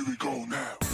Here we go now.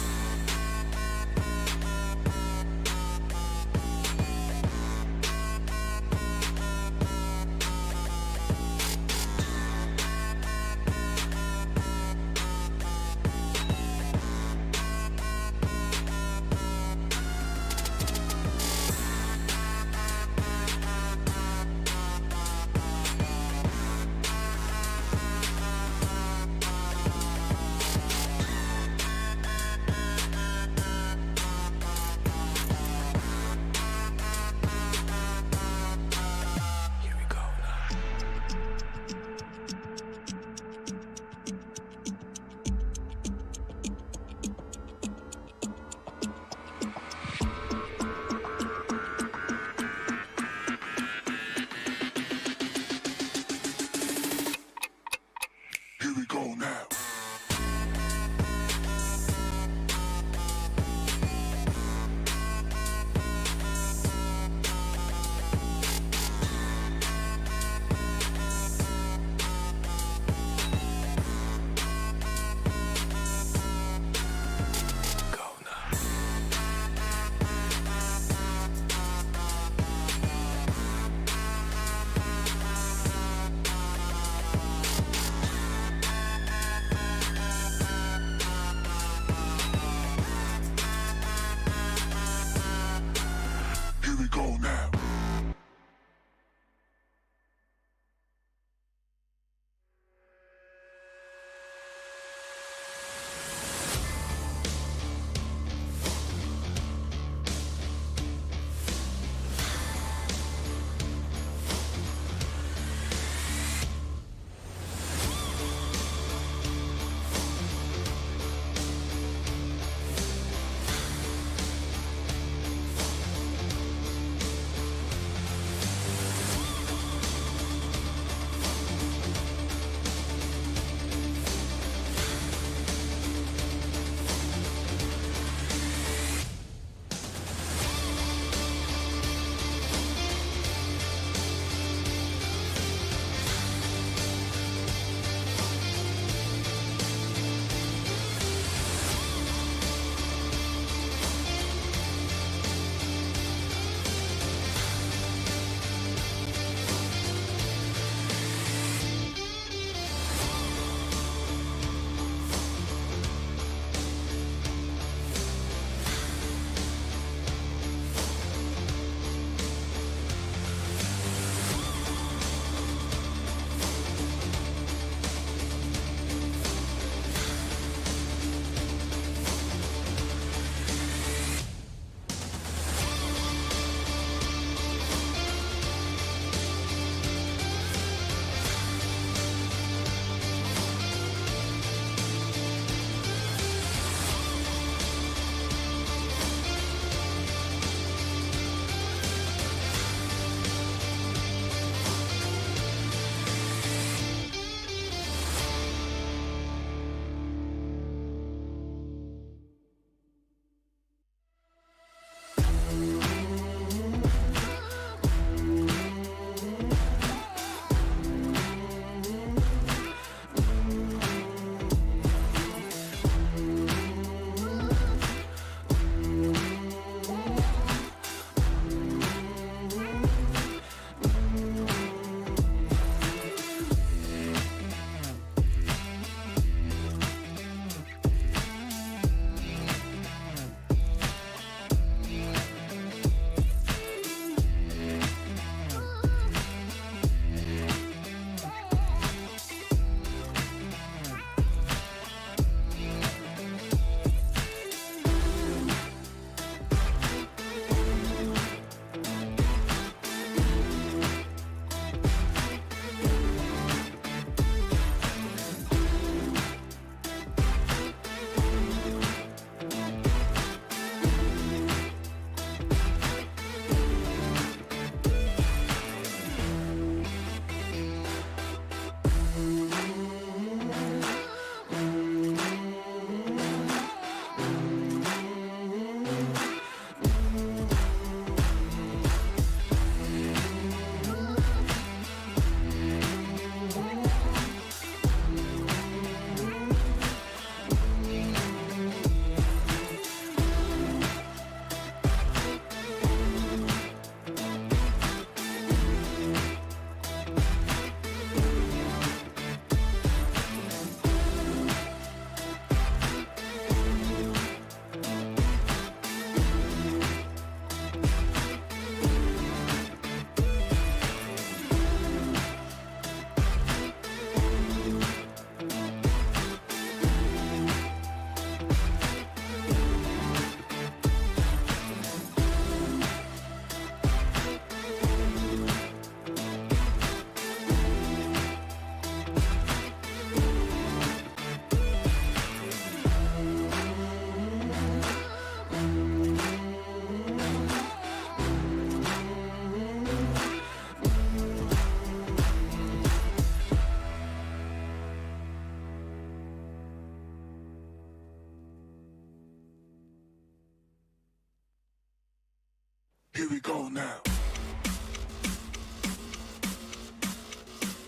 Here we go now.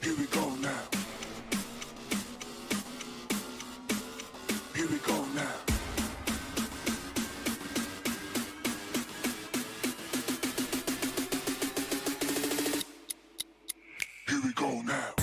Here we go now. Here we go now. Here we go now.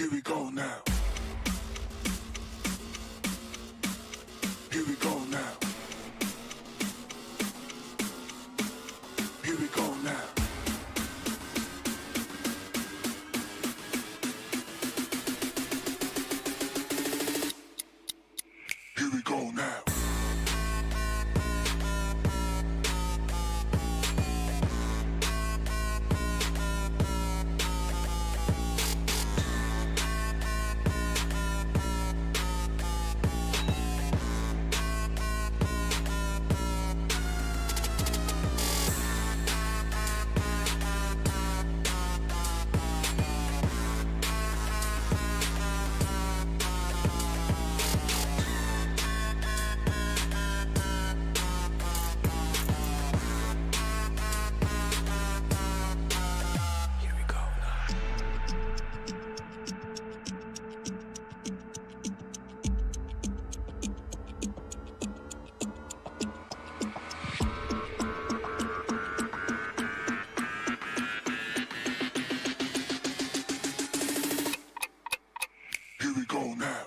Here we go now. Here we go now. Here we go now. Here we go now. Here we go now.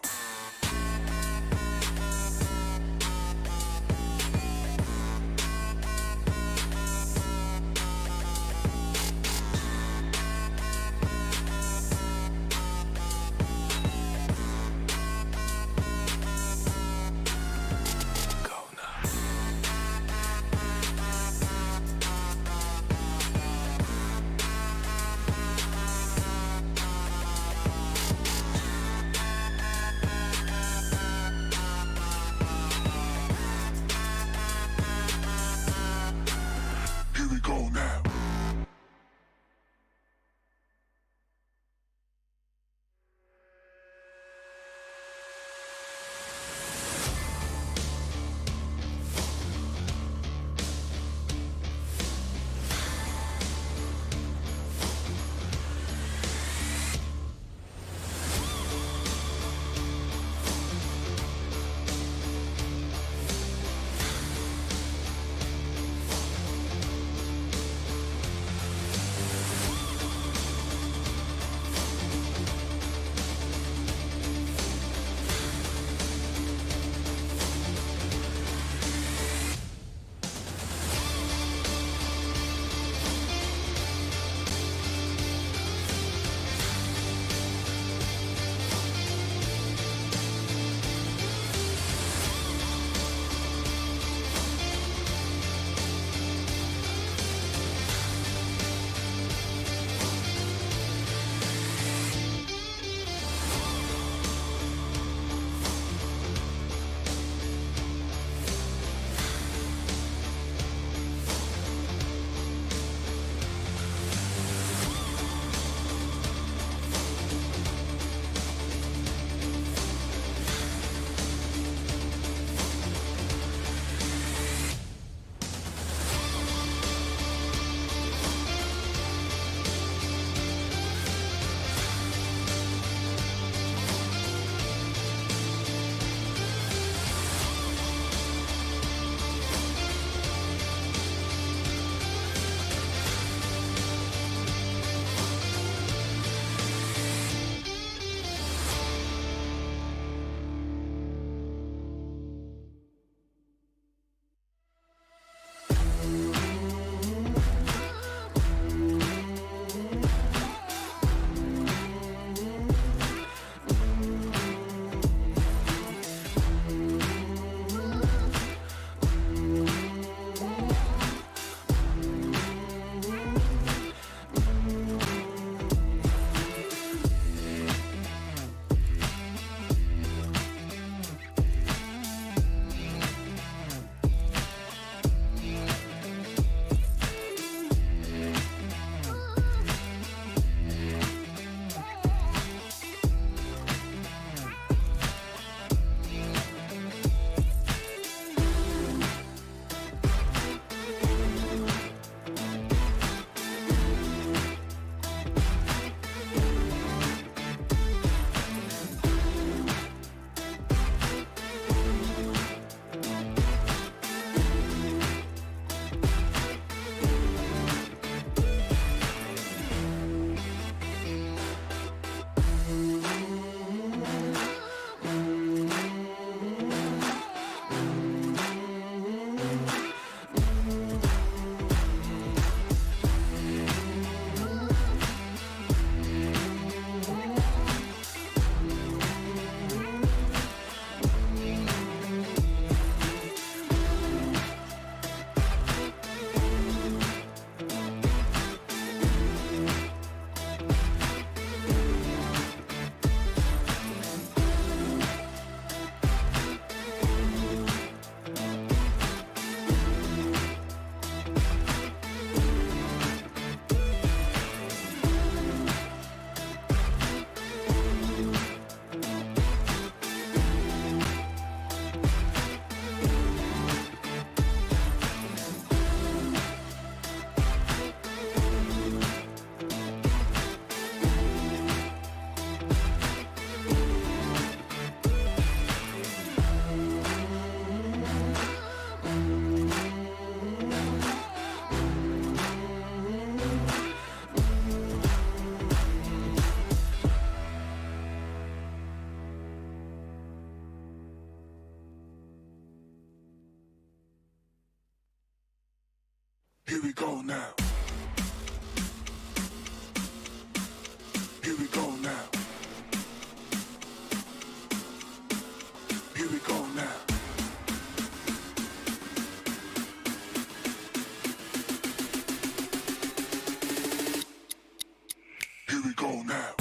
Here we go now. Here we go now. Here we go now. Here we go now.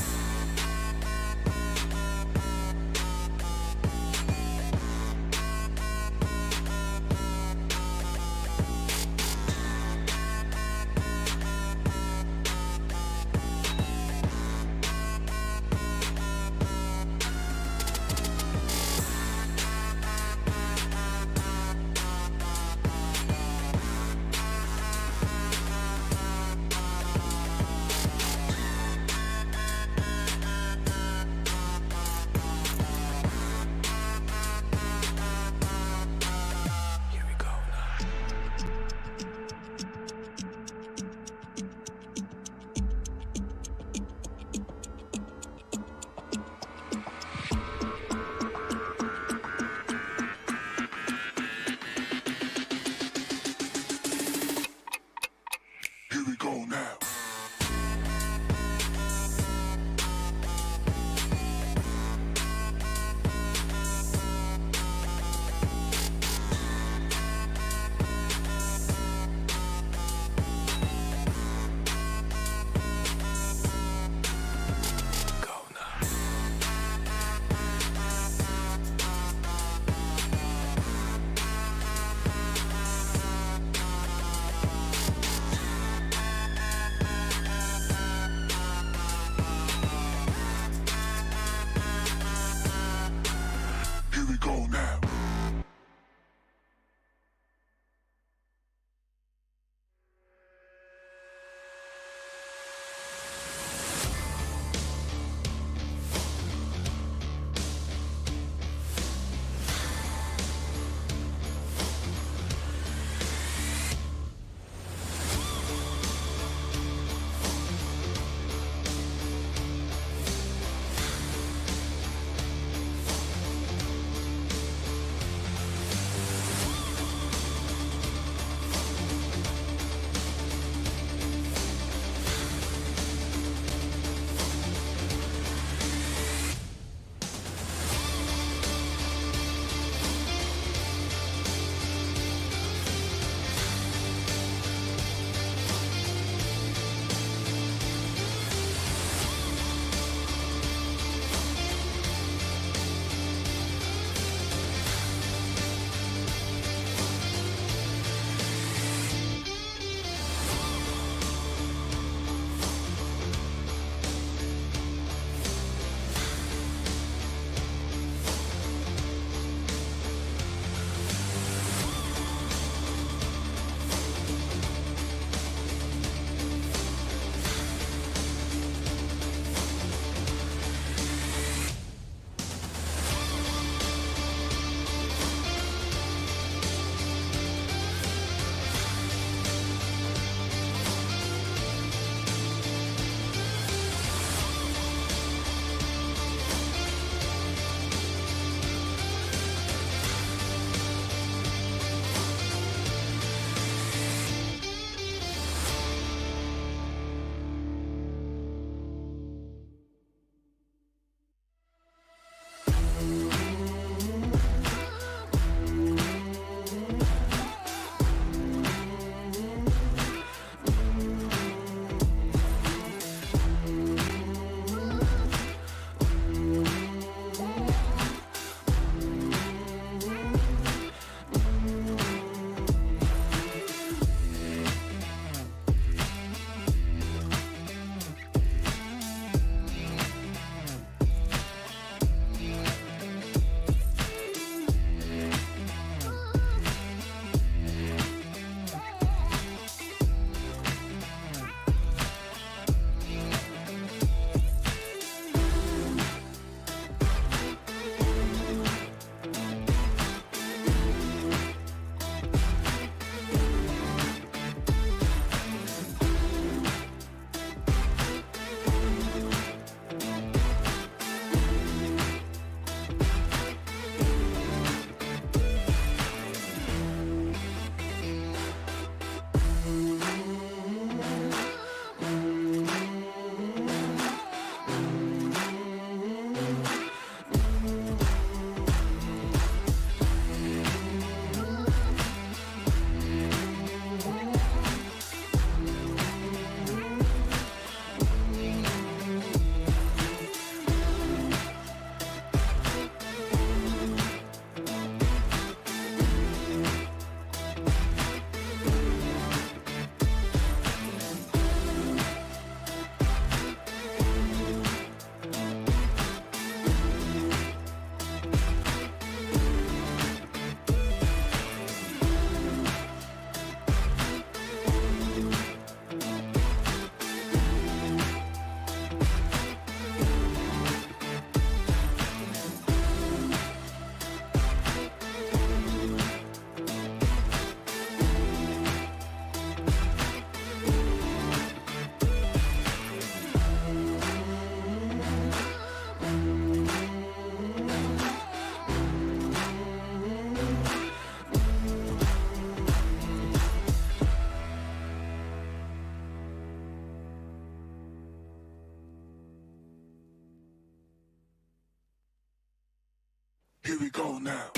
Here we go now.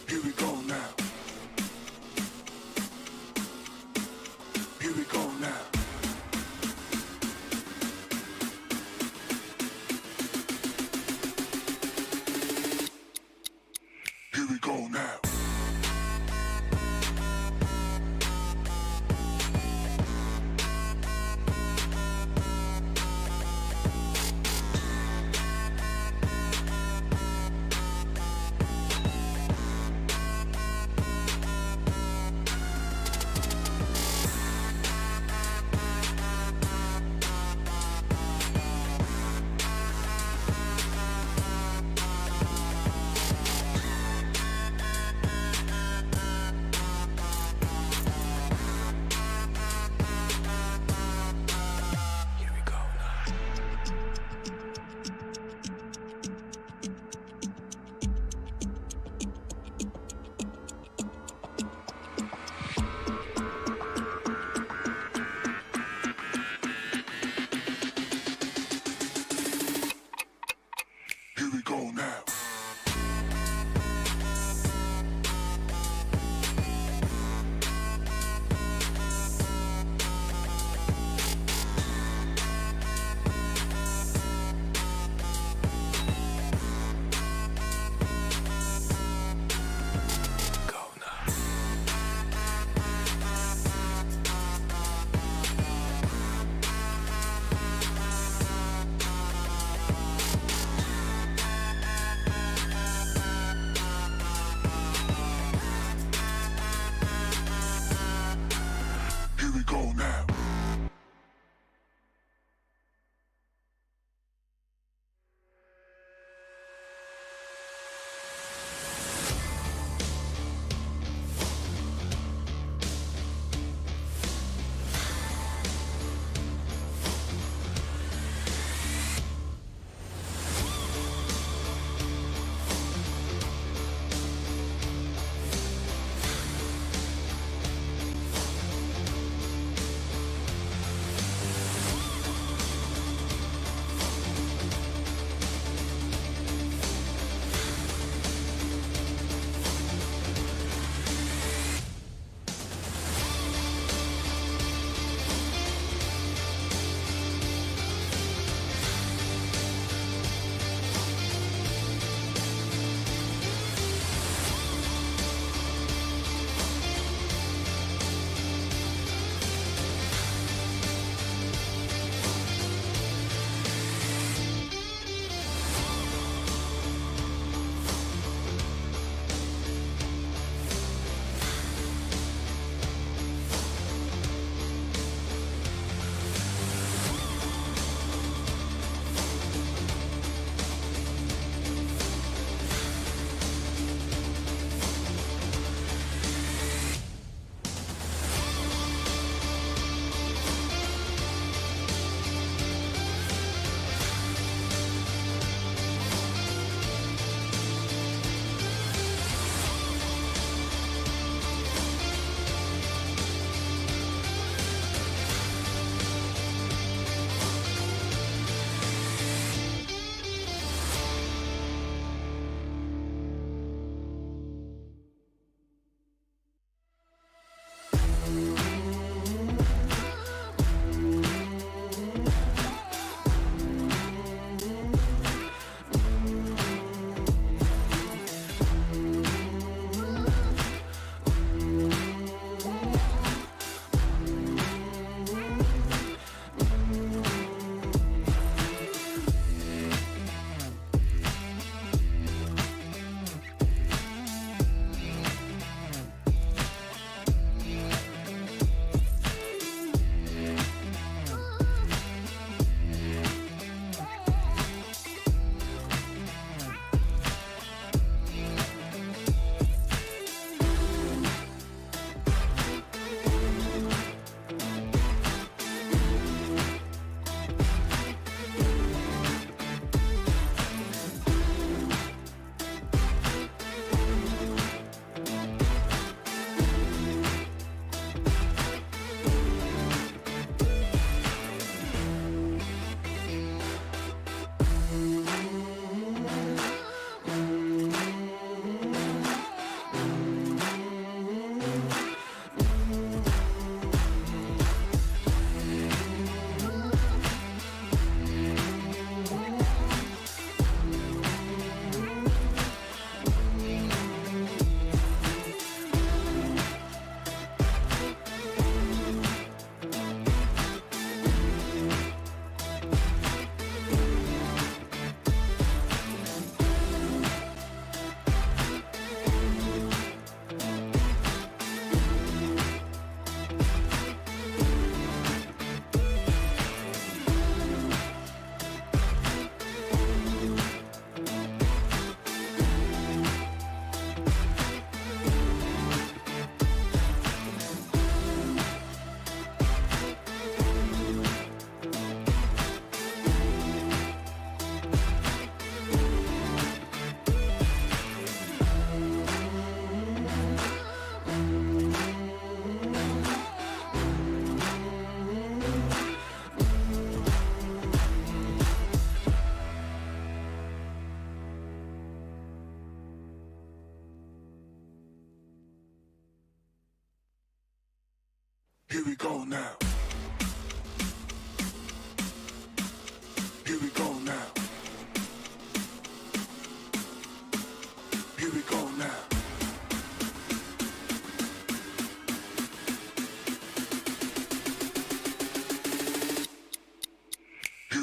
Here we go now. Here we go now. Here we go now.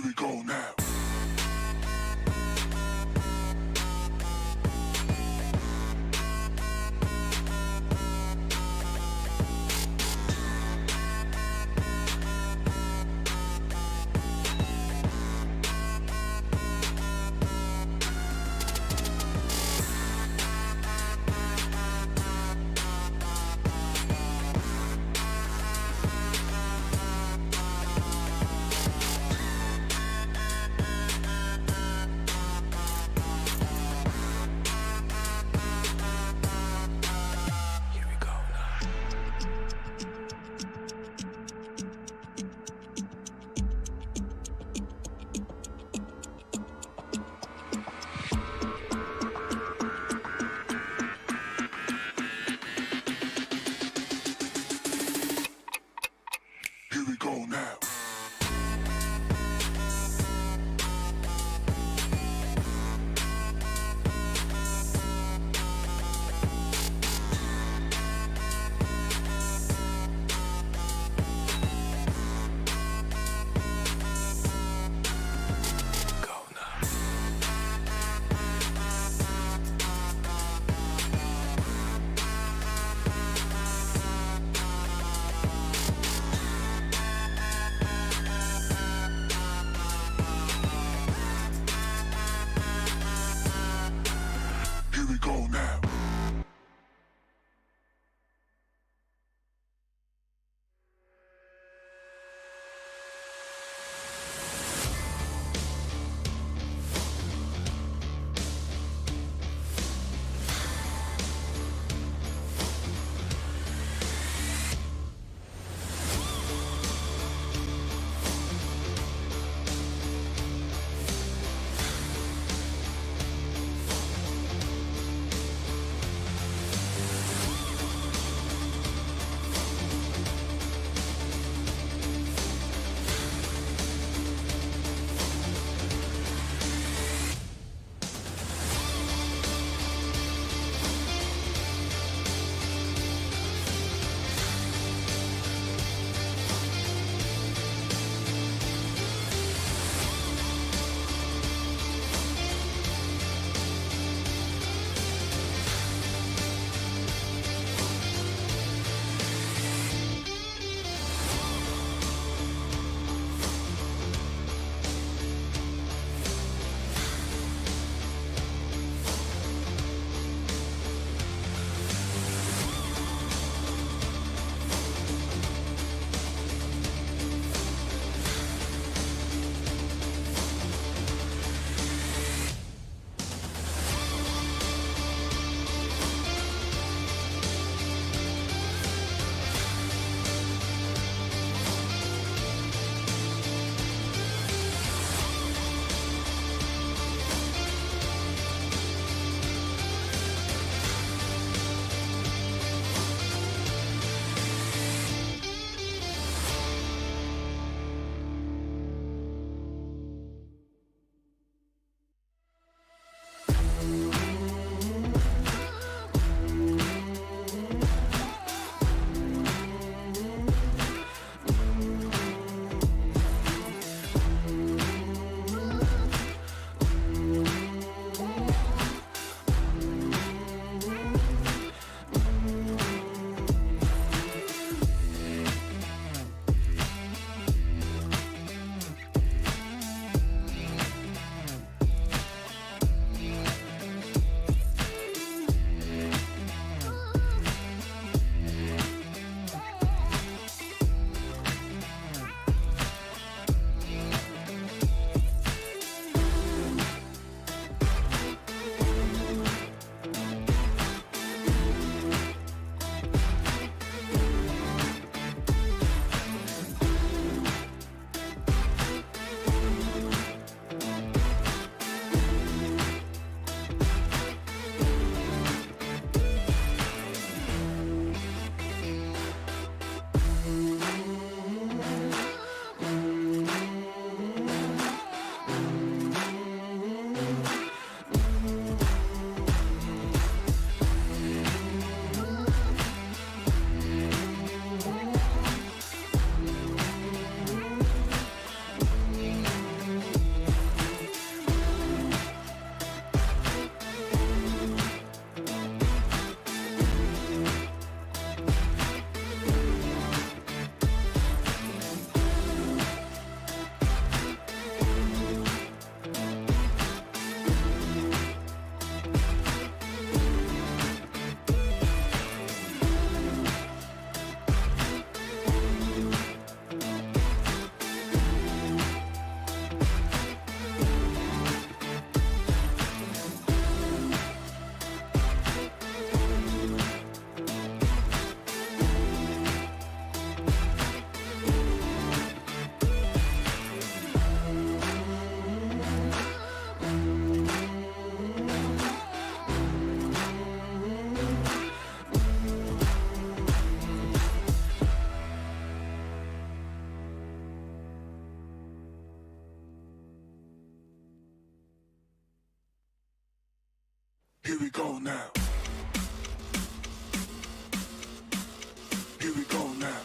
Here we go now. Here we go now. Here we go now.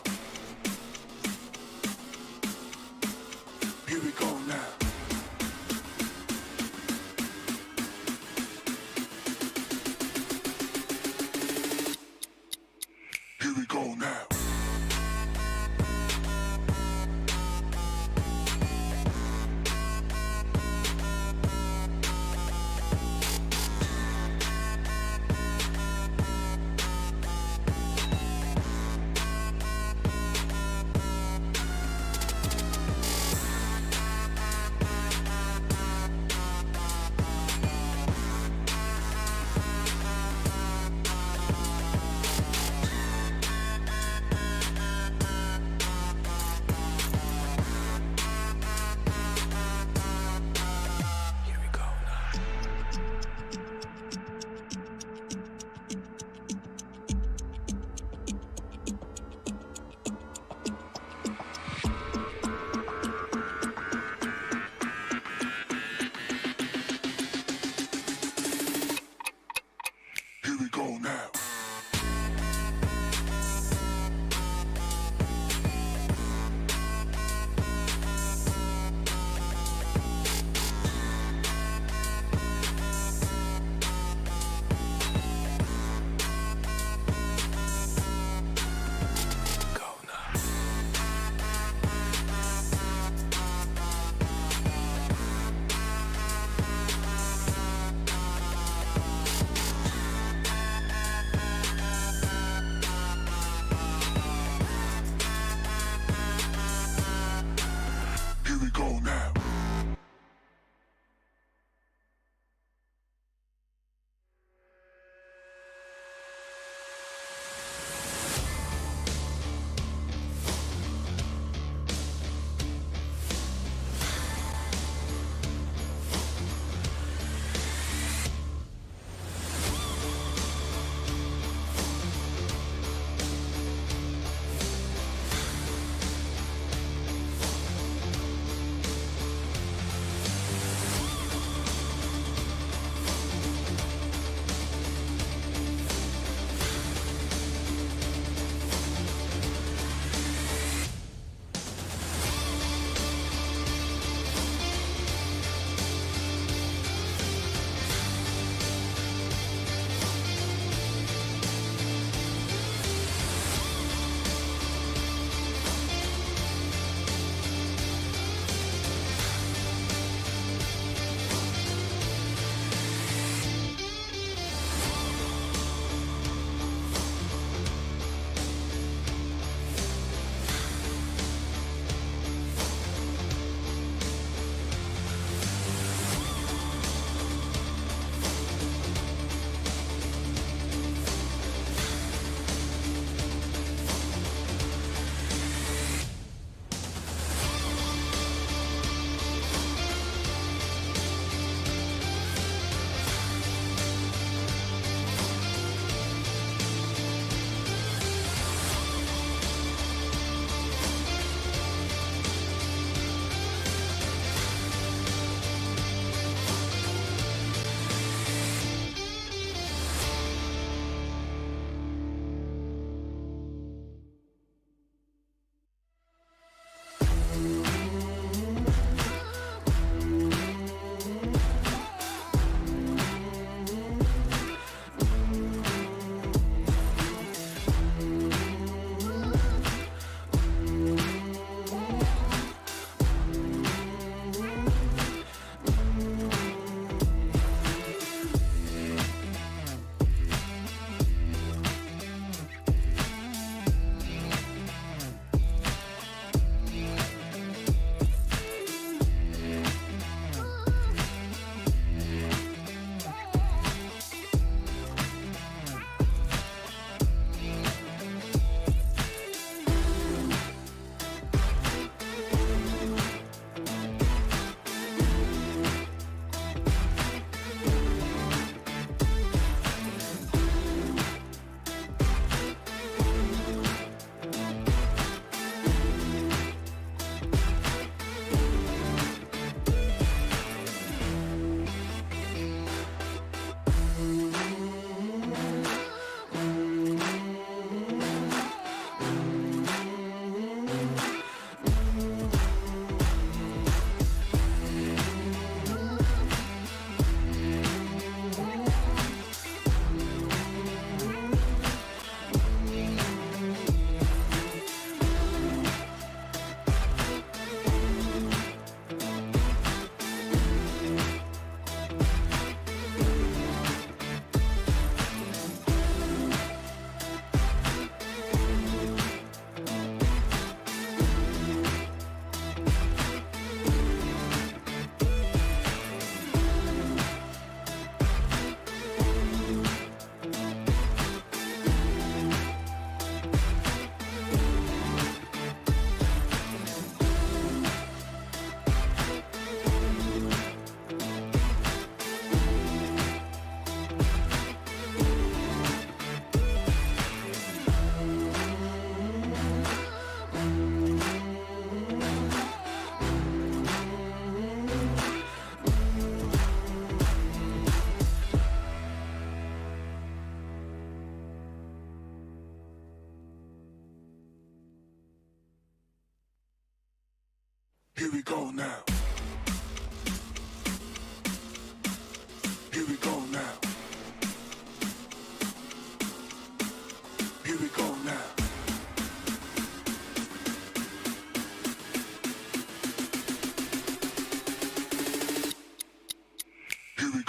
Here we go now. Here we go now.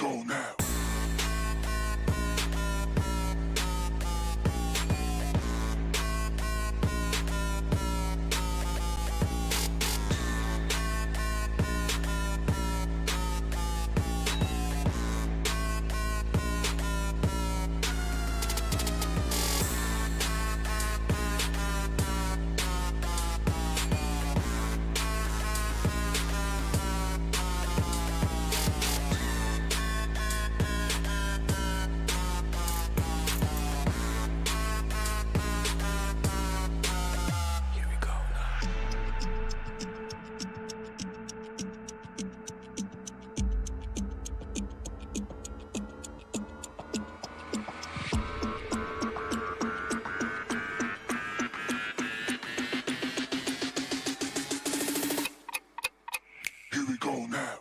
go now. Here we go now. Here we go now.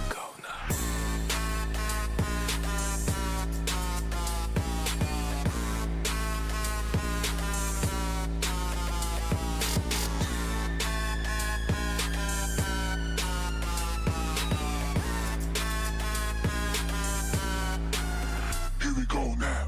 Go now. Here we go now.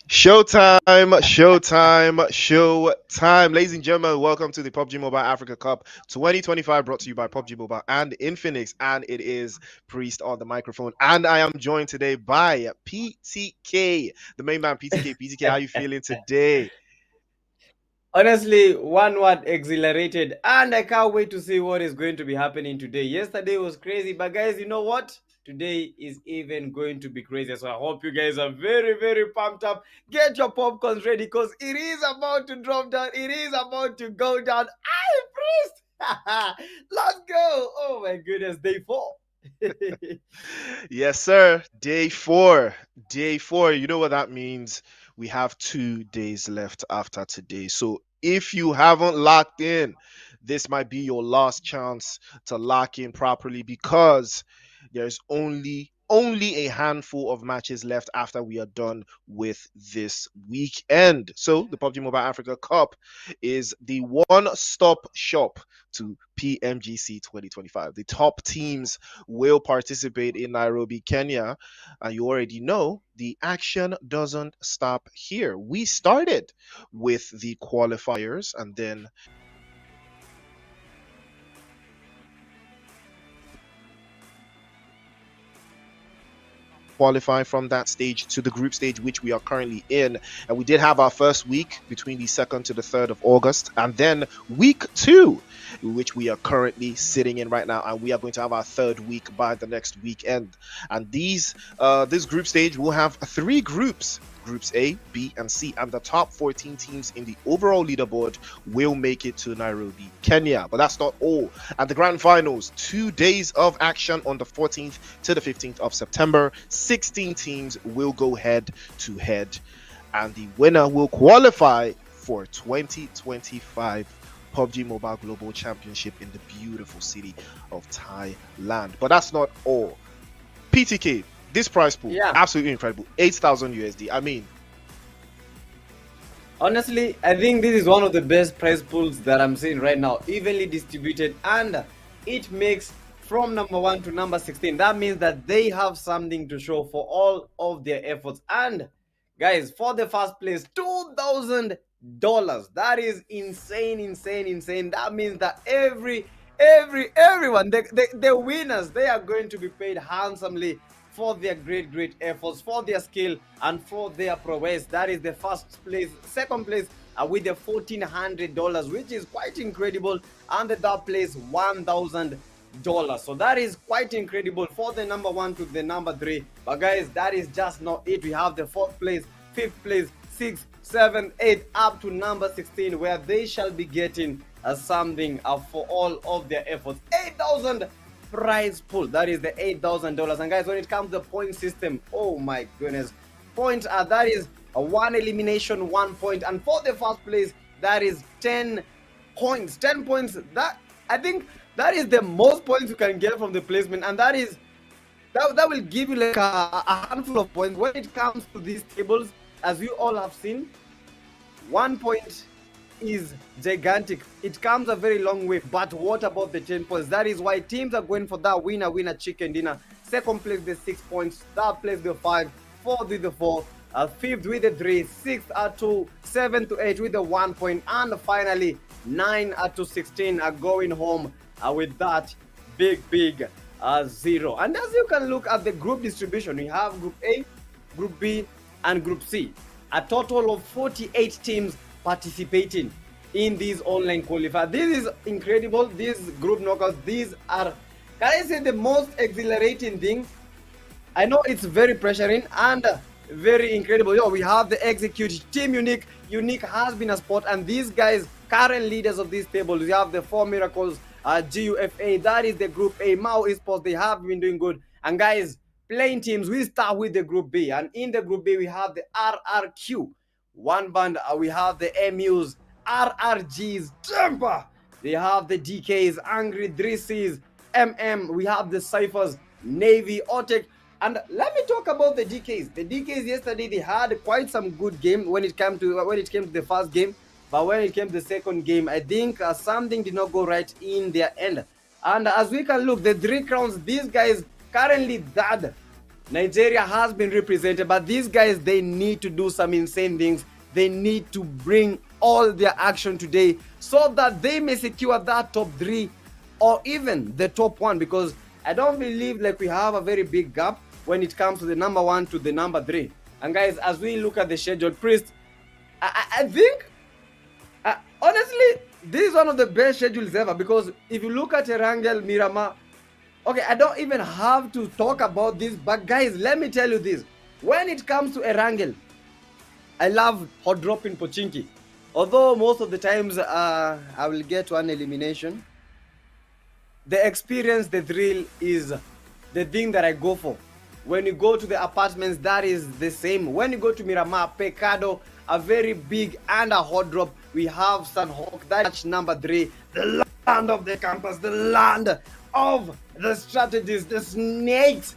Showtime, showtime, showtime. Ladies and gentlemen, welcome to the Pubg Mobile Africa Cup 2025, brought to you by Pubg Mobile and Infinix. And it is Priest on the microphone. And I am joined today by PTK, the main man, PTK. PTK, how you feeling today? Honestly, one word, exhilarated, and I can't wait to see what is going to be happening today. Yesterday was crazy, but guys, you know what? Today is even going to be crazy. So I hope you guys are very, very pumped up. Get your popcorns ready because it is about to drop down. It is about to go down. I priest. Let's go. Oh my goodness, day 4. Yes, sir. Day four. Day four. You know what that means? We have 2 days left after today. So if you haven't locked in, this might be your last chance to lock in properly because there's only a handful of matches left after we are done with this weekend. So the PUBG Mobile Africa Cup is the one-stop shop to PMGC 2025. The top teams will participate in Nairobi, Kenya. And you already know the action doesn't stop here. We started with the qualifiers and then qualify from that stage to the group stage, which we are currently in. And we did have our first week between the 2nd to the 3rd of August, and then week 2, which we are currently sitting in right now. And we are going to have our 3rd week by the next weekend. And this group stage will have 3 groups. Groups A, B, and C, and the top 14 teams in the overall leaderboard will make it to Nairobi, Kenya. But that's not all. At the Grand Finals, 2 days of action on the 14th to the 15th of September. 16 teams will go head to head, and the winner will qualify for 2025 PUBG Mobile Global Championship in the beautiful city of Thailand. But that's not all. PTK, this prize pool, Yeah. absolutely incredible. 8,000 USD. I mean, Honestly, I think this is one of the best prize pools that I'm seeing right now, evenly distributed, and it makes from number 1 to number 16. That means that they have something to show for all of their efforts. And guys, for the first place, $2,000. That is insane, insane, insane. That means that everyone, the winners, they are going to be paid handsomely for their great efforts, for their skill, and for their prowess. That is the first place. Second place with the $1,400, which is quite incredible, and the third place $1,000. So that is quite incredible for the number 1 to the number 3. But guys, that is just not it. We have the 4th place, 5th place, 6th, 7th, 8th, up to number 16, where they shall be getting something for all of their efforts. 8,000 prize pool. That is the $8,000. And guys, when it comes to the point system, oh my goodness, points are, that is a 1 elimination, 1 point, and for the first place, that is 10 points. 10 points. That, I think that is the most points you can get from the placement, and that will give you like a handful of points. When it comes to these tables, as you all have seen, 1 point is gigantic. It comes a very long way. But what about the 10 points? That is why teams are going for that winner chicken dinner. Second place the 6 points, third place the 5, fourth with the 4, fifth with the 3, sixth at 2, 7 to 8 with the 1 point, and finally 9 to 16 are going home with that big 0. And as you can look at the group distribution, we have Group A, Group B, and Group C. A total of 48 teams participating in these online qualifiers. This is incredible. These group knockouts, these are, can I say, the most exhilarating thing. I know it's very pressuring and very incredible. Yo, we have the execute team Unique. Unique has been a spot, and these guys, current leaders of these tables, we have the 4 Miracles, GUFA, that is the Group A. Mao eSports, they have been doing good. And guys, playing teams, we start with the Group B, and in the Group B we have the RRQ. One band, we have the MUs, RRGs, Temper. They have the DKs, Angry Drisses, we have the Cyphers, Navy, Otek. And let me talk about the DKs. The DKs yesterday, they had quite some good game when it came to the first game. But when it came to the second game, I think something did not go right in their end. And as we can look, the 3 crowns, these guys currently that Nigeria has been represented, but these guys, they need to do some insane things. They need to bring all their action today so that they may secure that top 3 or even the top 1, because I don't believe like we have a very big gap when it comes to the number 1 to the number 3. And guys, as we look at the schedule, Priest, I think Honestly, this is one of the best schedules ever because if you look at Erangel, Miramar, okay, I don't even have to talk about this, but guys, let me tell you this. When it comes to Erangel, I love hot dropping Pochinki. Although most of the times I will get one elimination, the experience, the thrill is the thing that I go for. When you go to the apartments, that is the same. When you go to Miramar, Pecado, a very big and a hot drop. We have Sunhawk, that's number 3, the land of the campus, the land of the strategies, the snakes.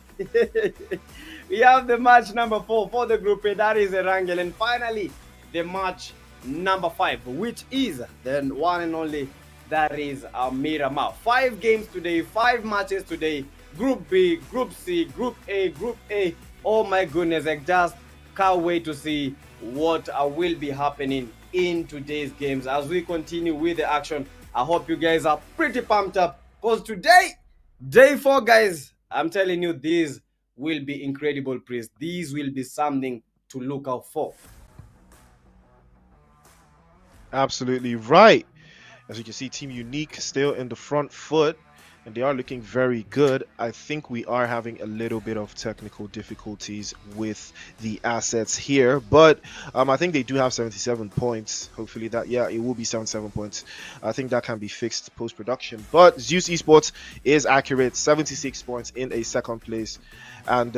We have the match number 4 for the group A, that is Erangel. And finally, the match number 5, which is the one and only, that is Miramar. 5 games today, 5 matches today. Group B, Group C, Group A, Group A. Oh my goodness, I just can't wait to see what will be happening in today's games as we continue with the action. I hope you guys are pretty pumped up because today, day 4, guys, I'm telling you, these will be incredible, Priest. These will be something to look out for. Absolutely right. As you can see, Team Unique still in the front foot, and they are looking very good. I think we are having a little bit of technical difficulties with the assets here, but I think they do have 77 points. Hopefully that, yeah, it will be 77 points. I think that can be fixed post-production. But Zeus Esports is accurate, 76 points in a second place. And,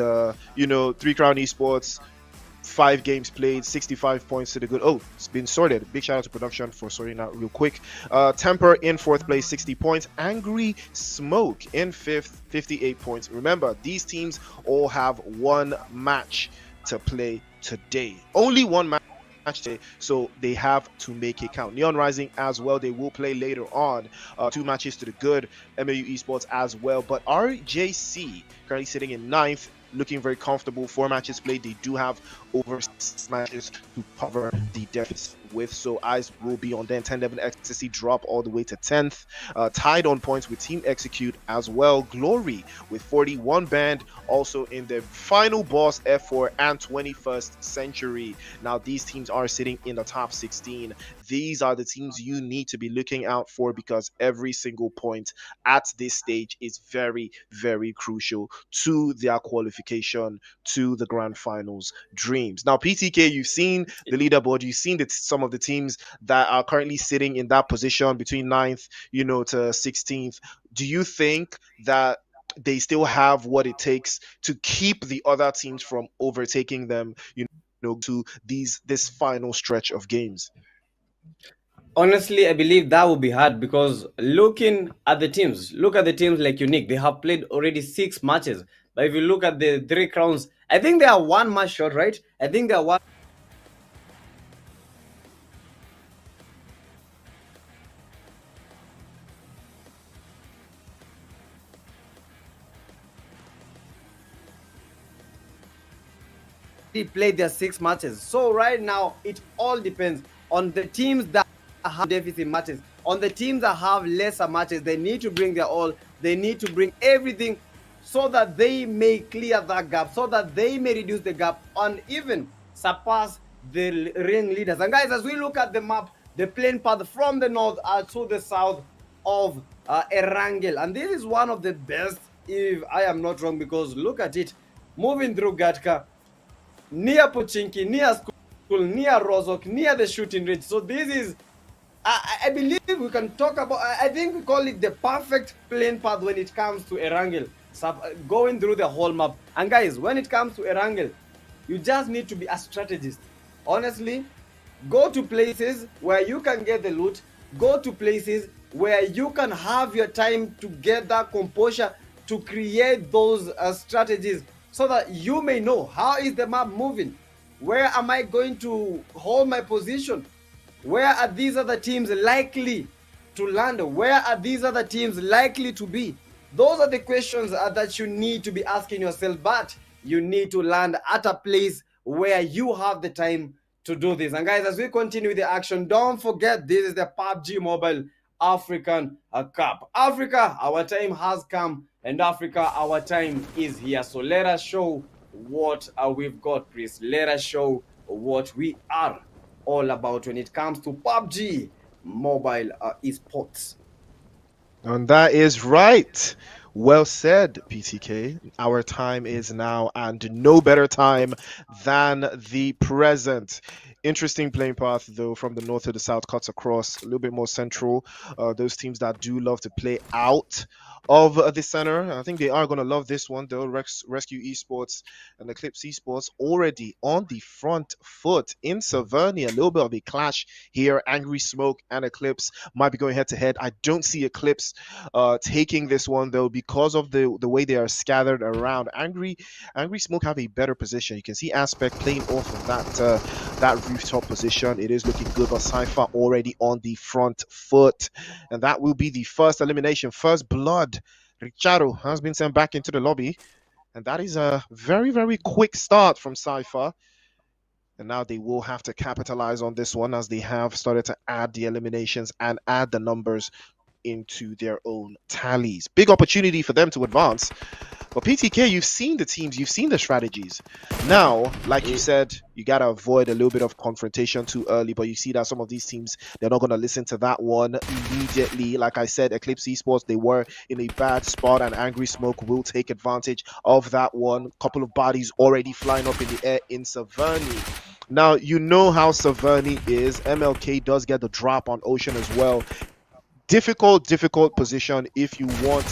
you know, 3 Crown Esports, 5 games played, 65 points to the good. Oh, it's been sorted. Big shout out to production for sorting out real quick. Temper in 4th place, 60 points. Angry Smoke in 5th, 58 points. Remember, these teams all have 1 match to play today. Only 1 match today, so they have to make it count. Neon Rising as well, they will play later on. 2 matches to the good. MAU Esports as well. But RJC currently sitting in 9th, looking very comfortable. 4 matches played. They do have over 6 matches to cover the deficit with, so eyes will be on them. 10-11 Ecstasy drop all the way to 10th, tied on points with Team Execute as well. Glory with 41 band also in the final boss F4 and 21st Century. Now these teams are sitting in the top 16. These are the teams you need to be looking out for because every single point at this stage is very, very crucial to their qualification to the Grand Finals dreams. Now PTK, you've seen the leaderboard, you've seen some of the teams that are currently sitting in that position between 9th, you know, to 16th. Do you think that they still have what it takes to keep the other teams from overtaking them, you know, to this final stretch of games? Honestly, I believe that would be hard because looking at the teams, look at the teams like Unique. They have played already 6 matches. But if you look at the 3 crowns, I think they are 1 match short, right? I think they are 1. Played their 6 matches. So right now, it all depends on the teams that have deficit matches. On the teams that have lesser matches, they need to bring their all. They need to bring everything so that they may clear that gap, so that they may reduce the gap and even surpass the ring leaders. And guys, as we look at the map, the plane path from the north to the south of Erangel, and this is one of the best, if I am not wrong, because look at it, moving through Gatka, near Pochinki, near school, near Rozok, near the shooting range. So this is, I believe we can talk about, I think we call it the perfect plane path when it comes to Erangel, going through the whole map. And guys, when it comes to Erangel, you just need to be a strategist. Honestly, go to places where you can get the loot, go to places where you can have your time to get that composure to create those strategies, so that you may know how is the map moving, where am I going to hold my position, where are these other teams likely to land, where are these other teams likely to be. Those are the questions that you need to be asking yourself, but you need to land at a place where you have the time to do this. And guys, as we continue the action, don't forget this is the PUBG Mobile African Cup. Africa, our time has come, and Africa, our time is here. So let us show what we've got, please. Let us show what we are all about when it comes to PUBG Mobile eSports. And that is right. Well said, PTK. Our time is now, and no better time than the present. Interesting playing path, though, from the north to the south, cuts across a little bit more central. Those teams that do love to play out of the center, I think they are going to love this one, though. Rescue Esports and Eclipse Esports already on the front foot in Savernia. A little bit of a clash here. Angry Smoke and Eclipse might be going head to head. I don't see Eclipse taking this one though because of the way they are scattered around. Angry Smoke have a better position. You can see Aspect playing off of that rooftop position. It is looking good, but Cypher already on the front foot, and that will be the first elimination, first blood. Richaro has been sent back into the lobby, and that is a very quick start from Cypher. And now they will have to capitalize on this one as they have started to add the eliminations and add the numbers into their own tallies. Big opportunity for them to advance. But PTK, you've seen the teams, you've seen the strategies. Now, like you said, you got to avoid a little bit of confrontation too early, but you see that some of these teams, they're not going to listen to that one immediately. Like I said, Eclipse Esports, they were in a bad spot, and Angry Smoke will take advantage of that one. Couple of bodies already flying up in the air in Saverni. Now, you know how Saverni is. MLK does get the drop on Ocean as well. Difficult position if you want,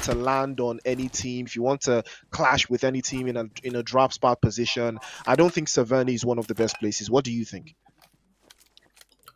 to land on any team, if you want to clash with any team in a drop spot position. I don't think Saverni is one of the best places. What do you think?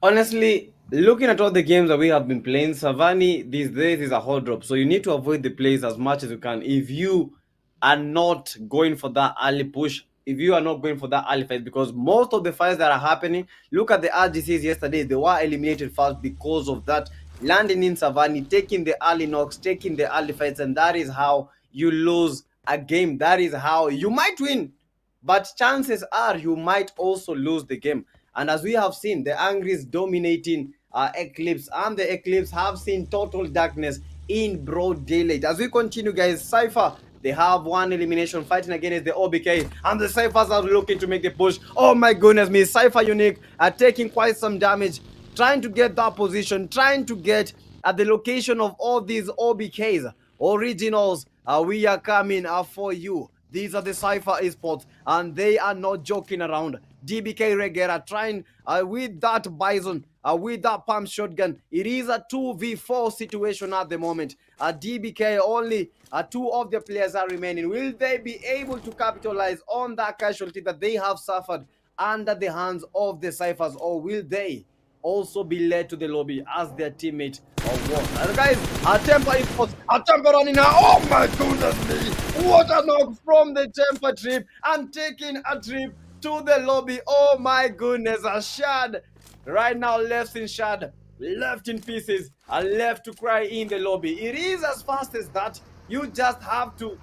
Honestly, looking at all the games that we have been playing, Savani these days is a hot drop. So you need to avoid the plays as much as you can. If you are not going for that early push, if you are not going for that early fight, because most of the fights that are happening, look at the RGCs yesterday, they were eliminated fast because of that landing in Savani, taking the early knocks, taking the early fights, and that is how you lose a game. That is how you might win, but chances are you might also lose the game. And as we have seen, the Angry's dominating Eclipse, and the Eclipse have seen total darkness in broad daylight. As we continue, guys, Cypher, they have one elimination fighting against the OBK, and the Cyphers are looking to make the push. Oh my goodness me, Cypher Unique are taking quite some damage, trying to get that position, trying to get at the location of all these OBKs. Originals, we are coming for you. These are the Cypher Esports, and they are not joking around. DBK Regera trying with that Bison, with that pump shotgun. It is a 2v4 situation at the moment. DBK only 2 of the players are remaining. Will they be able to capitalize on that casualty that they have suffered under the hands of the Cyphers, or will they also be led to the lobby as their teammate or what? And guys, Temper Esports, Temper running now. Oh my goodness me! What a knock from the Temper trip, and taking a trip to the lobby. Oh my goodness, a Shad right now left in Shad, left in pieces, and left to cry in the lobby. It is as fast as that. You just have to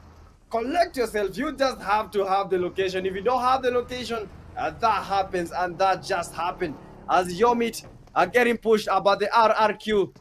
collect yourself. You just have to have the location. If you don't have the location, that happens, and that just happened. As Yomit are getting pushed by the RRQ.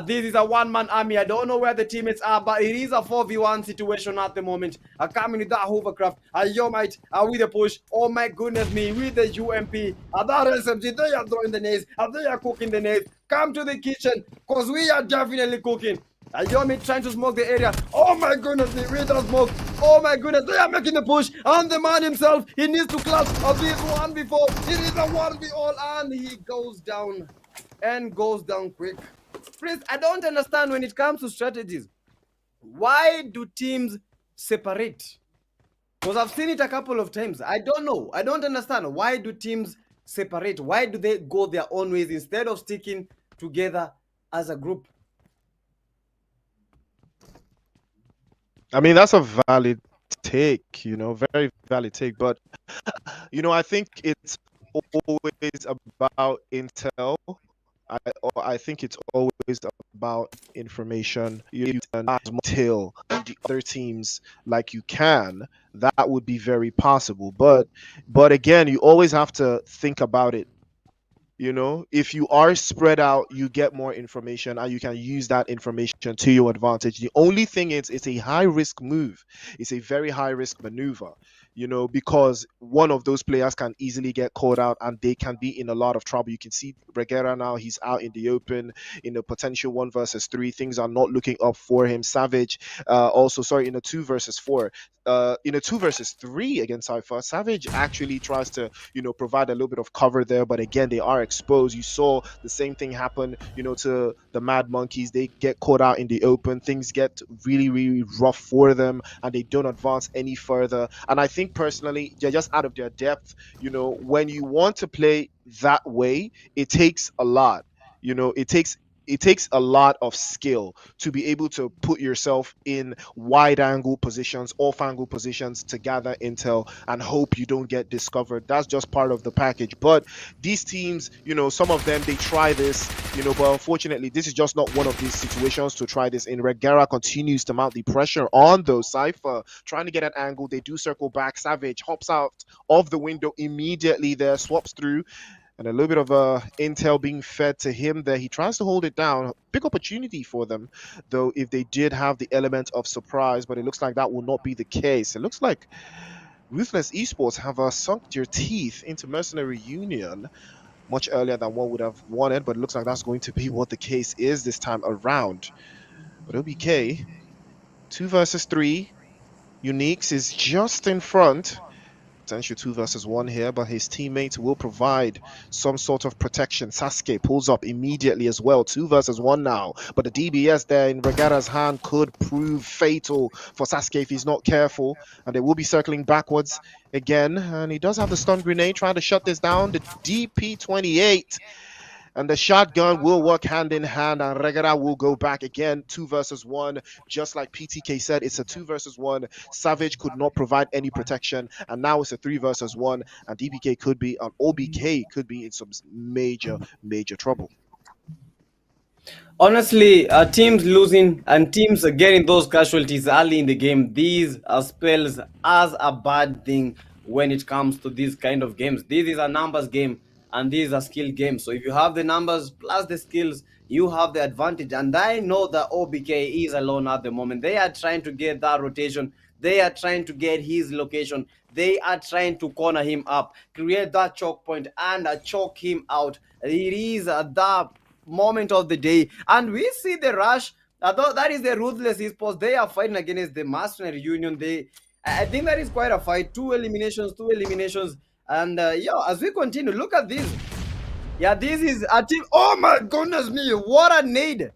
This is a one-man army. I don't know where the teammates are, but it is a 4v1 situation at the moment. Coming with that hovercraft. Yomite with the push. Oh my goodness me, with the UMP. That SMG, they are throwing the nades. They are cooking the nades. Come to the kitchen, because we are definitely cooking. Yomi trying to smoke the area. Oh my goodness, the radar smoke. Oh my goodness, they are making the push. And the man himself, he needs to clutch of this one before. It is a 1v all, and he goes down. And goes down quick. Prince, I don't understand when it comes to strategies. Why do teams separate? Because I've seen it a couple of times. I don't know. I don't understand. Why do teams separate? Why do they go their own ways instead of sticking together as a group? I mean, that's a valid take, very valid take. But, I think it's always about intel. I think it's always about information. You can tell the other teams like you can. That would be very possible. But again, you always have to think about it. If you are spread out, you get more information, and you can use that information to your advantage. The only thing is, it's a high risk move. It's a very high risk maneuver. because one of those players can easily get caught out and they can be in a lot of trouble. You can see Regera now, he's out in the open in a potential 1 versus 3. Things are not looking up for him. Savage, also, sorry, in a 2 versus 4. In a 2 versus 3 against Cypher, Savage actually tries to, provide a little bit of cover there, but again, they are exposed. You saw the same thing happen, to the Mad Monkeys. They get caught out in the open. Things get really, really rough for them, and they don't advance any further. And I think personally, they're just out of their depth. When you want to play that way, it takes a lot. It takes a lot of skill to be able to put yourself in wide angle positions, off angle positions to gather intel and hope you don't get discovered. That's just part of the package. But these teams, some of them, they try this, but unfortunately, this is just not one of these situations to try this in. Regera continues to mount the pressure on those. Cypher trying to get an angle. They do circle back. Savage hops out of the window immediately there, swaps through. And a little bit of intel being fed to him there. He tries to hold it down. Big opportunity for them, though, if they did have the element of surprise, but it looks like that will not be the case. It looks like Ruthless Esports have sunk their teeth into Mercenary Union much earlier than one would have wanted, but it looks like that's going to be what the case is this time around. But OBK, 2 versus 3. Uniques is just in front. Potential 2 versus 1 here, but his teammates will provide some sort of protection. Sasuke pulls up immediately as well. 2 versus 1 now, but the DBS there in Regera's hand could prove fatal for Sasuke if he's not careful, and they will be circling backwards again. And he does have the stun grenade trying to shut this down. The DP28 and the shotgun will work hand in hand, and Regera will go back again. 2 versus 1, just like PTK said, it's a 2 versus 1. Savage could not provide any protection, and now it's a 3 versus 1, and DBK could be, OBK could be in some major trouble. Honestly, teams losing and teams getting those casualties early in the game, these spells as a bad thing when it comes to these kind of games. This is a numbers game, and these are skill games. So if you have the numbers plus the skills, you have the advantage. And I know that OBK is alone at the moment. They are trying to get that rotation. They are trying to get his location. They are trying to corner him up, create that choke point, and choke him out. It is the moment of the day, and we see the rush. That is the Ruthless Esports. They are fighting against the Mercenary Union. I think that is quite a fight. Two eliminations. And as we continue, look at this. Yeah, this is a team. Oh my goodness me, what a nade.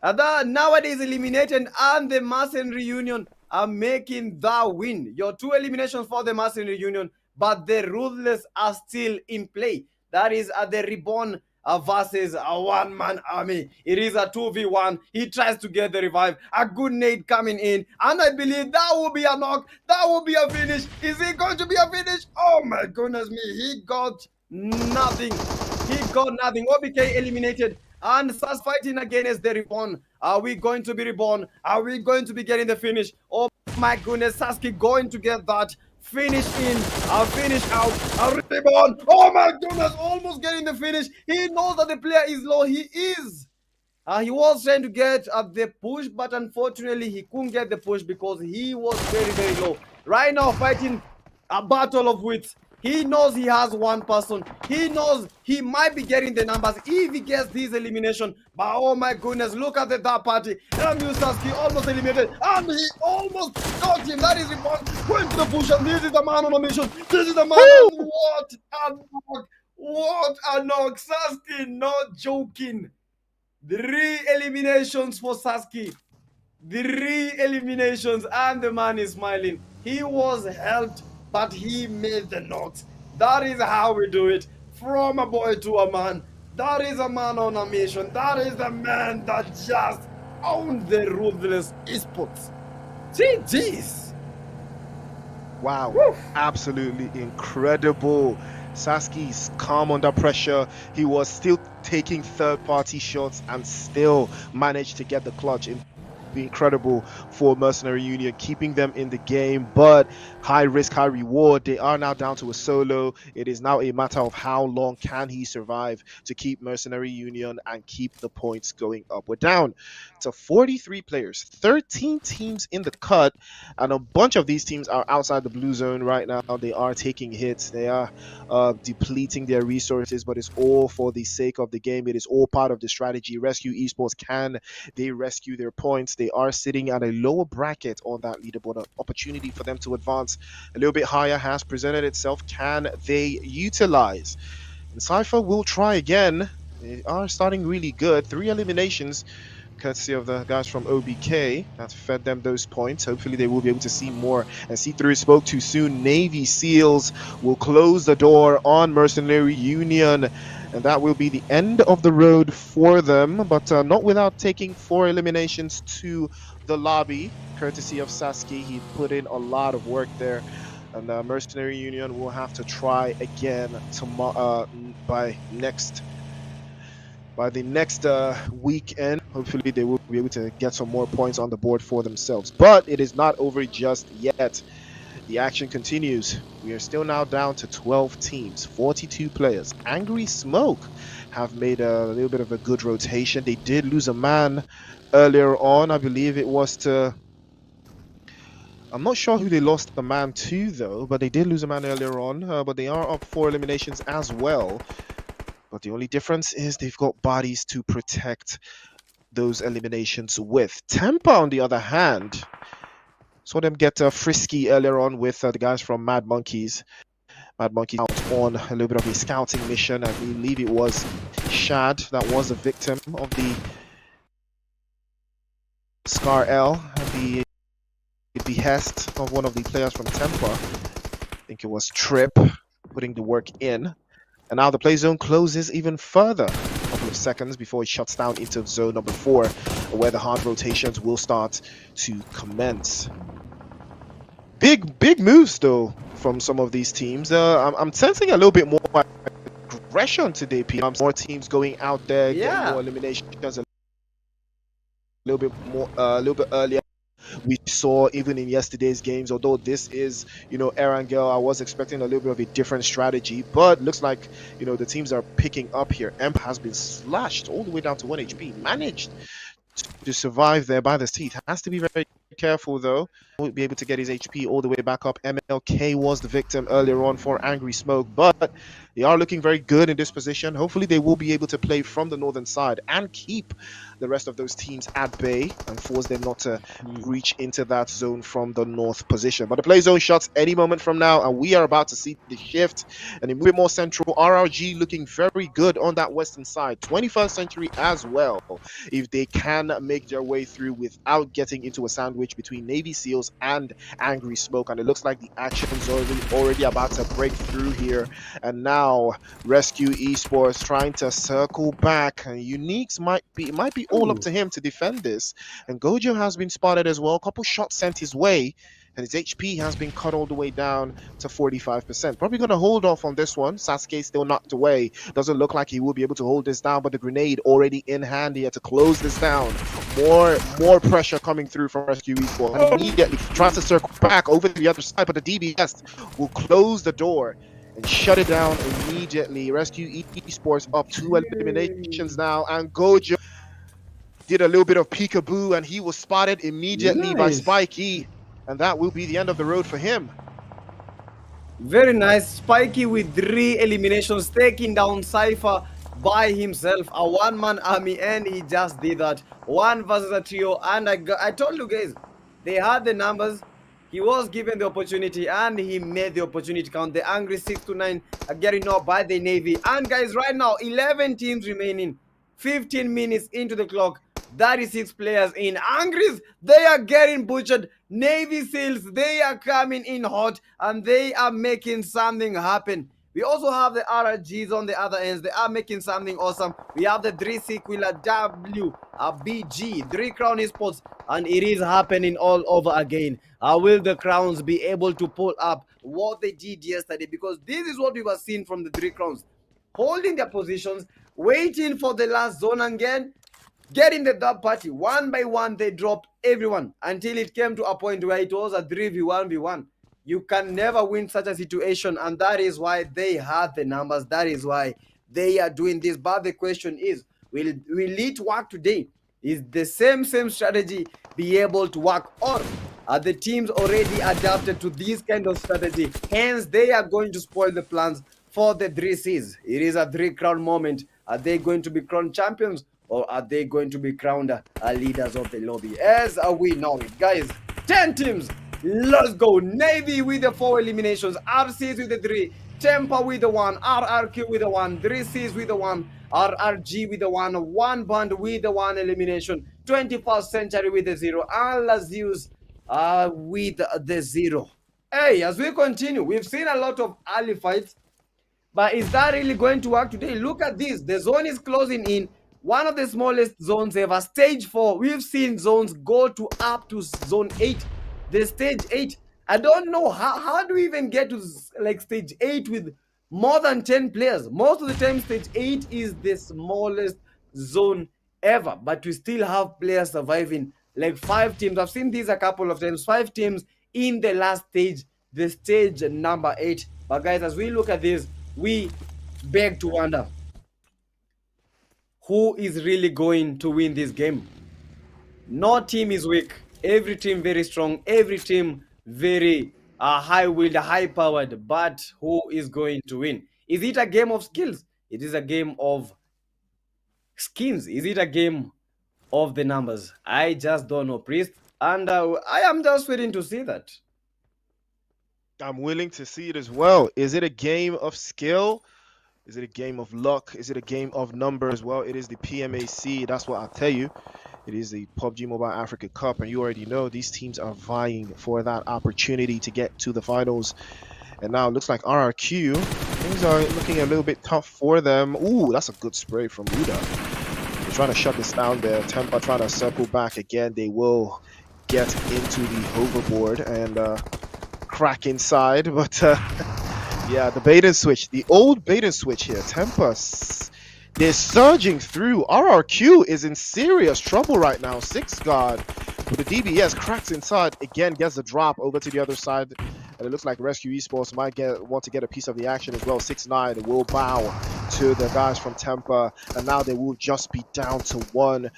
Nowadays eliminated, and the Mercenary Union are making the win. Your 2 eliminations for the Mercenary Union, but the Ruthless are still in play. That is the Reborn versus a one-man army. It is a 2v1. He tries to get the revive. A good nade coming in, and I believe that will be a knock. That will be a finish. Is it going to be a finish? Oh my goodness me, he got nothing. OBK eliminated, and Sas fighting against the Reborn. Are we going to be Reborn? Are we going to be getting the finish? Oh my goodness, Sasuke going to get that finish in, a finish out, a Reborn. Oh my goodness, almost getting the finish. He knows that the player is low. He was trying to get the push, but unfortunately he couldn't get the push because he was very low. Right now fighting a battle of wits. He knows he has one person. He knows he might be getting the numbers if he gets this elimination. But oh my goodness, look at the third party. Sasuke almost eliminated, and he almost got him. That is Reborn going to the push, and this is the man on a mission. This is the man. What a knock. What a knock. Sasuke not joking. 3 eliminations for Sasuke. 3 eliminations, and the man is smiling. He was helped, but he made the knocks. That is how we do it. From a boy to a man. That is a man on a mission. That is the man that just owned the Ruthless Esports. GG's. Wow. Woo. Absolutely incredible. Sasuke's calm under pressure. He was still taking third-party shots and still managed to get the clutch in. be incredible for Mercenary Union, keeping them in the game, but high risk, high reward. They are now down to a solo. It is now a matter of how long can he survive to keep Mercenary Union and keep the points going up. We're down to 43 players, 13 teams in the cut, and a bunch of these teams are outside the blue zone right now. They are taking hits. They are depleting their resources, but it's all for the sake of the game. It is all part of the strategy. Rescue Esports, can they rescue their points? They are sitting at a lower bracket on that leaderboard. An opportunity for them to advance a little bit higher has presented itself. Can they utilize? And Cypher will try again. They are starting really good. 3 eliminations, courtesy of the guys from OBK that fed them those points. Hopefully they will be able to see more and see through. Spoke too soon. Navy SEALs will close the door on Mercenary Union, and that will be the end of the road for them, but not without taking 4 eliminations to the lobby, courtesy of Sasuke. He put in a lot of work there, and Mercenary Union will have to try again tomorrow by the next weekend. Hopefully they will be able to get some more points on the board for themselves, but it is not over just yet. The action continues. We are still now down to 12 teams, 42 players. Angry Smoke have made a little bit of a good rotation. They did lose a man earlier on. I believe it was to, I'm not sure who they lost the man to though, but they did lose a man earlier on. But they are up 4 eliminations as well. But the only difference is they've got bodies to protect those eliminations with. Temper, on the other hand, saw them get frisky earlier on with the guys from Mad Monkeys. Mad Monkeys out on a little bit of a scouting mission. I believe it was Shad that was the victim of the Scar L at the behest of one of the players from Temper. I think it was Trip putting the work in. And now the play zone closes even further. A couple of seconds before it shuts down into zone number 4, where the hard rotations will start to commence. Big moves though from some of these teams. I'm sensing a little bit more aggression today, Pete. More teams going out there, getting more eliminations a little bit more, a little bit earlier. We saw even in yesterday's games, although this is, Erangel, I was expecting a little bit of a different strategy, but looks like, the teams are picking up here. Emp has been slashed all the way down to 1 HP, managed to survive there by the teeth. Has to be very careful though. Won't be able to get his HP all the way back up. MLK was the victim earlier on for Angry Smoke, but they are looking very good in this position. Hopefully they will be able to play from the northern side and keep the rest of those teams at bay and force them not to reach into that zone from the north position. But the play zone shuts any moment from now, and we are about to see the shift and a bit more central. RRG looking very good on that western side. 21st century as well, if they can make their way through without getting into a sandwich between Navy SEALs and Angry Smoke. And it looks like the action is already about to break through here. And now Rescue Esports trying to circle back, and Unique's might be all up to him to defend this. And Gojo has been spotted as well. A couple shots sent his way, and his HP has been cut all the way down to 45%. Probably going to hold off on this one. Sasuke still knocked away. Doesn't look like he will be able to hold this down, but the grenade already in hand here to close this down. More pressure coming through from Rescue Esports. And immediately tries to circle back over to the other side, but the DBS will close the door and shut it down immediately. Rescue Esports up 2 eliminations now, and Gojo did a little bit of peekaboo, and he was spotted immediately by Spikey, and that will be the end of the road for him. Very nice. Spikey with 3 eliminations, taking down Cypher by himself, a one-man army, and he just did that. 1 versus a trio, and I told you guys, they had the numbers. He was given the opportunity, and he made the opportunity count. The Angry 6-9 are getting up by the Navy. And guys, right now, 11 teams remaining. 15 minutes into the clock. 36 players in. Angries, they are getting butchered. Navy SEALs, they are coming in hot, and they are making something happen. We also have the RRGs on the other ends. They are making something awesome. We have the 3 Sequila WBG, 3 Crown Esports, and it is happening all over again. Will the Crowns be able to pull up what they did yesterday? Because this is what we were seeing from the 3 Crowns. Holding their positions, waiting for the last zone again. getting the third party. One by one, they dropped everyone until it came to a point where it was a 3v1v1. You can never win such a situation, and that is why they have the numbers. That is why they are doing this. But the question is, will it work today? Is the same strategy be able to work, or are the teams already adapted to this kind of strategy? Hence, they are going to spoil the plans for the 3Cs. It is a 3-crown moment. Are they going to be crowned champions, or are they going to be crowned leaders of the lobby? As we know it, guys, 10 teams. Let's go. Navy with the 4 eliminations, RCs with the 3, Temper with the 1, RRQ with the 1, 3Cs with the 1, RRG with the 1 band with the 1 elimination, 21st Century with the 0, and Zeus with the 0. Hey, as we continue, we've seen a lot of early fights, but is that really going to work today? Look at this. The zone is closing in. One of the smallest zones ever. Stage 4. We've seen zones go to up to zone 8. The stage 8. I don't know how do we even get to like stage 8 with more than 10 players. Most of the time, stage 8 is the smallest zone ever. But we still have players surviving. Like 5 teams. I've seen these a couple of times. 5 teams in the last stage. The stage number 8. But guys, as we look at this, we beg to wonder, who is really going to win this game? No team is weak. Every team very strong. Every team very high-willed, high-powered. But who is going to win? Is it a game of skills? It is a game of skins. Is it a game of the numbers? I just don't know, Priest. And I am just waiting to see that. I'm willing to see it as well. Is it a game of skill? Is it a game of luck? Is it a game of numbers? Well, it is the PMAC. That's what I'll tell you. It is the Pubg Mobile Africa Cup, and you already know these teams are vying for that opportunity to get to the finals. And now it looks like RRQ, things are looking a little bit tough for them. Ooh, that's a good spray from Luda. They're trying to shut this down there. Tempa trying to circle back again. They will get into the hoverboard and crack inside, but yeah, the bait and switch, the old bait and switch here. Tempest, they're surging through. RRQ is in serious trouble right now. 6 guard with the DBS cracks inside again, gets the drop over to the other side, and it looks like Rescue Esports might want to get a piece of the action as well. 6-9 will bow to the guys from Tempa, and now they will just be down to 1.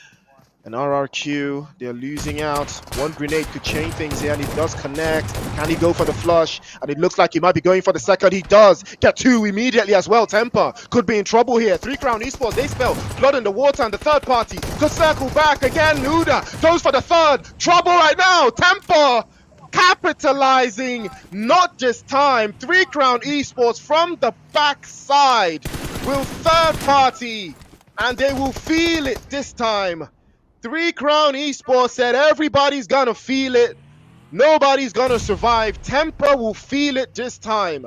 And RRQ, they're losing out. 1 grenade could change things here, and he does connect. Can he go for the flush? And it looks like he might be going for the second. He does get 2 immediately as well. Temper could be in trouble here. 3-crown esports, they spell blood in the water, and the third party could circle back again. Nuda goes for the third. Trouble right now. Temper capitalizing, not just time. 3-crown esports from the backside will third party, and they will feel it this time. 3-crown esports said everybody's gonna feel it. Nobody's gonna survive. Temper will feel it this time.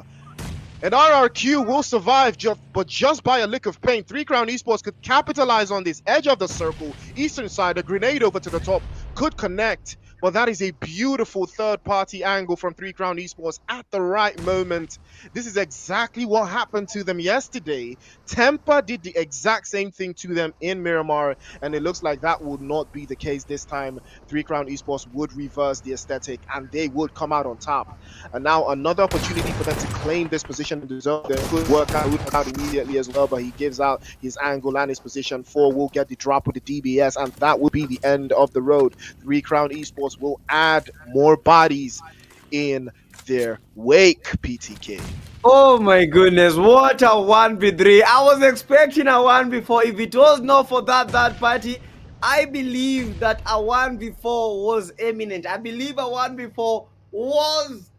And RRQ will survive, but just by a lick of paint. 3-crown esports could capitalize on this edge of the circle. Eastern side, a grenade over to the top could connect. But that is a beautiful third-party angle from 3-crown esports at the right moment. This is exactly what happened to them yesterday. Tempa did the exact same thing to them in Miramar, and it looks like that would not be the case this time. 3-crown esports would reverse the aesthetic, and they would come out on top. And now another opportunity for them to claim this position in the zone. They could work out immediately as well, but he gives out his angle and his position. 4 will get the drop with the DBS, and that will be the end of the road. 3-crown esports will add more bodies in their wake. PTK. Oh my goodness, what a 1v3. I was expecting a 1v4. If it was not for that party, I believe that a 1v4 was imminent. I believe a 1v4 was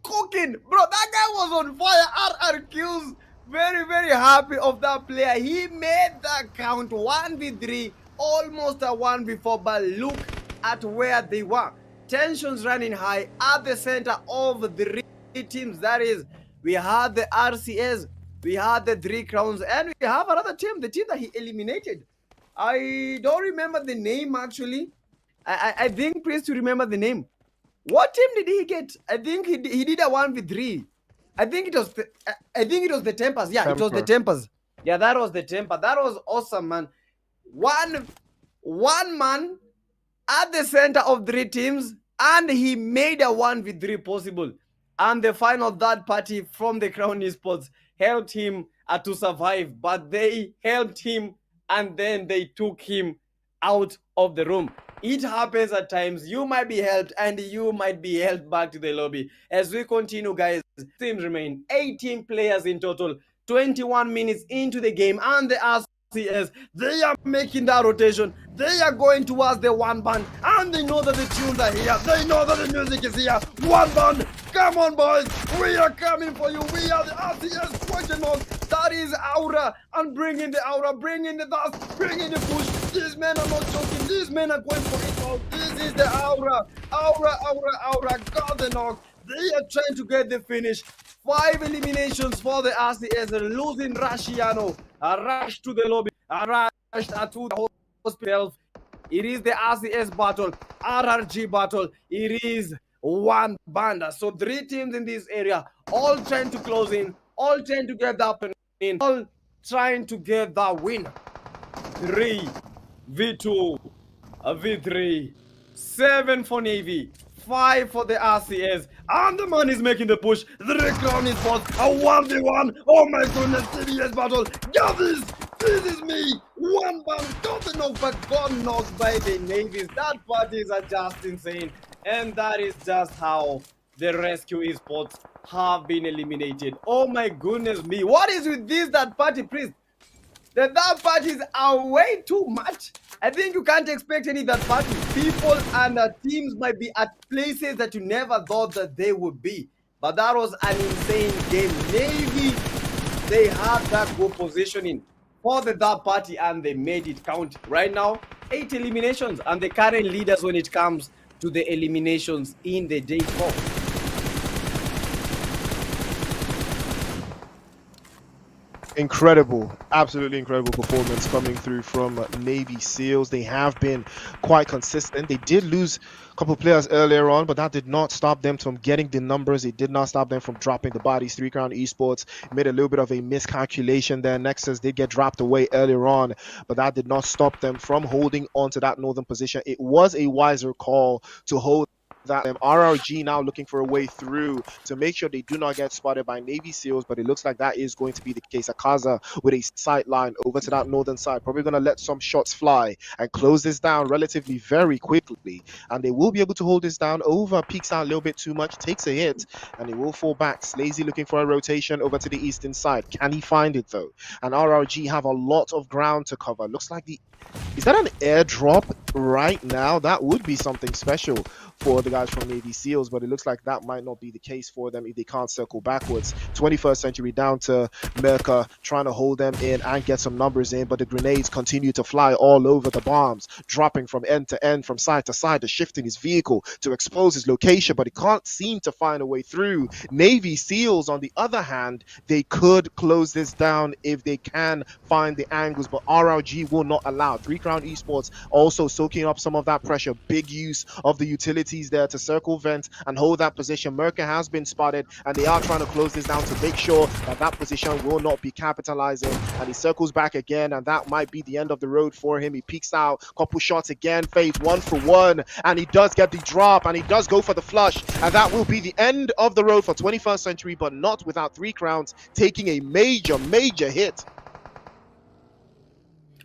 cooking. Bro, that guy was on fire. RRQ's very happy of that player. He made that count. 1v3, almost a 1v4, but look at where they were. Tensions running high at the center of the 3 teams. That is, we had the RCS, we had the 3 crowns, and we have another team, the team that he eliminated. I don't remember the name actually. I think Priest to remember the name. What team did he get? I think he did a 1v3. I think it was the Tempers. Yeah, Temper. It was the Tempers. Yeah, that was the Temper. That was awesome, man. one man at the center of three teams, and he made a 1v3 possible. And the final third party from the Crown Esports helped him to survive, but they helped him and then they took him out of the room. It happens at times. You might be helped and you might be helped back to the lobby. As we continue, guys, teams remain 18 players in total, 21 minutes into the game, and the RCS, they are making that rotation. They are going towards the one band, and they know that the tunes are here. They know that the music is here. One band, come on, boys. We are coming for you. We are the RCS question mark. That is Aura, and bring in the Aura, bring in the dust, bring in the push. These men are not joking. These men are going for it all. This is the Aura. Aura. Got the knock. They are trying to get the finish. 5 eliminations for the RCS, losing Rashiano. A rush to the lobby, a rush to the hospital. It is the RCS battle, RRG battle. It is one band. So 3 teams in this area, all trying to close in, all trying to get that in, all trying to get that win. 3 v2, a v3, 7 for Navy, 5 for the RCS, and the man is making the push. The crown is for a 1v1. Oh my goodness, CBS battle. Got this. This is me. One band got the knock, but got knocked by the Navies. That parties are just insane. And that is just how the Rescue Esports have been eliminated. Oh my goodness me. What is with this that party, priest? The third parties are way too much. I think you can't expect any third party. People and teams might be at places that you never thought that they would be. But that was an insane game. Navy, they had that good positioning for the third party and they made it count. Right now, 8 eliminations and the current leaders when it comes to the eliminations in the day 4. Incredible, absolutely incredible performance coming through from Navy SEALs. They have been quite consistent. They did lose a couple of players earlier on, but that did not stop them from getting the numbers. It did not stop them from dropping the bodies. 3 Crown Esports made a little bit of a miscalculation there. Nexus did get dropped away earlier on, but that did not stop them from holding on to that northern position. It was a wiser call to hold that. RRG now looking for a way through to make sure they do not get spotted by Navy SEALs, but it looks like that is going to be the case. Akaza with a sight line over to that northern side, probably going to let some shots fly and close this down relatively very quickly, and they will be able to hold this down. Over peeks out a little bit too much, takes a hit, and they will fall back. Slazy looking for a rotation over to the eastern side. Can he find it though? And RRG have a lot of ground to cover. Looks like is that an airdrop right now? That would be something special for the guys from Navy SEALs, but it looks like that might not be the case for them if they can't circle backwards. 21st century down to Merca, trying to hold them in and get some numbers in, but the grenades continue to fly all over the bombs, dropping from end to end, from side to side, to shifting his vehicle to expose his location, but he can't seem to find a way through. Navy SEALs, on the other hand, they could close this down if they can find the angles, but RRG will not allow. 3 Crown Esports also soaking up some of that pressure. Big use of the utilities there to circle vent and hold that position. Merca has been spotted and they are trying to close this down to make sure that that position will not be capitalizing, and he circles back again, and that might be the end of the road for him. He peeks out, couple shots again, fades 1 for 1, and he does get the drop, and he does go for the flush, and that will be the end of the road for 21st century, but not without 3 Crowns taking a major hit.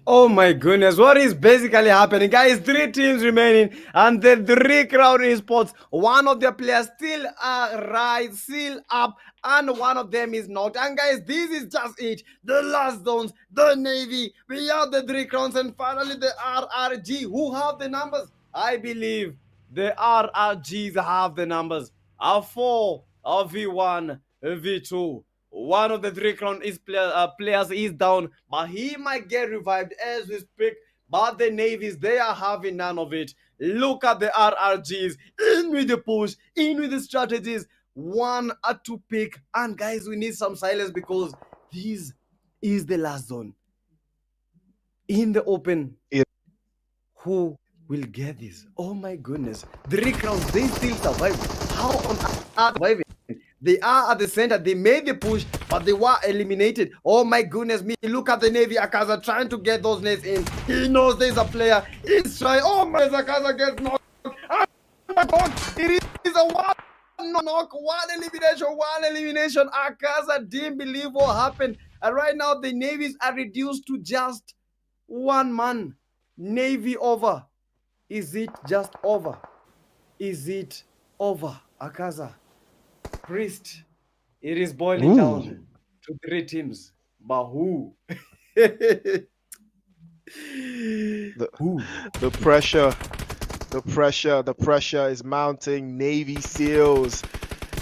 Oh my goodness, what is basically happening? Guys, 3 teams remaining and the 3 Crown Esports. One of their players still still up, and one of them is knocked. And guys, this is just it. The last zones, the Navy, we have the 3 Crowns, and finally the RRG. Who have the numbers? I believe the RRGs have the numbers. A 4, a V1, a V2. One of the 3 Crown players is down, but he might get revived as we speak. But the Navies, they are having none of it. Look at the RRGs. In with the push, in with the strategies. 1 to pick. And guys, we need some silence because this is the last zone. In the open, who will get this? Oh my goodness. 3 Crowns, they still survive. How on earth surviving? They are at the center. They made the push, but they were eliminated. Oh my goodness me. Look at the Navy. Akaza trying to get those nets in. He knows there's a player. He's trying. Oh my, Akaza gets knocked. Oh my God. It is a one knock, one elimination. Akaza didn't believe what happened. And right now, the Navies are reduced to just one man. Navy over. Is it just over? Is it over? Akaza. Priest, it is boiling down to 3 teams. But who? The pressure is mounting. Navy SEALs,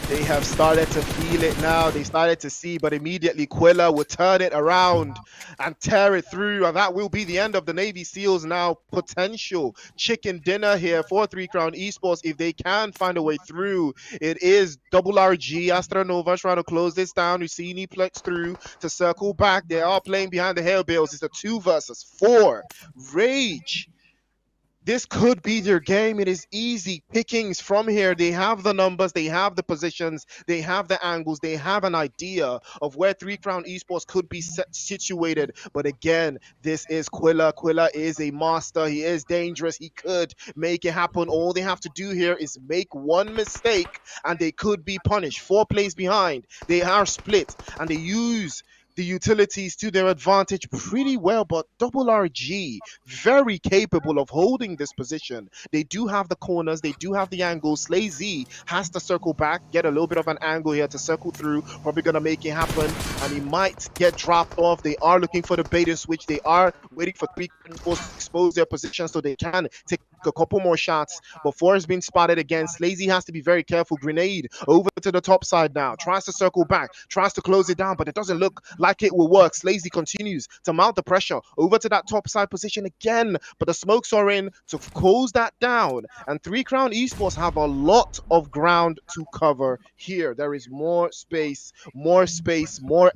they have started to feel it now. They started to see, but immediately Quilla will turn it around and tear it through, and that will be the end of the Navy SEALs now. Potential chicken dinner here for 3 Crown Esports if they can find a way through. It is double RG Astronova trying to close this down. Ucini plex through to circle back. They are playing behind the hail bales. It's a 2 versus 4. Rage, this could be their game. It is easy pickings from here. They have the numbers, they have the positions, they have the angles, they have an idea of where 3 Crown Esports could be situated. But again, this is Quilla. Quilla is a master. He is dangerous. He could make it happen. All they have to do here is make one mistake and they could be punished. 4 plays behind. They are split and they use the utilities to their advantage pretty well, but double RG very capable of holding this position. They do have the corners, they do have the angles. Slazy has to circle back, get a little bit of an angle here to circle through, probably gonna make it happen, and he might get dropped off. They are looking for the bait and switch. They are waiting for 3 to expose their position so they can take a couple more shots before it's been spotted again. Slazy has to be very careful. Grenade over to the top side now, tries to circle back, tries to close it down, but it doesn't look like it will work. Slazy continues to mount the pressure over to that top side position again, but the smokes are in to close that down, and 3 Crown Esports have a lot of ground to cover here. There is more space, more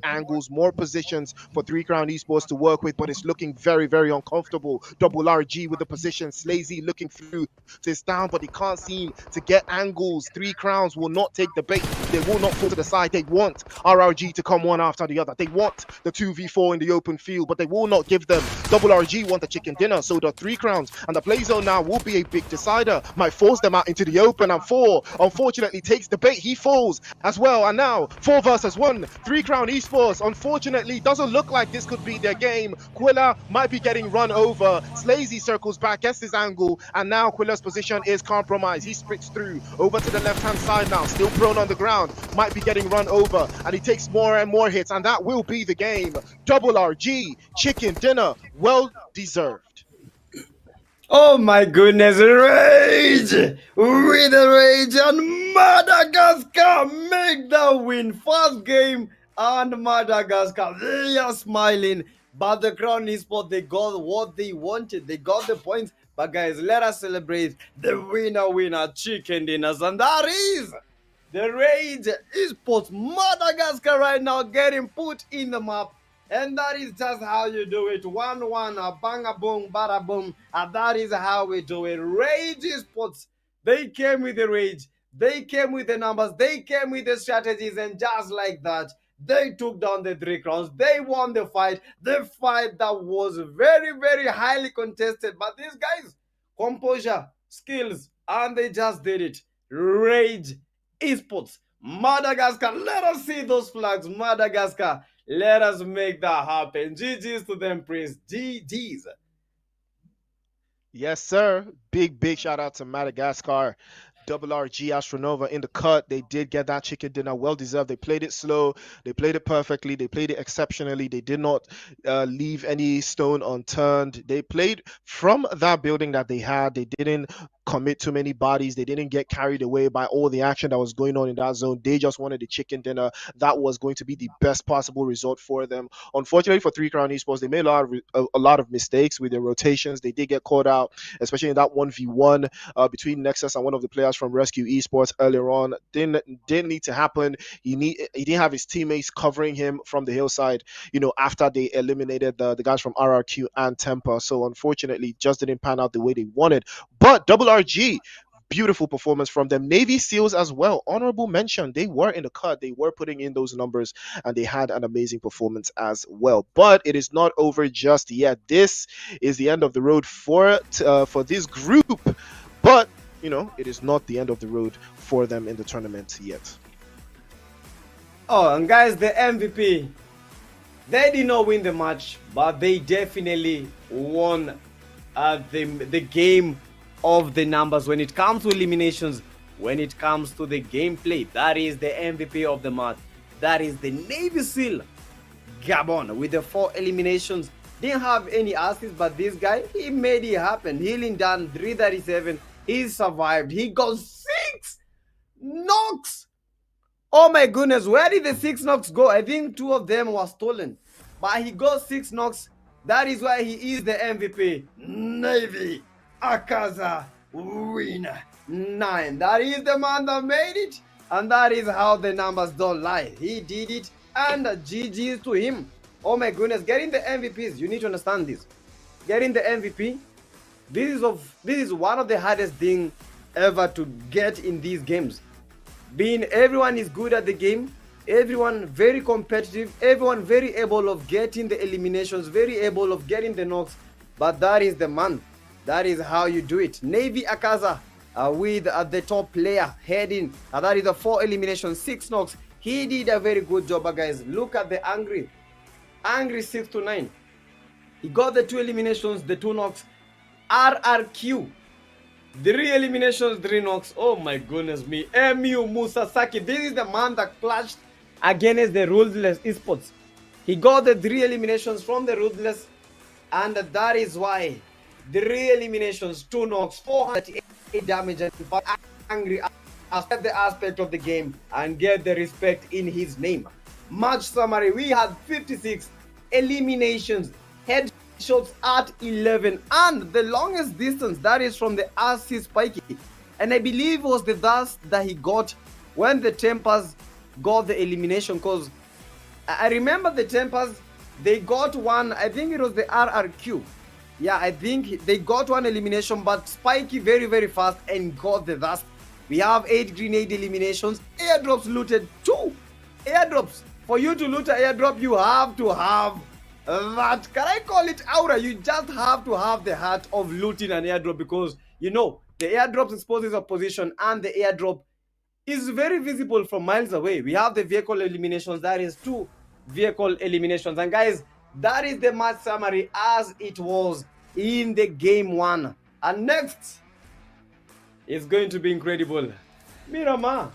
angles, more positions for 3 Crown Esports to work with, but it's looking very, very uncomfortable. Double RG with the position. Slazy looking through this down, but he can't seem to get angles. 3 Crowns will not take the bait. They will not fall to the side. They want RRG to come one after the other. They want the 2v4 in the open field, but they will not give them. Double RG want the chicken dinner, so the 3 Crowns and the play zone now will be a big decider. Might force them out into the open, and 4 unfortunately takes the bait. He falls as well, and now 4 versus 1. 3 Crown Esports unfortunately doesn't look like this could be their game. Quilla might be getting run over. Slazy circles back, gets his angle, and now Quilla's position is compromised. He sprints through over to the left hand side now, still prone on the ground, might be getting run over, and he takes more and more hits, and that will be the game. Double RG, chicken dinner, well deserved. Oh my goodness, Rage! With the Rage, and Madagascar make the win. First game, and Madagascar, they are smiling. But the Crown Esports, they got what they wanted. They got the points. But guys, let us celebrate the winner chicken dinners. And that is the Rage Esports Madagascar right now getting put in the map. And that is just how you do it. 1-1, a bang, a boom, bada boom. And that is how we do it. Rage Esports, they came with the rage. They came with the numbers. They came with the strategies. And just like that, they took down the 3 Crowns. They won the fight. The fight that was very, very highly contested. But these guys, composure, skills, and they just did it. Rage Esports, Madagascar. Let us see those flags, Madagascar. Let us make that happen. GG's to them, Prince. GG's. Yes, sir. Big shout out to Madagascar. Double RG Astronova in the cut. They did get that chicken dinner, well deserved. They played it slow, they played it perfectly, they played it exceptionally. They did not leave any stone unturned. They played from that building that they had. They didn't commit too many bodies. They didn't get carried away by all the action that was going on in that zone. They just wanted the chicken dinner. That was going to be the best possible result for them. Unfortunately for 3 Crown Esports, they made a lot of mistakes with their rotations. They did get caught out, especially in that 1v1 between Nexus and one of the players from Rescue Esports earlier on. Didn't need to happen. He didn't have his teammates covering him from the hillside, after they eliminated the guys from RRQ and Temper. So unfortunately, just didn't pan out the way they wanted. But Double RG, beautiful performance from them. Navy SEALs as well, honorable mention. They were in the cut, they were putting in those numbers, and they had an amazing performance as well. But it is not over just yet. This is the end of the road for this group, but it is not the end of the road for them in the tournament yet. Oh, and guys, the MVP, they did not win the match, but they definitely won the game of the numbers when it comes to eliminations, when it comes to the gameplay. That is the MVP of the match. That is the Navy SEAL Gabon with the 4 eliminations. Didn't have any assists, but this guy, he made it happen. Healing done 337. He survived. He got 6 knocks. Oh my goodness, where did the 6 knocks go? I think 2 of them were stolen, but he got 6 knocks. That is why he is the MVP. Navy Akaza winner 9. That is the man that made it, and that is how the numbers don't lie. He did it, and GG's to him. Oh my goodness, getting the MVPs, you need to understand this. Getting the MVP, this is one of the hardest thing ever to get in these games. Being everyone is good at the game, everyone very competitive, everyone very able of getting the eliminations, very able of getting the knocks, but that is the man. That is how you do it. Navy Akaza with the top player heading. That is the 4 eliminations, 6 knocks. He did a very good job, guys. Look at the Angry 6 to 9. He got the 2 eliminations, the 2 knocks. RRQ, 3 eliminations, 3 knocks. Oh my goodness me. MU Musasaki, this is the man that clashed against the Ruthless eSports. He got the 3 eliminations from the Ruthless, and that is why 3 eliminations, 2 knocks, 408 damage, and Angry accept the aspect of the game and get the respect in his name. Match summary, we had 56 eliminations, headshots at 11, and the longest distance, that is from the RC Spiky, and I believe it was the dust that he got when the Tempers got the elimination, because I remember the Tempers, they got one, I think it was the RRQ. Yeah, I think they got 1 elimination, but Spiky very, very fast and got the dust. We have 8 grenade eliminations, airdrops looted 2 airdrops. For you to loot an airdrop, you have to have that, can I call it aura? You just have to have the heart of looting an airdrop, because the airdrop exposes a position and the airdrop is very visible from miles away. We have the vehicle eliminations, that is 2 vehicle eliminations. And guys, that is the match summary as it was in the game 1. And next is going to be incredible, Miramar.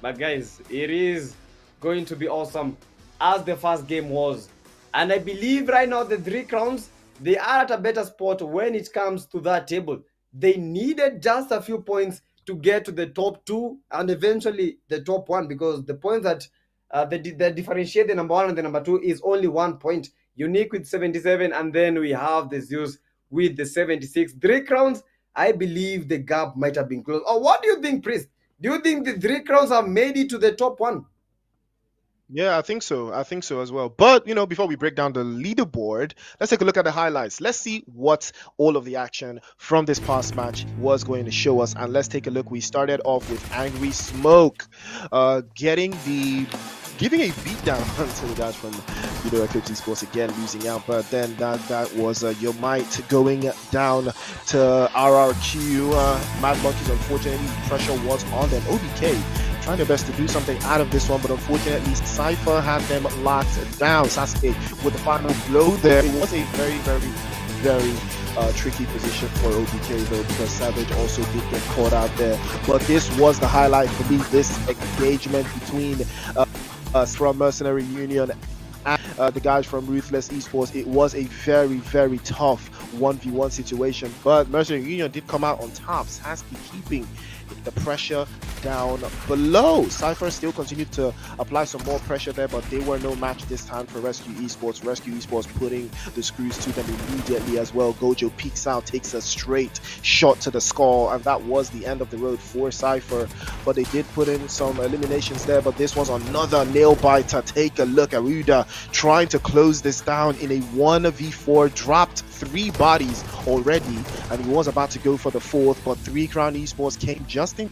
But guys, it is going to be awesome as the first game was. And I believe right now the 3 crowns, they are at a better spot when it comes to that table. They needed just a few points to get to the top 2 and eventually the top 1, because the points that that differentiate the number 1 and the number 2 is only 1 point. Unique with 77, and then we have the Zeus with the 76. 3 crowns, I believe the gap might have been closed. Or what do you think, Priest? Do you think the 3 crowns have made it to the top 1? Yeah, I think so as well. But before we break down the leaderboard, let's take a look at the highlights. Let's see what all of the action from this past match was going to show us, and let's take a look. We started off with Angry Smoke giving a beatdown to the guys from Eclipse eSports, again losing out, but then that was Your Might going down to RRQ. Mad Monkeys, unfortunately, pressure was on them. OBK trying their best to do something out of this one, but unfortunately Cypher had them locked down. Sasuke with the final blow there. It was a very, very, very tricky position for OBK though, because Savage also did get caught out there. But this was the highlight for me, this engagement between from Mercenary Union and the guys from Ruthless eSports. It was a very, very tough 1v1 situation, but Mercenary Union did come out on top. Sasuke keeping the pressure down below. Cypher still continued to apply some more pressure there, but they were no match this time for Rescue Esports. Rescue Esports putting the screws to them immediately as well. Gojo peeks out, takes a straight shot to the skull, and that was the end of the road for Cypher. But they did put in some eliminations there, but this was another nail biter. Take a look at Ruda trying to close this down in a 1v4, dropped 3 bodies already, and he was about to go for the 4th, but 3 Crown Esports came just in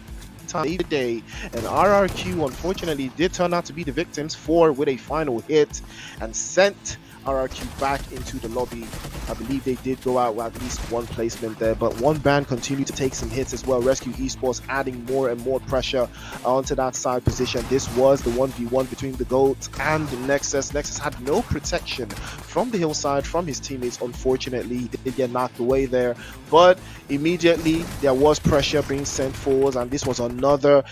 time today, and RRQ unfortunately did turn out to be the victims, 4 with a final hit, and sent RRQ back into the lobby. I believe they did go out with at least 1 placement there, but 1 band continued to take some hits as well. Rescue Esports adding more and more pressure onto that side position. This was the 1v1 between the GOAT and Nexus. Nexus had no protection from the hillside, from his teammates. Unfortunately, they did get knocked away there, but immediately there was pressure being sent forwards, and this was another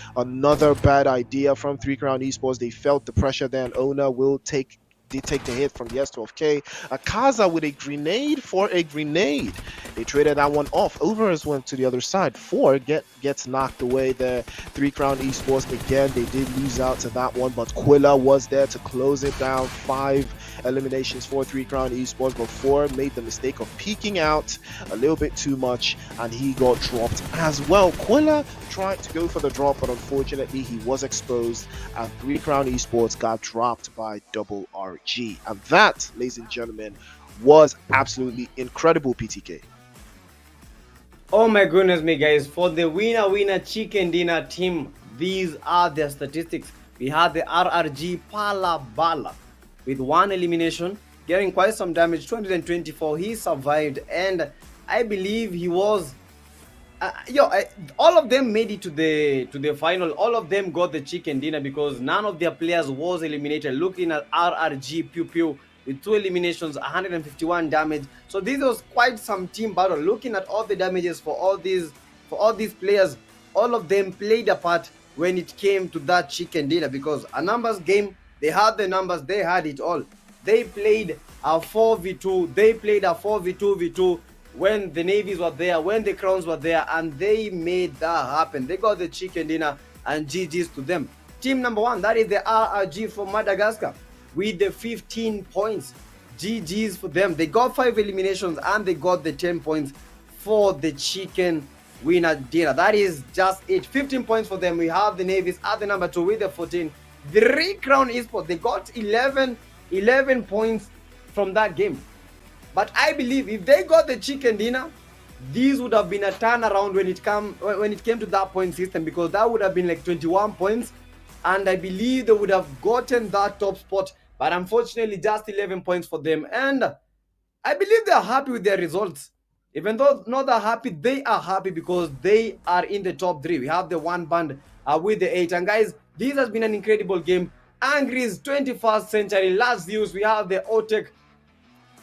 bad idea from 3 Crown Esports. They felt the pressure there, and Owner will take the hit from the S12K. Akaza with a grenade for a grenade. They traded that one off. Overs went to the other side. 4 gets knocked away there. 3 Crown Esports again, they did lose out to that one, but Quilla was there to close it down. 5 eliminations for 3 Crown Esports, but 4 made the mistake of peeking out a little bit too much, and he got dropped as well. Quilla tried to go for the drop, but unfortunately he was exposed, and 3 Crown Esports got dropped by Double RG. And that, ladies and gentlemen, was absolutely incredible, PTK. Oh my goodness me, guys. For the winner chicken dinner team, these are their statistics. We had the RRG Pala Bala with 1 elimination, getting quite some damage, 224. He survived, and I believe he was all of them made it to the final. All of them got the chicken dinner because none of their players was eliminated. Looking at RRG Pew Pew with 2 eliminations, 151 damage. So this was quite some team battle. Looking at all the damages for all these players, all of them played a part when it came to that chicken dinner, because a numbers game, they had the numbers, they had it all. They played a 4v2, they played a 4v2v2 when the navies were there, when the crowns were there, and they made that happen. They got the chicken dinner, and GG's to them. Team number 1, that is the RRG from Madagascar with the 15 points. GG's for them. They got 5 eliminations, and they got the 10 points for the chicken winner dinner. That is just it. 15 points for them. We have the navies at the number 2 with the 14. 3 Crown Esports, they got 11 points from that game. But I believe if they got the chicken dinner, these would have been a turnaround when it came to that point system, because that would have been like 21 points, and I believe they would have gotten that top spot. But unfortunately, just 11 points for them, and I believe they are happy with their results. Even though not that happy, they are happy because they are in the top 3. We have the 1 band with the 8, and guys, this has been an incredible game. Angry's 21st century, last Zeus, we have the Otek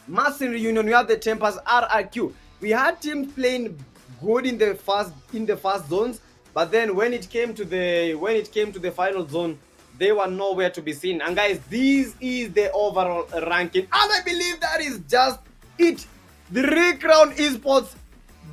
Massive Reunion, we have the Tempers RRQ. We had teams playing good in the first zones, but then when it came to the final zone, they were nowhere to be seen. And guys, this is the overall ranking, and I believe that is just it. 3 Crown Esports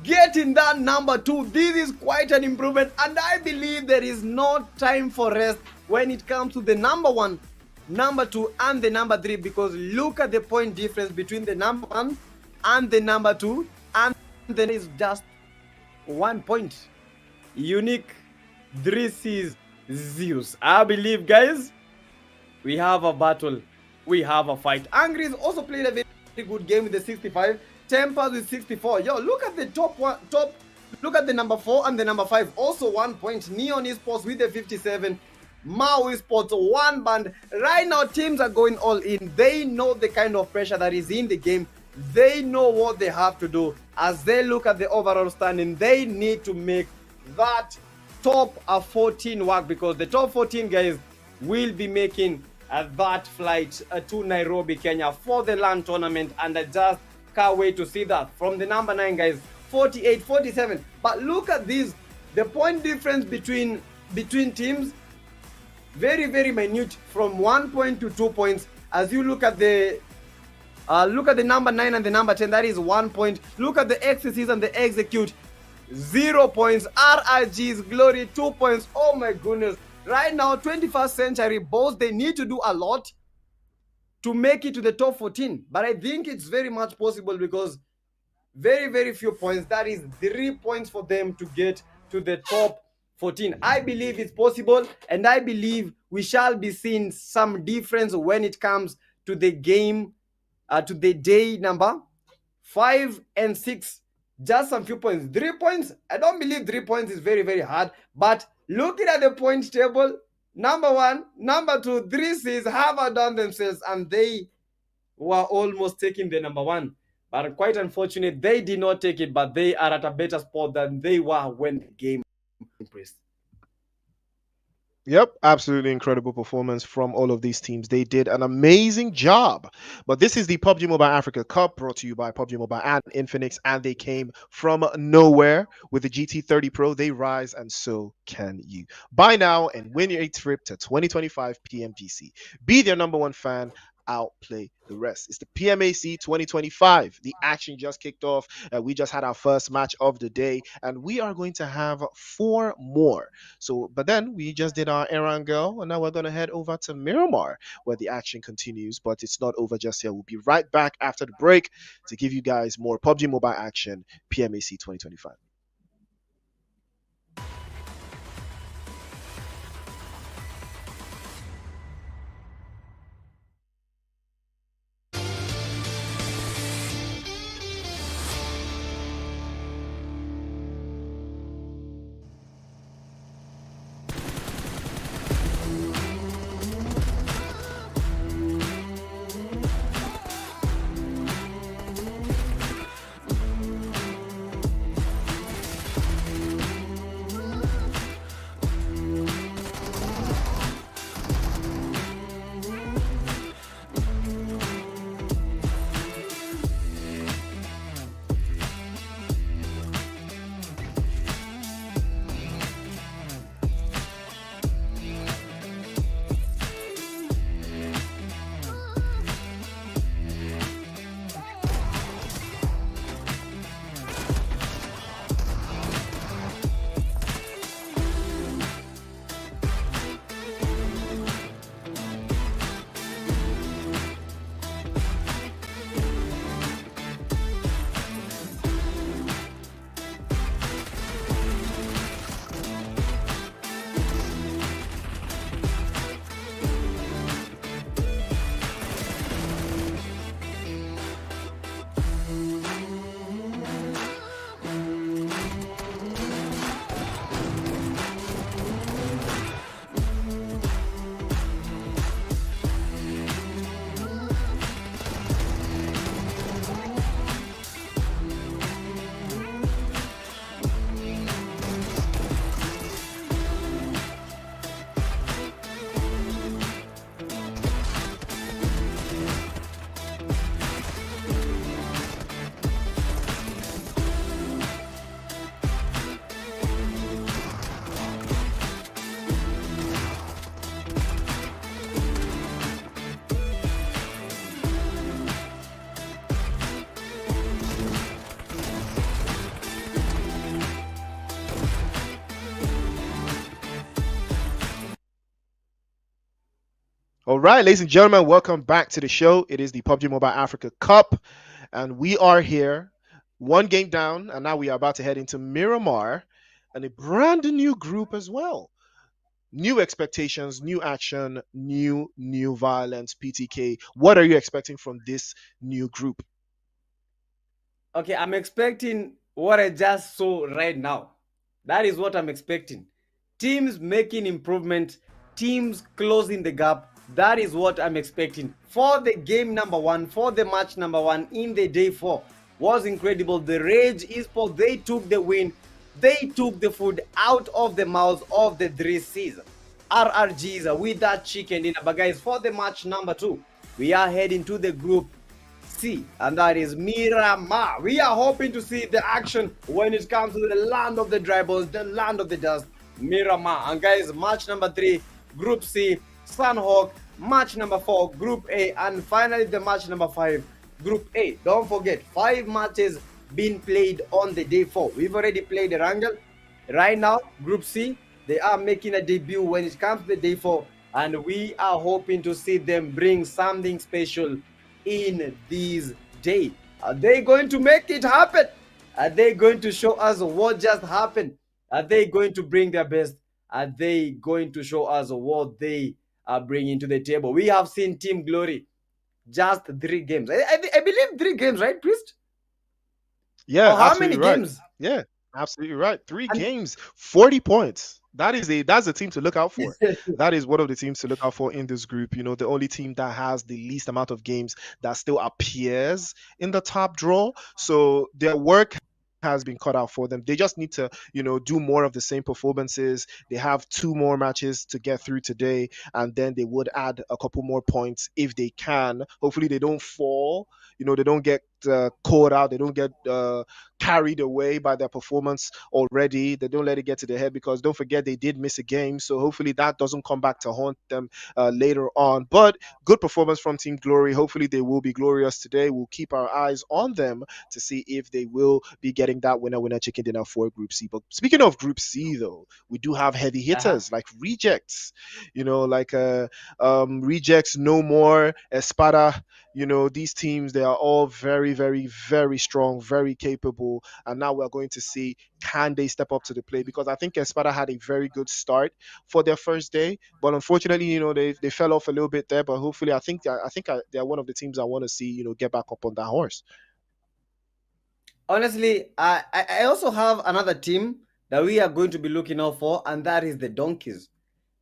getting that number 2. This is quite an improvement, and I believe there is no time for rest when it comes to the number 1, number 2, and the number 3, because look at the point difference between the number 1 and the number 2, and then it's just 1 point. Unique. This is Zeus. I believe, guys, we have a battle, we have a fight. Angry's also played a very good game with the 65. Tempers with 64. Yo, look at the look at the number 4 and the number 5, also 1 point. Neon Esports with the 57. Mao Esports 1 band. Right now, teams are going all in. They know the kind of pressure that is in the game. They know what they have to do. As they look at the overall standing, they need to make that top 14 work, because the top 14 guys will be making that flight to Nairobi, Kenya for the LAN tournament, and I just can't wait to see that. From the number 9 guys, 48, 47. But look at this, the point difference between teams, very, very minute, from 1 point to 2 points. As you look at the number 9 and the number 10, that is 1 point. Look at the exercise and the execute. 0 points. RRG's Glory 2 points. Oh my goodness. Right now, 21st century boys, they need to do a lot to make it to the top 14. But I think it's very much possible because very, very few points. That is 3 points for them to get to the top 14. I believe it's possible, and I believe we shall be seeing some difference when it comes to the game, to the day number 5 and 6. Just some few points. 3 points. I don't believe 3 points is very, very hard. But looking at the point table, number 1, number 2, 3 C's have outdone themselves, and they were almost taking the number 1. But quite unfortunate, they did not take it, but they are at a better spot than they were when the game impressed. Yep, absolutely incredible performance from all of these teams. They did an amazing job. But this is the PUBG Mobile Africa Cup brought to you by PUBG Mobile and Infinix, and they came from nowhere with the GT30 Pro. They rise, and so can you. Buy now and win your trip to 2025 PMGC. Be their number one fan. Outplay the rest. It's the PMAC 2025. The action just kicked off. We just had our first match of the day, and we are going to have 4 more. So, but then we just did our errand girl, and now we're going to head over to Miramar where the action continues. But it's not over just yet. We'll be right back after the break to give you guys more PUBG Mobile action, PMAC 2025. All right, ladies and gentlemen, welcome back to the show. It is the PUBG Mobile Africa Cup, and we are here, one game down, and now we are about to head into Miramar, and a brand new group as well. New expectations, new action, new violence, PTK. What are you expecting from this new group? Okay, I'm expecting what I just saw right now. That is what I'm expecting. Teams making improvement, teams closing the gap. That is what I'm expecting. For the game number 1, for the match number 1 in the day 4 was incredible. The Rage eSports, they took the win. They took the food out of the mouths of the 3 C's. RRGs with that chicken dinner. But guys, for the match number 2, we are heading to the group C, and that is Miramar. We are hoping to see the action when it comes to the land of the dribbles, the land of the dust, Miramar. And guys, match number 3, Group C, Sunhawk. Match number 4, Group A, and finally the match number 5, Group A. Don't forget, 5 matches being played on the day 4. We've already played Erangel. Right now, Group C, they are making a debut when it comes to the day 4, and we are hoping to see them bring something special in this day. Are they going to make it happen? Are they going to show us what just happened? Are they going to bring their best? Are they going to show us what they are bringing to the table? We have seen Team Glory just 3 games. I believe 3 games, right, Priest? Yeah, Or how many absolutely right. games? Yeah, absolutely right. 3 And games, 40 points. That's a team to look out for. That is one of the teams to look out for in this group. You know, the only team that has the least amount of games that still appears in the top draw. So their work has been cut out for them. They just need to, do more of the same performances. They have 2 more matches to get through today, and then they would add a couple more points if they can. Hopefully, they don't fall. They don't get caught out. They don't get carried away by their performance already. They don't let it get to their head, because don't forget they did miss a game. So hopefully that doesn't come back to haunt them later on. But good performance from Team Glory. Hopefully they will be glorious today. We'll keep our eyes on them to see if they will be getting that winner chicken dinner for Group C. But speaking of Group C, though, we do have heavy uh-huh. hitters like Rejects. Like Rejects, No More, Espada. These teams, they are all very, very, very strong, very capable. And now we're going to see, can they step up to the plate? Because I think Espada had a very good start for their first day, but unfortunately, they fell off a little bit there. But hopefully, they're one of the teams I want to see, get back up on that horse. Honestly, I also have another team that we are going to be looking out for, and that is the Donkeys.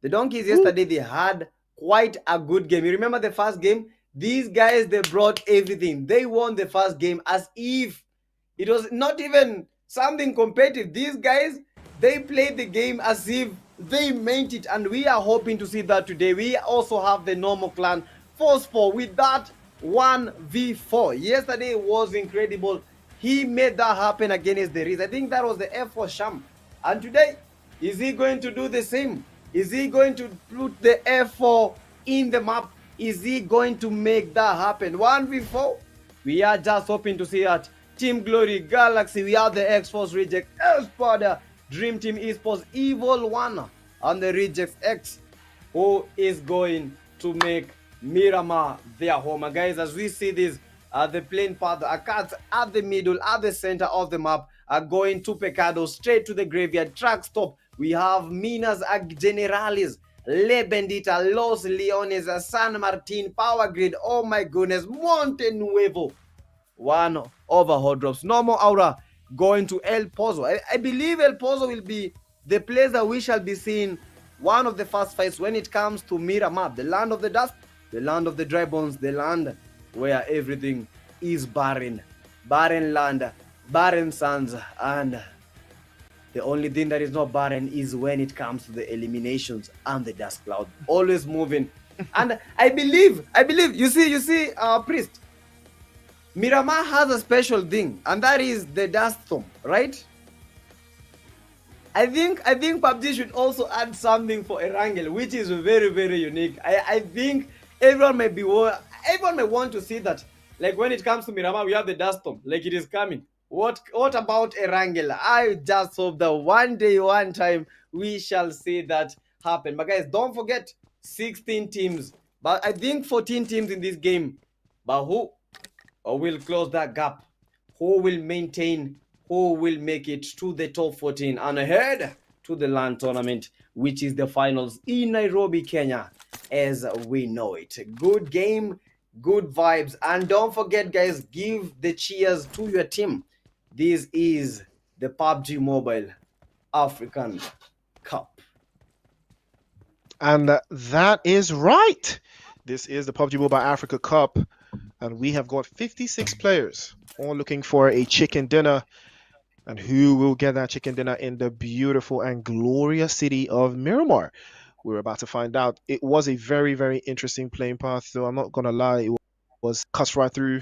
The Donkeys Woo. yesterday, they had quite a good game. You remember the first game? These guys, they brought everything. They won the first game as if it was not even something competitive. These guys, they played the game as if they meant it, and we are hoping to see that today. We also have the normal clan Force 4 with that 1v4. Yesterday was incredible. He made that happen against the Riz. I think that was the F4 Sham. And today, is he going to do the same? Is he going to put the F4 in the map? Is he going to make that happen? 1v4? We are just hoping to see that. Team Glory, Galaxy, we have the X-Force Reject, Espada, Dream Team eSports, Evil One, and the Rejects X, who is going to make Miramar their home. And guys, as we see this, the plane path, cards at the middle, at the center of the map, are going to Pecado, straight to the graveyard, track stop. We have Minas Generales, Le Bendita, Los Leones, San Martin, Power Grid, oh my goodness, Monte Nuevo. 1 overhaul drops. Normal Aura going to El Pozo. I believe El Pozo will be the place that we shall be seeing one of the first fights when it comes to Miramar, the land of the dust, the land of the dry bones, the land where everything is barren. Barren land, barren sands, and the only thing that is not barren is when it comes to the eliminations and the dust cloud. Always moving. And I believe, you see, Priest, Miramar has a special thing, and that is the dust storm, right? I think Pubg should also add something for Erangel, which is very, very unique. I think everyone may want to see that. Like when it comes to Miramar, we have the dust storm, like it is coming. What about Erangel? I just hope that one day, one time, we shall see that happen. But guys, don't forget, 16 teams, but I think 14 teams in this game. But who will close that gap? Who will maintain? Who will make it to the top 14 and ahead to the LAN tournament, which is the finals in Nairobi, Kenya, as we know it. Good game, good vibes, and don't forget, guys, give the cheers to your team. This is the PUBG Mobile African Cup. And that is right. This is the PUBG Mobile Africa Cup, and we have got 56 players all looking for a chicken dinner. And who will get that chicken dinner in the beautiful and glorious city of Miramar? We're about to find out. It was a very, very interesting playing path, though I'm not going to lie, it was cut right through.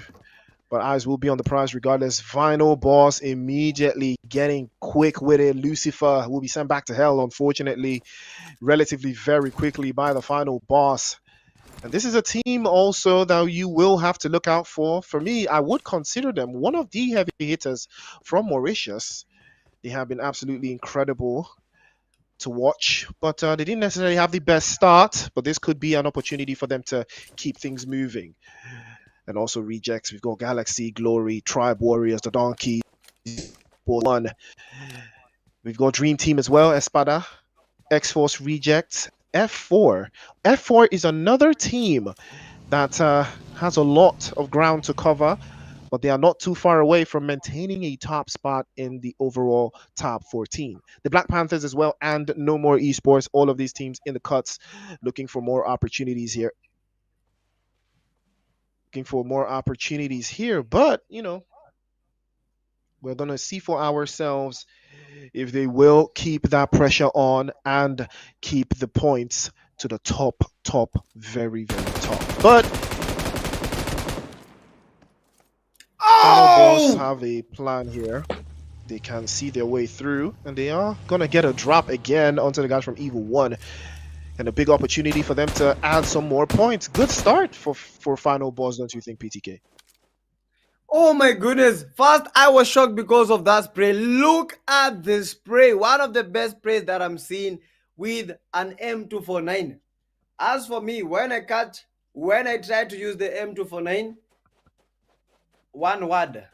But eyes will be on the prize regardless. Final boss immediately getting quick with it. Lucifer will be sent back to hell, unfortunately, relatively very quickly by the final boss. And this is a team also that you will have to look out for. For me, I would consider them one of the heavy hitters from Mauritius. They have been absolutely incredible to watch, but they didn't necessarily have the best start. But this could be an opportunity for them to keep things moving. And also rejects. We've got Galaxy, Glory, Tribe Warriors, the Donkey, one. We've got Dream Team as well, Espada, X-Force Rejects, F4. F4 is another team that has a lot of ground to cover, but they are not too far away from maintaining a top spot in the overall top 14. The Black Panthers as well, and No More Esports, all of these teams in the cuts, looking for more opportunities here. But we're going to see for ourselves if they will keep that pressure on and keep the points to the top, very, very top. But Final Boss have a plan here. They can see their way through, and they are going to get a drop again onto the guys from Evil 1. And a big opportunity for them to add some more points. Good start for Final Boss, don't you think, PTK? Oh my goodness. First, I was shocked because of that spray. Look at the spray. One of the best sprays that I'm seeing with an M249. As for me, when I try to use the M249, one word.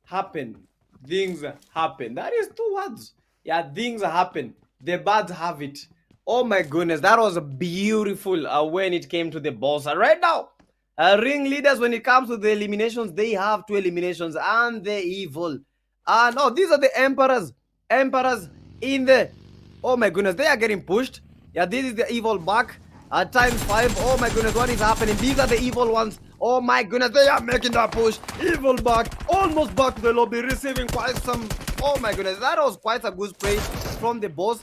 Happen. Things happen. That is 2 words. Yeah, things happen. The birds have it. Oh my goodness, that was beautiful when it came to the boss. Right now, ring leaders, when it comes to the eliminations, they have 2 eliminations, and the evil. No, these are the emperors. Emperors in the... Oh my goodness, they are getting pushed. Yeah, this is the evil back. Times 5. Oh my goodness, what is happening? These are the evil ones. Oh my goodness, they are making that push. Evil back, almost back to the lobby, receiving quite some... Oh my goodness, that was quite a good spray from the boss.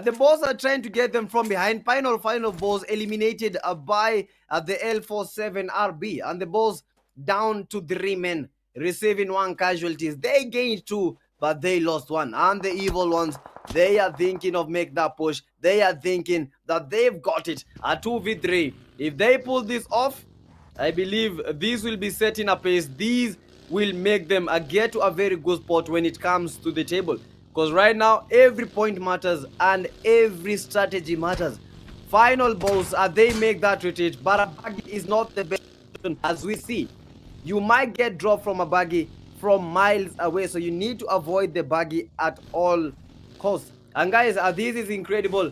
The boss are trying to get them from behind. Final boss eliminated by the L47RB. And the boss down to 3 men, receiving 1 casualties. They gained 2, but they lost 1. And the evil ones, they are thinking of make that push. They are thinking that they've got it. A 2v3. If they pull this off, I believe this will be setting a pace. These will make them get to a very good spot when it comes to the table. Because right now, every point matters and every strategy matters. Final boss, they make that retreat, but a buggy is not the best option. As we see, you might get dropped from a buggy from miles away, so you need to avoid the buggy at all costs. And guys, this is incredible.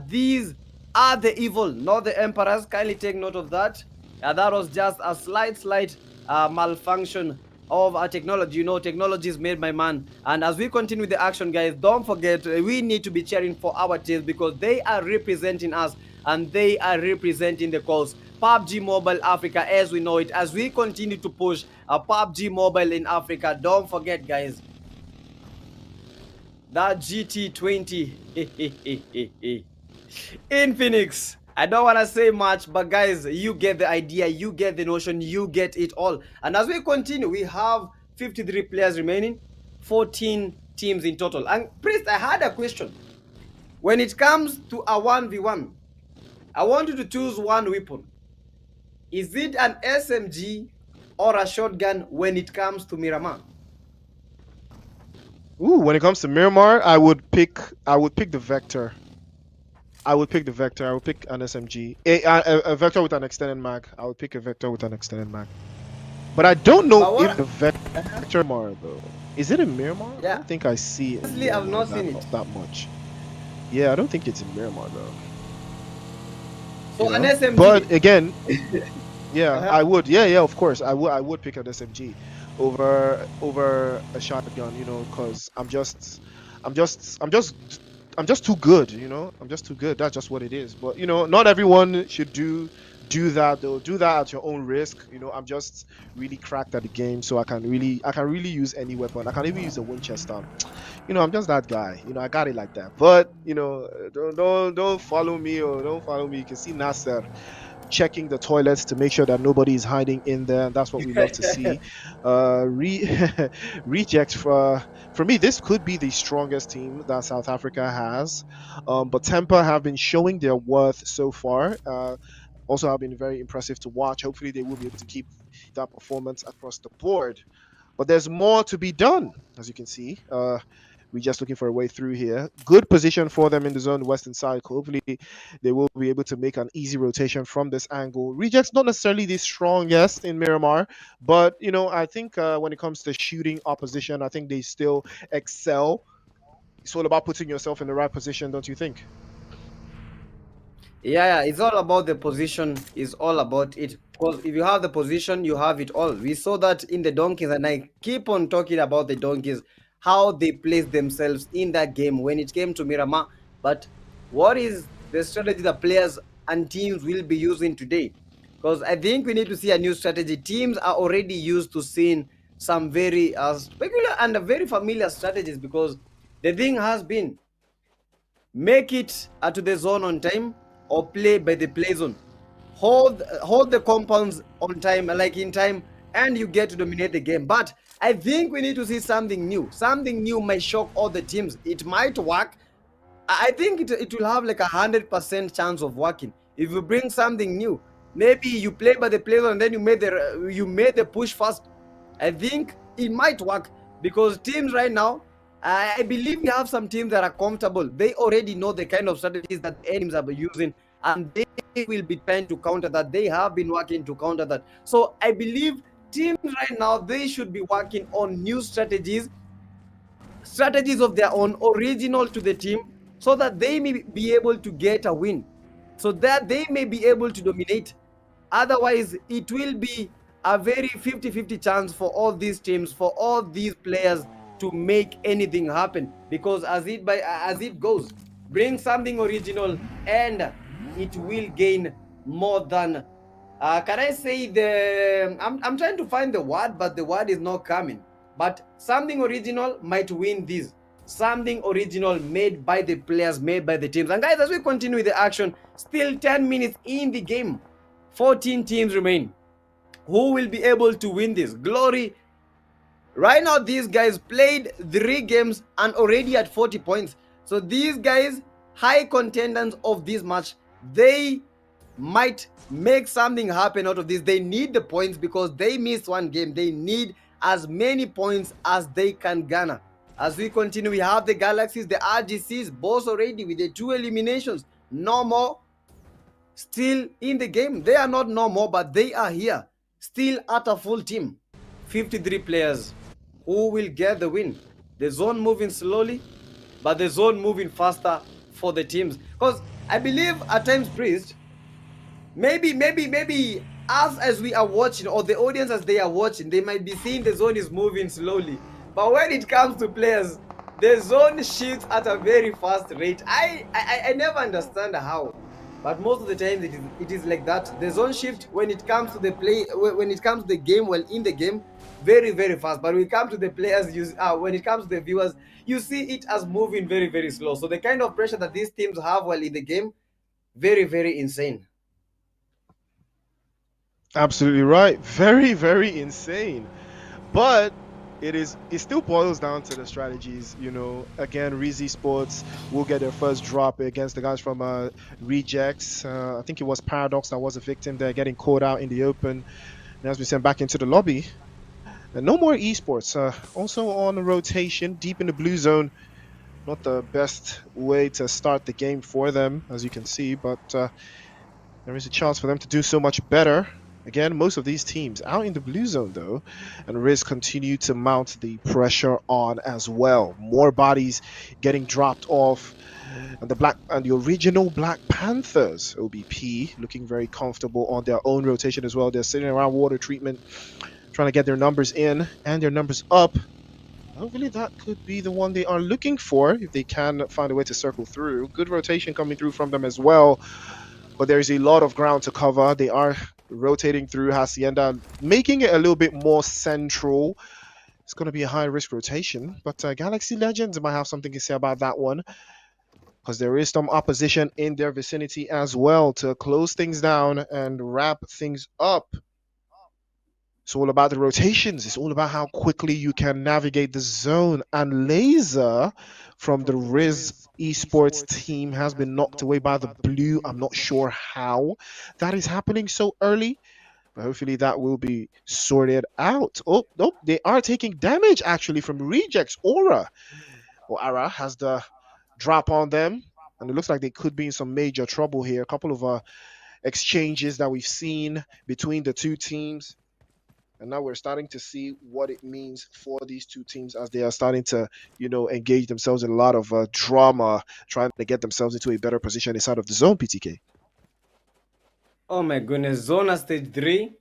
These are the evil, not the emperors. Kindly take note of that. That was just a slight malfunction of our technology. Technology is made by man. And as we continue the action, guys, don't forget, we need to be cheering for our teams because they are representing us and they are representing the cause. PUBG Mobile Africa as we know it, as we continue to push PUBG Mobile in Africa. Don't forget, guys, that GT20 Infinix. I don't want to say much, but guys, you get the idea, you get the notion, you get it all. And as we continue, we have 53 players remaining, 14 teams in total. And Priest, I had a question. When it comes to a 1v1, I want you to choose one weapon. Is it an SMG or a shotgun when it comes to Miramar? Ooh, when it comes to Miramar, I would pick the Vector. I would pick an SMG. A Vector with an extended mag. I would pick a Vector with an extended mag. But I don't know if the Vector Miramar though. Is it in Miramar? Yeah. I don't think I see it. Honestly, I've not seen it that much. Yeah, I don't think it's in Miramar though. So an SMG. But again, yeah, I would. Yeah, of course. I would pick an SMG over a shotgun, because I'm just too good, I'm just too good. That's just what it is. But not everyone should do that. They'll do that at your own risk. I'm just really cracked at the game, so I can really use any weapon. I can even use a Winchester. I'm just that guy. I got it like that. But don't follow me or don't follow me. You can see Nasser checking the toilets to make sure that nobody is hiding in there. That's what we love to see. Rejects for me, this could be the strongest team that South Africa has. But Temper have been showing their worth so far. Also have been very impressive to watch. Hopefully, they will be able to keep that performance across the board. But there's more to be done, as you can see. We're just looking for a way through here. Good position for them in the zone western side. Hopefully, they will be able to make an easy rotation from this angle. Rejects not necessarily the strongest in Miramar, but I think when it comes to shooting opposition, I think they still excel. It's all about putting yourself in the right position, don't you think? Yeah, it's all about the position. It's all about it. Because if you have the position, you have it all. We saw that in the Donkeys, and I keep on talking about the Donkeys, how they placed themselves in that game when it came to Miramar. But what is the strategy that players and teams will be using today? Because I think we need to see a new strategy. Teams are already used to seeing some very specular and very familiar strategies, because the thing has been make it to the zone on time or play by the play zone. Hold the compounds on time, like in time, and you get to dominate the game. But I think we need to see something new. Something new might shock all the teams. It might work. I think it will have like 100% chance of working if you bring something new. Maybe you play by the play zone and then you made the push first. I think it might work, because teams right now, I believe we have some teams that are comfortable. They already know the kind of strategies that the enemies are using, and they will be trying to counter that. They have been working to counter that. So I believe teams right now, they should be working on new strategies of their own, original to the team, so that they may be able to get a win, so that they may be able to dominate. Otherwise, it will be a very 50-50 chance for all these teams, for all these players to make anything happen. Because as it goes, bring something original and it will gain more than can I say I'm trying to find the word, but the word is not coming. But something original might win this. Something original made by the players, made by the teams. And guys, as we continue with the action, still 10 minutes in the game, 14 teams remain. Who will be able to win this? Glory. Right now, these guys played 3 games and already at 40 points. So these guys, high contenders of this match, they might make something happen out of this. They need the points because they missed 1 game. They need as many points as they can garner. As we continue, we have the Galaxies, the RGCs, both already with the 2 eliminations. No more still in the game. They are not no more, but they are here. Still at a full team. 53 players. Who will get the win? The zone moving slowly, but the zone moving faster for the teams. Because I believe at times, Priest, maybe us as we are watching, or the audience as they are watching, they might be seeing the zone is moving slowly. But when it comes to players, the zone shifts at a very fast rate. I never understand how. But most of the time it is like that. The zone shift when it comes to the play, when it comes to the game, well, in the game, very, very fast. But when it comes to the players, when it comes to the viewers, you see it as moving very, very slow. So the kind of pressure that these teams have while in the game, very, very insane. Absolutely right. Very, very insane. But it still boils down to the strategies. Again, Rizzi Sports will get their first drop against the guys from Rejects. I think it was Paradox that was a victim there, getting caught out in the open and has been sent back into the lobby. And no more eSports. Also on rotation, deep in the blue zone. Not the best way to start the game for them, as you can see, but there is a chance for them to do so much better. Again, most of these teams out in the blue zone, though, and Riz continue to mount the pressure on as well. More bodies getting dropped off. And the original Black Panthers, OBP, looking very comfortable on their own rotation as well. They're sitting around water treatment, trying to get their numbers in and their numbers up. Hopefully that could be the one they are looking for, if they can find a way to circle through. Good rotation coming through from them as well. But there's a lot of ground to cover. They are rotating through Hacienda, making it a little bit more central. It's going to be a high-risk rotation, but Galaxy Legends might have something to say about that one. because there is some opposition in their vicinity as well to close things down and wrap things up. It's all about the rotations. It's all about how quickly you can navigate the zone. And Laser from the Riz eSports team has been knocked away by the blue. I'm not sure how that is happening so early, but hopefully that will be sorted out. Oh, nope, they are taking damage actually from rejects. Aura has the drop on them, and it looks like they could be in some major trouble here. A couple of exchanges that we've seen between the two teams. And now we're starting to see what it means for these two teams as they are starting to, engage themselves in a lot of drama, trying to get themselves into a better position inside of the zone, PTK. Oh my goodness, Zona stage 3,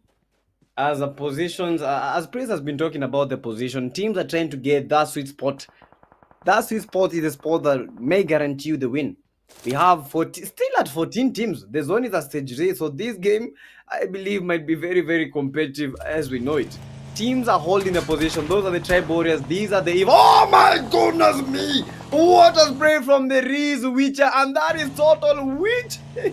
as a positions, as Prince has been talking about the position, teams are trying to get that sweet spot. That sweet spot is a spot that may guarantee you the win. We have still at 14 teams. The zone is at stage 3, so this game, I believe, might be very, very competitive as we know it. Teams are holding the position. Those are the Tribe Warriors. These are the evil. Oh my goodness me! What a spray from the Riz Witcher, and that is total witch. Can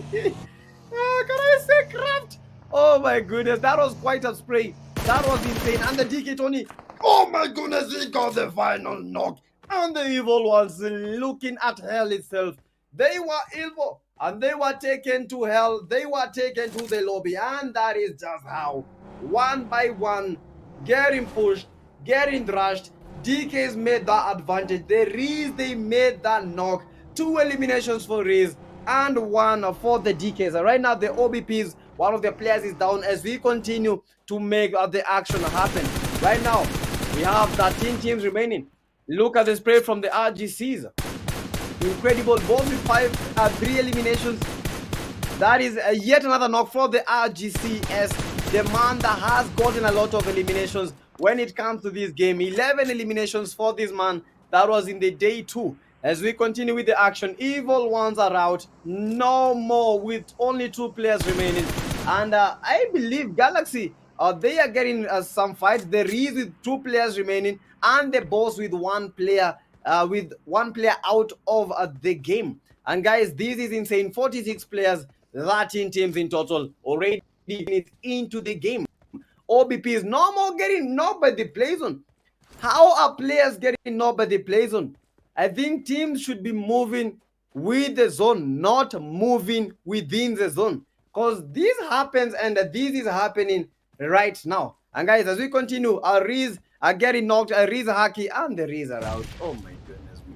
I say craft? Oh my goodness, that was quite a spray. That was insane. And the DK Tony, oh my goodness, he got the final knock. And the evil ones looking at hell itself. They were evil and they were taken to hell. They were taken to the lobby, and that is just how, one by one, getting pushed, getting thrashed. DK's made that advantage. The Riz, they made that knock. 2 eliminations for Riz and 1 for the DKs. Right now, the OBPs, one of their players is down as we continue to make the action happen. Right now, we have 13 teams remaining. Look at the spray from the RGCs. Incredible, both with 3 eliminations. That is yet another knock for the RGCS, the man that has gotten a lot of eliminations when it comes to this game. 11 eliminations for this man. That was in the day 2. As we continue with the action, evil ones are out. No more, with only 2 players remaining. And I believe Galaxy, they are getting some fights. The Riz with 2 players remaining, and the boss with 1 player. With 1 player out of the game. And guys, this is insane. 46 players, 13 teams in total already into the game. OBP is no more getting knocked by the play zone. How are players getting knocked by the play zone? I think teams should be moving with the zone, not moving within the zone. Because this happens, and this is happening right now. And guys, as we continue, our Riz are getting knocked, Riz Haki, and the Riz are out. Oh my goodness me.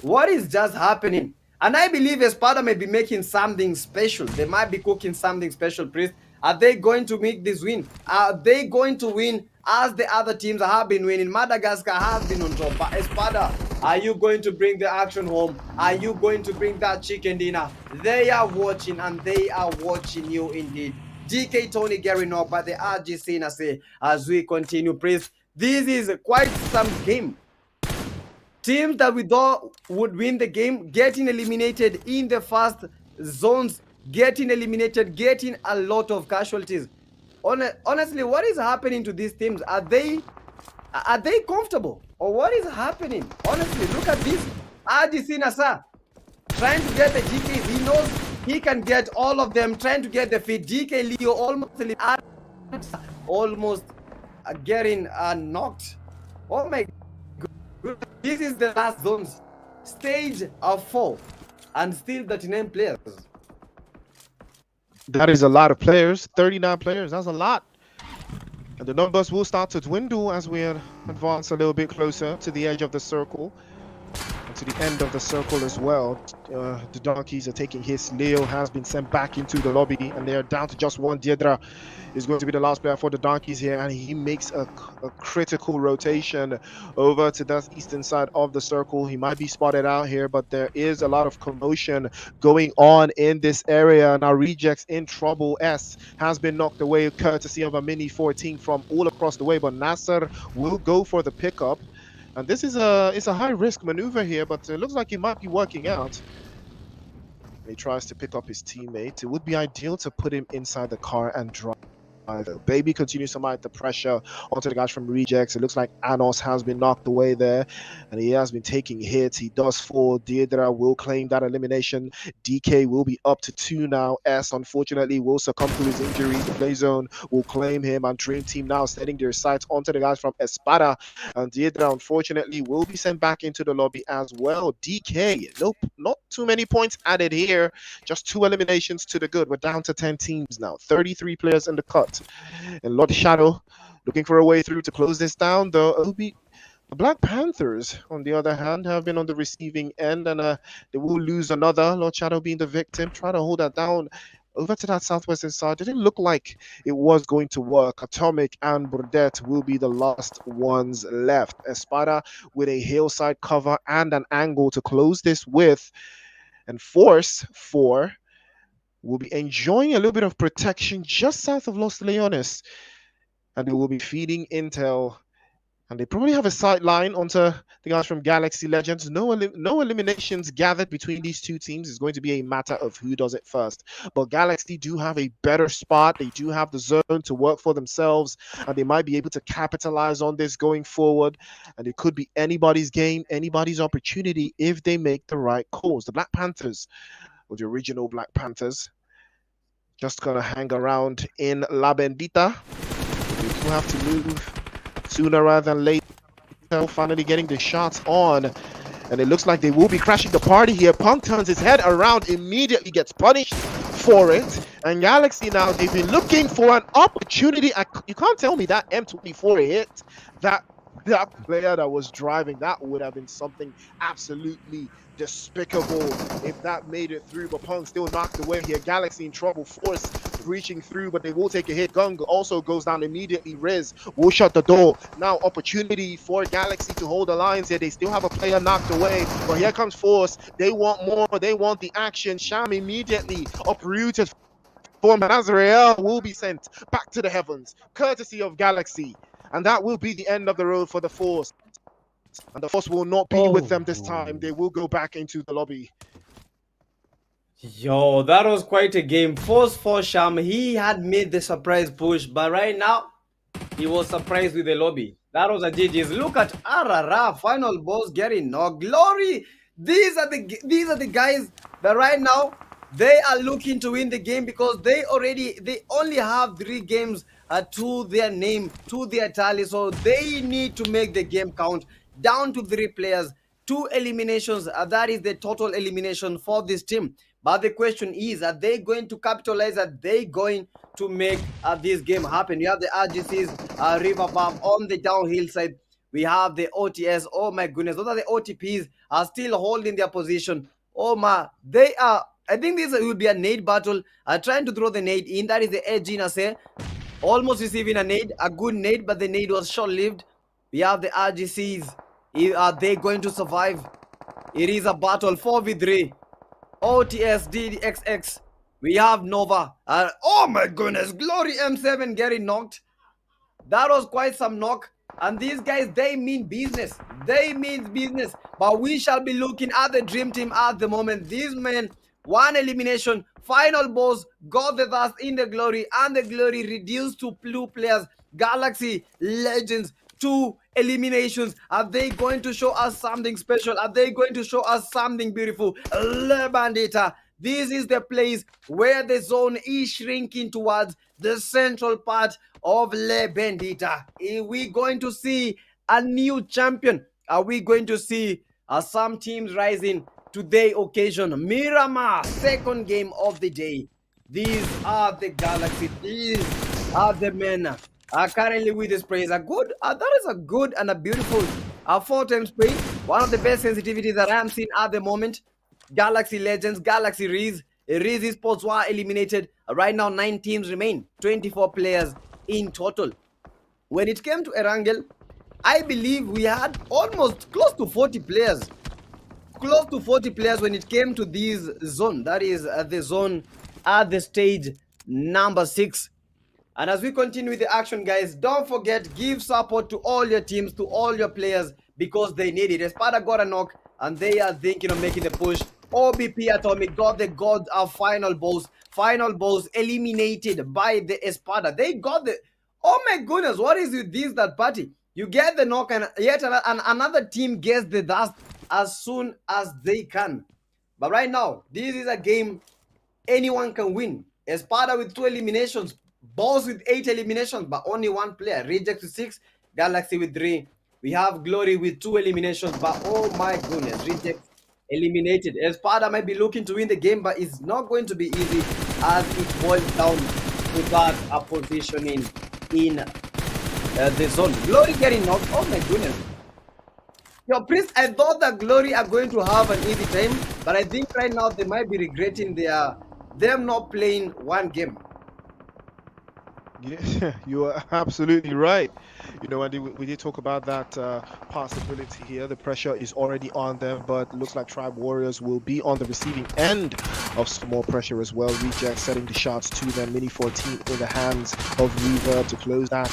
What is just happening? And I believe Espada may be making something special. They might be cooking something special, Priest. Are they going to make this win? Are they going to win as the other teams have been winning? Madagascar has been on top. But Espada, are you going to bring the action home? Are you going to bring that chicken dinner? They are watching, and they are watching you indeed. DK Tony Gary knocked by the RGC Nase as we continue. Praise. This is quite some game. Teams that we thought would win the game getting eliminated in the first zones, getting eliminated, getting a lot of casualties. Honestly, what is happening to these teams? Are they comfortable, or what is happening? Honestly, look at this. RGC Nasa trying to get the GKs. He knows he can get all of them, trying to get the feed. DK Leo almost getting knocked. Oh my god. This is the last zones. Stage of 4. And still 39 players. That is a lot of players. 39 players. That's a lot. And the numbers will start to dwindle as we advance a little bit closer to the edge of the circle. To the end of the circle as well. The donkeys are taking hits. Leo has been sent back into the lobby, and they're down to just 1. Diedra is going to be the last player for the donkeys here, and he makes a critical rotation over to the eastern side of the circle. He might be spotted out here, but there is a lot of commotion going on in this area. Now Rejects in trouble. S has been knocked away courtesy of a mini 14 from all across the way, but Nasser will go for the pickup. And this is a high-risk maneuver here, but it looks like it might be working out. He tries to pick up his teammate. It would be ideal to put him inside the car and drive. Baby continues to mind the pressure onto the guys from Rejects. It looks like Anos has been knocked away there, and he has been taking hits. He does fall. Deirdre will claim that elimination. DK will be up to 2 now. S, unfortunately, will succumb to his injuries. The play zone will claim him, and Dream Team now setting their sights onto the guys from Espada. And Deirdre, unfortunately, will be sent back into the lobby as well. DK, nope, not too many points added here. Just 2 eliminations to the good. We're down to 10 teams now. 33 players in the cut. And Lord Shadow looking for a way through to close this down, though. It'll be the Black Panthers, on the other hand, have been on the receiving end, and they will lose another. Lord Shadow being the victim, try to hold that down over to that southwestern side. Didn't look like it was going to work. Atomic and Burdette will be the last ones left. Espada with a hillside cover and an angle to close this with, and Force 4 will be enjoying a little bit of protection just south of Los Leones, and they will be feeding intel, and they probably have a sight line onto the guys from Galaxy Legends. No eliminations gathered between these two teams. It's going to be a matter of who does it first, but Galaxy do have a better spot. They do have the zone to work for themselves, and they might be able to capitalize on this going forward, and it could be anybody's game, anybody's opportunity if they make the right calls. The Black Panthers, or the original Black Panthers, just gonna hang around in La Bendita. We will have to move sooner rather than later. Finally getting the shots on, and it looks like they will be crashing the party here. Punk turns his head around, immediately gets punished for it. And Galaxy now, they've been looking for an opportunity. You can't tell me that M24 hit that player that was driving. That would have been something absolutely despicable if that made it through, but Punk still knocked away here. Galaxy in trouble. Force breaching through, but they will take a hit. Gung also goes down immediately. Riz will shut the door. Now opportunity for Galaxy to hold the lines here. They still have a player knocked away, but here comes Force. They want more. They want the action. Sham immediately uprooted. For Nazariel will be sent back to the heavens, courtesy of Galaxy. And that will be the end of the road for the Force. And the Force will not be with them this time. They will go back into the lobby. Yo, that was quite a game. Force for Sham. He had made the surprise push, but right now, he was surprised with the lobby. That was a GG's. Look at Arara, final boss getting no glory. These are the guys that right now they are looking to win the game, because they only have 3 games to their name, to their tally, so they need to make the game count. Down to 3 players, 2 eliminations. That is the total elimination for this team. But the question is, are they going to capitalize? Are they going to make this game happen? You have the RGCs, River Buff on the downhill side. We have the OTS. Oh my goodness, those are the OTPs are still holding their position. Oh my, they are. I think this will be a nade battle. Trying to throw the nade in. That is the edge in say. Almost receiving a nade, a good nade, but the nade was short-lived. We have the RGCs. Are they going to survive? It is a battle 4v3. OTS, DDXX. We have Nova. Oh my goodness, Glory M7 getting knocked. That was quite some knock. And these guys, they mean business. They mean business. But we shall be looking at the Dream Team at the moment. These men, 1 elimination, final boss, got the dust in the Glory, and the Glory reduced to 2 players. Galaxy Legends, 2 eliminations. Are they going to show us something special? Are they going to show us something beautiful? Le Bandita. This is the place where the zone is shrinking towards the central part of Le Bandita. Are we going to see a new champion? Are we going to see some teams rising to the occasion? Miramar, 2nd game of the day. These are the Galaxy. These are the men. Currently with this spray is a good, that is a good and a beautiful 4-time spray. One of the best sensitivities that I'm seeing at the moment. Galaxy Legends, Galaxy Riz eSports were eliminated. Right now 9 teams remain, 24 players in total. When it came to Erangel, I believe we had almost close to 40 players. Close to 40 players when it came to this zone. That is the zone at the stage number 6. And as we continue with the action, guys, don't forget, give support to all your teams, to all your players, because they need it. Espada got a knock, and they are thinking of making the push. OBP Atomic got the god final boss. Final boss eliminated by the Espada. They got the. Oh my goodness, what is with this that party? You get the knock and yet another team gets the dust as soon as they can. But right now, this is a game anyone can win. Espada with 2 eliminations, Boss with 8 eliminations, but only 1 player. Reject with 6, Galaxy with 3. We have Glory with 2 eliminations, but oh my goodness, Reject eliminated. Espada might be looking to win the game, but it's not going to be easy as it boils down to that positioning in the zone. Glory getting knocked. Oh my goodness. Yo, Prince, I thought that Glory are going to have an easy time, but I think right now they might be regretting them not playing one game. Yeah, you are absolutely right. You know, and we did talk about that possibility here. The pressure is already on them, but it looks like Tribe Warriors will be on the receiving end of some more pressure as well. Reject setting the shots to them. Mini 14 in the hands of Reverb to close that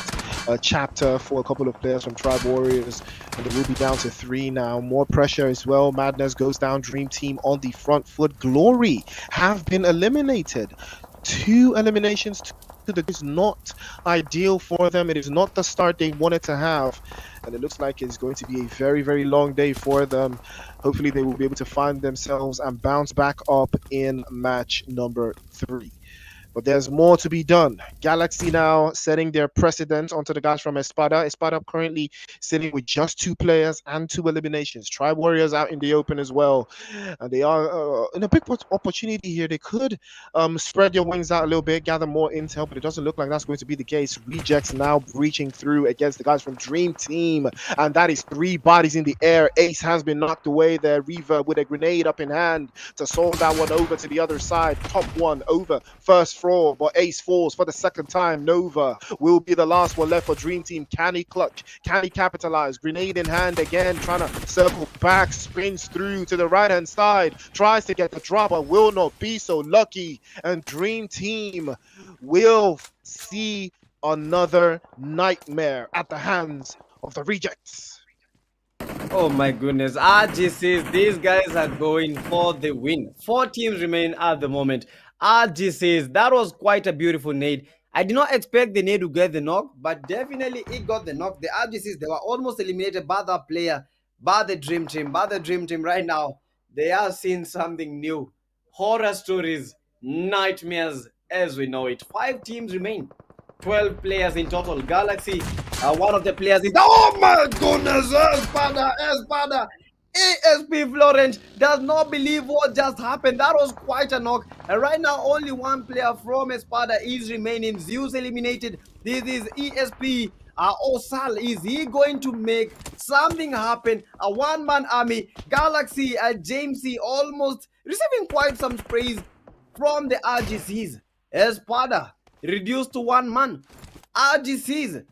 chapter for a couple of players from Tribe Warriors, and it will be down to 3 now. More pressure as well. Madness goes down. Dream Team on the front foot. Glory have been eliminated. 2 eliminations to the is not ideal for them. It is not the start they wanted to have, and it looks like it's going to be a very, very long day for them. Hopefully they will be able to find themselves and bounce back up in match number 3. But there's more to be done. Galaxy now setting their precedent onto the guys from Espada. Espada currently sitting with just 2 players and 2 eliminations. Tribe Warriors out in the open as well. And they are in a big opportunity here. They could spread your wings out a little bit, gather more intel, but it doesn't look like that's going to be the case. Rejects now breaching through against the guys from Dream Team. And that is 3 bodies in the air. Ace has been knocked away there. Reverb with a grenade up in hand to solve that one over to the other side. Top one over. First floor, but Ace falls for the second time. Nova will be the last one left for Dream Team. Can he clutch? Can he capitalize? Grenade in hand again, trying to circle back, spins through to the right hand side, tries to get the drop, but will not be so lucky. And Dream Team will see another nightmare at the hands of the Rejects. Oh my goodness, RGCs, these guys are going for the win. 4 teams remain at the moment. RGCs, that was quite a beautiful nade. I did not expect the nade to get the knock, but definitely it got the knock. The RGCs, they were almost eliminated by that player, by the Dream Team. By the Dream Team right now, they are seeing something new. Horror stories, nightmares as we know it. 5 teams remain. 12 players in total. Galaxy, one of the players is... Oh my goodness! Espada! ASP Florent does not believe what just happened. That was quite a knock. And right now, only 1 player from Espada is remaining. Zeus eliminated. This is ESP. Osal, is he going to make something happen? A 1-man army. Galaxy, Jamesy almost receiving quite some praise from the RGCs. Espada reduced to 1 man. RGCs,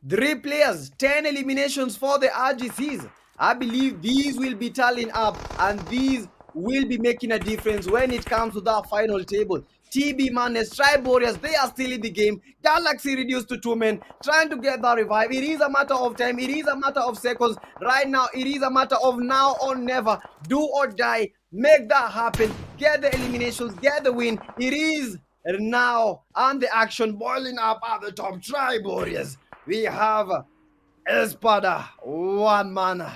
3 players, 10 eliminations for the RGCs. I believe these will be tallying up, and these will be making a difference when it comes to that final table. TB Madness, Tribe Warriors, they are still in the game. Galaxy reduced to 2 men, trying to get that revive. It is a matter of time. It is a matter of seconds. Right now, it is a matter of now or never. Do or die. Make that happen. Get the eliminations. Get the win. It is now, and the action boiling up at the top. Tribe Warriors. We have Espada, 1 man.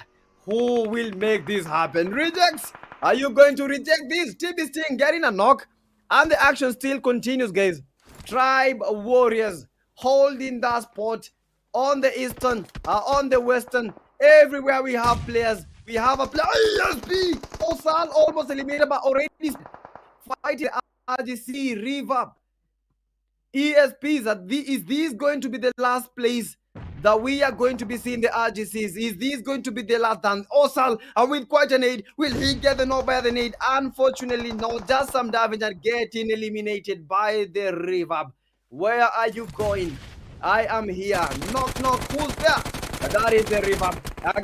Who will make this happen? Rejects? Are you going to reject this? TB Sting getting a knock. And the action still continues, guys. Tribe Warriors holding that spot on the eastern, on the western. Everywhere we have players. We have a player. ESP! Osal almost eliminated, but already fighting RGC, Reverb. ESPs, is this going to be the last place that we are going to be seeing the RGCs? Is this going to be the last dance? Osal, and with quite an aid, will he get the knock by the nade? Unfortunately, no, just some damage and getting eliminated by the Reverb. Where are you going? I am here. Knock, knock. Who's there? That is the river.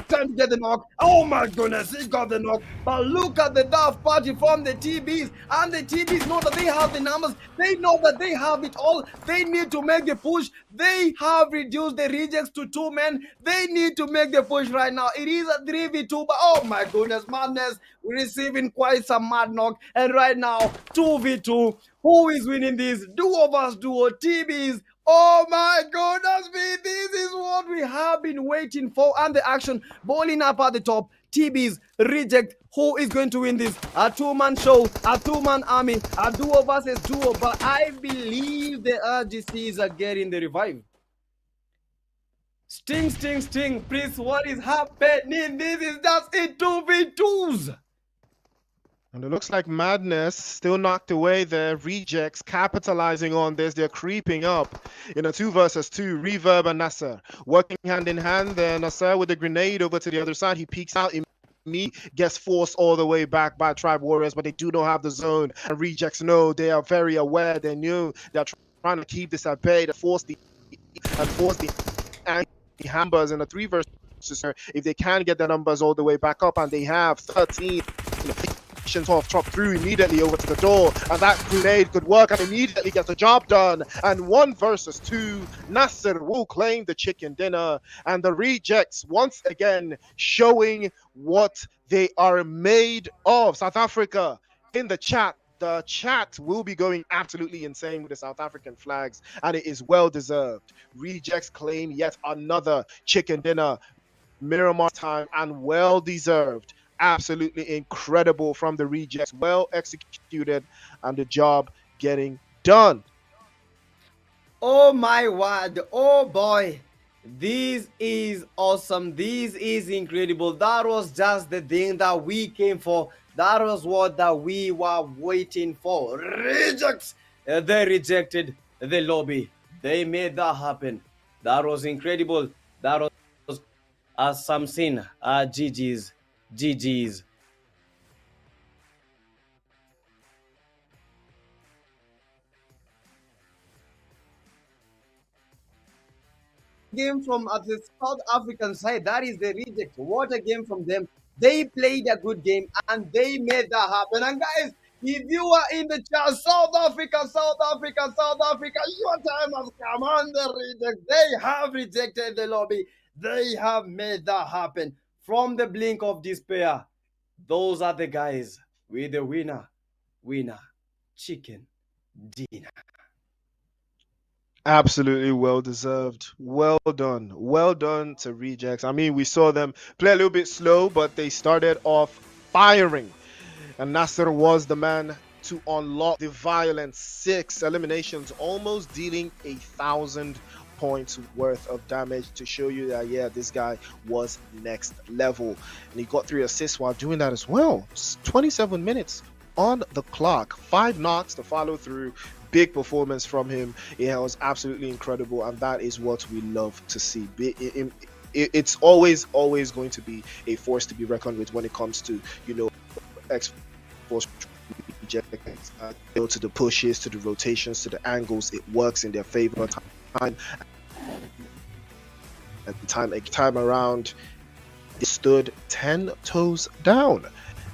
Time to get the knock. Oh my goodness, he got the knock. But look at the Daft Party from the TBs. And the TBs know that they have the numbers. They know that they have it all. They need to make the push. They have reduced the rejects to 2 men. They need to make the push right now. It is a 3v2, but oh my goodness, madness. We're receiving quite some mad knock. And right now, 2v2. Who is winning this? Duo vs duo, TBs. Oh my goodness me, this is what we have been waiting for. And the action bowling up at the top. TBs reject. Who is going to win this? A two-man show, a two-man army, a duo versus duo. But I believe the RGCs are getting the revive. Sting, sting, sting. Please, what is happening? This is just a 2v2s. And it looks like Madness still knocked away their rejects, capitalizing on this. They're creeping up in a 2 versus 2. Reverb and Nasser working hand in hand there. Nasser with the grenade over to the other side. He peeks out. Gets forced all the way back by Tribe Warriors, but they do not have the zone. And rejects know, they are very aware. They knew they're trying to keep this at bay to force the Hambers in a 3 versus 2. If they can get the numbers all the way back up, and they have 13 off, chop through immediately over to the door, and that grenade could work and immediately get the job done. And 1 versus 2, Nasser will claim the chicken dinner, and the rejects once again showing what they are made of. South Africa in the chat. The chat will be going absolutely insane with the South African flags, and it is well deserved. Rejects claim yet another chicken dinner, Miramar time, and well deserved. Absolutely incredible from the rejects, well executed, and the job getting done. Oh my word, oh boy, this is awesome, this is incredible. That was just the thing that we came for. That was what that we were waiting for. Rejects, they rejected the lobby. They made that happen. That was incredible. That was something. GG's. GG's. Game from the South African side, that is the reject. What a game from them. They played a good game and they made that happen. And guys, if you are in the chat, South Africa, your time has come on the reject. They have rejected the lobby. They have made that happen. From the blink of despair, those are the guys with the winner chicken dinner. Absolutely well deserved. Well done to rejects. I mean, we saw them play a little bit slow, but they started off firing, and Nasser was the man to unlock the violence. 6 eliminations, almost dealing 1,000 points worth of damage to show you that, yeah, this guy was next level. And he got 3 assists while doing that as well. 27 minutes on the clock, 5 knocks to follow through. Big performance from him. It was absolutely incredible, and that is what we love to see. It's always going to be a force to be reckoned with when it comes to, you know, X-Force rejects, to the pushes, to the rotations, to the angles. It works in their favor time around. They stood 10 toes down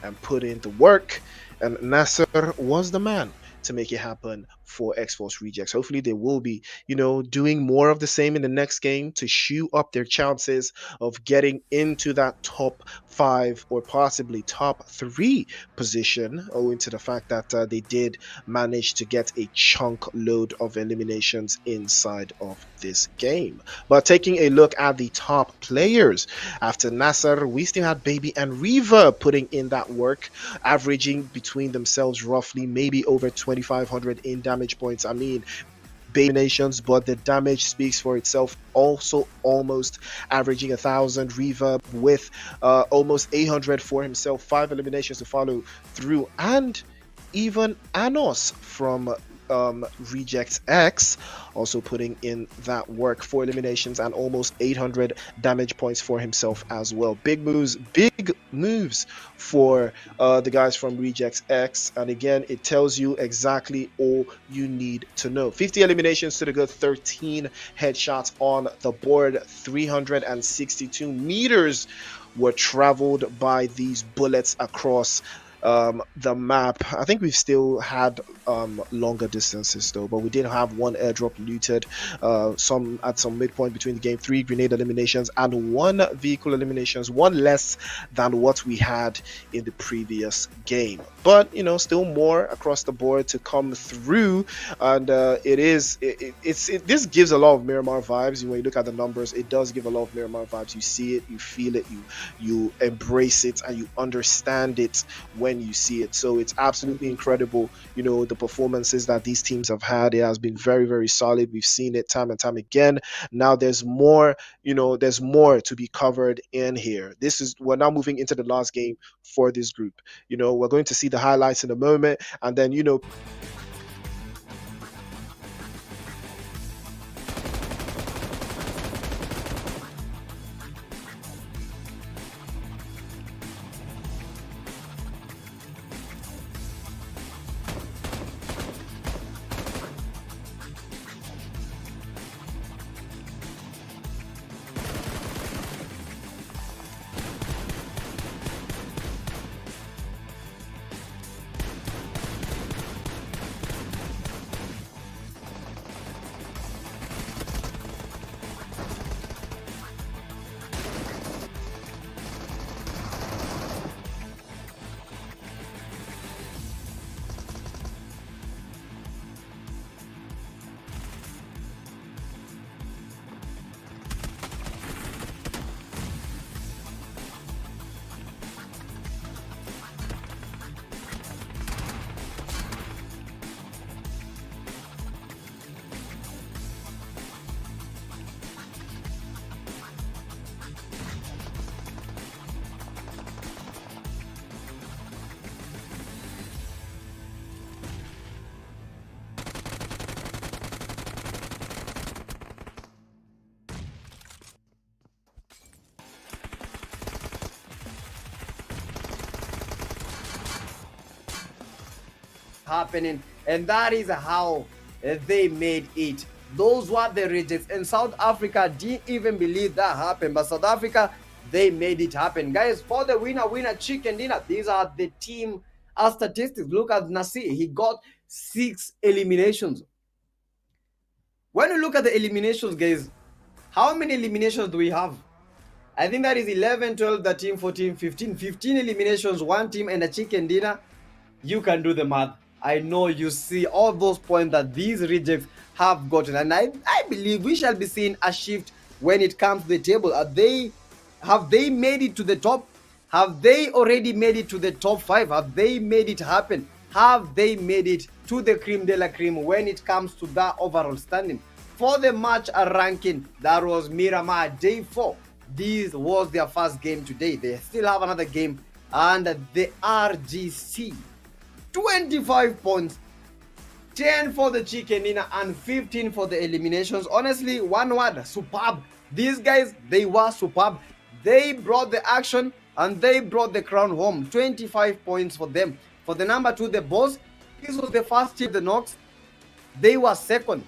and put in the work, and Nasser was the man to make it happen for X-Force rejects. Hopefully they will be, you know, doing more of the same in the next game to shoe up their chances of getting into that top 5 or possibly top 3 position, owing to the fact that they did manage to get a chunk load of eliminations inside of this game. But taking a look at the top players, after Nasser, we still had Baby and Reverb putting in that work, averaging between themselves roughly maybe over 2,500 in damage points. I mean, nations, but the damage speaks for itself. Also almost averaging 1,000. Reverb with almost 800 for himself. 5 eliminations to follow through, and even Anos from Reject X, also putting in that work, 4 eliminations and almost 800 damage points for himself as well. Big moves for the guys from Reject X, and again, it tells you exactly all you need to know. 50 eliminations to the good, 13 headshots on the board, 362 meters were traveled by these bullets across the map. I think we've still had longer distances though, but we did have one airdrop looted, some at some midpoint between the game, 3 grenade eliminations and 1 vehicle eliminations, one less than what we had in the previous game. But you know, still more across the board to come through, and this gives a lot of Miramar vibes. When you look at the numbers, it does give a lot of Miramar vibes. You see it, you feel it, you embrace it, and you understand it when you see it. So it's absolutely incredible, you know, the performances that these teams have had. It has been very, very solid. We've seen it time and time again. Now there's more, you know, there's more to be covered in here. We're now moving into the last game for this group. You know, we're going to see the highlights in a moment, and then, you know, happening, and that is how they made it. Those were the rejects, and South Africa didn't even believe that happened, but South Africa, they made it happen. Guys, for the winner chicken dinner, these are the team statistics. Look at Nasir, he got 6 eliminations. When you look at the eliminations, guys, how many eliminations do we have? I think that is 11, 12, 13, 14, 15. 15 eliminations, one team, and a chicken dinner. You can do the math. I know you see all those points that these rejects have gotten, and I believe we shall be seeing a shift when it comes to the table. Have they made it to the top? Have they already made it to the top 5? Have they made it happen? Have they made it to the cream de la cream when it comes to that overall standing? For the match ranking, that was Miramar day 4. This was their first game today. They still have another game, and the RGC, 25 points, 10 for the chicken dinner and 15 for the eliminations. Honestly, one word, superb. These guys, they were superb. They brought the action and they brought the crown home. 25 points for them. For the number 2, the boss, this was the first team, the Knox. They were second.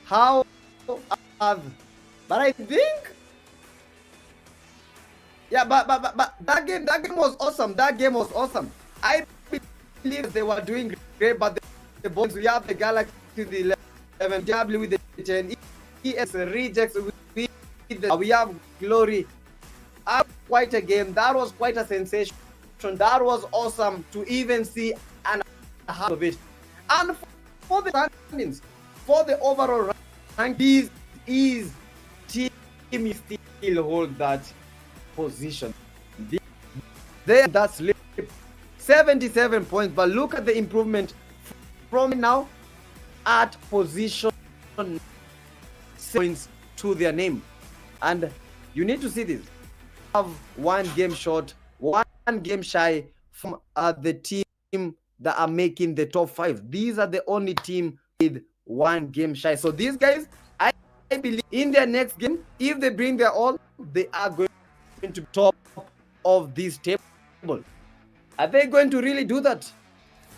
How? But I think, yeah, but that game was awesome. That game was awesome. I believe they were doing great, but the boys, we have the Galaxy, the 11, W with the 10, ES rejects, we have Glory. Quite a game. That was quite a sensation. That was awesome to even see and half of it. And for the standings, for the overall rank, this is team still hold that position. Then that's 77 points, but look at the improvement from now at position points to their name. And you need to see this. Have one game short, one game shy from the team that are making the top 5. These are the only team with 1 game shy. So these guys, I believe in their next game, if they bring their all, they are going to be top of this table. Are they going to really do that?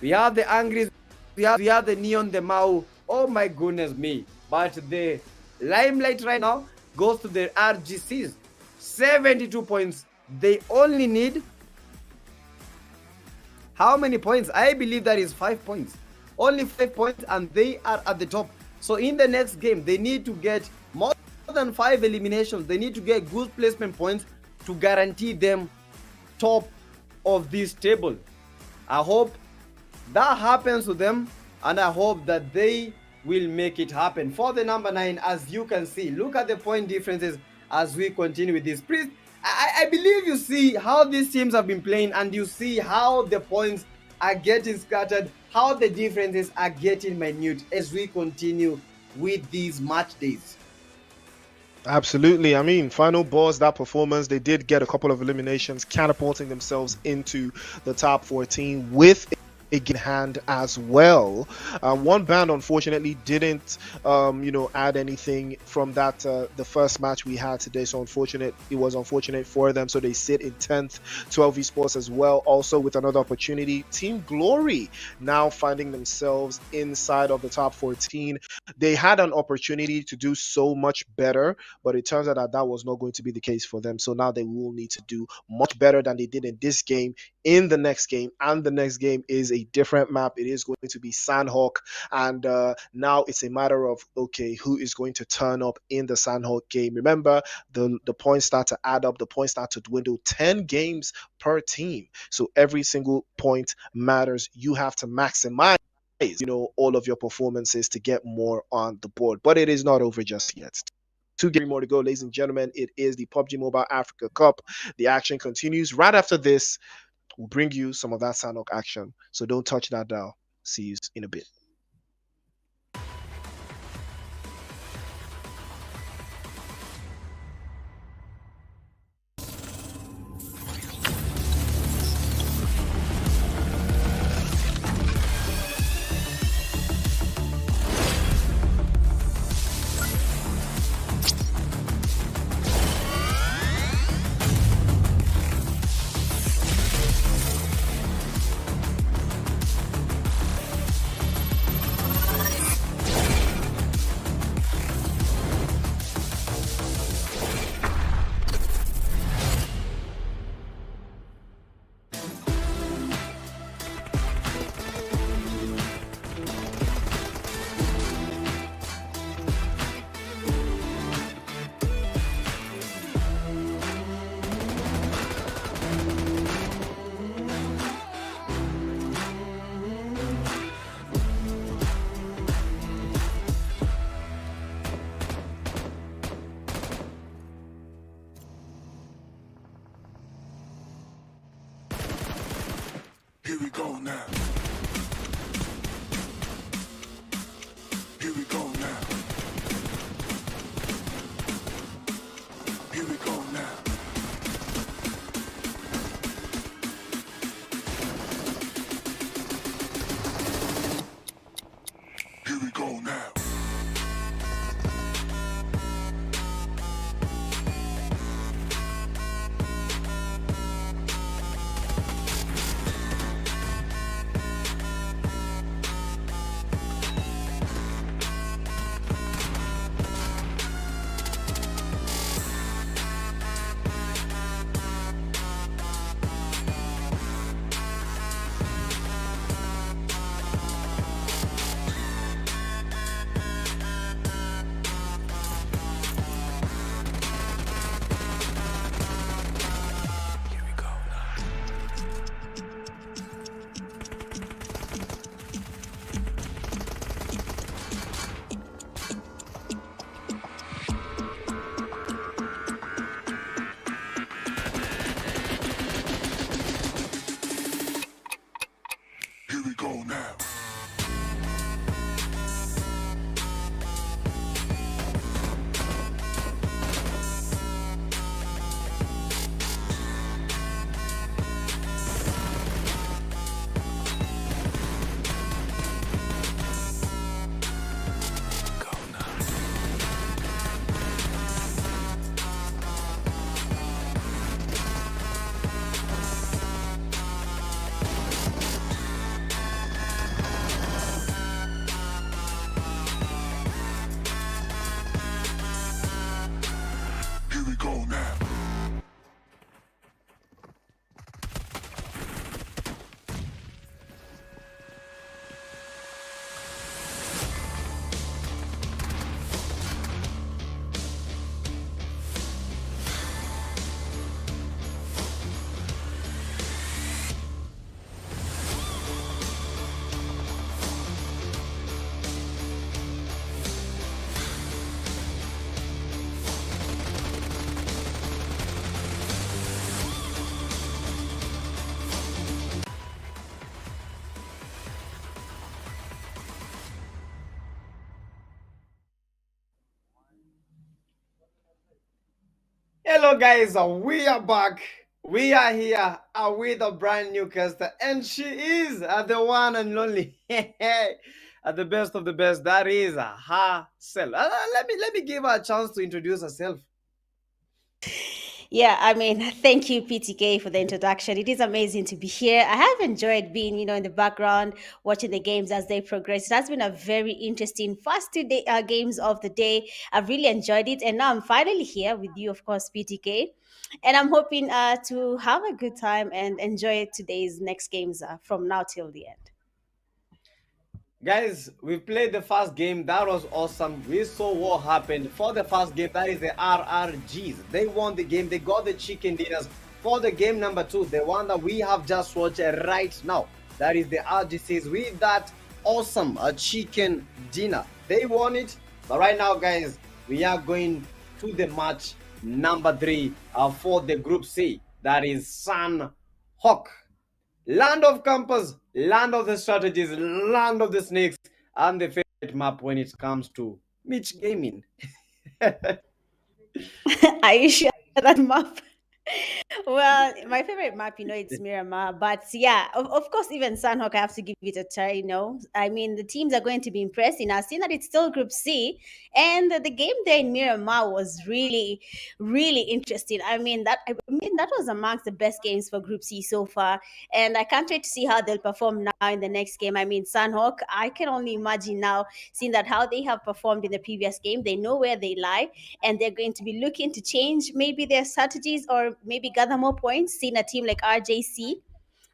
We have the Angries, we have the Neon, the Mau. Oh my goodness me. But the limelight right now goes to the RGCs. 72 points. They only need how many points? I believe that is 5 points. Only 5 points and they are at the top. So in the next game, they need to get more than 5 eliminations. They need to get good placement points to guarantee them top of this table. I hope that happens to them and I hope that they will make it happen. For the number 9, as you can see, look at the point differences as we continue with this. Please, I believe you see how these teams have been playing and you see how the points are getting scattered, how the differences are getting minute as we continue with these match days. Absolutely. I mean, final boss, that performance, they did get a couple of eliminations, catapulting themselves into the top 14 with a game in hand as well. One band unfortunately didn't add anything from that the first match we had today, so it was unfortunate for them, so they sit in 10th. 12 esports as well, also with another opportunity. Team Glory now finding themselves inside of the top 14. They had an opportunity to do so much better, but it turns out that was not going to be the case for them, so now they will need to do much better than they did in this game in the next game, and the next game is a different map. It is going to be Sandhawk, and now it's a matter of, okay, who is going to turn up in the Sandhawk game. Remember, the points start to add up, the points start to dwindle. 10 games per team, so every single point matters. You have to maximize all of your performances to get more on the board, but it is not over just yet. 2 games more to go, ladies and gentlemen. It is the PUBG Mobile Africa Cup. The action continues right after this. We'll bring you some of that Sanok action, so don't touch that dial. See you in a bit. Here we go now. Here we go now. Here we go now. Here we go now. Here we go now. Hello, guys. We are back. We are here with a brand new guest, and she is the one and only, the best of the best. That is herself. Let me give her a chance to introduce herself. Yeah, I mean, thank you, PTK, for the introduction. It is amazing to be here. I have enjoyed being, in the background, watching the games as they progress. It has been a very interesting first games of the day. I've really enjoyed it. And now I'm finally here with you, of course, PTK. And I'm hoping to have a good time and enjoy today's next games from now till the end. Guys, we played the first game. That was awesome. We saw what happened for the first game. That is the RRGs. They won the game. They got the chicken dinners for the game number 2. The one that we have just watched right now. That is the RGCs with that awesome chicken dinner. They won it. But right now, guys, we are going to the match number 3 for the Group C. That is Sun Hawk. Land of campers, land of the strategies, land of the snakes, and the favorite map when it comes to Mitch Gaming. Are you sure that map? Well, my favorite map, it's Miramar. But yeah, of course, even Sunhawk, I have to give it a try. I mean, the teams are going to be impressing. I've seen that it's still Group C, and the game there in Miramar was really, really interesting. I mean, that was amongst the best games for Group C so far, and I can't wait to see how they'll perform now in the next game. I mean, Sunhawk, I can only imagine now, seeing that how they have performed in the previous game. They know where they lie, and they're going to be looking to change maybe their strategies or maybe gather more points. Seeing a team like RJC,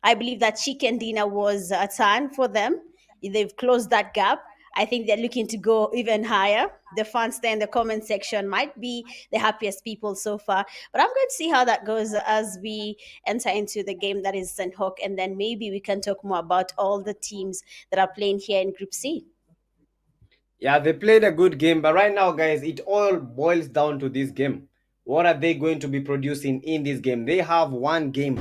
I believe that chicken dinner was a turn for them. They've closed that gap. I think they're looking to go even higher. The fans there in the comment section might be the happiest people so far. But I'm going to see how that goes as we enter into the game that is St. Hawk. And then maybe we can talk more about all the teams that are playing here in Group C. Yeah, they played a good game, but right now, guys, it all boils down to this game. What are they going to be producing in this game? They have one game.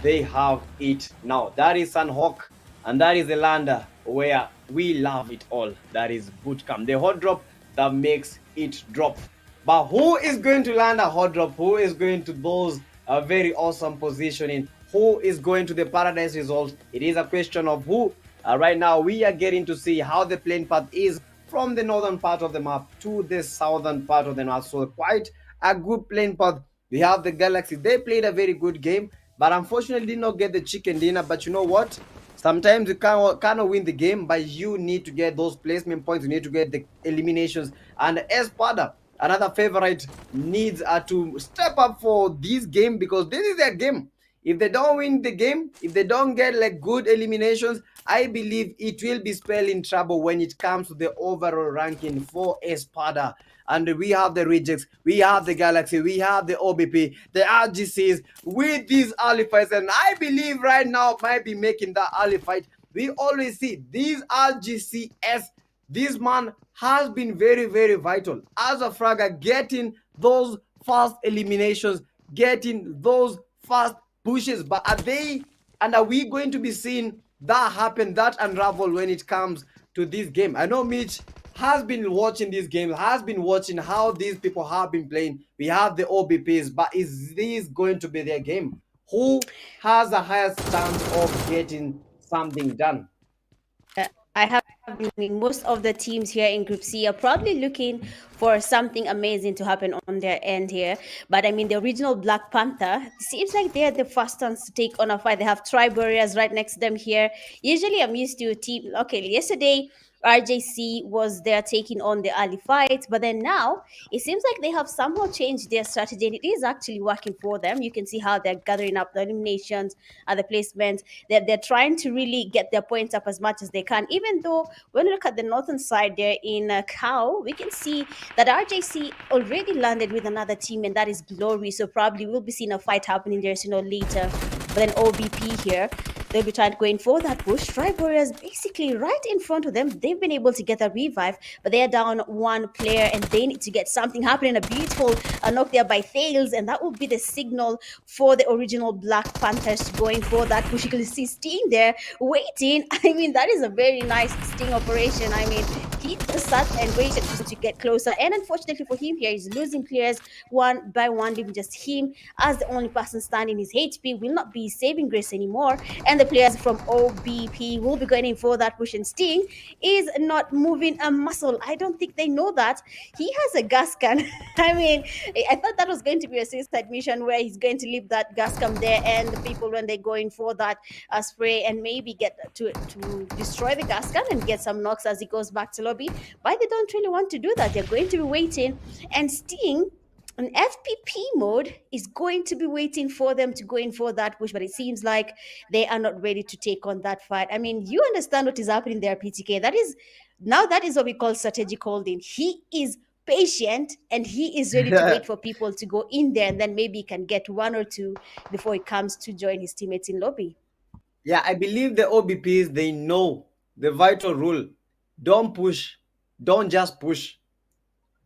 They have it now. That is Sunhawk, and that is the lander where we love it all. That is Bootcamp, the hot drop that makes it drop. But who is going to land a hot drop? Who is going to those a very awesome positioning? Who is going to the paradise results? It is a question of who. Right now, we are getting to see how the playing path is from the northern part of the map to the southern part of the map. So quite a good playing path. We have the Galaxy. They played a very good game, but unfortunately did not get the chicken dinner. But you know what? Sometimes you cannot win the game, but you need to get those placement points. You need to get the eliminations. And Espada, another favorite, needs to step up for this game because this is their game. If they don't win the game, if they don't get like good eliminations, I believe it will be spelling trouble when it comes to the overall ranking for Espada. And we have the rejects, we have the Galaxy, we have the OBP, the RGCs with these early fights. And I believe right now might be making that early fight. We always see these RGCs. This man has been very, very vital as a fragger, getting those fast eliminations, getting those fast pushes. But are we going to be seeing that happen, that unravel when it comes to this game? I know Mitch has been watching this game, has been watching how these people have been playing. We have the OBPs, but is this going to be their game? Who has the highest chance of getting something done? I have most of the teams here in Group C are probably looking for something amazing to happen on their end here. But I mean, the original Black Panther seems like they're the first ones to take on a fight. They have Tribe Warriors right next to them here. Usually, I'm used to a team. Okay, yesterday RJC was there taking on the early fight, but then now it seems like they have somehow changed their strategy, and it is actually working for them. You can see how they're gathering up the eliminations and the placements. They're trying to really get their points up as much as they can. Even though when we look at the northern side there in Cow, we can see that RJC already landed with another team, and that is Glory. So probably we'll be seeing a fight happening there later. But then OBP here, they'll be trying to go in for that push. Tribe Warriors basically right in front of them. They've been able to get a revive, but they're down one player and they need to get something happening. A beautiful knock there by Thales, and that will be the signal for the original Black Panthers going for that push. You can see Sting there waiting. I mean, that is a very nice Sting operation. I mean, he just sat and waited to get closer. And unfortunately for him, here he's losing players one by one, leaving just him as the only person standing. His HP will not be saving grace anymore, and the players from OBP will be going in for that push. And Sting is not moving a muscle. I don't think they know that he has a gas can. I mean, I thought that was going to be a suicide mission where he's going to leave that gas can there, and the people, when they go in for that spray and maybe get to destroy the gas can and get some knocks as he goes back to lobby. But they don't really want to do that. They're going to be waiting, and Sting in FPP mode is going to be waiting for them to go in for that push, but it seems like they are not ready to take on that fight. I mean, you understand what is happening there, PTK. That is what we call strategic holding. He is patient and he is ready to wait for people to go in there, and then maybe he can get one or two before he comes to join his teammates in lobby. Yeah, I believe the OBPs, they know the vital rule. Don't push. Don't just push.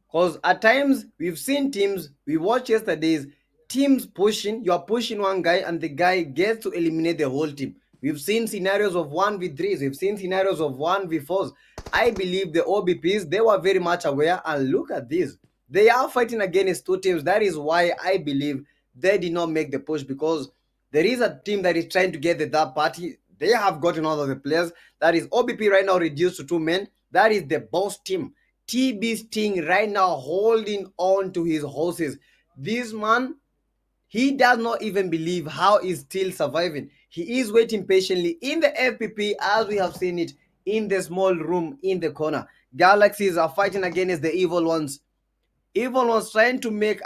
Because at times we've seen teams, we watched yesterday's teams pushing, you're pushing one guy and the guy gets to eliminate the whole team. We've seen scenarios of 1v3s, we've seen scenarios of 1v4s. I believe the OBPs, they were very much aware, and look at this. They are fighting against two teams. That is why I believe they did not make the push, because there is a team that is trying to get the third party. They have gotten all of the players. That is OBP right now reduced to 2 men. That is the boss team. TB Sting right now holding on to his horses. This man, he does not even believe how he's still surviving. He is waiting patiently in the FPP, as we have seen it in the small room in the corner. Galaxies are fighting against the evil ones. Evil was trying to create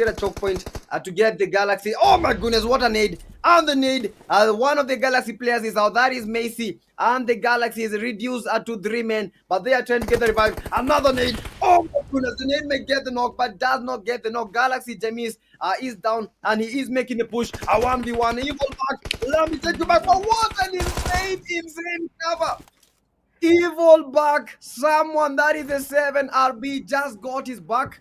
a choke point to get the Galaxy. Oh my goodness, what a nade. And the nade, one of the Galaxy players is out. That is Macy. And the Galaxy is reduced to 3 men. But they are trying to get the revive. Another nade. Oh my goodness, the nade may get the knock, but does not get the knock. Galaxy Jamis is down, and he is making the push. A 1v1. Evil back. Let me take you back. For what an insane cover. Evil back. Someone that is a 7 RB just got his back.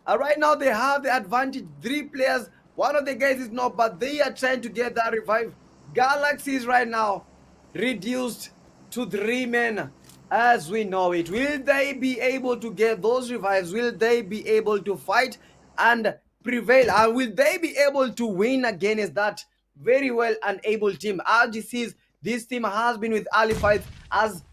Right now they have the advantage. 3 players. One of the guys is not, but they are trying to get that revive. Galaxy is right now reduced to 3 men as we know it. Will they be able to get those revives? Will they be able to fight and prevail? And will they be able to win against that very well unable team? RGC's, this team has been with early fights as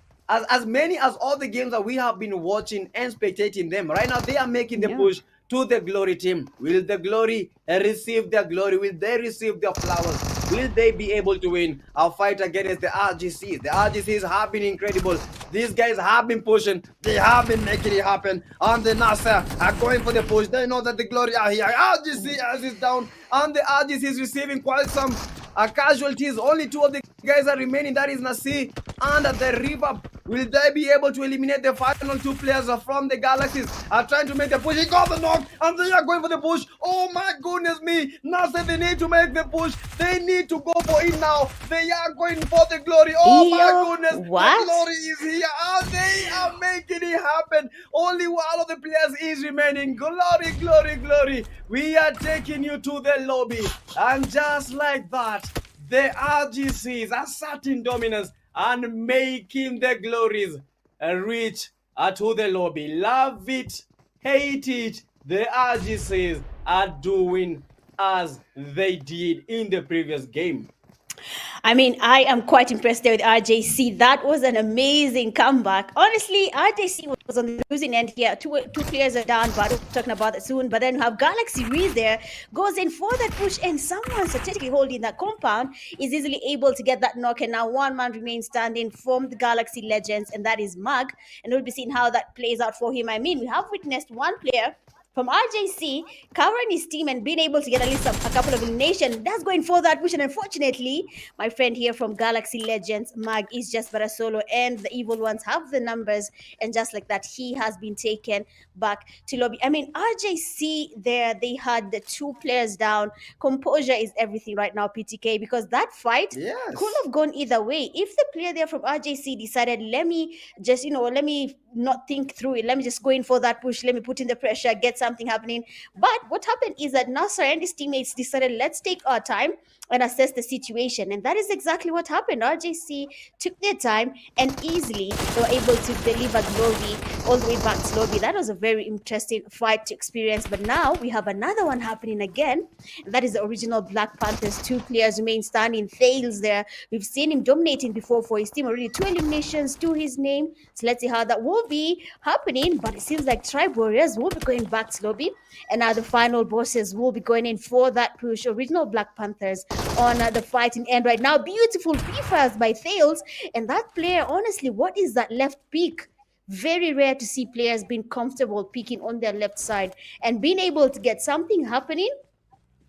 many as all the games that we have been watching and spectating them. Right now they are making the push to the glory team. Will the glory receive their glory? Will they receive their flowers? Will they be able to win our fight against the RGCs? The RGCs have been incredible. These guys have been pushing. They have been making it happen. And the NASA are going for the push. They know that the glory are here. RGC is down. And the RGC is receiving quite some casualties. Only 2 of the guys are remaining. That is Nasi and the River. Will they be able to eliminate the final 2 players from the Galaxies? Are trying to make the push. He got the knock, and they are going for the push. Oh my goodness me. Nasa, they need to make the push. They need to go for it now. They are going for the glory. Oh my goodness. What? The glory is here. And they are making it happen. Only one of the players is remaining. Glory, glory, glory. We are taking you to the lobby. And just like that, the RGCs are asserting dominance and making the glories reach to the lobby. Love it, hate it, the RGCs are doing as they did in the previous game. I mean, I am quite impressed there with RJC. That was an amazing comeback. Honestly, RJC was on the losing end here. Two players are down, but we'll be talking about that soon. But then you have Galaxy Reese there, goes in for that push, and someone strategically holding that compound is easily able to get that knock. And now 1 man remains standing from the Galaxy Legends, and that is Mag. And we'll be seeing how that plays out for him. I mean, we have witnessed one player from RJC covering his team and being able to get at least a couple of eliminations. That's going for that push. And unfortunately, my friend here from Galaxy Legends, Mag, is just but a solo, and the evil ones have the numbers. And just like that, he has been taken back to lobby. I mean, RJC there, they had the 2 players down. Composure is everything right now, PTK, because that fight could have gone either way. If the player there from RJC decided, let me just, let me not think through it. Let me just go in for that push. Let me put in the pressure, get something happening. But what happened is that Nasser and his teammates decided, let's take our time and assess the situation. And that is exactly what happened. RJC took their time and easily they were able to deliver glory all the way back to lobby. That was a very interesting fight to experience. But now we have another one happening again. And that is the original Black Panthers. Two players remain standing. Thales there. We've seen him dominating before for his team. Already 2 eliminations to his name. So let's see how that will be happening. But it seems like Tribe Warriors will be going back to lobby. And now the final bosses will be going in for that push. Original Black Panthers on the fighting end right now. Beautiful pre-fires by Thales. And that player, honestly, what is that left peak? Very rare to see players being comfortable peeking on their left side and being able to get something happening.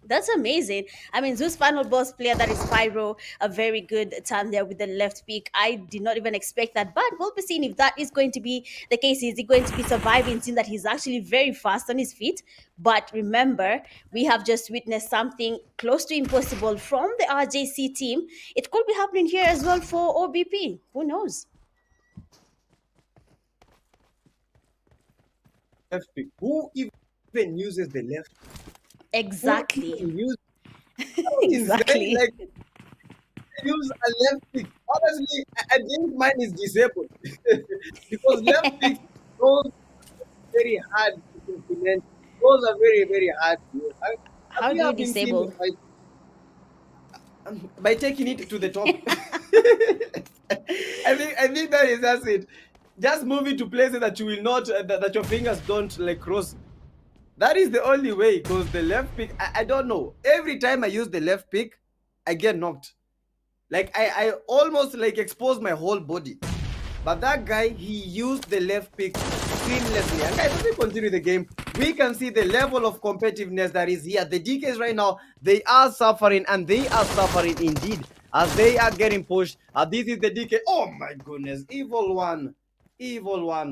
That's amazing. I mean, Zeus final boss player, that is Pyro, a very good time there with the left peak. I did not even expect that, but we'll be seeing if that is going to be the case. Is he going to be surviving, seeing that he's actually very fast on his feet? But remember, we have just witnessed something close to impossible from the RJC team. It could be happening here as well for OBP. Who knows? Left pick. Who even uses the left? Exactly. Exactly. Like, use a left pick. Honestly, I think mine is disabled because left pick goes very hard to implement. Those are very, very hard to use. How do you disable? By taking it to the top. I think that is that's it. Just move it to places that you will not that your fingers don't like cross. That is the only way, because the left pick, I don't know. Every time I use the left pick, I get knocked. Like I almost like expose my whole body. But that guy, he used the left pick seamlessly. And guys, as we continue the game, we can see the level of competitiveness that is here. The DKs right now, they are suffering, and they are suffering indeed as they are getting pushed. This is the DK. Oh my goodness, evil one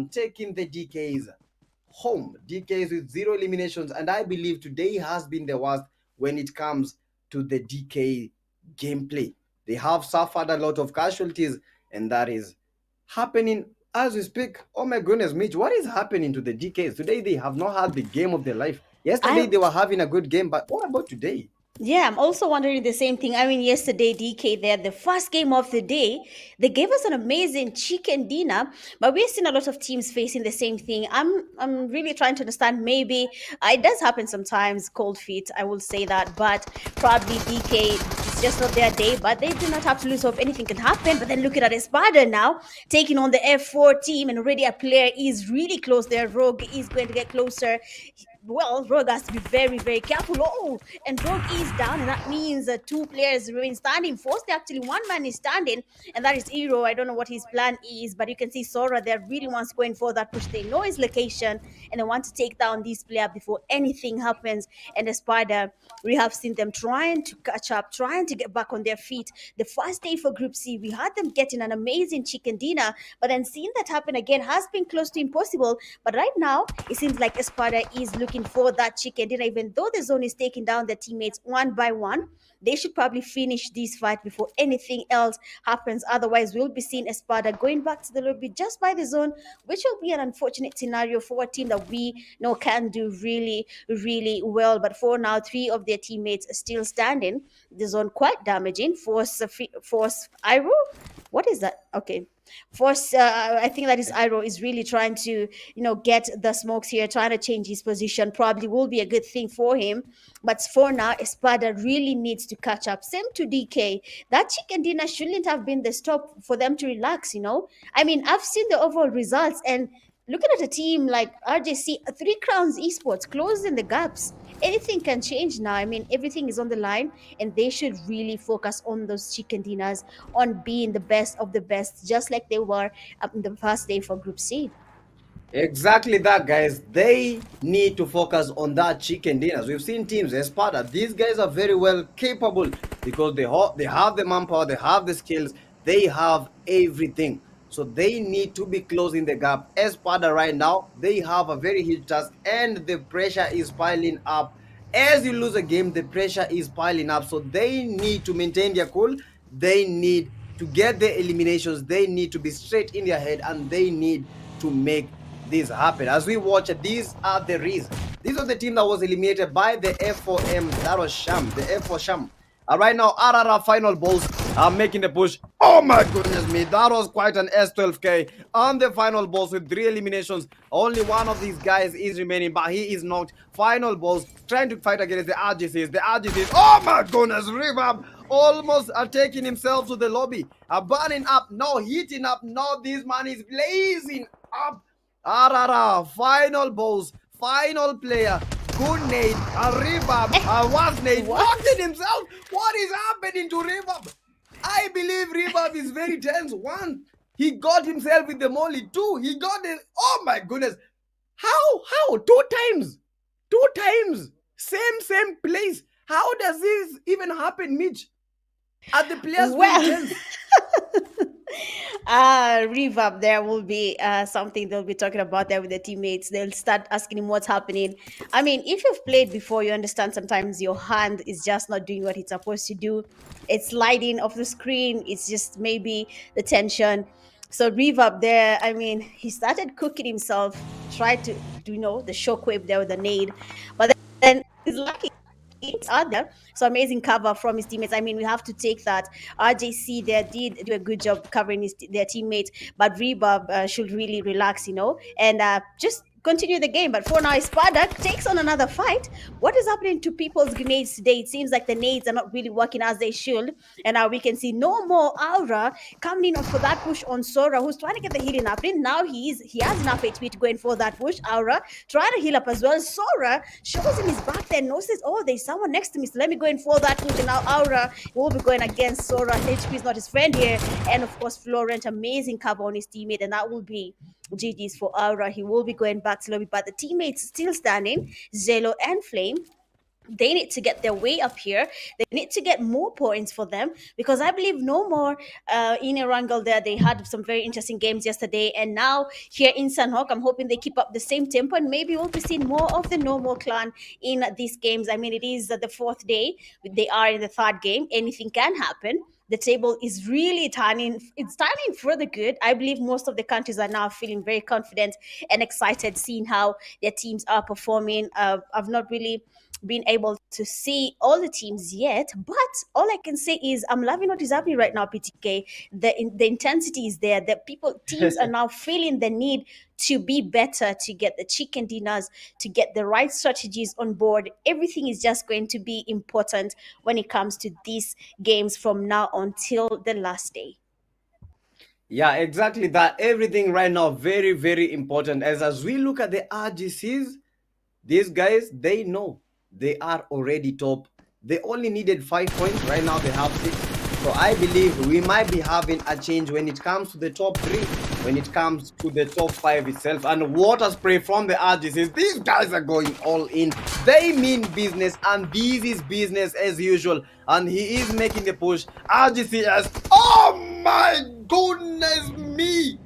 taking the DKs home. DKs with 0 eliminations, and I believe today has been the worst when it comes to the DK gameplay. They have suffered a lot of casualties, and that is happening as we speak. Oh my goodness, Mitch, what is happening to the DKs? Today they have not had the game of their life. Yesterday they were having a good game, but what about today? Yeah, I'm also wondering the same thing. I mean, yesterday, DK there, the first game of the day, they gave us an amazing chicken dinner, but we've seen a lot of teams facing the same thing. I'm really trying to understand. Maybe it does happen sometimes, cold feet, I will say that, but probably DK, it's just not their day, but they do not have to lose hope. Anything can happen. But then looking at Espada now, taking on the F4 team, and already a player is really close there. Rogue is going to get closer. Well, Rogue has to be very, very careful. Oh, and Rogue is down, and that means 2 players remain standing. Forced, actually, 1 man is standing, and that is Hero. I don't know what his plan is, but you can see Sora there really wants to go in for that push. They know his location, and they want to take down this player before anything happens. And the Spider, we have seen them trying to catch up, trying to get back on their feet. The first day for Group C, we had them getting an amazing chicken dinner, but then seeing that happen again has been close to impossible. But right now, it seems like Espada is looking for that chicken dinner. Even though the zone is taking down their teammates one by one, they should probably finish this fight before anything else happens. Otherwise, we'll be seeing Espada going back to the lobby just by the zone, which will be an unfortunate scenario for a team that we know can do really, really well. But for now, 3 of their teammates are still standing. The zone quite damaging. Force Iro. What is that? Okay. Force, I think that is Iro is really trying to, get the smokes here, trying to change his position. Probably will be a good thing for him. But for now, Espada really needs to catch up. Same to DK. That chicken dinner shouldn't have been the stop for them to relax, I mean, I've seen the overall results, and looking at a team like RJC, 3 Crowns eSports, closing the gaps. Anything can change now. I mean, everything is on the line, and they should really focus on those chicken dinners, on being the best of the best, just like they were in the first day for Group C. Exactly that, guys. They need to focus on that chicken dinners. We've seen teams, Espada, these guys are very well capable because they have the manpower, they have the skills, they have everything. So they need to be closing the gap. Espada right now, they have a very huge task, and the pressure is piling up. As you lose a game, the pressure is piling up. So they need to maintain their cool. They need to get the eliminations. They need to be straight in their head, and they need to make this happen. As we watch, these are the reasons This was the team that was eliminated by the F4M. That was Sham, the F4 Sham. Right now, RRR final balls are making the push. Oh my goodness me, that was quite an S12K on the final balls with 3 eliminations. Only one of these guys is remaining, but he is knocked. Final balls trying to fight against the RGCs. The RGCs, oh my goodness, Reverb almost taking himself to the lobby. Burning up, no heating up, no, this man is blazing up. RRR, final balls, final player. Good nade, Reverb was nade, knocked himself. What is happening to Reverb? I believe Reverb is very tense. 1, he got himself with the molly. 2, he got it. Oh my goodness. How? 2 times. 2 times. Same place. How does this even happen, Mitch? Are the players very tense? Reverb, there will be something they'll be talking about there with the teammates. They'll start asking him what's happening. I mean, if you've played before, you understand sometimes your hand is just not doing what it's supposed to do. It's sliding off the screen. It's just maybe the tension. So Reverb there, I mean, he started cooking himself, tried to do, the shockwave there with the nade, but then he's lucky. It's other. So amazing cover from his teammates. I mean, we have to take that. RJC there did do a good job covering their teammates, but Reverb should really relax, and just continue the game. But for now, Spada takes on another fight. What is happening to people's grenades today? It seems like the nades are not really working as they should. And now we can see no more Aura coming in for that push on Sora, who's trying to get the healing up. And now he has enough HP to go in for that push. Aura trying to heal up as well. Sora shows him his back there, notices, oh, there's someone next to me, so let me go in for that push. And now Aura will be going against Sora. HP is not his friend here. And of course, Florent, amazing cover on his teammate, and that will be GG's for Aura. He will be going back to lobby, but the teammates still standing. Zelo and Flame, they need to get their way up here. They need to get more points for them, because I believe no more in Erangel there. They had some very interesting games yesterday, and now here in Sanhok, I'm hoping they keep up the same tempo, and maybe we'll be seeing more of the normal clan in these games. I mean, it is the 4th day. They are in the 3rd game. Anything can happen. The table is really turning. It's turning for the good. I believe most of the countries are now feeling very confident and excited, seeing how their teams are performing. I've not really been able to see all the teams yet, but all I can say is I'm loving what is happening right now, PTK. The intensity is there. Teams are now feeling the need to be better, to get the chicken dinners, to get the right strategies on board. Everything is just going to be important when it comes to these games from now until the last day. Yeah, exactly that. Everything right now, very, very important. As we look at the RGCs, these guys, they know they are already top. They only needed 5 points. Right now, they have 6. So I believe we might be having a change when it comes to the top 3, when it comes to the top 5 itself. And water spray from the RGCs. These guys are going all in. They mean business, and this is business as usual. And he is making the push. RGCs. Oh my goodness me!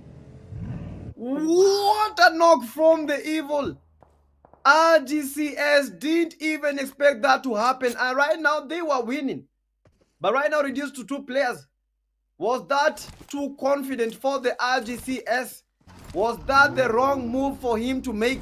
What a knock from the evil. RGCS didn't even expect that to happen, and right now they were winning. But right now reduced to 2 players. Was that too confident for the RGCS? Was that the wrong move for him to make?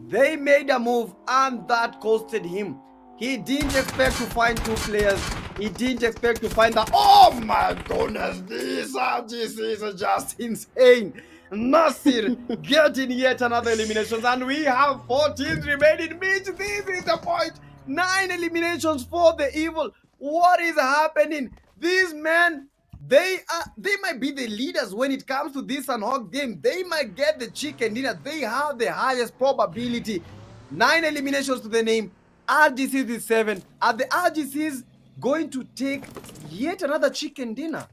They made a move, and that costed him. He didn't expect to find 2 players. He didn't expect to find that. Oh my goodness, these RGCs are just insane. Nasir getting yet another eliminations, and we have 14 remaining. Mitch, this is the point. 9 eliminations for the evil. What is happening? These men, they might be the leaders when it comes to this Sanhok game. They might get the chicken dinner. They have the highest probability. 9 eliminations to the name. RGCs is 7. Are the RGCs going to take yet another chicken dinner?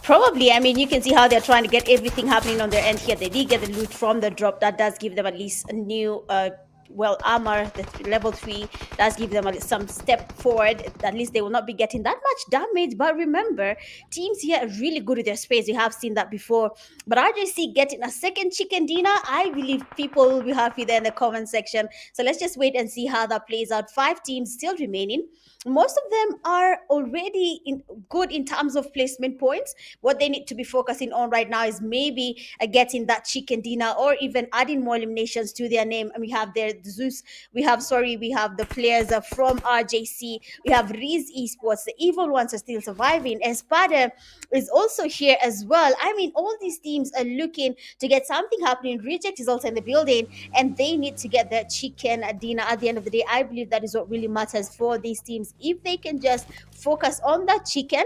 Probably. I mean, you can see how they're trying to get everything happening on their end here. They did get the loot from the drop. That does give them at least a new armor. The level 3 does give them some step forward. At least they will not be getting that much damage. But remember, teams here are really good with their space. We have seen that before. But RJC getting a second chicken dinner, I believe people will be happy there in the comment section. So let's just wait and see how that plays out. 5 teams still remaining. Most of them are already good in terms of placement points. What they need to be focusing on right now is maybe getting that chicken dinner, or even adding more eliminations to their name. And we have there Zeus. We have the players from RJC. We have Riz Esports. The evil ones are still surviving. Espada is also here as well. I mean, all these teams are looking to get something happening. Reject is also in the building, and they need to get that chicken dinner at the end of the day. I believe that is what really matters for these teams. If they can just focus on that chicken,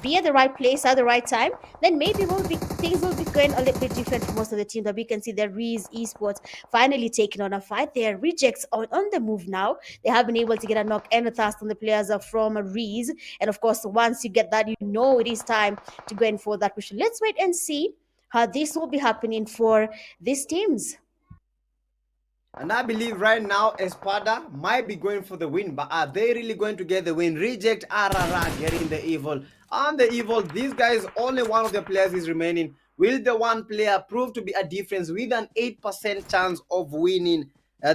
be at the right place at the right time, then maybe things will be going a little bit different for most of the teams. That we can see the Riz Esports finally taking on a fight. Their rejects on the move now. They have been able to get a knock and a thrust on the players from Riz, and of course, once you get that, you know it is time to go in for that push. Let's wait and see how this will be happening for these teams. And I believe right now Espada might be going for the win, but are they really going to get the win? Reject RRR getting the evil. On the evil, these guys, only one of their players is remaining. Will the one player prove to be a difference with an 8% chance of winning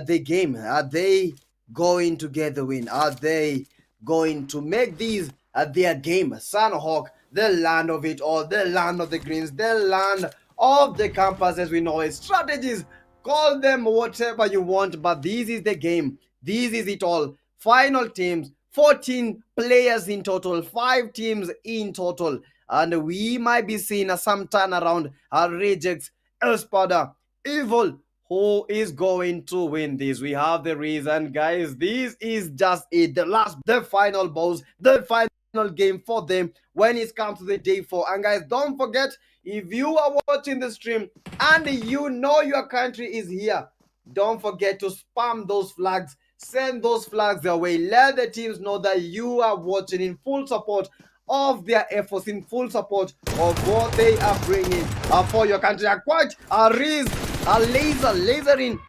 the game? Are they going to get the win? Are they going to make these their game? Sunhawk, the land of it all, the land of the greens, the land of the campus as we know it. Strategies, call them whatever you want, but this is the game. This is it all. Final teams, 14 players in total, 5 teams in total, and we might be seeing some turnaround. Rejects, Espada, Evil. Who is going to win this? We have the reason, guys. This is just it. The final boss, the final game for them when it comes to the day 4. And guys, don't forget, if you are watching the stream and you know your country is here, don't forget to spam those flags. Send those flags their way. Let the teams know that you are watching in full support of their efforts, in full support of what they are bringing for your country. Quite a Riz, a lasering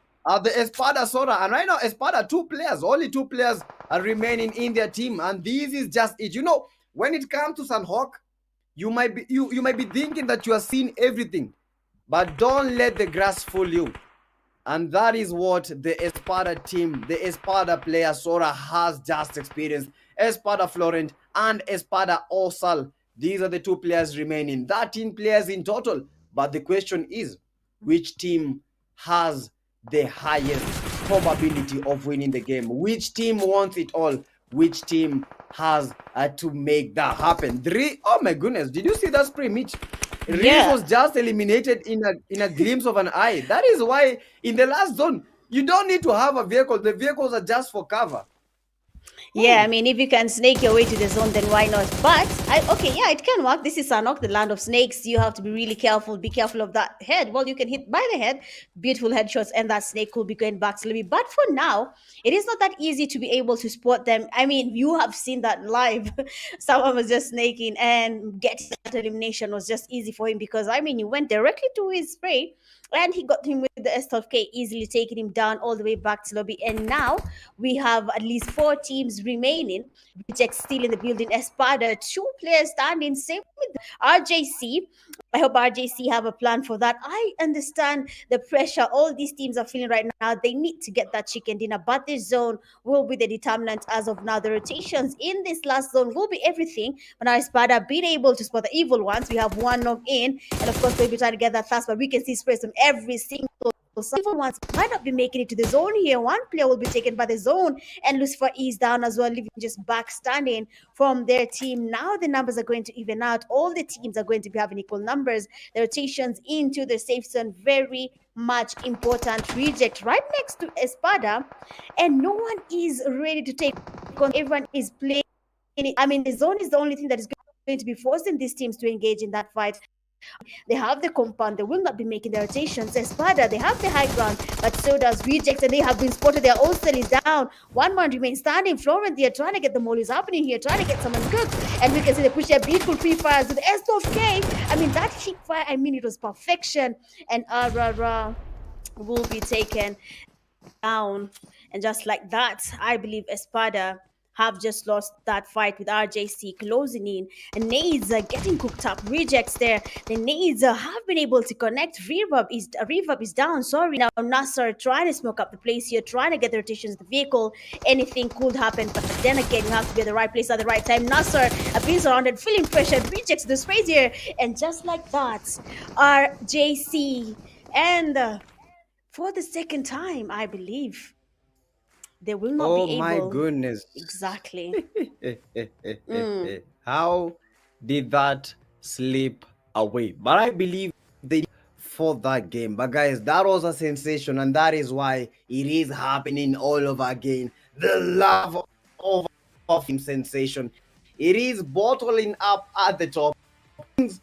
the Espada Sora. And right now, Espada, only two players are remaining in their team. And this is just it. You know, when it comes to Sunhawk, you might be thinking that you are seeing everything, but don't let the grass fool you. And that is what the Espada team, the Espada player Sora has just experienced. Espada Florent and Espada Osal. These are the 2 players remaining. 13 players in total. But the question is, which team has the highest probability of winning the game? Which team wants it all? Which team has to make that happen? Oh my goodness, did you see that spray, Mitch? Riz was just eliminated in a glimpse of an eye. That is why in the last zone, you don't need to have a vehicle. The vehicles are just for cover. Yeah, I mean, if you can snake your way to the zone, then why not? But, it can work. This is Sanok, the land of snakes. You have to be really careful. Be careful of that head. Well, you can hit by the head, beautiful headshots, and that snake will be going back slowly. But for now, it is not that easy to be able to spot them. I mean, you have seen that live. Someone was just snaking, and getting that elimination was just easy for him because, I mean, you went directly to his spray, and he got him with the S12K, easily taking him down all the way back to lobby. And now we have at least 4 teams remaining. Reject still in the building. Espada, 2 players standing. Same with RJC. I hope RJC have a plan for that. I understand the pressure all these teams are feeling right now. They need to get that chicken dinner, but this zone will be the determinant as of now. The rotations in this last zone will be everything. But now Espada being able to spot the evil ones. We have 1 knock in, and of course they'll be trying to get that fast, but we can see sprays from every single. Some evil ones might not be making it to the zone here. 1 player will be taken by the zone, and Lucifer is down as well, leaving just back standing from their team. Now the numbers are going to even out. All the teams are going to be having equal numbers. The rotations into the safe zone, very much important. Reject right next to Espada, and no one is ready to take on. Everyone is playing. I mean, the zone is the only thing that is going to be forcing these teams to engage in that fight. They have the compound. They will not be making their rotations. Espada, they have the high ground, but so does Reject, and they have been spotted. Their Osel is down. 1 man remains standing. Florent, they are trying to get the mollies happening here, trying to get someone cooked. And we can see they push their beautiful free fires with S12K. I mean, that kick fire, I mean, it was perfection. And RRR will be taken down. And just like that, I believe Espada have just lost that fight with RJC closing in. And nades are getting cooked up. Rejects there. The nades have been able to connect. Reverb is down. Sorry. Now Nasser trying to smoke up the place here, trying to get the rotations of the vehicle. Anything could happen, but then again, you have to be at the right place at the right time. Nasser being surrounded, feeling pressure. Rejects the space here. And just like that, RJC. And for the second time, I believe, they will not Oh be my able. goodness. Exactly. Mm. How did that slip away? But I believe they did for that game. But guys, that was a sensation, and that is why it is happening all over again. The love of him sensation. It is bottling up at the top. Things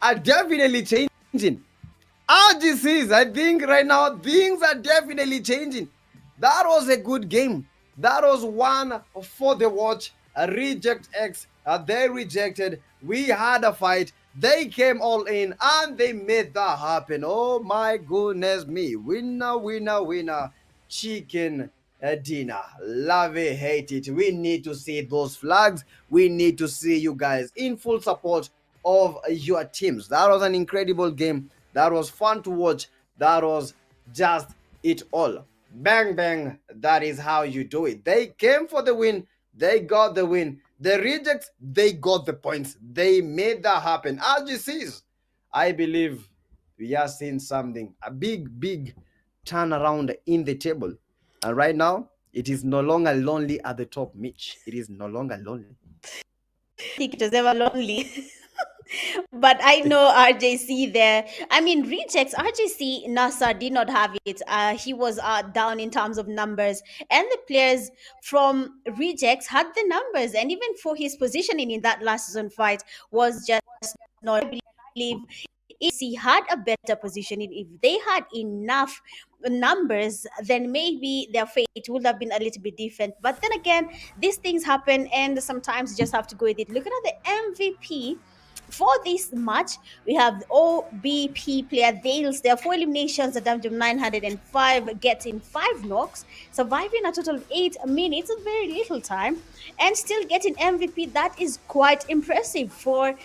are definitely changing. RGCs, I think right now things are definitely changing. That was a good game. That was one for the watch. A reject X, they rejected. We had a fight. They came all in and they made that happen. Oh my goodness me. Winner, winner, winner. Chicken dinner. Love it, hate it. We need to see those flags. We need to see you guys in full support of your teams. That was an incredible game. That was fun to watch. That was just it all. Bang, bang. That is how you do it. They came for the win. They got the win. The rejects, they got the points. They made that happen. RGCs, I believe we are seeing something. A big, big turnaround in the table. And right now, it is no longer lonely at the top, Mitch. It is no longer lonely. I think it was ever lonely. But I know RJC there. I mean, rejects. RJC Nasser did not have it. He was down in terms of numbers, and the players from rejects had the numbers, and even for his positioning in that last season fight was just not. I believe if he had a better positioning, if they had enough numbers, then maybe their fate would have been a little bit different. But then again, these things happen, and sometimes you just have to go with it. Looking at the MVP for this match, we have the OBP player Dales. There are 4 eliminations, a damage of 905, getting 5 knocks, surviving a total of 8 minutes, a very little time, and still getting MVP. That is quite impressive for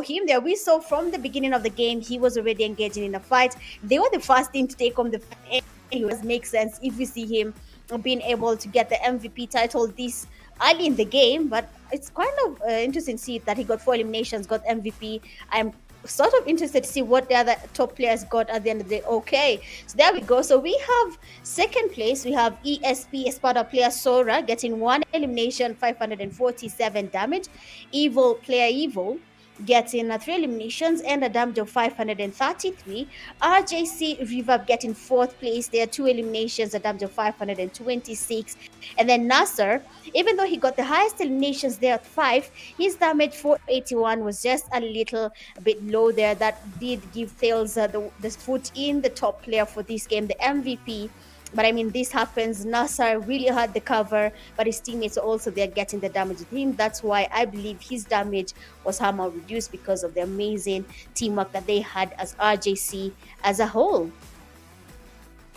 him. There, we saw from the beginning of the game he was already engaging in a fight. They were the first team to take on the fight. It makes sense if you see him being able to get the MVP title this early in the game, but it's kind of interesting to see that he got 4 eliminations, got MVP. I'm sort of interested to see what the other top players got at the end of the day. Okay, so there we go. So we have second place, we have ESP Espada player Sora getting 1 elimination, 547 damage. Evil player Evil getting 3 eliminations and a damage of 533. RJC Reverb getting 4th place. There are 2 eliminations, a damage of 526. And then Nasser, even though he got the highest eliminations there at 5, his damage 481 was just a little bit low there. That did give Thales the foot in the top player for this game, the MVP. But I mean, this happens. Nasser really had the cover, but his teammates are also there getting the damage with him. That's why I believe his damage was somehow reduced because of the amazing teamwork that they had as RJC as a whole.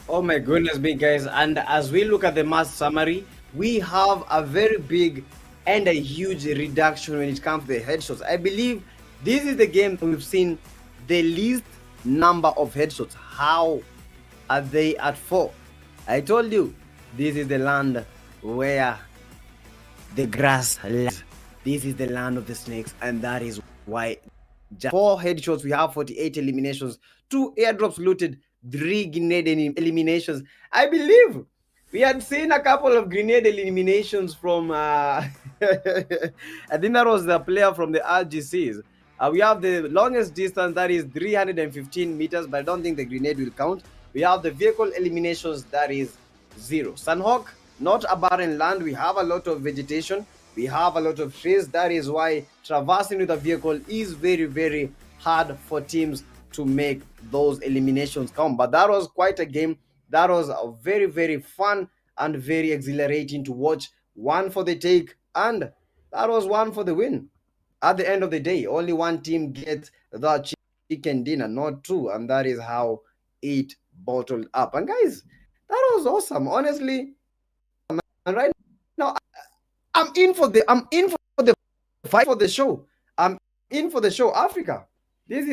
Oh my goodness me, guys. And as we look at the match summary, we have a very big and a huge reduction when it comes to the headshots. I believe this is the game we've seen the least number of headshots. How are they at 4? I told you, this is the land where the grass lies. This is the land of the snakes, and that is why just 4 headshots, we have 48 eliminations, 2 airdrops looted, 3 grenade eliminations. I believe we had seen a couple of grenade eliminations from I think that was the player from the RGCs. We have the longest distance, that is 315 meters, but I don't think the grenade will count. We have the vehicle eliminations, that is 0. Sunhawk, not a barren land. We have a lot of vegetation. We have a lot of trees. That is why traversing with a vehicle is very, very hard for teams to make those eliminations count. But that was quite a game. That was a very, very fun and very exhilarating to watch. One for the take, and that was one for the win. At the end of the day, only one team gets the chicken dinner, not 2, and that is how it bottled up. And guys, that was awesome, honestly. And right now, I'm in for the fight for the show. I'm in for the show, Africa. This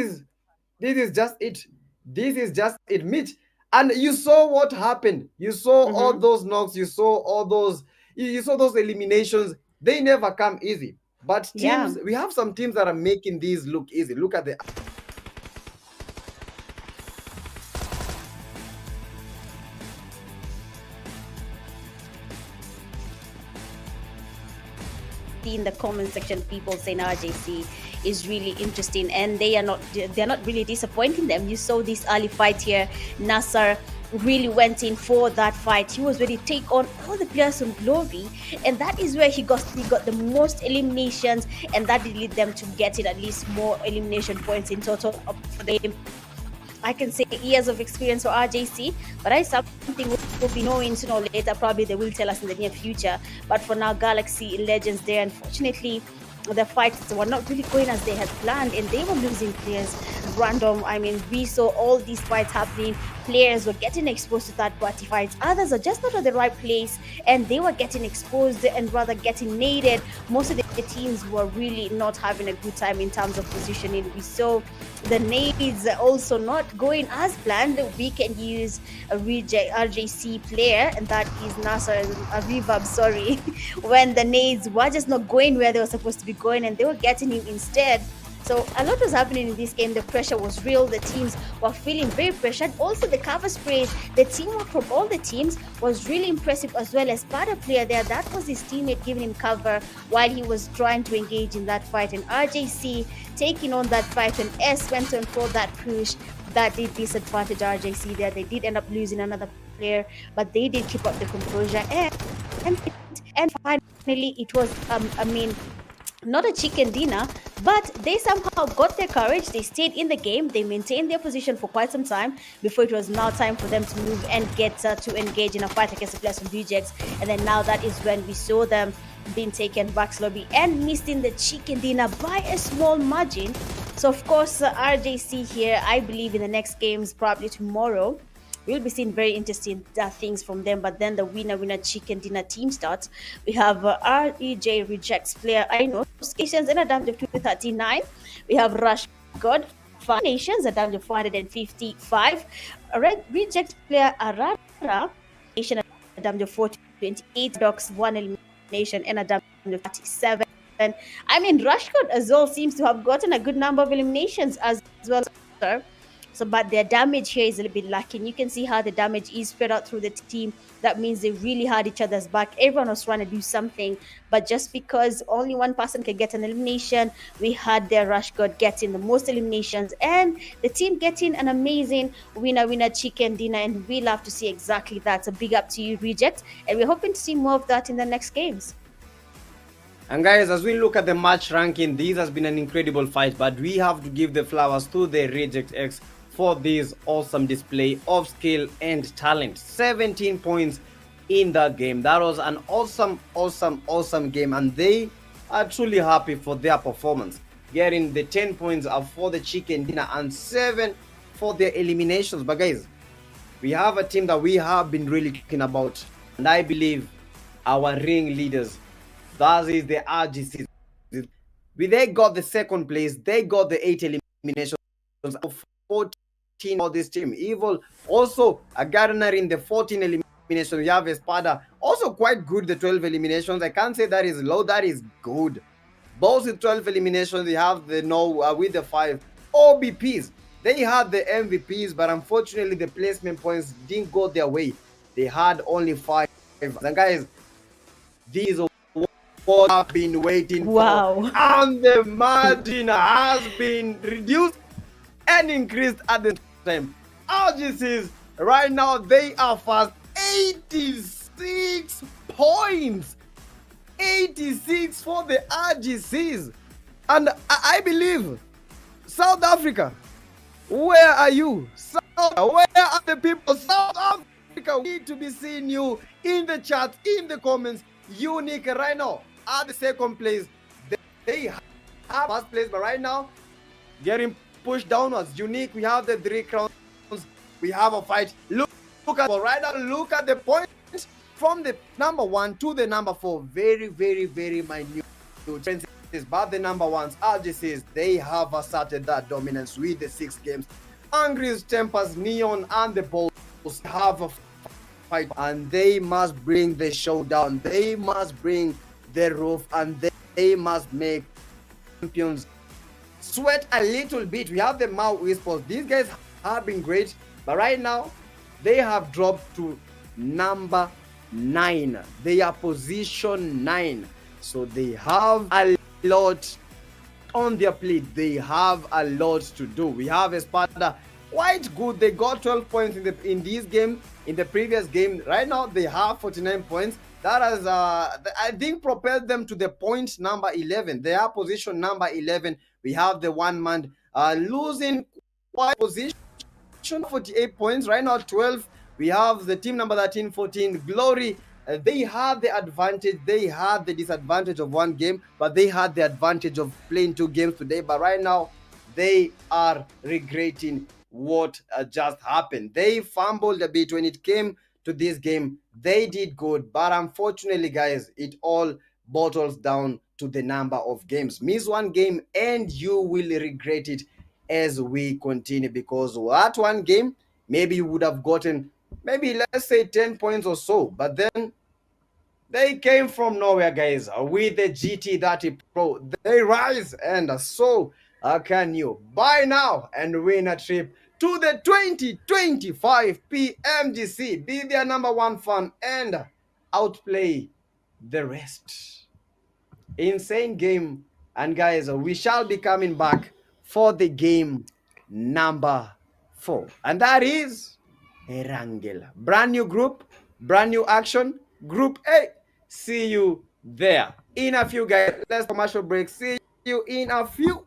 is just it. This is just it, Mitch. And you saw what happened. You saw all those knocks. You saw all those. You saw those eliminations. They never come easy. But teams, we have some teams that are making these look easy. Look at the. see in the comment section people saying RJC is really interesting, and they're not really disappointing them. You saw this early fight here. Nasser really went in for that fight. He was ready to take on all the players from Glory, and that is where he got the most eliminations, and that did lead them to getting at least more elimination points in total for the game. I can say years of experience for RJC, but I something we'll be knowing sooner or later. Probably they will tell us in the near future. But for now, Galaxy Legends there, unfortunately, the fights were not really going as they had planned, and they were losing players random. I mean, we saw all these fights happening. Players were getting exposed to third-party fights. Others are just not at the right place, and they were getting exposed and rather getting naded. Most of the teams were really not having a good time in terms of positioning. We saw the nades also not going as planned. We can use a reject RJC player, and that is Nasser, a reverb, sorry, when the nades were just not going where they were supposed to be going, and they were getting him instead. So a lot was happening in this game. The pressure was real. The teams were feeling very pressured. Also, the cover sprays, the teamwork from all the teams was really impressive, as well as Spada player there. That was his teammate giving him cover while he was trying to engage in that fight. And RJC taking on that fight, and S went on for that push. That did disadvantage RJC there. They did end up losing another player, but they did keep up the composure. And finally, it was, not a chicken dinner, but they somehow got their courage. They stayed in the game. They maintained their position for quite some time before it was now time for them to move and get to engage in a fight against the players from Rejects. And then now that is when we saw them being taken back slowly and missing the chicken dinner by a small margin. So of course, RJC here, I believe in the next games, probably tomorrow, we'll be seeing very interesting things from them. But then the winner chicken dinner team starts. We have REJ Rejects player I know Nations and a damage of 239. We have Rush God Nations a damage of 455. Red Reject player Arara Nation a damage of 428. Docs 1 elimination and a damage of 37. I mean, Rush God as well seems to have gotten a good number of eliminations as well, sir. So, but their damage here is a little bit lacking. You can see how the damage is spread out through the team. That means they really had each other's back. Everyone was trying to do something, but just because only one person can get an elimination, we had their Rush God getting the most eliminations, and the team getting an amazing winner chicken dinner. And we love to see exactly that. So big up to you, Reject, and we're hoping to see more of that in the next games. And guys, as we look at the match ranking, this has been an incredible fight, but we have to give the flowers to the Reject X for this awesome display of skill and talent. 17 points in that game. That was an awesome game, and they are truly happy for their performance, getting the 10 points up for the chicken dinner and 7 for their eliminations. But guys, we have a team that we have been really talking about, and I believe our ring leaders, that is the RGC. They got the second place. They got the 8 eliminations of 14 for this team. Evil also a gardener in the 14 eliminations. We have Espada also quite good, the 12 eliminations. I can't say that is low, that is good. Both with 12 eliminations. They have the with the 5 OBPs. They had the MVPs, but unfortunately the placement points didn't go their way. They had only 5. And guys, these are what I've been waiting for. And the margin has been reduced and increased at the time. RGCs right now, they are fast. 86 points. 86 for the RGCs. And I believe South Africa, where are you? Where are the people? South Africa, we need to be seeing you in the chat, in the comments. Unique right now at the second place. They have first place, but right now getting pushed downwards. Unique, we have the 3 crowns. We have a fight. Look at right now. Look at the points from the number 1 to the number 4. Very minute differences. But the number 1s, RGCs, they have asserted that dominance with the 6 games. Angry's, Tempers, Neon, and the Bulls have a fight, and they must bring the showdown. They must bring the roof, and they must make champions sweat a little bit. We have the Mau eSports. These guys have been great, but right now they have dropped to number 9. They are position 9. So they have a lot on their plate. They have a lot to do. We have Espada quite good. They got 12 points in this game. In the previous game, right now they have 49 points. That has, I think, propelled them to the point number 11. They are position number 11. We have the one man losing quite position, 48 points. Right now, 12. We have the team number 13, 14, Glory. They had the advantage. They had the disadvantage of one game, but they had the advantage of playing 2 games today. But right now, they are regretting what just happened. They fumbled a bit when it came to this game. They did good, but unfortunately, guys, it all bottles down to the number of games. Miss one game and you will regret it as we continue, because that one game, maybe you would have gotten, maybe let's say 10 points or so, but then they came from nowhere, guys, with the GT30 Pro. They rise, and so can you buy now and win a trip to the 2025 PMGC. Be their number 1 fan and outplay the rest. Insane game. And guys, we shall be coming back for the game number 4. And that is Erangel. Brand new group, brand new action. Group A. See you there in a few, guys. Let's commercial break. See you in a few.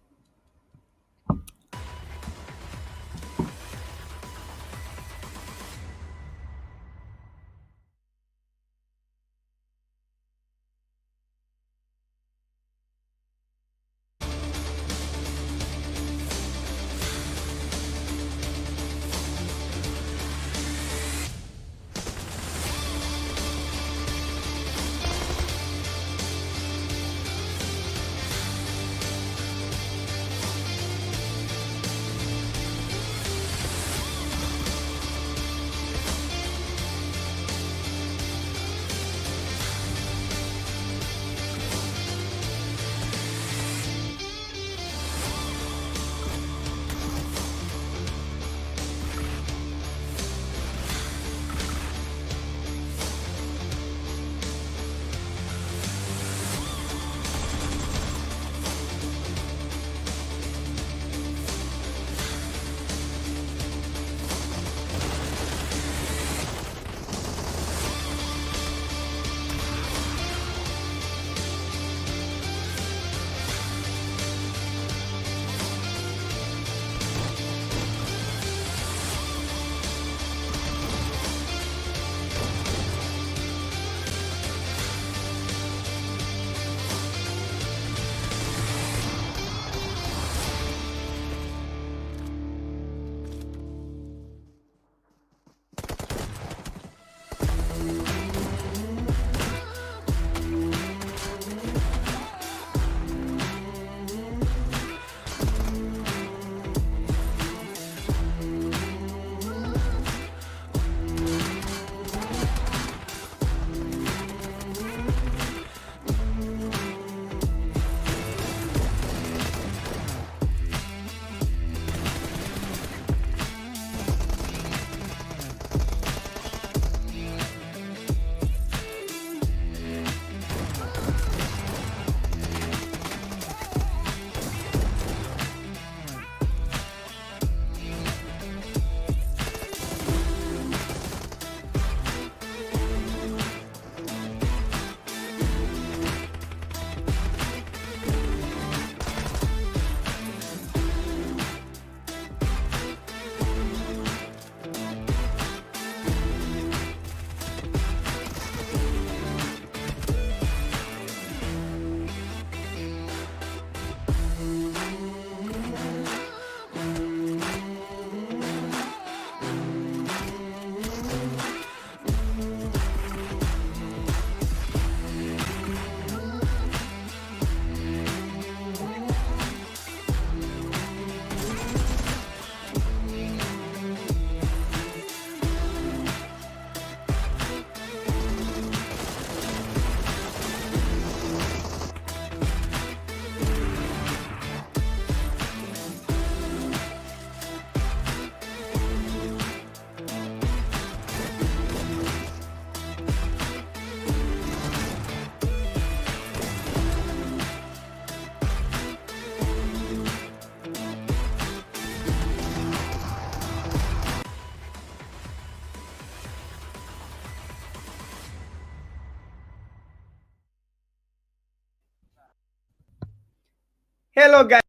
Hello, guys.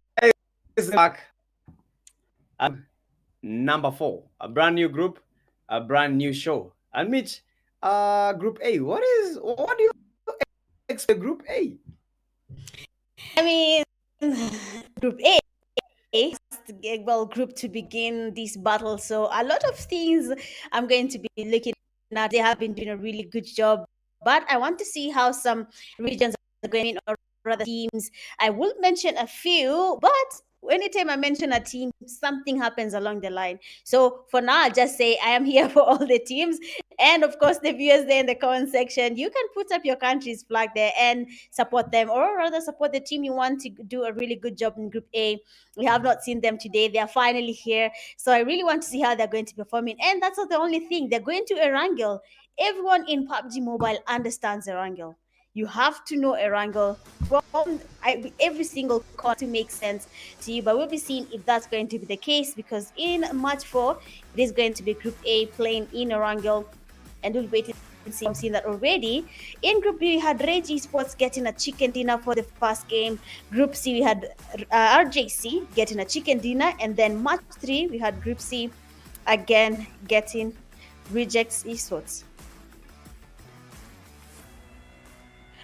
Back. Number 4, a brand new group, a brand new show. And Mitch, Group A. What do you expect Group A? I mean, Group A. Well, group to begin this battle. So a lot of things I'm going to be looking at. They have been doing a really good job, but I want to see how some regions are going in, or rather teams. I will mention a few, but anytime I mention a team, something happens along the line. So for now, I'll just say I am here for all the teams. And of course, the viewers there in the comment section, you can put up your country's flag there and support them, or rather support the team you want to do a really good job in Group A. We have not seen them today. They are finally here. So I really want to see how they're going to be performing. And that's not the only thing. They're going to Erangel. Everyone in PUBG Mobile understands Erangel. You have to know Erangel from every single card to make sense to you. But we'll be seeing if that's going to be the case, because in match 4, it is going to be Group A playing in Erangel. And we'll wait and see. I've seen that already. In Group B, we had Rage Esports getting a chicken dinner for the first game. Group C, we had RJC getting a chicken dinner. And then match 3, we had Group C again getting Rejects Esports.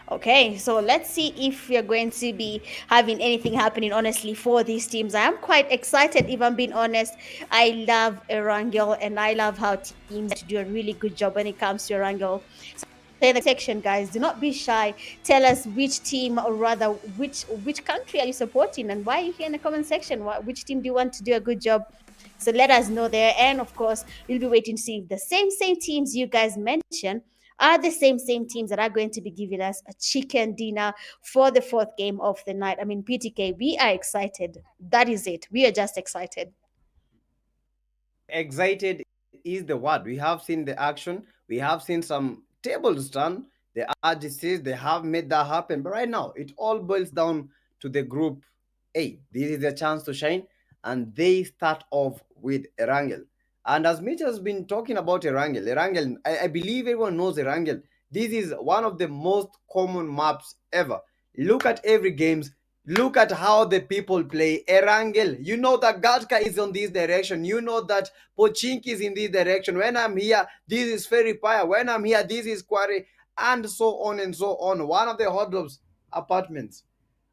Okay, so let's see if we're going to be having anything happening, honestly, for these teams. I am quite excited, if I'm being honest. I love Erangel, and I love how teams do a really good job when it comes to Erangel. So in the section, guys, do not be shy. Tell us which team, or rather, which country are you supporting, and why are you here in the comment section? Which team do you want to do a good job? So let us know there. And of course, we'll be waiting to see if the same teams you guys mentioned are the same teams that are going to be giving us a chicken dinner for the 4th game of the night. I mean, PTK, we are excited. That is it. We are just excited. Excited is the word. We have seen the action. We have seen some tables turn. The RGCs, they have made that happen. But right now, it all boils down to the Group A. This is a chance to shine. And they start off with Erangel. And as Mitch has been talking about Erangel, I believe everyone knows Erangel. This is one of the most common maps ever. Look at every games. Look at how the people play Erangel. You know that Gatka is on this direction. You know that Pochink is in this direction. When I'm here, this is Ferry Paya. When I'm here, this is Quarry, and so on and so on. One of the hot jobs, apartments.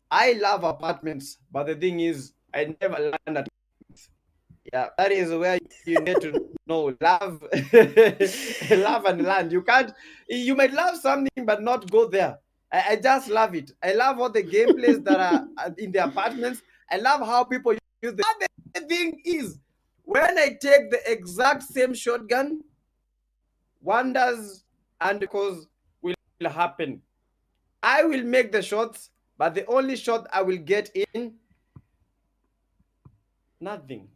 I love apartments, but the thing is, I never land at. Yeah, that is where you need to know love, love and land. You might love something but not go there. I just love it. I love all the gameplays that are in the apartments. I love how people use the. The thing is, when I take the exact same shotgun, wonders and because will happen. I will make the shots, but the only shot I will get in, nothing.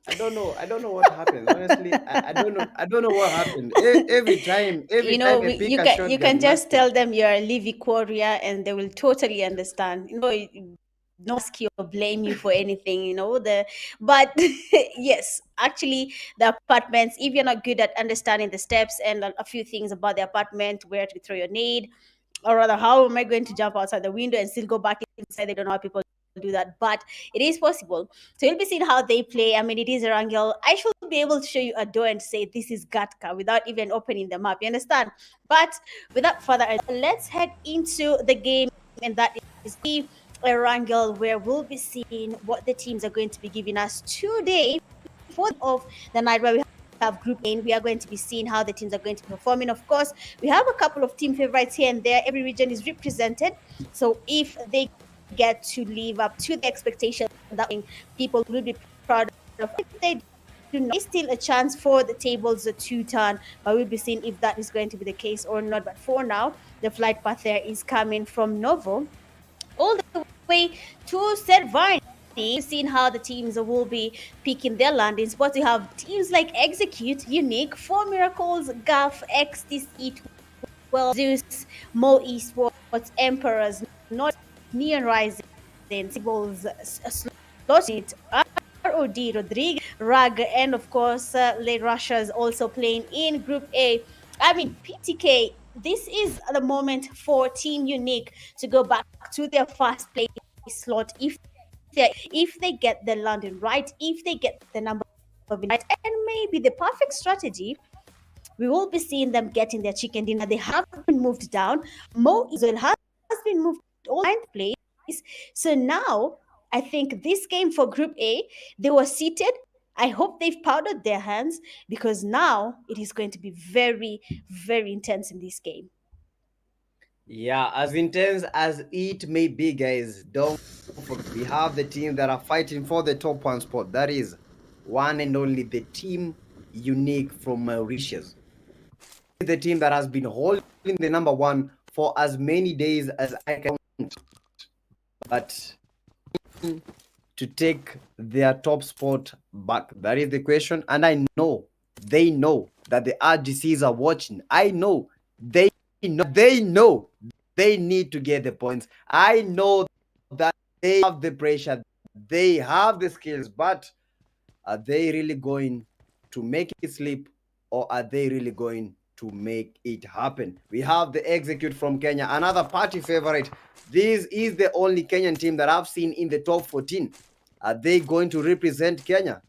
I don't know what happens. Honestly, I don't know. I don't know what happened. Every time I pick a shotgun, you can just tell them you're a Livy Korea, and they will totally understand. No ask you or blame you for anything. But yes, actually, the apartments. If you're not good at understanding the steps and a few things about the apartment, where to throw your nade, or rather, how am I going to jump outside the window and still go back inside? They don't know how people do that, but it is possible. So you'll be seeing how they play. I mean, it is Erangel. I should be able to show you a door and say this is Gatka without even opening the map. You understand? But without further ado, let's head into the game, and that is the Erangel, where we'll be seeing what the teams are going to be giving us today for of the night, where we have Group A. We are going to be seeing how the teams are going to be performing. Of course, we have a couple of team favorites here and there. Every region is represented. So if they get to live up to the expectation that people will be proud of, if they do not, it's still a chance for the tables to turn, but we'll be seeing if that is going to be the case or not. But for now, the flight path there is coming from Novo all the way to Servine. Seeing how the teams will be picking their landing spots. You have teams like Execute, Unique, 4 Miracles, GUF, XTC, Zeus, Mo Esports, Emperors, Not Neon Rising, Sibbles, Slotnit, ROD, Rodriguez, Rag, and of course, Late Russia's also playing in Group A. I mean, PTK, this is the moment for Team Unique to go back to their first place slot if if they get the London right, if they get the number right, and maybe the perfect strategy, we will be seeing them getting their chicken dinner. They have been moved down. Mo Israel has been moved all ninth place. So now I think this game for Group A, they were seated. I hope they've powdered their hands because now it is going to be very, very intense in this game. Yeah, as intense as it may be, guys, don't forget we have the team that are fighting for the top one spot. That is one and only the team Unique from Mauritius. The team that has been holding the number one for as many days as I can count. But to take their top spot back, that is the question. And I know they know that the RGCs are watching. I know they know they need to get the points. I know that they have the pressure, they have the skills, but are they really going to make it slip, or are they really going to make it happen? We have the Execute from Kenya, another party favorite. This is the only Kenyan team that I've seen in the top 14. Are they going to represent Kenya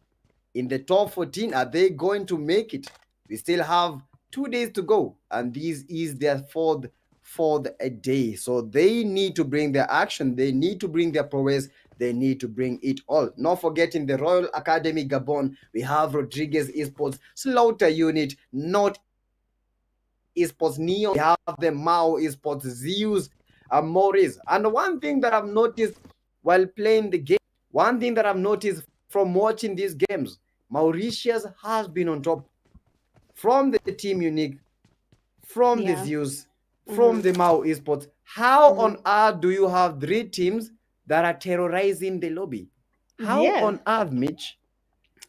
in the top 14? Are they going to make it? We still have 2 days to go, and this is their fourth day. So they need to bring their action, they need to bring their prowess, they need to bring it all. Not forgetting the Royal Academy Gabon, we have Rodriguez Esports, Slaughter Unit, Not Esports, Neo, we have the Mao Esports, Zeus Moris. And one thing that I've noticed while playing the game, one thing that I've noticed from watching these games, Mauritius has been on top from the Team Unique, from the Zeus, from the Mao Esports. How on earth do you have 3 teams that are terrorizing the lobby? How on earth, Mitch?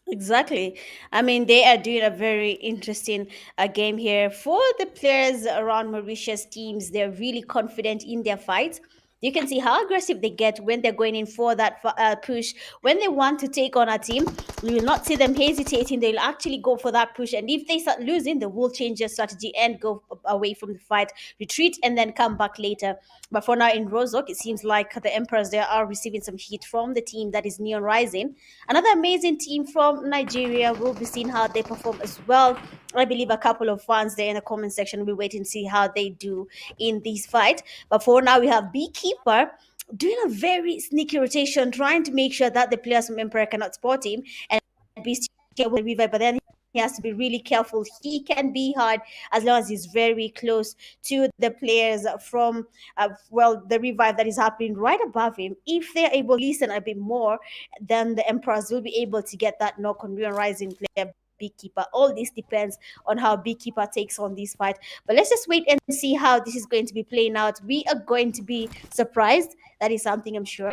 Exactly. I mean, they are doing a very interesting game here. For the players around Mauritius teams, they're really confident in their fights. You can see how aggressive they get when they're going in for that push. When they want to take on a team, you will not see them hesitating. They'll actually go for that push. And if they start losing, they will change their strategy and go away from the fight, retreat, and then come back later. But for now in Rozok, it seems like the Emperors there are receiving some heat from the team that is Neon Rising. Another amazing team from Nigeria. We'll be seeing how they perform as well. I believe a couple of fans there in the comment section will wait and see how they do in this fight. But for now, we have Beekeeper doing a very sneaky rotation, trying to make sure that the players from Emperor cannot spot him. And Beast will revive, but then he has to be really careful. He can be hard as long as he's very close to the players from, the revive that is happening right above him. If they're able to listen a bit more, then the Emperors will be able to get that knock on Real Rising player Beekeeper. All this depends on how Beekeeper takes on this fight. But let's just wait and see how this is going to be playing out. We are going to be surprised. That is something I'm sure.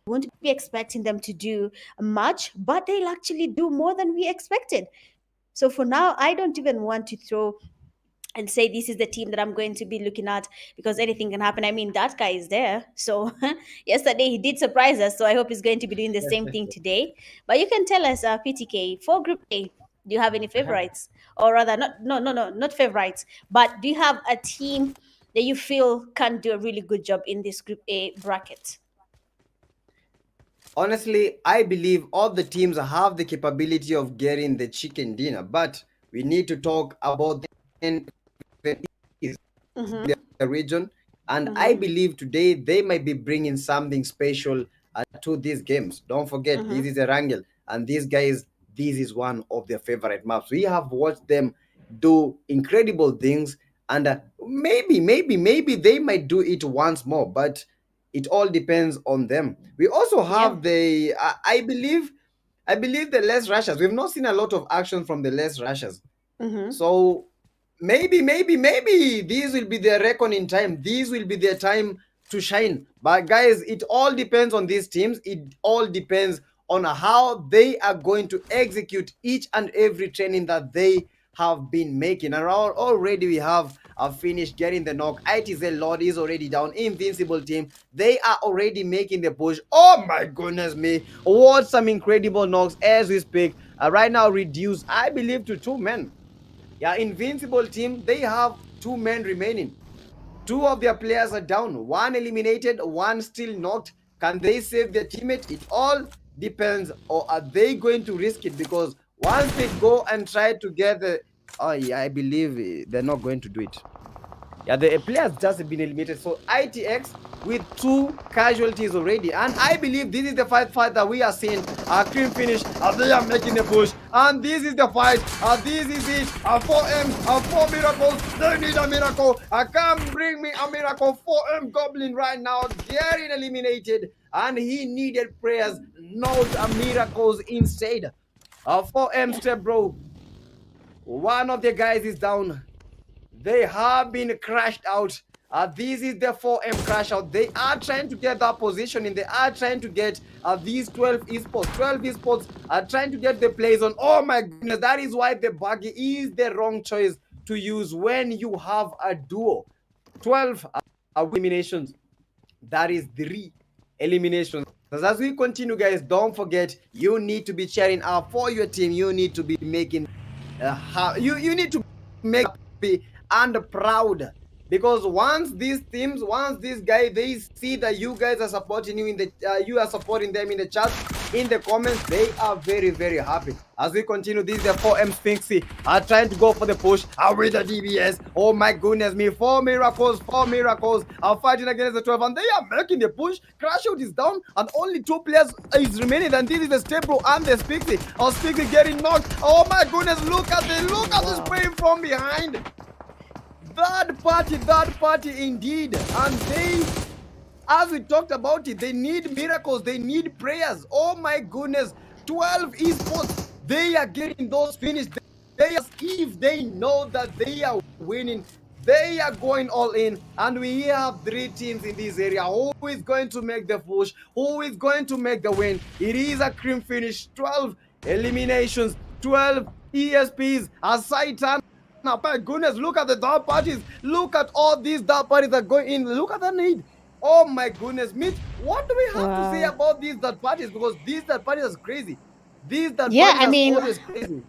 We won't be expecting them to do much, but they'll actually do more than we expected. So for now, I don't even want to throw and say this is the team that I'm going to be looking at because anything can happen. I mean, that guy is there. So yesterday he did surprise us. So I hope he's going to be doing the same thing today. But you can tell us, PTK, for Group A, do you have any favorites? Or rather, not favorites, but do you have a team that you feel can do a really good job in this Group A bracket? Honestly, I believe all the teams have the capability of getting the chicken dinner, but we need to talk about the region. And I believe today they might be bringing something special to these games. Don't forget, this is a wrangle, and these guys, this is one of their favorite maps. We have watched them do incredible things, and maybe they might do it once more, but it all depends on them. We also have the I believe the less rushers. We've not seen a lot of action from the less rushers. So maybe this will be their reckoning time. This will be their time to shine. But guys, it all depends on these teams. It all depends on how they are going to execute each and every training that they have been making. And already we have finished getting the knock. ITZ Lord is already down. Invincible team, they are already making the push. Oh my goodness me, what some incredible knocks as we speak. Right now reduced, I believe, to 2 men. Yeah, Invincible team, they have 2 men remaining. 2 of their players are down. 1 eliminated, 1 still knocked. Can they save their teammate? It all depends. Or are they going to risk it? Because once they go and try to get the... Oh, yeah, I believe they're not going to do it. Yeah, the players just been eliminated. So ITX with 2 casualties already. And I believe this is the fight that we are seeing. Cream finish. They are making a push. And this is the fight. This is it. 4M. 4 miracles. They need a miracle. Come bring me a miracle. 4M Goblin right now getting eliminated. And he needed prayers, not miracles instead. 4M step, bro. One of the guys is down. They have been crashed out. This is the 4M crash out. They are trying to get that positioning. They are trying to get these 12 esports. 12 esports are trying to get the plays on. Oh my goodness, that is why the buggy is the wrong choice to use when you have a duo. 12 eliminations. That is 3 eliminations. As we continue, guys, don't forget, you need to be cheering for your team. You need to be making you need to make happy and proud, because once these teams, once these guys, they see that you guys are supporting you in the you are supporting them in the chat, in the comments, they are very, very happy. As we continue, this is the 4M Sphinxy are trying to go for the push with the DBS. Oh my goodness me, 4 miracles are fighting against the 12, and they are making the push. Crash out is down, and only 2 players is remaining, and this is the Stable and the Sphinxy. Sphinxy getting knocked. Oh my goodness, look at the spray from behind. Third party indeed. And they, as we talked about it, they need miracles, they need prayers. Oh my goodness, 12 esports, they are getting those finished. If they know that they are winning, they are going all in. And we have 3 teams in this area. Who is going to make the push? Who is going to make the win? It is a cream finish. 12 eliminations, 12 ESPs, a Saitan. Now, my goodness, look at the dark parties. Look at all these dark parties that go in. Look at the need. Oh my goodness, Mitch, what do we have to say about these dark parties? Because these dark parties are crazy. These dark parties are always crazy.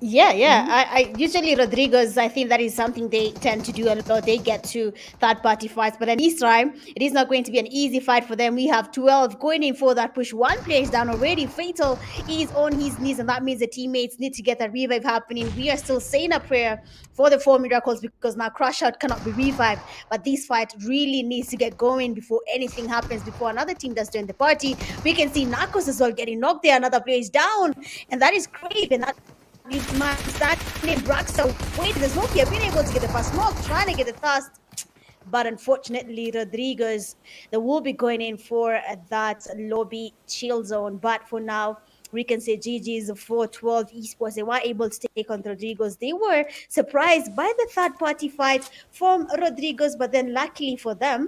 I usually Rodriguez, I think that is something they tend to do a lot. They get to third party fights, but at this time it is not going to be an easy fight for them. We have 12 going in for that push. 1 player is down already. Fatal is on his knees, and that means the teammates need to get a revive happening. We are still saying a prayer for the 4 miracles, because now crash out cannot be revived, but this fight really needs to get going before anything happens, before another team does join the party. We can see Narcos as well getting knocked there. Another player is down, and that is Craven. That my start name Braxa. Wait, there's no here being able to get the first smoke, trying to get the first, but unfortunately Rodriguez, they will be going in for that lobby chill zone. But for now, we can say GG's for 12 esports. They were able to take on Rodriguez. They were surprised by the third party fight from Rodriguez, but then luckily for them,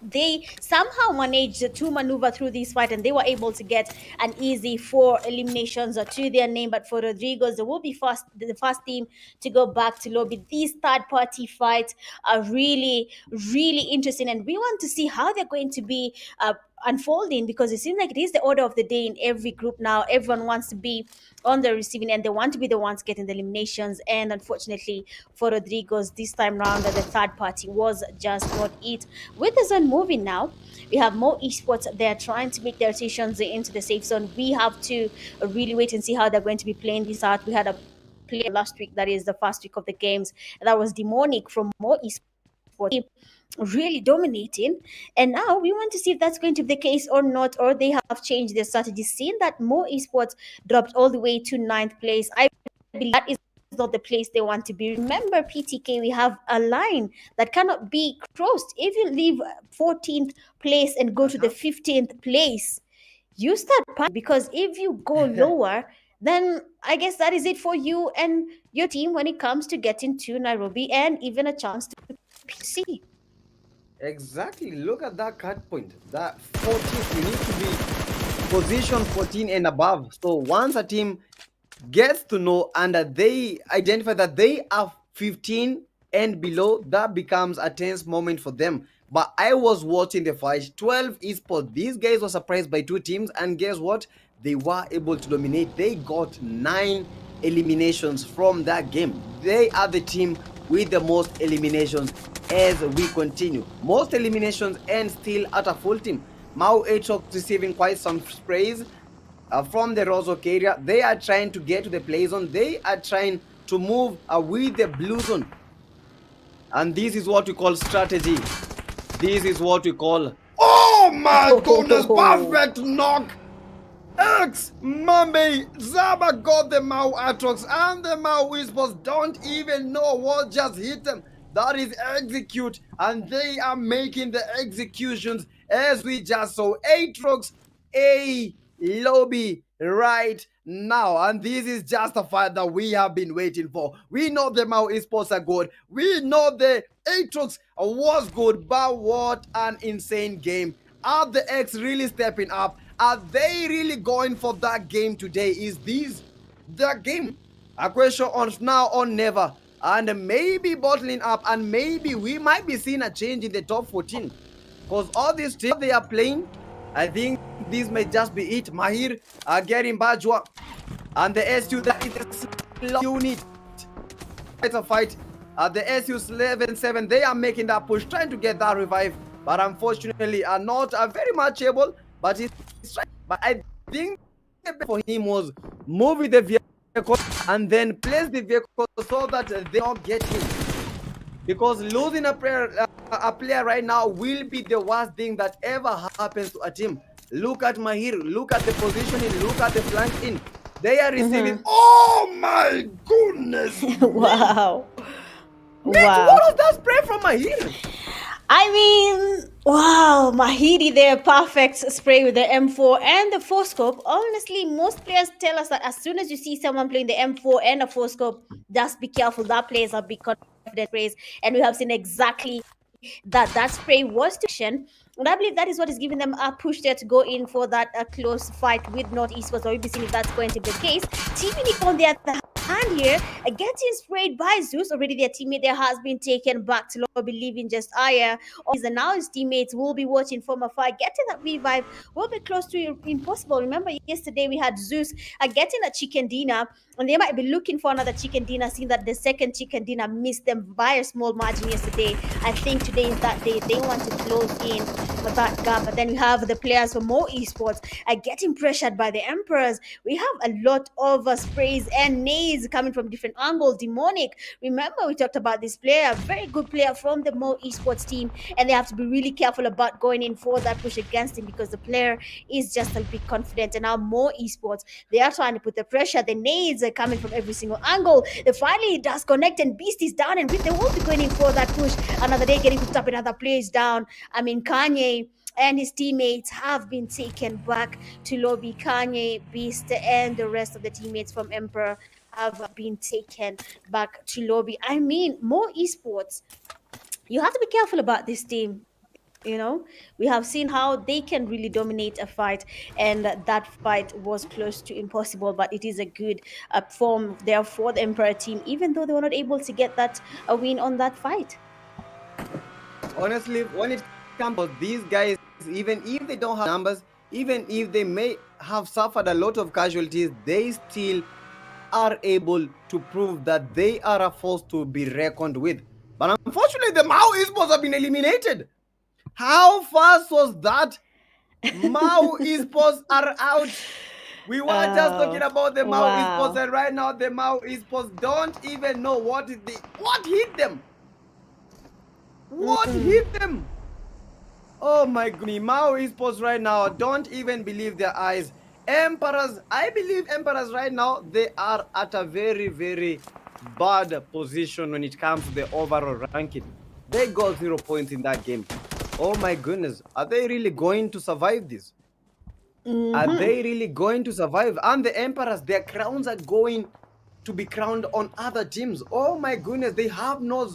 they somehow managed to maneuver through this fight, and they were able to get an easy 4 eliminations to their name. But for Rodriguez, they will be the first team to go back to lobby. These third-party fights are really, really interesting, and we want to see how they're going to be unfolding, because it seems like it is the order of the day in every group now. Everyone wants to be on the receiving end. They want to be the ones getting the eliminations, and unfortunately for Rodriguez this time round, the third party was just not it. With the zone moving now, we have more esports. They're trying to make their rotations into the safe zone. We have to really wait and see how they're going to be playing this out. We had a play last week, that is the first week of the games, that was demonic from more esports, really dominating, and now we want to see if that's going to be the case or not, or they have changed their strategy. Seeing that more esports dropped all the way to 9th place, I believe that is not the place they want to be. Remember, PTK, we have a line that cannot be crossed. If you leave 14th place and go to the 15th place, you start panicking, because if you go lower, then I guess that is it for you and your team when it comes to getting to Nairobi and even a chance to PC. Exactly. Look at that cut point. That 14th, you need to be position 14 and above. So once a team gets to know and they identify that they are 15 and below, that becomes a tense moment for them. But I was watching the fight, 12 esports. These guys were surprised by 2 teams, and guess what? They were able to dominate. They got 9 eliminations from that game. They are the team with the most eliminations as we continue. Most eliminations and still at a full team. Mau Aatrox receiving quite some sprays from the Rozok area. They are trying to get to the play zone. They are trying to move with the blue zone. And this is what we call strategy. This is what we call... Oh my goodness, perfect knock! X, Mambe, Zaba got the Mau Aatrox, and the Mau eSports don't even know what just hit them. That is execute, and they are making the executions as we just saw. Aatrox, a lobby right now, and this is just a fight that we have been waiting for. We know the Mau eSports are good. We know the Aatrox was good, but what an insane game. Are the X really stepping up? Are they really going for that game today? Is this the game? A question on now or never. And maybe bottling up, and maybe we might be seeing a change in the top 14. Because all these teams they are playing, I think this may just be it. Mahir getting Bajwa. And the SU, that is the slow unit. It's a fight. The SU 11-7, they are making that push, trying to get that revive. But unfortunately are not very much able. But I think for him was move with the vehicle and then place the vehicle so that they don't get him. Because losing a player right now will be the worst thing that ever happens to a team. Look at Mahir, look at the positioning, look at the flank in. They are receiving. Oh my goodness! Wow. Nick, Wow. what was that spray from Mahir? I mean, wow, Mahidi there, perfect spray with the M4 and the 4-scope. Honestly, most players tell us that as soon as you see someone playing the M4 and a 4-scope, just be careful. That player is a big confident sprays. And we have seen exactly that spray was to action. And I believe that is what is giving them a push there to go in for that close fight with North Esports. So we'll be seeing if that's going to be the case. TVD on the other hand here, getting sprayed by Zeus. Already their teammate there has been taken back to lobby, leaving just Aya. And now his teammates will be watching from afar. Getting that revive will be close to impossible. Remember yesterday we had Zeus getting a chicken dinner, and they might be looking for another chicken dinner, seeing that the second chicken dinner missed them by a small margin yesterday. I think today is that day. They want to close in that gap. But then we have the players from more esports getting pressured by the Emperors. We have a lot of sprays and nades coming from different angles. Demonic, remember we talked about this player, very good player from the Mo esports team, and they have to be really careful about going in for that push against him because the player is just a bit confident. And now Mo esports, they are trying to put the pressure. The nades are coming from every single angle. They finally does connect, and Beast is down, and they will be going in for that push. Another day getting hooked up, another player is down. I mean, Kanye and his teammates have been taken back to lobby. Kanye, Beast, and the rest of the teammates from Emperor have been taken back to lobby. I mean, more esports, you have to be careful about this team. You know, we have seen how they can really dominate a fight, and that fight was close to impossible, but it is a good form there for the Emperor team, even though they were not able to get that a win on that fight. Honestly, when it comes to these guys, even if they don't have numbers, even if they may have suffered a lot of casualties, they still are able to prove that they are a force to be reckoned with. But unfortunately, the Mau esports have been eliminated. How fast was that? Mau esports are out. We were just talking about the Mau esports, and right now the Mau esports don't even know what hit them. What hit them? Oh my goodness, Mau esports right now don't even believe their eyes. Emperors, I believe Emperors right now, they are at a very, very bad position when it comes to the overall ranking. They got 0 points in that game. Oh my goodness, are they really going to survive this? Are they really going to survive? And the Emperors, their crowns are going to be crowned on other teams. Oh my goodness, they have no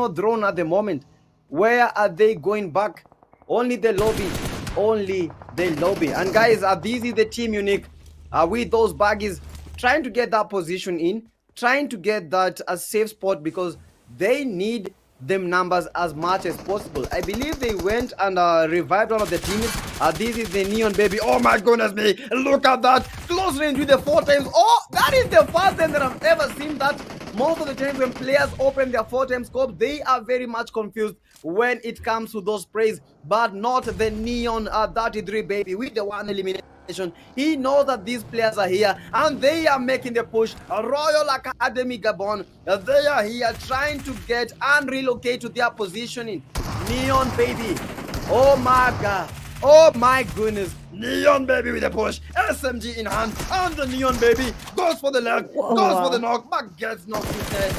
throne at the moment. Where are they going back? Only the lobby. Only the lobby. And guys, this is the team Unique with those baggies trying to get that position in, trying to get that a safe spot because they need them numbers as much as possible. I believe they went and revived one of the teammates. This is the Neon baby. Oh my goodness me, look at that close range with the 4 times. Oh, that is the first time that I've ever seen that Most of the time when players open their 4-time scope, they are very much confused when it comes to those sprays, but not the Neon 33 baby with the one elimination. He knows that these players are here and they are making the push. Royal Academy Gabon, they are here trying to get and relocate to their positioning. Neon baby, oh my god, oh my goodness. Neon baby with a push, SMG in hand, and the Neon baby goes for the leg, goes for the knock, but gets knocked instead.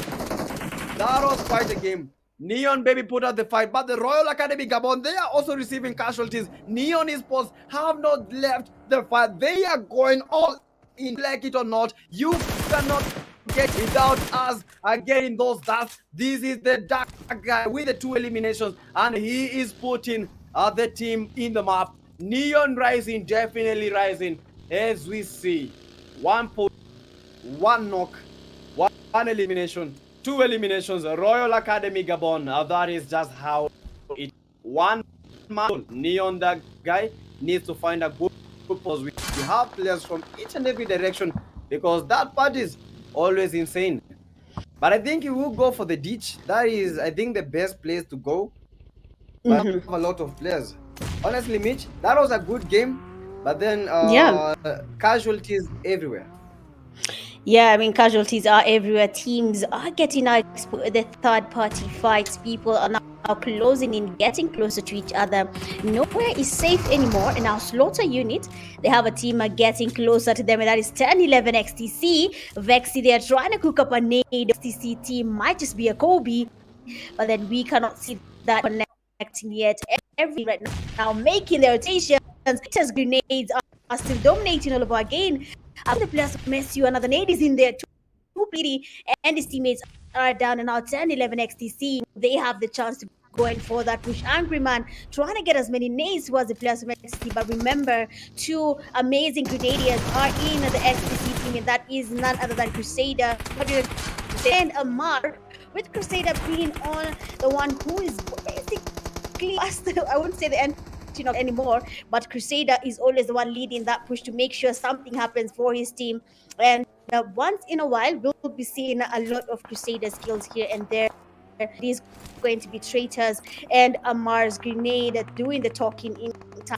That was quite a game. Neon baby put out the fight, but the Royal Academy Gabon, they are also receiving casualties. Neon eSports have not left the fight. They are going all in, like it or not. You cannot get without us getting those deaths. This is the dark guy with the 2 eliminations, and he is putting the team in the map. Neon rising, definitely rising, as we see. 1 push, 1 knock, 1 elimination, 2 eliminations. Royal Academy Gabon. That is just how it. 1 man. Neon, that guy, needs to find a good pose. We have players from each and every direction because that part is always insane. But I think he will go for the ditch. That is, I think, the best place to go. But I have a lot of players. Honestly, Mitch, that was a good game. But then casualties everywhere. Yeah, I mean, casualties are everywhere. Teams are getting now the third-party fights. People are now closing in, getting closer to each other. Nowhere is safe anymore. In our slaughter unit, they have a team getting closer to them, and that is 10-11 XTC. Vexy, they're trying to cook up a nade. XTC team might just be a Kobe, but then we cannot see that connecting yet. Every right now making their rotations. Just grenades are still dominating all over again. After the players mess you, another nade is in there too pretty, and his teammates are down and now 10-11 XTC. They have the chance to go in for that push. Angry Man trying to get as many nades towards the players from XTC, but remember, 2 amazing grenadiers are in the XTC team, and that is none other than Crusader and Amar, with Crusader being on the one who is basically, I wouldn't say the end anymore, but Crusader is always the one leading that push to make sure something happens for his team. And once in a while, we'll be seeing a lot of Crusader skills here and there. These going to be traitors and Amar's grenade doing the talking in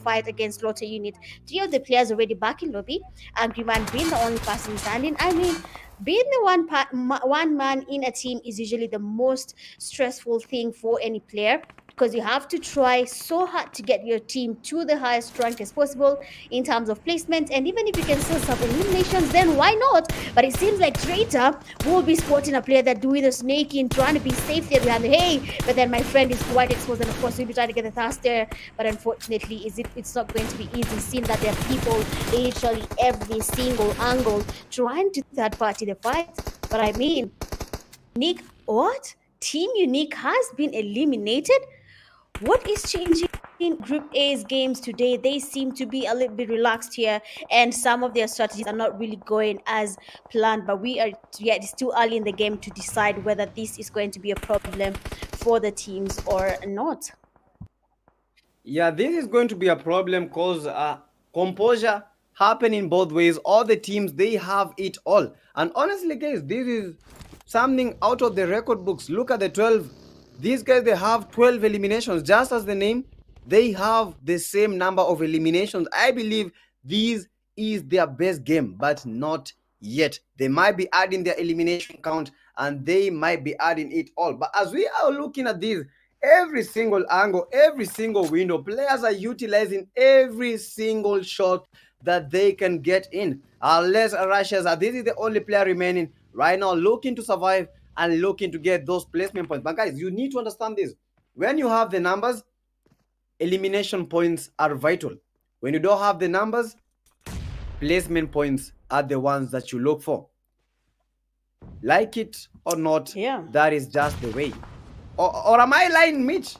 fight against Slaughter unit. 3 of the players already back in lobby. Angry Man being the only person standing. I mean, being the one man in a team is usually the most stressful thing for any player, because you have to try so hard to get your team to the highest rank as possible in terms of placement. And even if you can still suffer eliminations, then why not? But it seems like Traitor will be spotting a player that doing the snaking, trying to be safe there behind the hay. But then my friend is quite exposed, and of course we'll be trying to get the thirst there. But unfortunately, it's not going to be easy. It seems that there are people literally every single angle trying to third party the fight. But I mean, Nick, what? Team Unique has been eliminated? What is changing in Group A's games today? They seem to be a little bit relaxed here, and some of their strategies are not really going as planned. But it's too early in the game to decide whether this is going to be a problem for the teams or not. Yeah, this is going to be a problem because composure happening both ways. All the teams, they have it all. And honestly, guys, this is something out of the record books. Look at the 12. These guys, they have 12 eliminations. Just as the name, they have the same number of eliminations. I believe this is their best game, but not yet. They might be adding their elimination count, and they might be adding it all. But as we are looking at this, every single angle, every single window, players are utilizing every single shot that they can get in. Unless Russia's, this is the only player remaining right now looking to survive and looking to get those placement points. But guys, you need to understand this. When you have the numbers, elimination points are vital. When you don't have the numbers, placement points are the ones that you look for. Like it or not, that is just the way. Or am I lying, Mitch?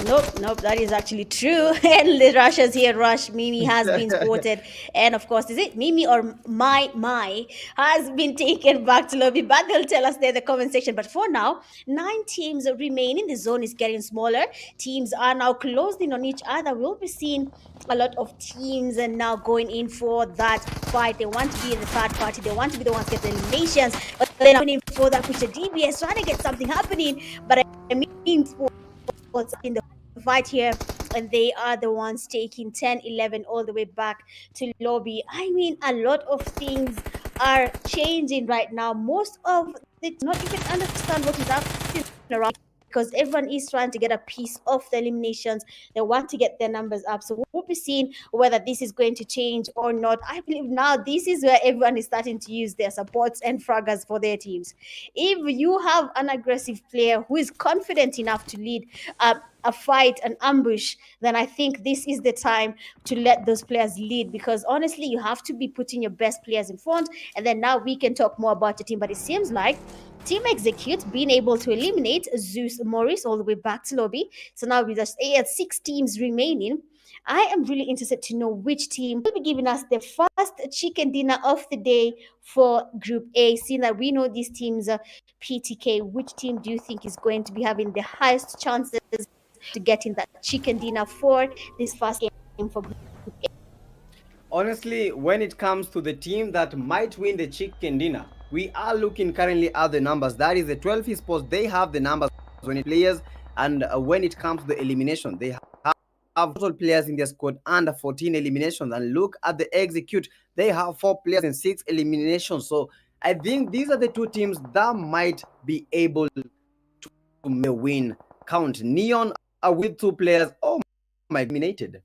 Nope, that is actually true. And the Russia's here, Rush. Mimi has been spotted. And of course, is it Mimi or my has been taken back to lobby, but they'll tell us there in the comment section. But for now, 9 teams remaining. The zone is getting smaller. Teams are now closing on each other. We'll be seeing a lot of teams and now going in for that fight. They want to be in the third party. They want to be the ones to get the eliminations. But then I'm for that push the DBS, trying to get something happening. But I mean, sports in the fight here, and they are the ones taking 10-11 all the way back to lobby. I mean, a lot of things are changing right now. Most of they not even understand what is happening around, because everyone is trying to get a piece of the eliminations. They want to get their numbers up. So we'll be seeing whether this is going to change or not. I believe now this is where everyone is starting to use their supports and fraggers for their teams. If you have an aggressive player who is confident enough to lead a fight, an ambush, then I think this is the time to let those players lead, because honestly, you have to be putting your best players in front, and then now we can talk more about the team. But it seems like Team Execute being able to eliminate Zeus Moris all the way back to lobby. So now we just at 6 teams remaining. I am really interested to know which team will be giving us the first chicken dinner of the day for Group A. Seeing that we know these teams are PTK, which team do you think is going to be having the highest chances to getting that chicken dinner for this first game for Group A? Honestly, when it comes to the team that might win the chicken dinner, we are looking currently at the numbers. That is the 12 esports. They have the numbers when it players, and when it comes to the elimination, they have total players in their squad under 14 eliminations. And look at the Execute. They have 4 players and 6 eliminations. So I think these are the two teams that might be able to win count. Neon are with 2 players. Oh my, eliminated.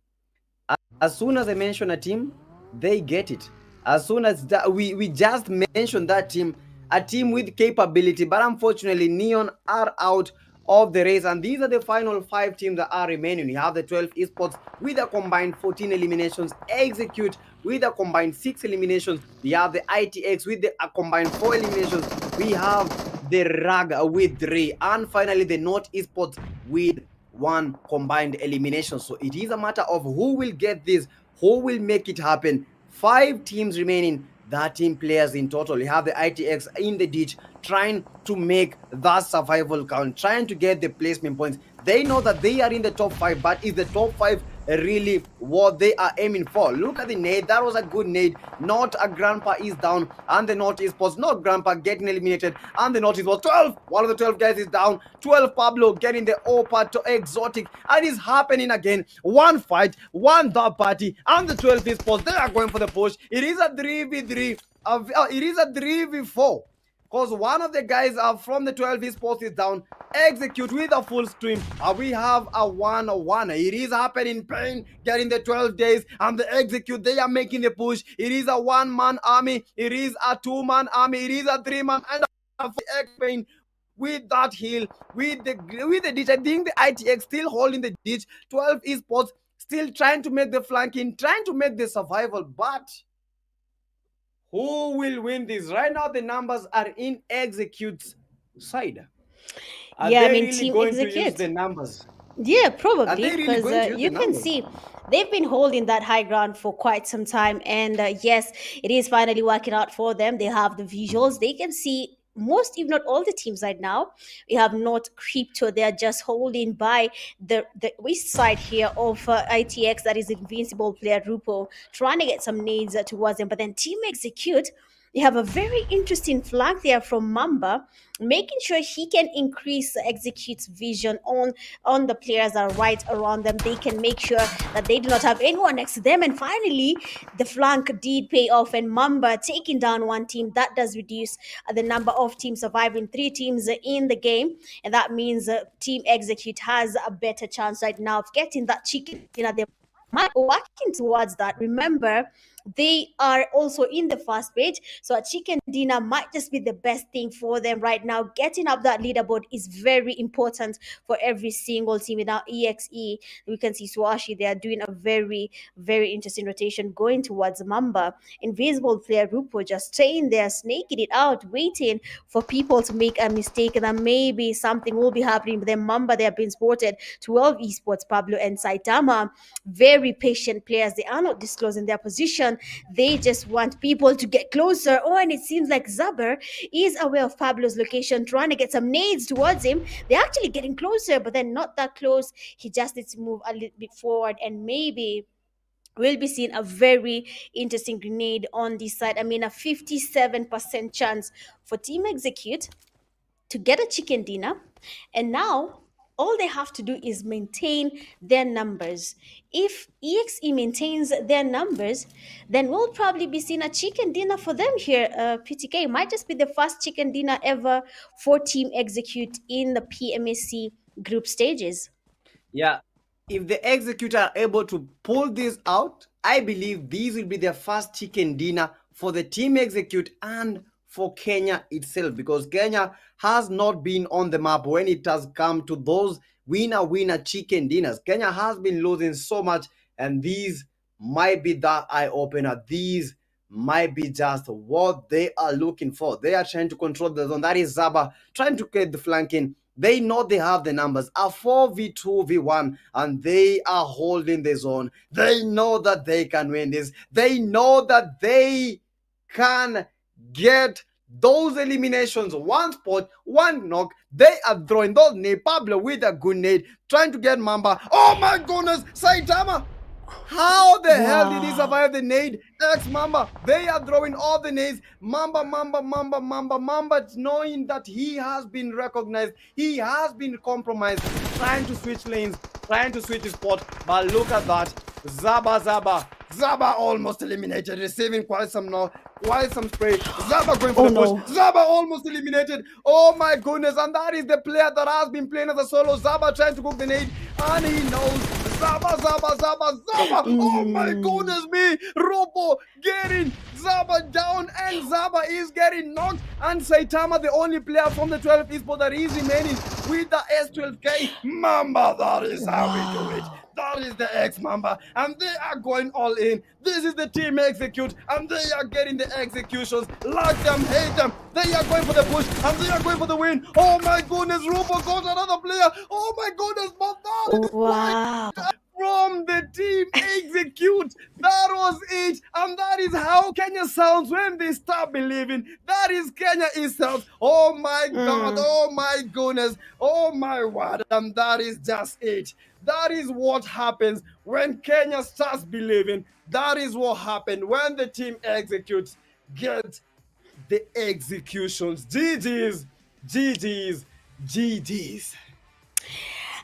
As soon as I mention a team, they get it. As soon as we just mentioned that team, a team with capability, but unfortunately Neon are out of the race, and these are the final 5 teams that are remaining. You have the 12 esports with a combined 14 eliminations, Execute with a combined 6 eliminations, we have the ITX with a combined 4 eliminations, we have the RAG with 3, and finally the North esports with 1 combined elimination. So it is a matter of who will get this, who will make it happen. 5 teams remaining, 13 players in total. You have the ITX in the ditch trying to make that survival count, trying to get the placement points. They know that they are in the top 5, but is the top 5 really what they are aiming for? Look at the nade. That was a good nade. Not a grandpa is down, and the North esports, not grandpa getting eliminated, and the North esports 12. One of the 12 guys is down. 12 Pablo getting the OPA to exotic, and it's happening again. 1 fight, 1 third party, and the 12 esports, they are going for the push. It is a 3v3. It is a 3v4. Because one of the guys from the 12 esports is down. Execute with a full stream. We have a 1-1. It is happening. Pain getting the 12 days, and the Execute, they are making the push. It is a 1-man army. It is a 2-man army. It is a 3-man, and a Pain with that heal, with the ditch. I think the ITX still holding the ditch. 12 esports still trying to make the flanking, trying to make the survival, but who will win this? Right now, the numbers are in Execute's side. Are Yeah, I they mean, really Team going to use Execute. the numbers? Yeah, Are probably, they really because going to use you the can numbers? see they've been holding that high ground for quite some time. And yes, it is finally working out for them. They have the visuals. They can see most, if not all, the teams right now. We have not Crypto. They are just holding by the west side here of ITX. That is invincible player Rupo, trying to get some nades towards them. But then Team Execute, they have a very interesting flank there from Mamba, making sure he can increase the Execute's vision on the players that are right around them. They can make sure that they do not have anyone next to them. And finally, the flank did pay off, and Mamba taking down one team. That does reduce the number of teams surviving. 3 teams in the game, and that means Team Execute has a better chance right now of getting that chicken dinner. They might be working towards that. Remember, they are also in the first page, so a chicken dinner might just be the best thing for them right now. Getting up that leaderboard is very important for every single team. Without EXE, we can see Swashi, they are doing a very, very interesting rotation going towards Mamba. Invisible player Rupo just staying there, snaking it out, waiting for people to make a mistake, and then maybe something will be happening. But then Mamba, they have been spotted. 12 esports, Pablo and Saitama, very patient players. They are not disclosing their position. They just want people to get closer. Oh, and it seems like Zaber is aware of Pablo's location, trying to get some nades towards him. They're actually getting closer, but then not that close. He just needs to move a little bit forward, and maybe we'll be seeing a very interesting grenade on this side. I mean, a 57% chance for Team Execute to get a chicken dinner. And now all they have to do is maintain their numbers. If EXE maintains their numbers, then we'll probably be seeing a chicken dinner for them here. PTK might just be the first chicken dinner ever for Team Execute in the PMAC group stages. Yeah, if the executor are able to pull this out, I believe these will be their first chicken dinner for the Team Execute and for Kenya itself, because Kenya has not been on the map when it has come to those winner chicken dinners. Kenya has been losing so much, and these might be that eye opener. These might be just what they are looking for. They are trying to control the zone. That is Zaba trying to get the flanking. They know they have the numbers, a 4v2v1, and they are holding the zone. They know that they can win this. They know that they can get those eliminations. One spot, one knock. They are throwing those nade. Pablo with a good nade, trying to get Mamba. Oh my goodness, Saitama! How the hell did he survive the nade? Mamba, they are throwing all the nades. Mamba, knowing that he has been recognized, he has been compromised, trying to switch lanes, trying to switch his spot. But look at that. Zaba almost eliminated, receiving quite some spray. Zaba going for the push. Zaba almost eliminated. Oh my goodness, and that is the player that has been playing as a solo. Zaba trying to cook the nade, and he knows. Zaba. Oh my goodness me. Robo getting Zaba down, and Zaba is getting knocked. And Saitama, the only player from the 12 eSports that is remaining with the S12K. Mamba, that is how we do it. That is the X-Mamba, and they are going all in. This is the Team Execute, and they are getting the executions. Like them, hate them. They are going for the push, and they are going for the win. Oh my goodness, Rubo got another player. Oh my goodness, but that is Wow. from the Team Execute. That was it, and that is how Kenya sounds when they start believing. That is Kenya itself. Oh my God, oh my goodness, oh my word, and that is just it. That is what happens when Kenya starts believing. That is what happened when the Team Executes get the executions. GG's.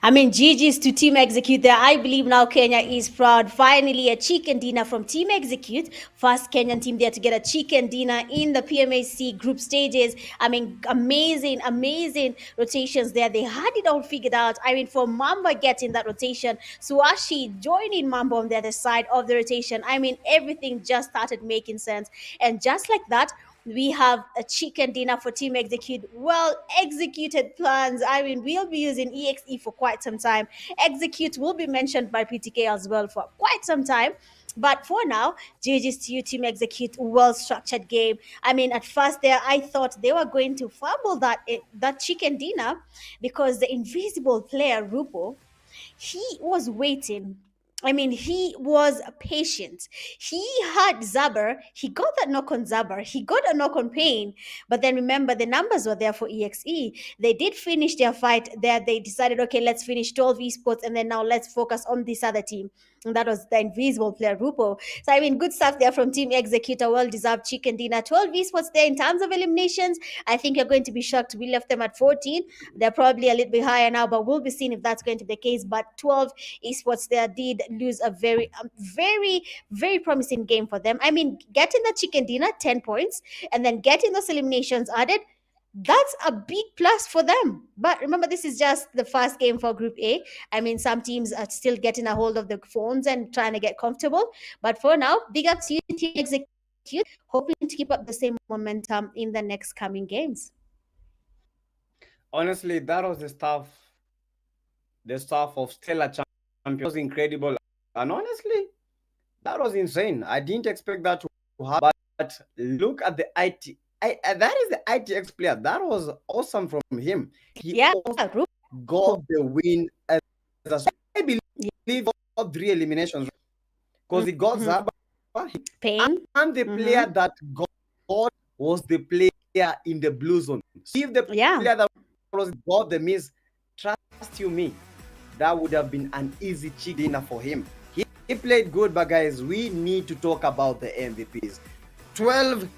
I mean, GG's to Team Execute there. I believe now Kenya is proud. Finally, a chicken dinner from Team Execute. First Kenyan team there to get a chicken dinner in the PMAC group stages. I mean, amazing rotations there. They had it all figured out. I mean, for Mamba getting that rotation, Suashi joining Mamba on the other side of the rotation. I mean, everything just started making sense. And just like that, we have a chicken dinner for Team Execute. Well executed plans. I mean, we'll be using EXE for quite some time. Execute will be mentioned by PTK as well for quite some time. But for now, GG's to you, Team Execute. Well-structured game. I mean, at first there, I thought they were going to fumble that chicken dinner because the invisible player, Rupo, he was waiting. I mean, he was patient. He had Zaber. He got that knock on Zaber. He got a knock on Pain. But then remember, the numbers were there for EXE. They did finish their fight there. They decided, okay, let's finish 12 esports, and then now let's focus on this other team. And that was the invisible player, Rupo. So, I mean, good stuff there from Team Execute. A well-deserved chicken dinner. 12 esports there in terms of eliminations. I think you're going to be shocked. We left them at 14. They're probably a little bit higher now, but we'll be seeing if that's going to be the case. But 12 esports there did lose a very promising game for them. I mean, getting the chicken dinner, 10 points, and then getting those eliminations added, that's a big plus for them. But remember, this is just the first game for Group A. I mean, some teams are still getting a hold of the phones and trying to get comfortable. But for now, big up to you, Team Execute, hoping to keep up the same momentum in the next coming games. Honestly, that was the stuff of Stellar Champion. It was incredible. And honestly, that was insane. I didn't expect that to happen. But look at the IT. That is the ITX player. That was awesome from him. He also got the win. I believe he got 3 eliminations because he got Zaba, Pain, and the player that got was the player in the blue zone. So if the player that got the miss, trust you me, that would have been an easy chicken dinner for him. He played good, but guys, we need to talk about the MVPs. 12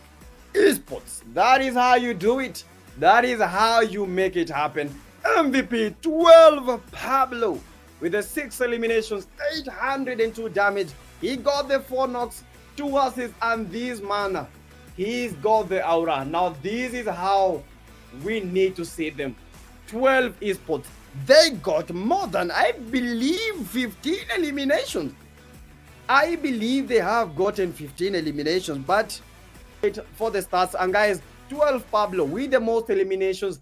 esports. That is how you do it. That is how you make it happen. MVP 12 Pablo with the 6 eliminations, 802 damage. He got the 4 knocks, 2 assists, and this man, he's got the aura. Now, this is how we need to see them. 12 esports. They got more than, I believe, 15 eliminations. I believe they have gotten 15 eliminations, but for the stats. And guys, 12 Pablo with the most eliminations.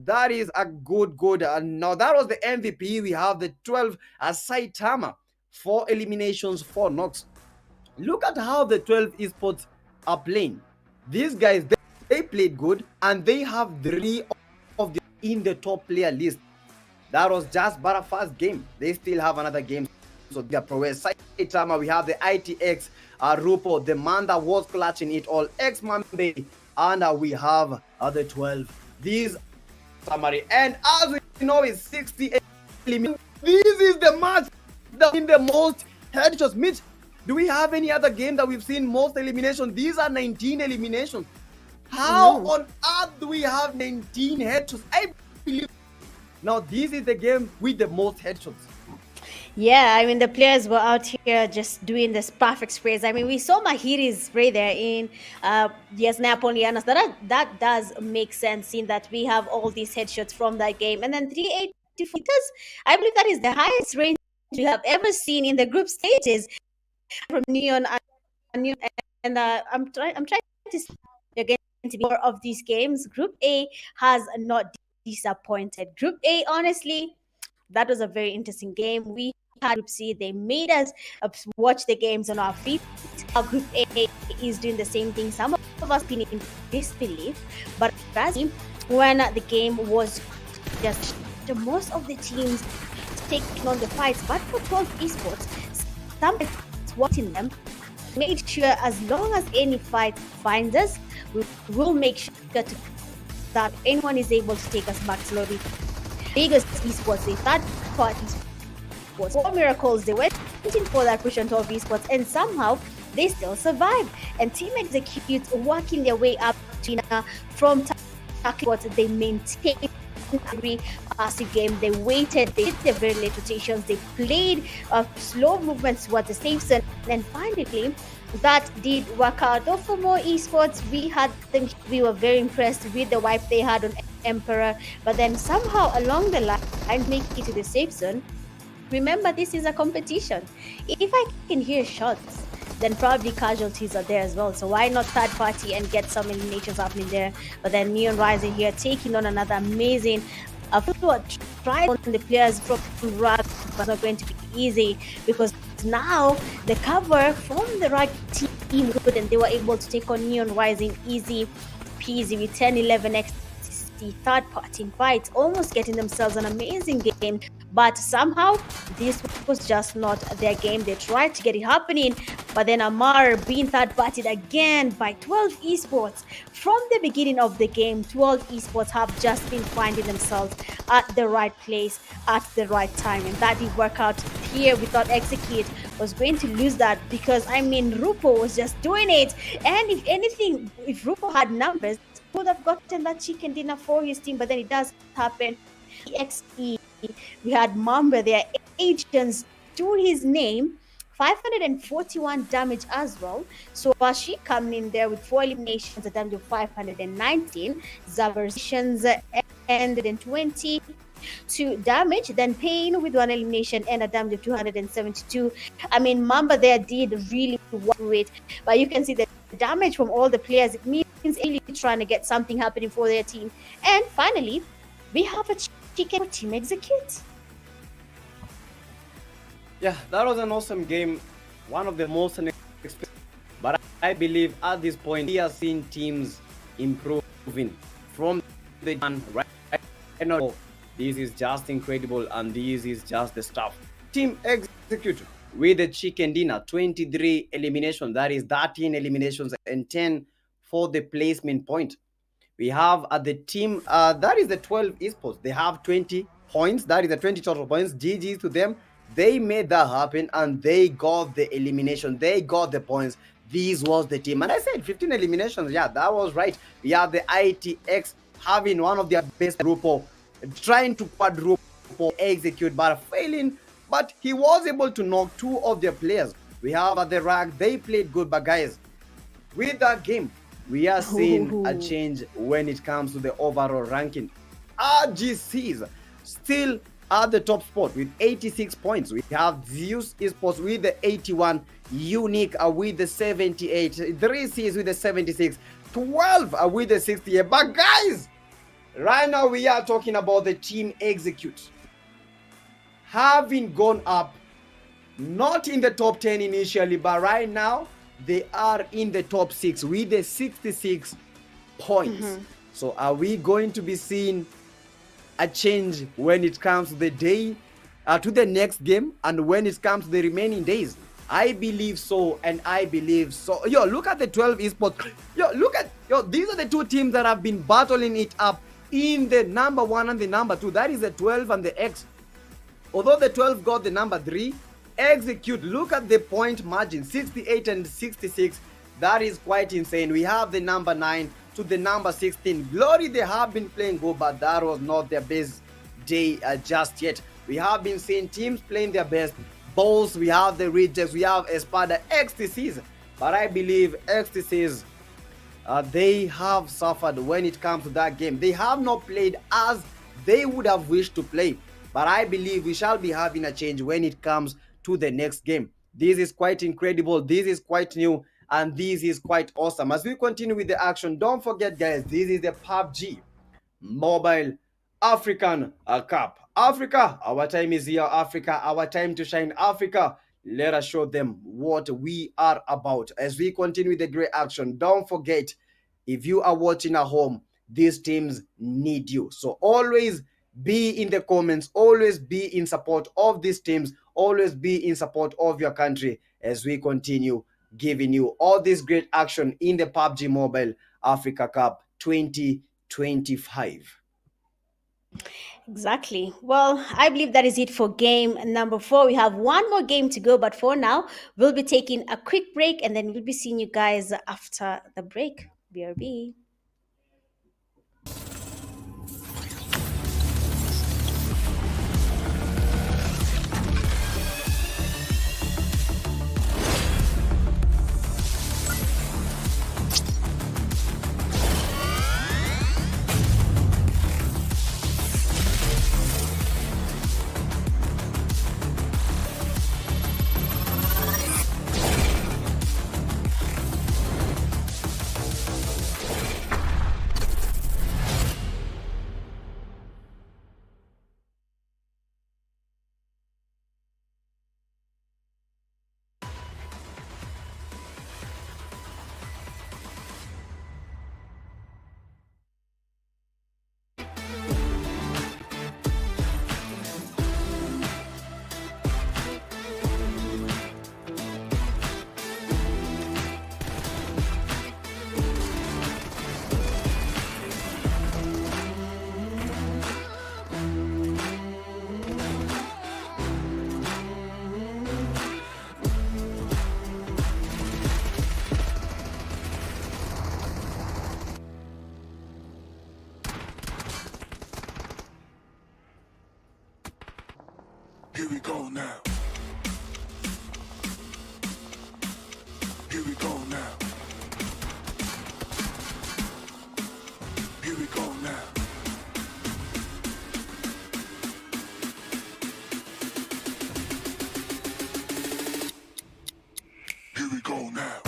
That is a good. Now that was the MVP. We have the 12 Saitama, 4 eliminations, 4 knocks. Look at how the 12 esports are playing. These guys, they played good, and they have 3 of the in the top player list. That was just but a first game. They still have another game. So their prowess. Saitama, we have the ITX, Rupo, the man that was clutching it all, X Mambe, and we have the 12. These summary, and as we know, it's 68 eliminations. This is the match that in the most headshots. Mitch, do we have any other game that we've seen most eliminations? These are 19 eliminations. How on earth do we have 19 headshots? I believe. Now this is the game with the most headshots. Yeah, I mean, the players were out here just doing this perfect sprays. I mean, we saw Mahiri's spray there in Napolianas. That does make sense, seeing that we have all these headshots from that game. And then 384, because I believe that is the highest range we have ever seen in the group stages from Neon. And I'm trying to see again to be more of these games. Group A has not disappointed. Group A, honestly, that was a very interesting game. We had Group C. They made us watch the games on our feet. Group A is doing the same thing. Some of us been in disbelief, but when the game was just most of the teams taking on the fights, but for 12 esports, some watching them made sure as long as any fight finds us, we will make sure that anyone is able to take us back slowly. Biggest esports, the third party sports. What miracles, they went for that push on 12 esports, and somehow they still survived. And Team Execute working their way up to from what they maintained every passive game. They waited, they did their very late rotations, they played slow movements towards the safe zone, and finally that did work out. Though for more esports, we were very impressed with the wipe they had on Emperor, but then somehow along the line make it to the safe zone. Remember, this is a competition. If I can hear shots, then probably casualties are there as well. So why not third party and get some eliminations happening there? But then Neon Rising here taking on another amazing try on the players from Rag was not going to be easy, because now the cover from the Rag team good, and they were able to take on Neon Rising easy peasy with 10-11x third party fights, almost getting themselves an amazing game. But somehow this was just not their game. They tried to get it happening, but then Amar being third partied again by 12 esports. From the beginning of the game, 12 esports have just been finding themselves at the right place at the right time, and that did work out here. We thought Execute was going to lose that, because I mean Rupo was just doing it, and if anything, if Rupo had numbers, would have gotten that chicken dinner for his team. But then it does happen. XE, we had Mamba there, agents to his name, 541 damage as well. So Bashi coming in there with 4 eliminations, a damage of 519, Zaversions ended in 22 damage, then Pain with 1 elimination and a damage of 272. I mean, Mamba there did really work it, but you can see the damage from all the players. It means really trying to get something happening for their team. And finally, we have a chicken for Team Execute. Yeah, that was an awesome game. One of the most unexpected. But I believe at this point, we are seeing teams improving from the right now. This is just incredible, and this is just the stuff. Team Execute with the chicken dinner, 23 eliminations. That is 13 eliminations and 10 for the placement point. We have at the team, that is the 12 esports. They have 20 points. That is the 20 total points. GG to them. They made that happen and they got the elimination. They got the points. This was the team. And I said 15 eliminations. Yeah, that was right. We have the ITX having one of their best quadruple, trying to quadruple execute, but failing. But he was able to knock two of their players. We have at the rack, they played good, but guys, with that game, we are seeing a change when it comes to the overall ranking. RGCs still at the top spot with 86 points. We have Zeus eSports with the 81, Unique with the 78, 3Cs with the 76, 12 with the 68. But guys, right now we are talking about the team execute. Having gone up, not in the top 10 initially, but right now they are in the top 6 with the 66 points. So are we going to be seeing a change when it comes to the day, to the next game, and when it comes to the remaining days? I believe so, and I believe so. Yo, look at the 12 esports. Yo, look at, these are the two teams that have been battling it up in the number 1 and the number 2. That is the 12 and the X. Although the 12 got the number 3, execute, look at the point margin, 68 and 66. That is quite insane. We have the number 9 to the number 16. Glory, they have been playing good, but that was not their best day just yet. We have been seeing teams playing their best. Balls, we have the Rejects, we have Espada, XTCs. But I believe XTCs, they have suffered when it comes to that game. They have not played as they would have wished to play. But I believe we shall be having a change when it comes to the next game. This is quite incredible. This is quite new. And this is quite awesome. As we continue with the action, don't forget, guys, this is the PUBG Mobile African Cup. Africa, our time is here. Africa, our time to shine. Africa, let us show them what we are about. As we continue with the great action, don't forget, if you are watching at home, these teams need you. So always be in the comments, always be in support of these teams, always be in support of your country as we continue giving you all this great action in the PUBG Mobile Africa Cup 2025. Exactly. Well, I believe that is it for game number 4. We have one more game to go, but for now, we'll be taking a quick break and then we'll be seeing you guys after the break. BRB. Here we go now. Here we go now. Here we go now. Here we go now.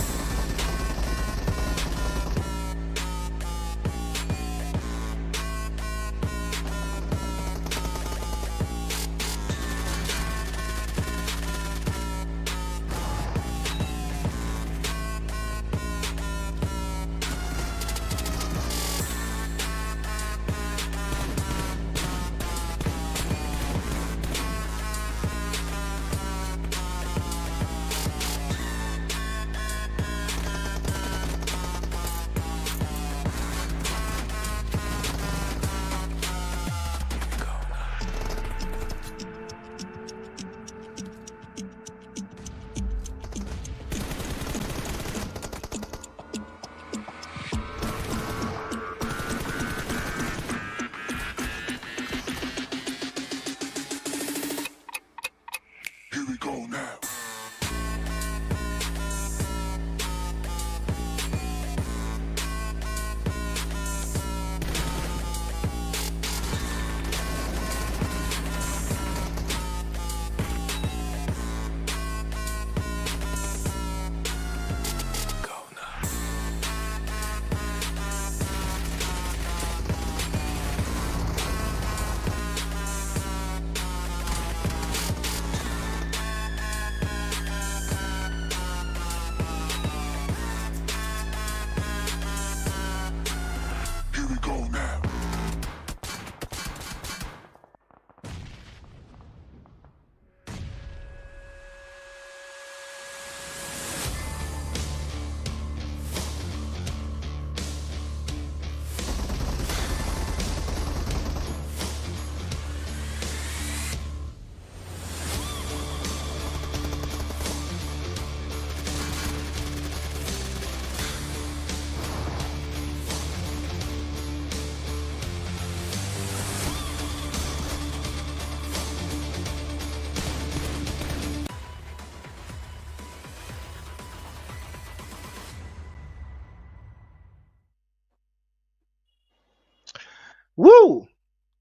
Woo!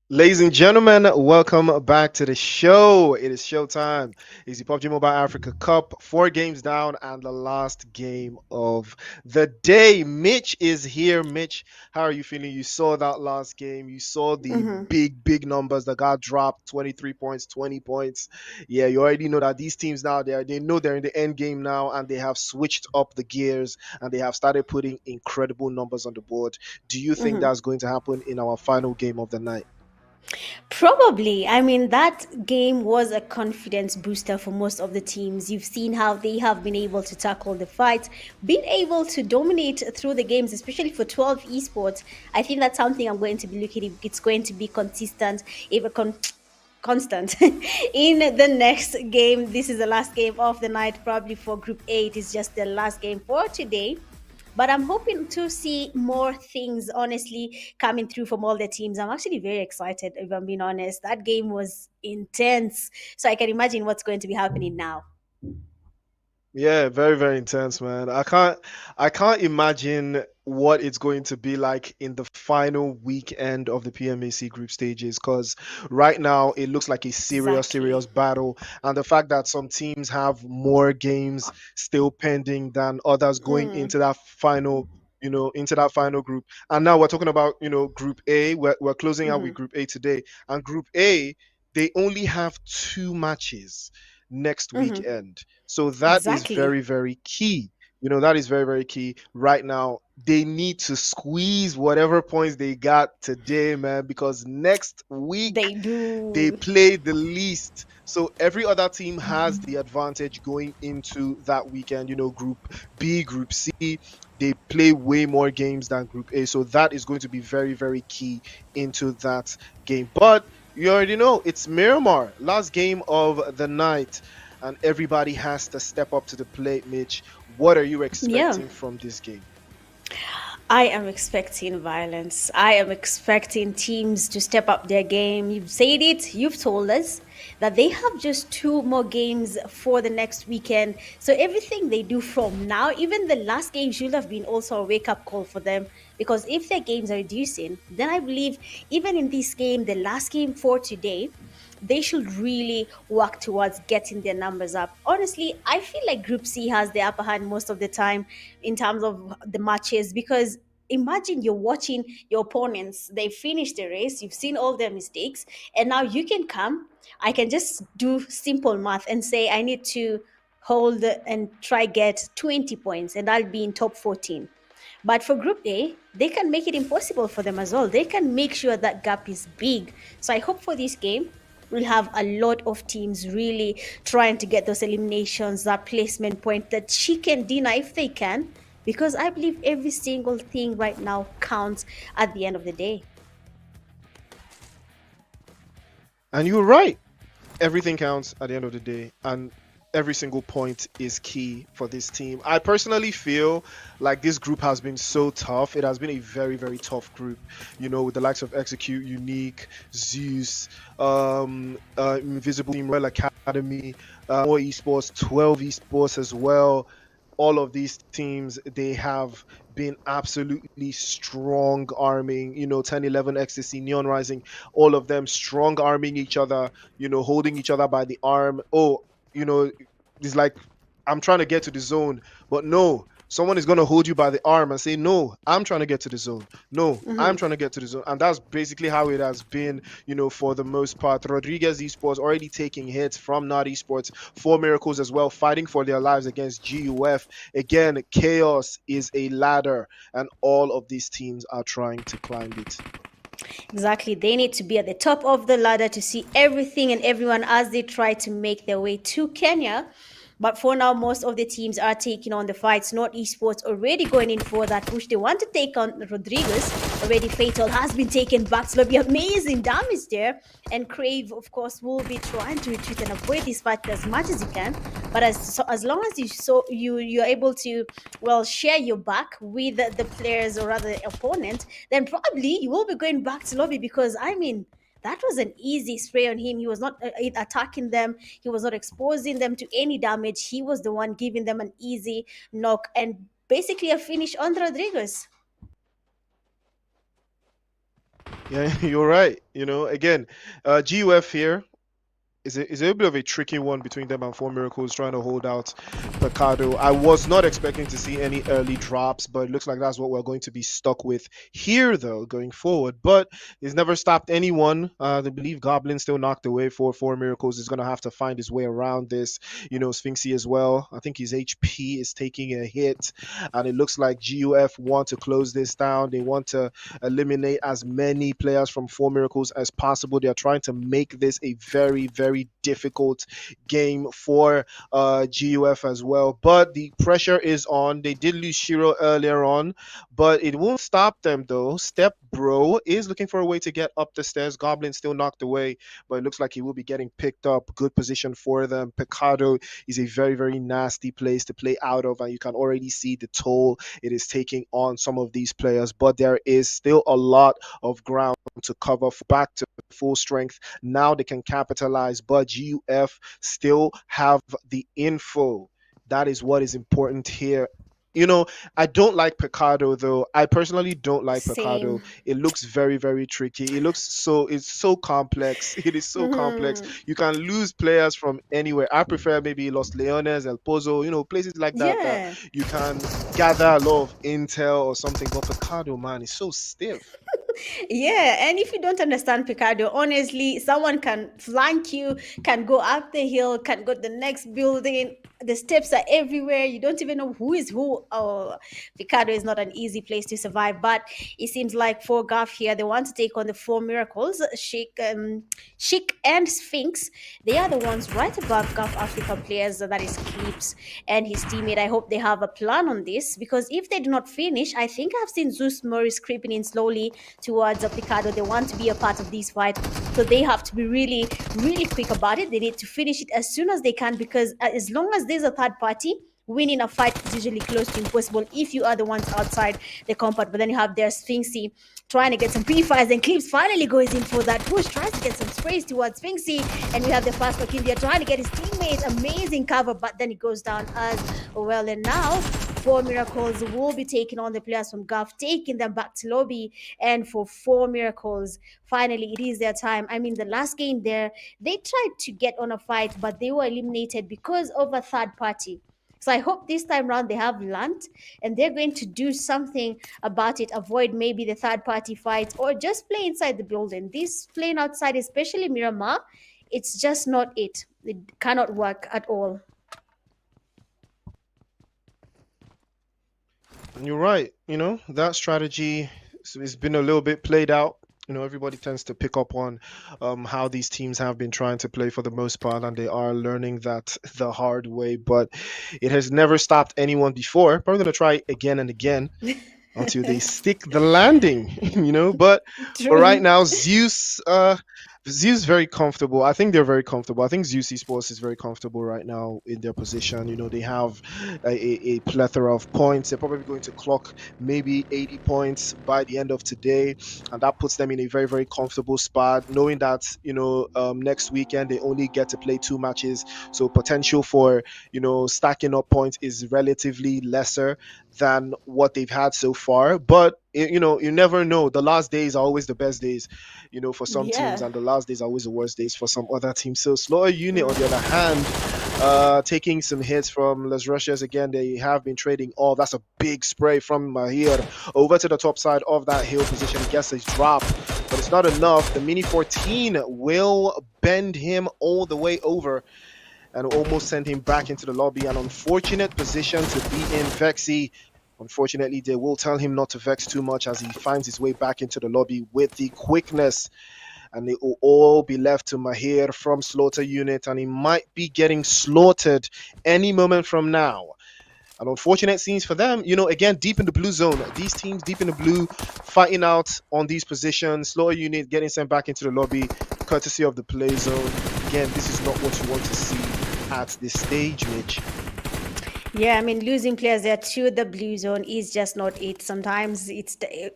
Ladies and gentlemen, welcome back to the show. It is showtime. It's the PUBG Mobile Africa Cup, 4 games down, and the last game of the day. Mitch is here. Mitch, how are you feeling? You saw that last game. You saw the Mhm. big numbers that got dropped, 23 points, 20 points. Yeah, you already know that these teams now, they know they're in the end game now, and they have switched up the gears, and they have started putting incredible numbers on the board. Do you think Mhm. that's going to happen in our final game of the night? Probably. I mean, that game was a confidence booster for most of the teams. You've seen how they have been able to tackle the fights, been able to dominate through the games, especially for 12 esports. I think that's something I'm going to be looking at. It's going to be consistent, even constant in the next game. This is the last game of the night, probably for Group 8. It's just the last game for today. But I'm hoping to see more things, honestly, coming through from all the teams. I'm actually very excited, if I'm being honest. That game was intense. So I can imagine what's going to be happening now. Yeah, very intense, man. I can't imagine what it's going to be like in the final weekend of the PMAC group stages because right now it looks like a Exactly. serious battle, and the fact that some teams have more games still pending than others going Mm, into that final, into that final group. And now we're talking about, group A. We're closing out with mhm. group A today, and group A, they only have 2 matches next Mhm. weekend. So that is Exactly. very key. That is very key right now. They need to squeeze whatever points they got today, man, because next week They they do. play the least. So every other team has the advantage going into that weekend. Group B, group C, they play way more games than group A. So that is going to be very key into that game. But you already know it's Miramar, last game of the night, and everybody has to step up to the plate, Mitch. What are you Yeah. expecting from this game? I am expecting violence. I am expecting teams to step up their game. You've said it, you've told us that they have just 2 more games for the next weekend. So everything they do from now, even the last game, should have been also a wake up call for them. Because if their games are reducing, then I believe even in this game, the last game for today, they should really work towards getting their numbers up. Honestly, I feel like Group C has the upper hand most of the time in terms of the matches because imagine you're watching your opponents, they finish the race, you've seen all their mistakes, and now you can come. I can just do simple math and say I need to hold and try get 20 points and I'll be in top 14. But for Group A, they can make it impossible for them as well. They can make sure that gap is big. So I hope for this game, we'll have a lot of teams really trying to get those eliminations, that placement point, that chicken dinner if they can, because I believe every single thing right now counts at the end of the day. And you're right. Everything counts at the end of the day, and every single point is key for this team. I personally feel like this group has been so tough. It has been a very tough group, with the likes of Execute, Unique, Zeus, Invisible Team, Royal Academy, more esports, 12 esports as well. All of these teams, they have been absolutely strong arming, 10, 11 Ecstasy, Neon Rising, all of them strong arming each other, holding each other by the arm. Oh, you know, it's like I'm trying to get to the zone, but no, someone is going to hold you by the arm and say, no, I'm trying to get to the zone. No, I'm Mhm. trying to get to the zone. And that's basically how it has been, for the most part. Rodriguez Esports already taking hits from Not Esports, Four Miracles as well, fighting for their lives against GUF. Again, chaos is a ladder, and all of these teams are trying to climb it. Exactly. They need to be at the top of the ladder to see everything and everyone as they try to make their way to Kenya. But for now, most of the teams are taking on the fights. Not esports already going in for that push. They want to take on Rodriguez. Already Fatal has been taken back. So there'll be amazing damage there. And Crave, of course, will be trying to retreat and avoid this fight as much as he can. But as long as you're able to share your back with the players or rather the opponent, then probably you will be going back to lobby because I mean that was an easy spray on him. He was not attacking them. He was not exposing them to any damage. He was the one giving them an easy knock and basically a finish on Rodriguez. Yeah, you're right. Again, GUF here is a bit of a tricky one between them and Four Miracles trying to hold out Picado. I was not expecting to see any early drops, but it looks like that's what we're going to be stuck with here, though, going forward. But it's never stopped anyone. They believe Goblin still knocked away for Four Miracles. Is going to have to find his way around this. Sphinxy as well. I think his HP is taking a hit, and it looks like GUF want to close this down. They want to eliminate as many players from Four Miracles as possible. They are trying to make this a very, very difficult game for GUF as well. But the pressure is on. They did lose Shiro earlier on, but it won't stop them though. Step Bro is looking for a way to get up the stairs. Goblin still knocked away, but it looks like he will be getting picked up. Good position for them. Picado is a very, very nasty place to play out of, and you can already see the toll it is taking on some of these players. But there is still a lot of ground to cover back to full strength. Now they can capitalize, but GUF still have the info. That is what is important here. I don't like Picado though. I personally don't like Picado. Same. It looks very, very tricky. It's so complex. It is so complex. Mhm. You can lose players from anywhere. I prefer maybe Los Leones, El Pozo, places like that Yeah. you can gather a lot of intel or something. But Picado, man, is so stiff. Yeah, and if you don't understand Picardo, honestly, someone can flank you, can go up the hill, can go to the next building. The steps are everywhere. You don't even know who is who. Oh, Picardo is not an easy place to survive. But it seems like for GUF here, they want to take on the Four Miracles, Chic and Sphinx. They are the ones right above GUF Africa players. That is Clips and his teammate. I hope they have a plan on this, because if they do not finish, I think I've seen Zeus Moris creeping in slowly towards Picado. They want to be a part of this fight, so they have to be really, really quick about it. They need to finish it as soon as they can, because as long as there's a third party, winning a fight is usually close to impossible if you are the ones outside the compound. But then you have their Sphinxy trying to get some pre-fires, and Clips finally goes in for that push, tries to get some sprays towards Sphinxy, and we have the fast back in there trying to get his teammates amazing cover, but then it goes down as well. And now Four Miracles will be taking on the players from GUF, taking them back to lobby. And for Four Miracles, finally, it is their time. I mean, the last game there, they tried to get on a fight, but they were eliminated because of a third party. So I hope this time round they have learned and they're going to do something about it, avoid maybe the third party fights, or just play inside the building. This playing outside, especially Miramar, it's just not it. It cannot work at all. And you're right. That strategy has been a little bit played out. Everybody tends to pick up on how these teams have been trying to play for the most part, and they are learning that the hard way. But it has never stopped anyone before. Probably going to try again and again until they stick the landing, But right True. now, Zeus very comfortable. I think they're very comfortable. I think Zeus Esports is very comfortable right now in their position. They have a plethora of points. They're probably going to clock maybe 80 points by the end of today, and that puts them in a very, very comfortable spot, knowing that next weekend they only get to play 2 matches, so potential for stacking up points is relatively lesser than what they've had so far. But you never know. The last days are always the best days, for some teams, Yeah. and the last days are always the worst days for some other teams. So Slaughter Unit, on the other hand, taking some hits from Les Russias again. They have been trading off. That's a big spray from Mahir over to the top side of that hill position. He gets his drop, but it's not enough. The Mini 14 will bend him all the way over and almost send him back into the lobby. An unfortunate position to be in. Vexy, unfortunately, they will tell him not to vex too much as he finds his way back into the lobby with the quickness. And it will all be left to Mahir from Slaughter Unit, and he might be getting slaughtered any moment from now. An unfortunate scenes for them, again, deep in the blue zone. These teams deep in the blue fighting out on these positions. Slaughter Unit getting sent back into the lobby, courtesy of the play zone. Again, this is not what you want to see at this stage, Mitch. Yeah, I mean, losing players there to the blue zone is just not it. Sometimes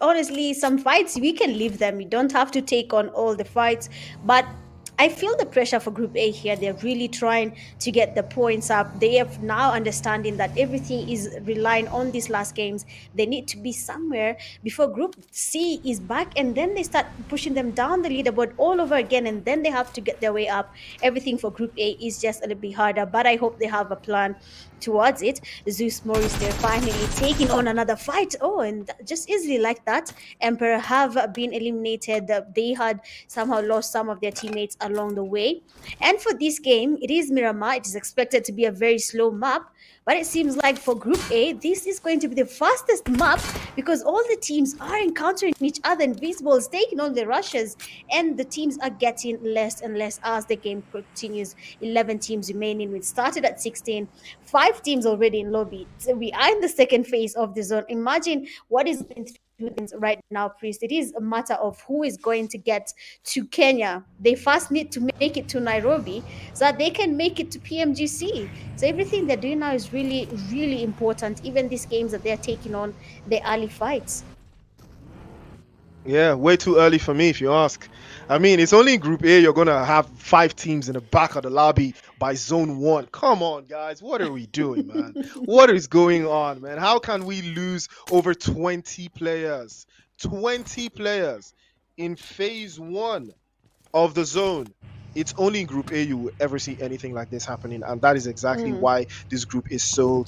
honestly, some fights we can leave them. You don't have to take on all the fights, but I feel the pressure for Group A here. They're really trying to get the points up. They have now understanding that everything is relying on these last games. They need to be somewhere before Group C is back, and then they start pushing them down the leaderboard all over again, and then they have to get their way up. Everything for Group A is just a little bit harder, but I hope they have a plan towards it. Zeus Moris, they're finally taking on another fight. Oh, and just easily like that, Emperor have been eliminated. They had somehow lost some of their teammates along the way. And for this game, it is Miramar. It is expected to be a very slow map, but it seems like for Group A, this is going to be the fastest map because all the teams are encountering each other. Invisible is taking on the rushes, and the teams are getting less and less as the game continues. 11 teams remaining. We started at 16, 5 teams already in lobby. So we are in the second phase of the zone. Imagine what is going to do things right now, Priest. It is a matter of who is going to get to Kenya. They first need to make it to Nairobi so that they can make it to PMGC. So everything they're doing now is really, really important. Even these games that they're taking on, the early fights. Yeah, way too early for me, if you ask. I mean, it's only in Group A you're gonna have 5 teams in the back of the lobby by Zone 1. Come on, guys, what are we doing, man? What is going on, man? How can we lose over 20 players? 20 players in Phase 1 of the zone. It's only in Group A you will ever see anything like this happening, and that is exactly why this group is so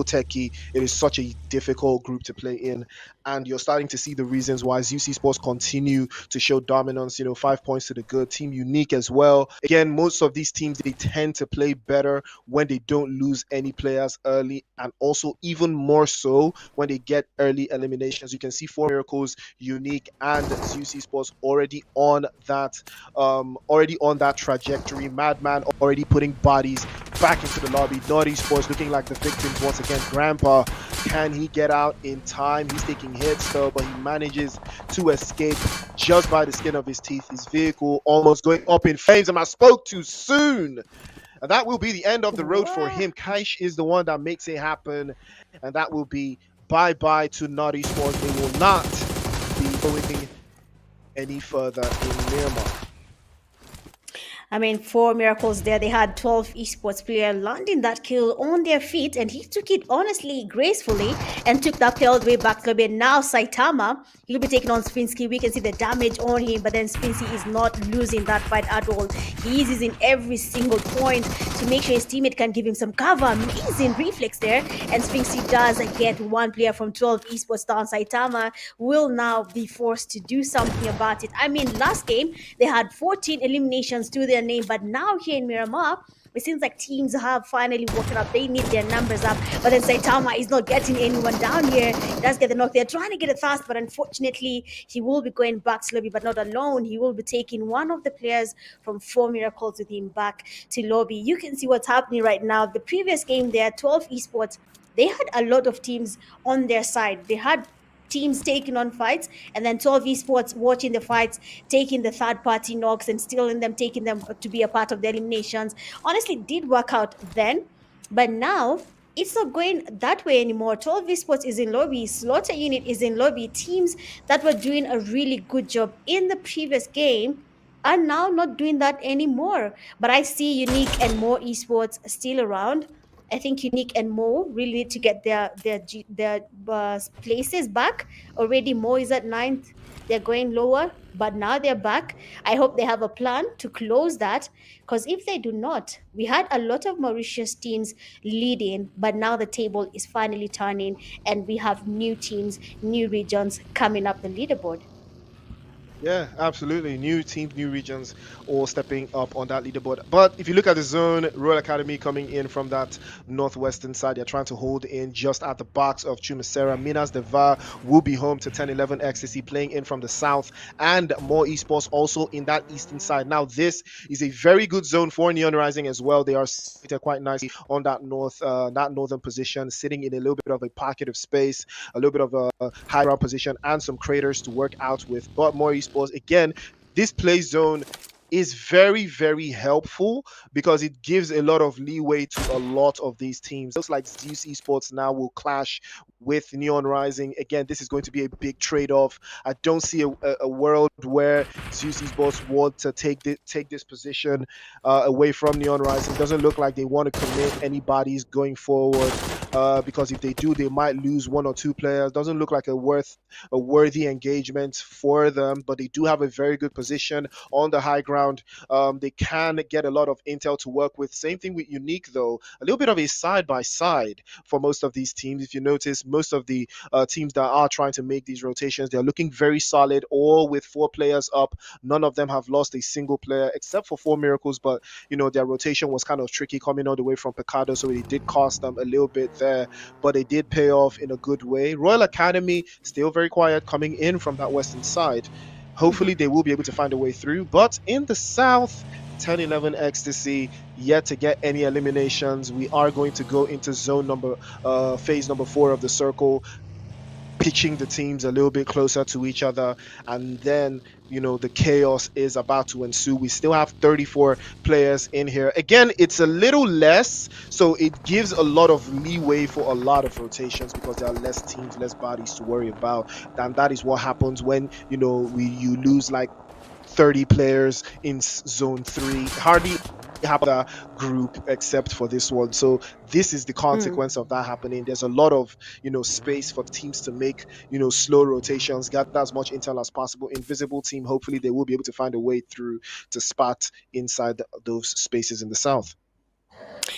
techy. It is such a difficult group to play in, and you're starting to see the reasons why Zeus Sports continue to show dominance. 5 points to the good. Team Unique as well. Again, most of these teams, they tend to play better when they don't lose any players early, and also even more so when they get early eliminations. You can see 4 Miracles, Unique, and Zeus Sports already on that trajectory. Madman already putting bodies back into the lobby. Naughty Sports looking like the victims once again. Grandpa, can he get out in time? He's taking hits though, but he manages to escape just by the skin of his teeth. His vehicle almost going up in flames, and I spoke too soon. And that will be the end of the road for him. Kaish is the one that makes it happen, and that will be bye-bye to Naughty Sports. They will not be going any further in Miramar. I mean, 4 miracles there. They had 12 esports player landing that kill on their feet, and he took it honestly, gracefully, and took that play all the way back to the Now Saitama, he'll be taking on Spinsky. We can see the damage on him, but then Spinsky is not losing that fight at all. He is using every single point to make sure his teammate can give him some cover. Amazing reflex there, and Spinsky does get 1 player from 12 esports down. Saitama will now be forced to do something about it. I mean, last game they had 14 eliminations to their name, but now here in Miramar, it seems like teams have finally woken up. They need their numbers up, but then Saitama is not getting anyone down here. He does get the knock. They're trying to get it fast, but unfortunately he will be going back to lobby, but not alone. He will be taking one of the players from 4 miracles with him back to lobby. You can see what's happening right now. The previous game there, 12 esports, they had a lot of teams on their side. They had teams taking on fights, and then 12 esports watching the fights, taking the third party knocks and stealing them, taking them to be a part of the eliminations. Honestly, did work out then, but now it's not going that way anymore. 12 esports is in lobby, Slaughter Unit is in lobby. Teams that were doing a really good job in the previous game are now not doing that anymore. But I see Unique and more esports still around. I think Unique and Mo really need to get their places back. Already Mo is at 9th. They're going lower, but now they're back. I hope they have a plan to close that, because if they do not, we had a lot of Mauritius teams leading, but now the table is finally turning, and we have new teams, new regions coming up the leaderboard. Yeah, absolutely. New teams, new regions, all stepping up on that leaderboard. But if you look at the zone, Royal Academy coming in from that northwestern side, they're trying to hold in just at the box of Chumasera. Minas Deva will be home to 10-11 Ecstasy, playing in from the south, and more esports also in that eastern side. Now, this is a very good zone for Neon Rising as well. They are seated quite nicely on that northern position, sitting in a little bit of a pocket of space, a little bit of a high ground position, and some craters to work out with. But more esports, again, this play zone is very, very helpful because it gives a lot of leeway to a lot of these teams. Looks like Zeus Esports now will clash with Neon Rising. Again, this is going to be a big trade-off. I don't see a world where Zeus Esports want to take this position away from Neon Rising. Doesn't look like they want to commit any bodies going forward. Because if they do, they might lose one or two players. Doesn't look like a worthy engagement for them, but they do have a very good position on the high ground. They can get a lot of intel to work with. Same thing with Unique, though. A little bit of a side by side for most of these teams. If you notice, most of the teams that are trying to make these rotations, they're looking very solid, all with 4 players up. None of them have lost a single player except for 4 Miracles, but their rotation was kind of tricky coming all the way from Picado, so it did cost them a little bit there, but it did pay off in a good way. Royal Academy still very quiet coming in from that western side. Hopefully they will be able to find a way through, but in the south, 10-11 Ecstasy yet to get any eliminations. We are going to go into phase number 4 of the circle, pitching the teams a little bit closer to each other, and then the chaos is about to ensue. We still have 34 players in here. Again, it's a little less, so it gives a lot of leeway for a lot of rotations because there are less teams, less bodies to worry about. And that is what happens when you lose like 30 players in zone 3. Hardly have a group except for this one. So this is the consequence of that happening. There's a lot of space for teams to make slow rotations, get as much intel as possible. Invisible team, hopefully they will be able to find a way through to spot inside those spaces in the south.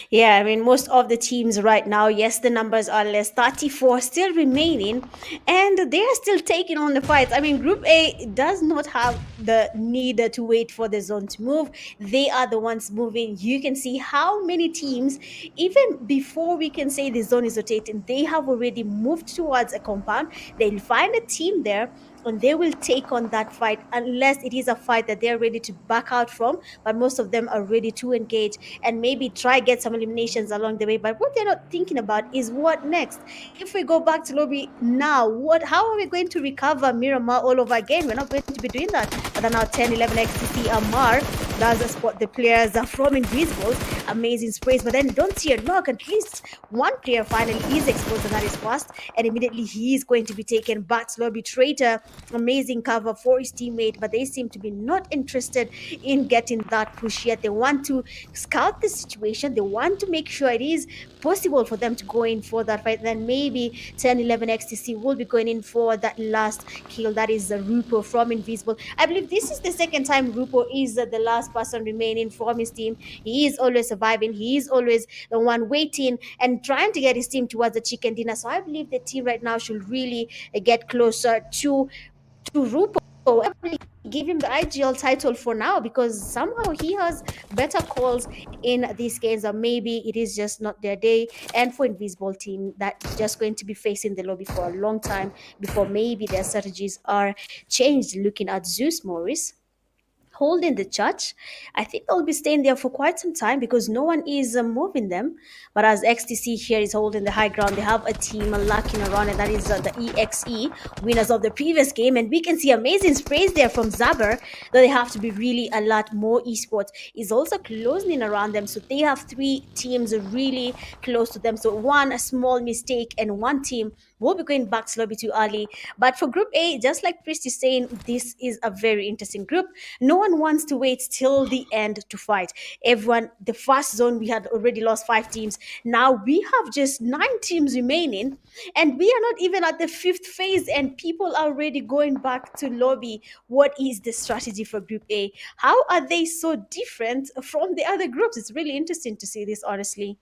Yeah, I mean, most of the teams right now, yes, the numbers are less, 34 still remaining, and they are still taking on the fights. I mean, Group A does not have the need to wait for the zone to move. They are the ones moving. You can see how many teams, even before we can say the zone is rotating, they have already moved towards a compound. They'll find a team there, and they will take on that fight unless it is a fight that they're ready to back out from. But most of them are ready to engage and maybe try get some eliminations along the way. But what they're not thinking about is what next. If we go back to lobby now, how are we going to recover Miramar all over again? We're not going to be doing that. But then now 10-11 XTC Amar does spot the players are from Invisible. Amazing sprays, but then don't see a knock. At least one player finally is exposed, and that is fast. And immediately he is going to be taken back to lobby. Traitor, amazing cover for his teammate, but they seem to be not interested in getting that push yet. They want to scout the situation. They want to make sure it is possible for them to go in for that fight. Then maybe 10-11 XTC will be going in for that last kill. That is Rupo from Invisible. I believe this is the second time Rupo is the last person remaining from his team. He is always surviving. He is always the one waiting and trying to get his team towards the chicken dinner. So I believe the team right now should really get closer to Rupo. Give him the IGL title for now because somehow he has better calls in these games, or maybe it is just not their day. And for Invisible team, that's just going to be facing the lobby for a long time before maybe their strategies are changed. Looking at Zeus Moris holding the church, I think they'll be staying there for quite some time because no one is moving them. But as XTC here is holding the high ground, they have a team lacking around, and that is the EXE, winners of the previous game. And we can see amazing sprays there from Zaber, though they have to be really a lot more. Esports is also closing in around them, so they have 3 teams really close to them. So one small mistake and one team will be going back to lobby too early. But for Group A, just like Priest is saying, this is a very interesting group. No one wants to wait till the end to fight. Everyone, the first zone, we had already lost 5 teams. Now we have just 9 teams remaining, and we are not even at the 5th phase, and people are already going back to lobby. What is the strategy for Group A? How are they so different from the other groups? It's really interesting to see this, honestly.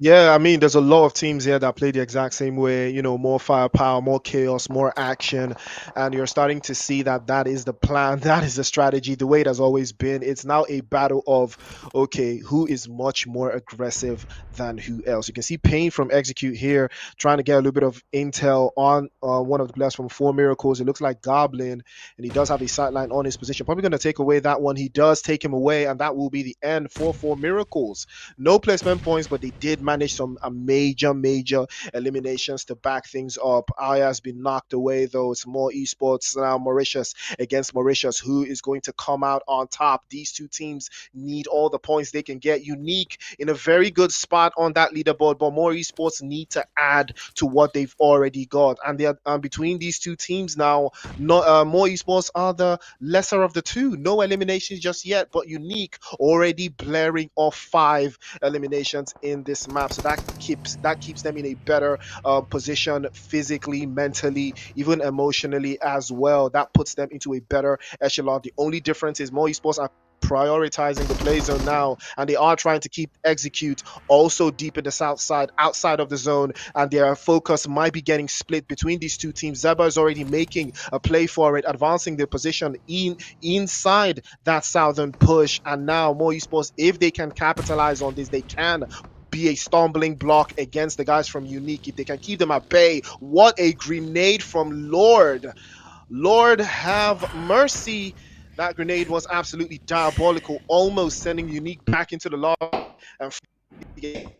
Yeah, I mean, there's a lot of teams here that play the exact same way, more firepower, more chaos, more action. And you're starting to see that is the plan. That is the strategy, the way it has always been. It's now a battle of, okay, who is much more aggressive than who else? You can see Pain from Execute here trying to get a little bit of intel on one of the players from 4 Miracles. It looks like Goblin, and he does have a sideline on his position. Probably going to take away that one. He does take him away, and that will be the end for 4 Miracles. No placement points, but they did managed some major eliminations to back things up. Aya has been knocked away though. It's more esports now. Mauritius against Mauritius. Who is going to come out on top? These two teams need all the points they can get. Unique in a very good spot on that leaderboard, but more esports need to add to what they've already got. And they are between these two teams now. More esports are the lesser of the two. No eliminations just yet, but Unique already blaring off 5 eliminations in this map. So that keeps them in a better position physically, mentally, even emotionally as well. That puts them into a better echelon. The only difference is more esports are prioritizing the play zone now, and they are trying to keep execute also deep in the south side, outside of the zone, and their focus might be getting split between these two teams. Zeba is already making a play for it, advancing their position inside that southern push, and now more esports, if they can capitalize on this, they can be a stumbling block against the guys from Unique. If they can keep them at bay. What a grenade from Lord have mercy. That grenade was absolutely diabolical, almost sending Unique back into the lobby.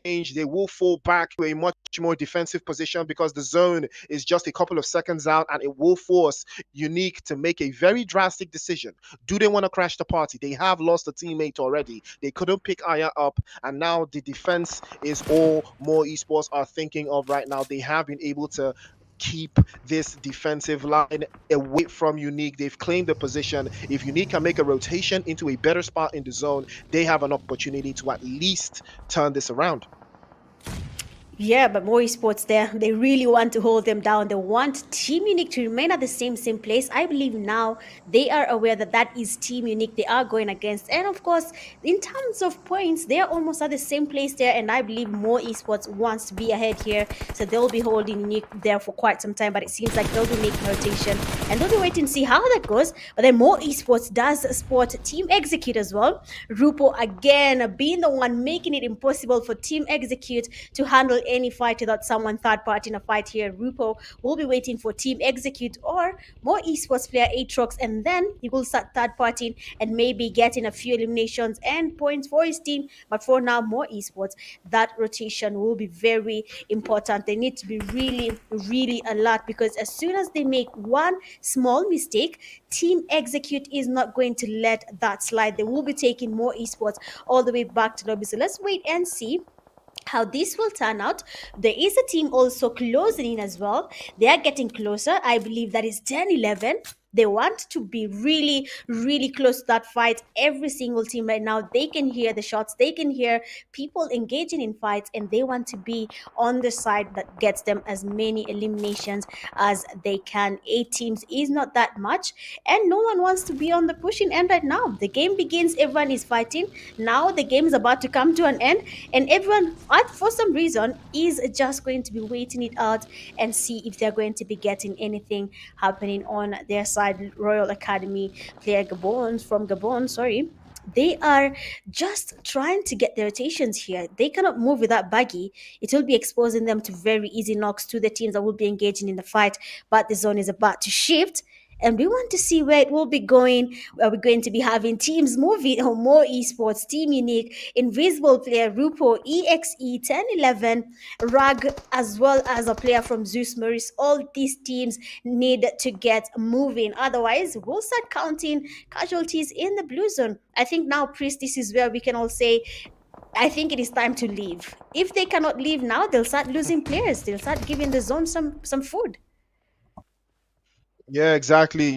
And they will fall back to a much more defensive position because the zone is just a couple of seconds out, and it will force Unique to make a very drastic decision. Do they want to crash the party? They have lost a teammate already. They couldn't pick Aya up, and now the defense is all more esports are thinking of right now. They have been able to keep this defensive line away from Unique. They've claimed the position. If Unique can make a rotation into a better spot in the zone, they have an opportunity to at least turn this around. Yeah, but more esports there. They really want to hold them down. They want Team Unique to remain at the same place. I believe now they are aware that that is Team Unique they are going against. And of course, in terms of points, they are almost at the same place there. And I believe more esports wants to be ahead here. So they'll be holding Unique there for quite some time. But it seems like they'll be making a rotation. And they'll be waiting to see how that goes. But then more esports does sport Team Execute as well. Rupo again being the one making it impossible for Team Execute to handle any fight without someone third party in a fight here. Rupo will be waiting for Team Execute or more esports player Aatrox, and then he will start third partying and maybe getting a few eliminations and points for his team. But for now, more esports, that rotation will be very important. They need to be really alert, because as soon as they make one small mistake, Team Execute is not going to let that slide. They will be taking more esports all the way back to lobby. So let's wait and see how this will turn out. There is a team also closing in as well. They are getting closer. I believe that is 10-11. They want to be really close to that fight. Every single team right now, they can hear the shots, they can hear people engaging in fights, and they want to be on the side that gets them as many eliminations as they can. 8 teams is not that much, and no one wants to be on the pushing end right now. The game begins, everyone is fighting. Now the game is about to come to an end, and everyone, for some reason, is just going to be waiting it out and see if they're going to be getting anything happening on their side. Royal Academy player from Gabon, they are just trying to get their rotations here. They cannot move without Baggy. It will be exposing them to very easy knocks to the teams that will be engaging in the fight. But the zone is about to shift, and we want to see where it will be going. Are we going to be having teams moving or more esports? Team Unique, Invisible player Rupo, EXE, 10-11, Rag, as well as a player from Zeus Moris. All these teams need to get moving. Otherwise, we'll start counting casualties in the blue zone. I think now, Priest, this is where we can all say, I think it is time to leave. If they cannot leave now, they'll start losing players. They'll start giving the zone some food. Yeah, exactly.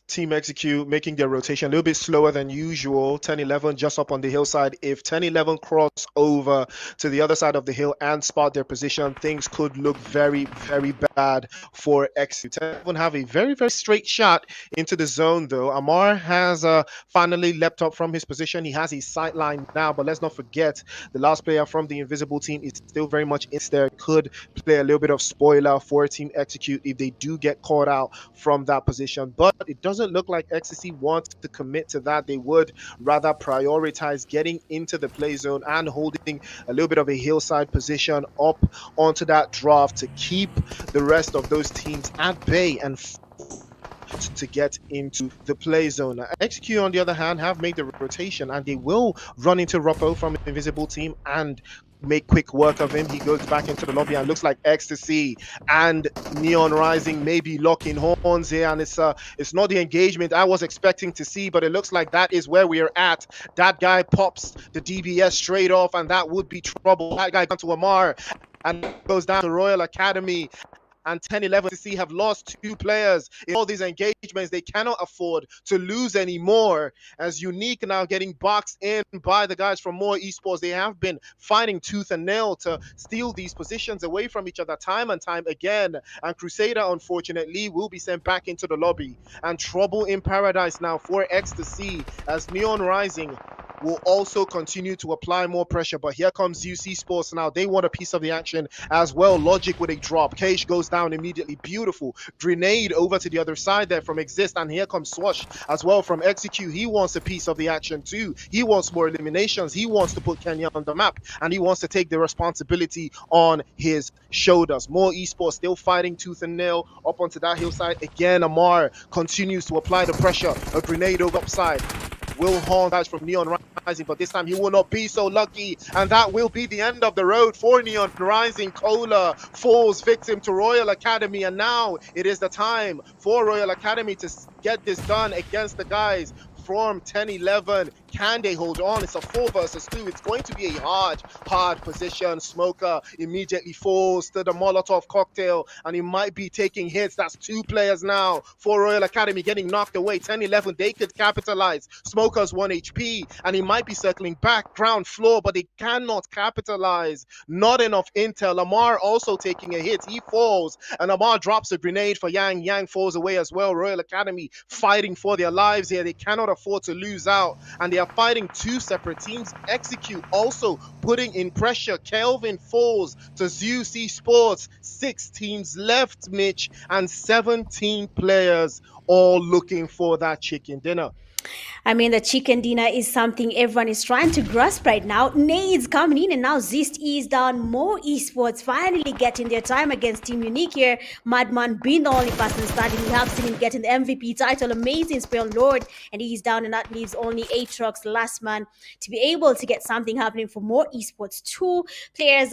Team Execute making their rotation a little bit slower than usual. 10-11 just up on the hillside. If 10-11 cross over to the other side of the hill and spot their position, things could look very bad for Execute. 10-11 have a very straight shot into the zone, though. Amar has finally leapt up from his position. He has his sight line now, but let's not forget the last player from the Invisible team is still very much in there. Could play a little bit of spoiler for Team Execute if they do get caught out from that position, but it doesn't look like XCC wants to commit to that. They would rather prioritize getting into the play zone and holding a little bit of a hillside position up onto that draft to keep the rest of those teams at bay and to get into the play zone. XQ, on the other hand, have made the rotation, and they will run into Rocco from the Invisible team and make quick work of him. He goes back into the lobby and looks like Ecstasy and Neon Rising may be locking horns here, and it's not the engagement I was expecting to see, but it looks like that is where we are at. That guy pops the DBS straight off, and that would be trouble. That guy down to Amar and goes down to Royal Academy. And 10-11 to see have lost 2 players in all these engagements. They cannot afford to lose anymore, as Unique now getting boxed in by the guys from More Esports. They have been fighting tooth and nail to steal these positions away from each other time and time again. And Crusader, unfortunately, will be sent back into the lobby. And trouble in paradise now for Ecstasy, as Neon Rising will also continue to apply more pressure. But here comes Zeus Esports now. They want a piece of the action as well. Logic with a drop. Cage goes down immediately. Beautiful grenade over to the other side there from Exist. And here comes Swash as well from Execute. He wants a piece of the action too. He wants more eliminations. He wants to put Kenya on the map. And he wants to take the responsibility on his shoulders. More Esports still fighting tooth and nail up onto that hillside. Again, Amar continues to apply the pressure. A grenade over upside. Will Horn dash from Neon Rising, but this time he will not be so lucky, and that will be the end of the road for Neon Rising. Cola falls victim to Royal Academy, and now it is the time for Royal Academy to get this done against the guys from 10-11. Can they hold on? It's a 4 versus 2. It's going to be a hard position. Smoker immediately falls to the Molotov cocktail, and he might be taking hits. That's 2 players now for Royal Academy getting knocked away. 10-11, they could capitalize. Smoker's 1 HP, and he might be circling back ground floor, but they cannot capitalize. Not enough intel. Amar also taking a hit. He falls, and Amar drops a grenade for Yang. Yang falls away as well. Royal Academy fighting for their lives here. They cannot afford to lose out, and they are fighting 2 separate teams. Execute also putting in pressure. Kelvin falls to Zeus Esports. 6 teams left, Mitch, and 17 players all looking for that chicken dinner. I mean, the chicken dinner is something everyone is trying to grasp right now. Nades coming in, and now Zist is down. More Esports finally getting their time against Team Unique here. Madman being the only person starting. We have seen him getting the MVP title. Amazing spell Lord, and he's down, and that leaves only Aatrox, last man, to be able to get something happening for More Esports. 2 players,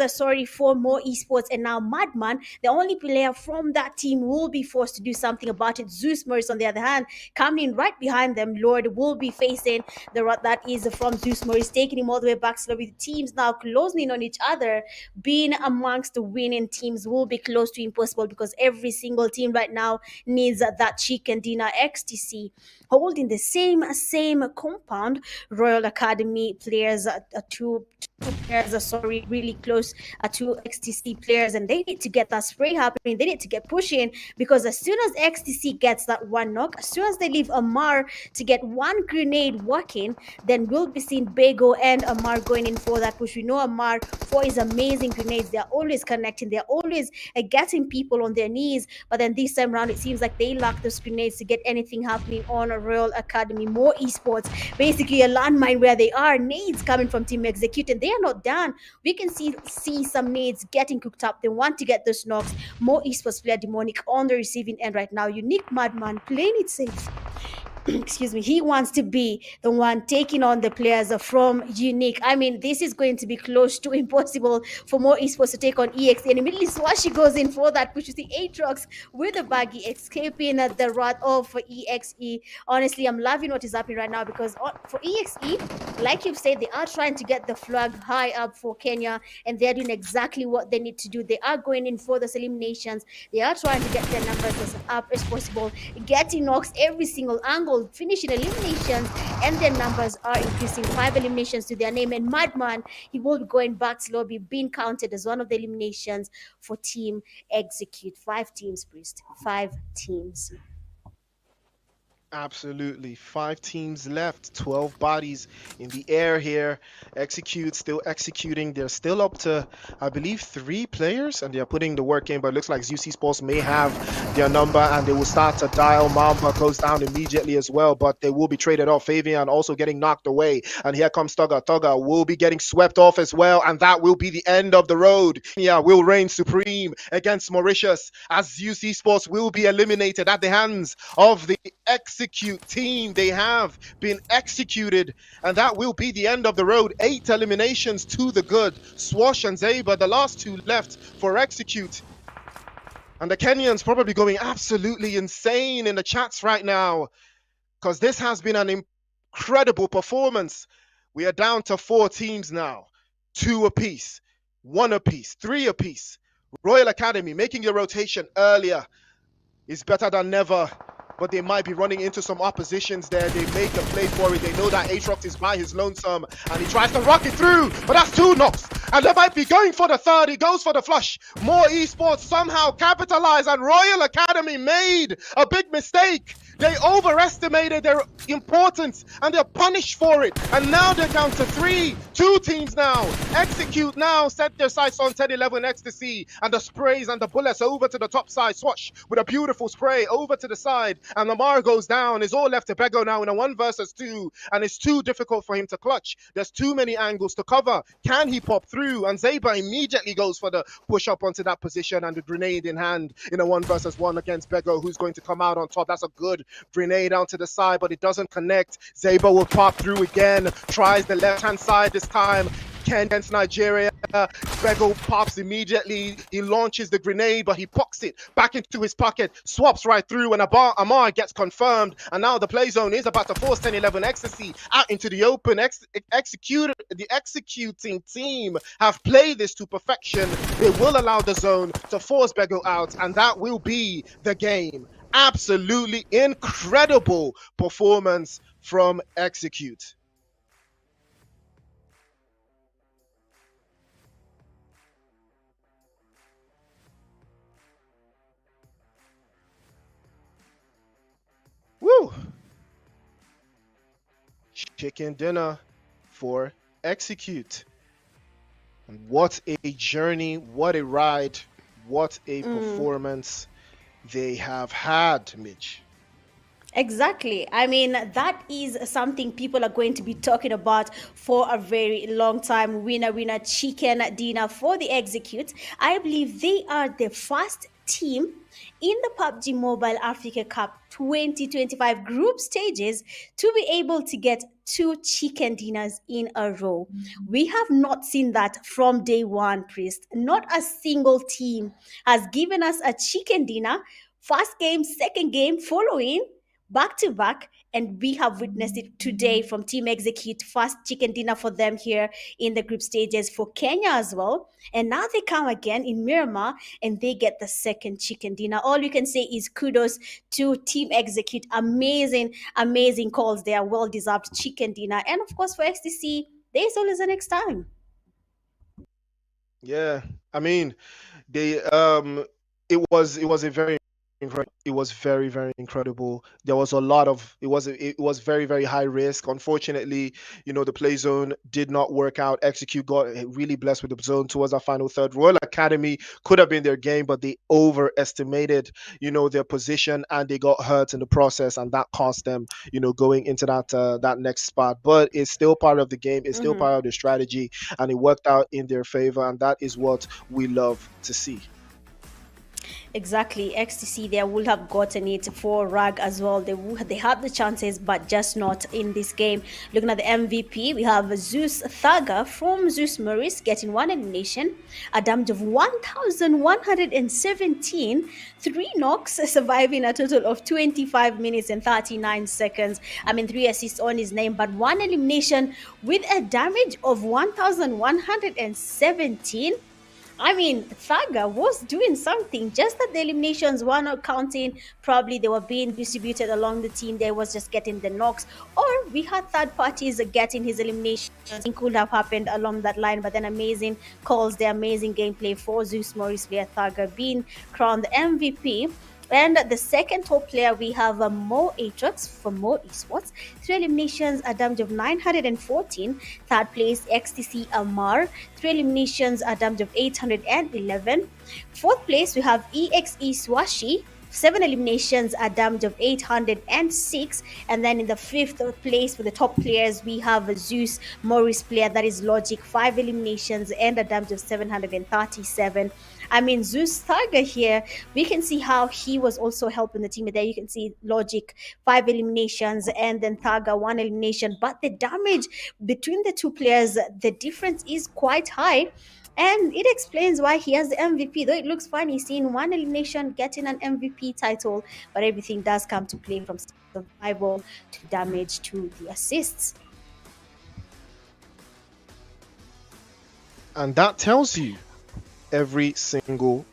for More Esports, and now Madman, the only player from that team, will be forced to do something about it. Zeus Moris, on the other hand, coming in right behind them. Lord will be facing the rot that is from Zeus Moris, taking him all the way back. So with teams now closing in on each other, being amongst the winning teams will be close to impossible, because every single team right now needs that chicken dinner. XTC holding the same compound. Royal Academy players, 2 players, really close to XTC players, and they need to get that spray happening. They need to get pushing, because as soon as XTC gets that 1 knock, as soon as they leave Amar to get 1 grenade working, then we'll be seeing Bego and Amar going in for that push. We know Amar for his amazing grenades. They're always connecting. They're always getting people on their knees. But then this time around, it seems like they lack those grenades to get anything happening on a Royal Academy. More Esports, basically a landmine where they are. Nades coming from Team Execute, and they are not done. We can see some nades getting cooked up. They want to get those knocks. More Esports player Demonic on the receiving end right now. Unique Madman playing it safe. Excuse me, he wants to be the one taking on the players from Unique. I mean, this is going to be close to impossible for More Esports to take on EXE, and immediately Swashi goes in for that, which is the Aatrox with the baggy, escaping the wrath of EXE. Honestly, I'm loving what is happening right now, because for EXE, like you've said, they are trying to get the flag high up for Kenya, and they're doing exactly what they need to do. They are going in for those eliminations. They are trying to get their numbers as up as possible, getting knocks every single angle, finishing eliminations, and their numbers are increasing. 5 eliminations to their name, and Madman, he will be going back to lobby, being counted as one of the eliminations for Team Execute. 5 teams, Priest. 5 teams. Absolutely. 5 teams left, 12 bodies in the air here. Execute still executing. They're still up to, I believe, 3 players, and they're putting the work in, but it looks like Zeus Sports may have their number, and they will start to dial. Mamba goes down immediately as well, but they will be traded off. Fabian also getting knocked away, and here comes Tugga. Tugga will be getting swept off as well, and that will be the end of the road. Yeah, will reign supreme against Mauritius, as Zeus Sports will be eliminated at the hands of the X execute team. They have been executed, and that will be the end of the road. 8 eliminations to the good. Swash and Zaba, the last 2 left for execute. And the Kenyans probably going absolutely insane in the chats right now, because this has been an incredible performance. We are down to 4 teams now. 2 apiece, 1 apiece, 3 apiece. Royal Academy making your rotation earlier is better than never, but they might be running into some oppositions there. They make a play for it. They know that Aatrox is by his lonesome, and he tries to rock it through, but that's 2 knocks, and they might be going for the 3rd. He goes for the flush. More eSports somehow capitalize, and Royal Academy made a big mistake. They overestimated their importance, and they're punished for it. And now they're down to 3. 2 teams now. Execute now set their sights on 10-11 Ecstasy, and the sprays and the bullets over to the top side. Swatch with a beautiful spray over to the side, and Lamar goes down. It's all left to Bego now in a 1 versus 2, and it's too difficult for him to clutch. There's too many angles to cover. Can he pop through? And Zaba immediately goes for the push up onto that position, and the grenade in hand in a 1 versus 1 against Bego, who's going to come out on top. That's a good grenade down to the side, but it doesn't connect. Zaba will pop through again, tries the left-hand side this time. Ken against Nigeria. Bego pops immediately. He launches the grenade, but he pocks it back into his pocket, swaps right through, and Amar gets confirmed. And now the play zone is about to force 10-11 Ecstasy out into the open. The executing team have played this to perfection. They will allow the zone to force Bego out, and that will be the game. Absolutely incredible performance from Execute. Woo! Chicken dinner for Execute. And what a journey, what a ride, what a performance they have had, Mitch. Exactly. I mean, that is something people are going to be talking about for a very long time. Winner, chicken dinner for the Execute. I believe they are the first team in the PUBG Mobile Africa Cup 2025 group stages to be able to get 2 chicken dinners in a row. We have not seen that from day one, Priest. Not a single team has given us a chicken dinner, first game, second game, following back to back, and we have witnessed it today from Team Execute. First chicken dinner for them here in the group stages, for Kenya as well, and now they come again in Miramar and they get the second chicken dinner. All you can say is kudos to Team Execute. Amazing calls there, well deserved chicken dinner. And of course for XTC, there's always a next time. Yeah, I mean, they it was a very it was very, very incredible. There was a lot of it was very, very high risk. Unfortunately, the play zone did not work out. Execute got really blessed with the zone towards our final third. Royal Academy could have been their game, but they overestimated their position, and they got hurt in the process, and that cost them going into that next spot. But it's still part of the game. It's still part of the strategy, and it worked out in their favor, and that is what we love to see. Exactly. XTC there would have gotten it for RAG as well. They had the chances, but just not in this game. Looking at the MVP, we have Zeus Thaga from Zeus Moris getting 1 elimination, a damage of 1,117, 3 knocks, surviving a total of 25 minutes and 39 seconds. 3 assists on his name, but 1 elimination with a damage of 1,117. Thaga was doing something, just that the eliminations were not counting. Probably they were being distributed along the team. They was just getting the knocks, or we had third parties getting his eliminations. It could have happened along that line, but then amazing calls, the amazing gameplay for Zeus Moris via Thaga being crowned the MVP. And the second top player, we have Mo Aatrox from Mo Esports. 3 eliminations, a damage of 914. Third place, XTC Amar. 3 eliminations, a damage of 811. Fourth place, we have EXE Swashi. 7 eliminations, a damage of 806. And then in the 5th place for the top players, we have a Zeus Moris player, that is Logic. 5 eliminations and a damage of 737. I mean, Zeus Targa here, we can see how he was also helping the team. There you can see Logic 5 eliminations and then Targa 1 elimination. But the damage between the two players, the difference is quite high. And it explains why he has the MVP. Though it looks funny seeing 1 elimination getting an MVP title, but everything does come to play from survival to damage to the assists. And that tells you every single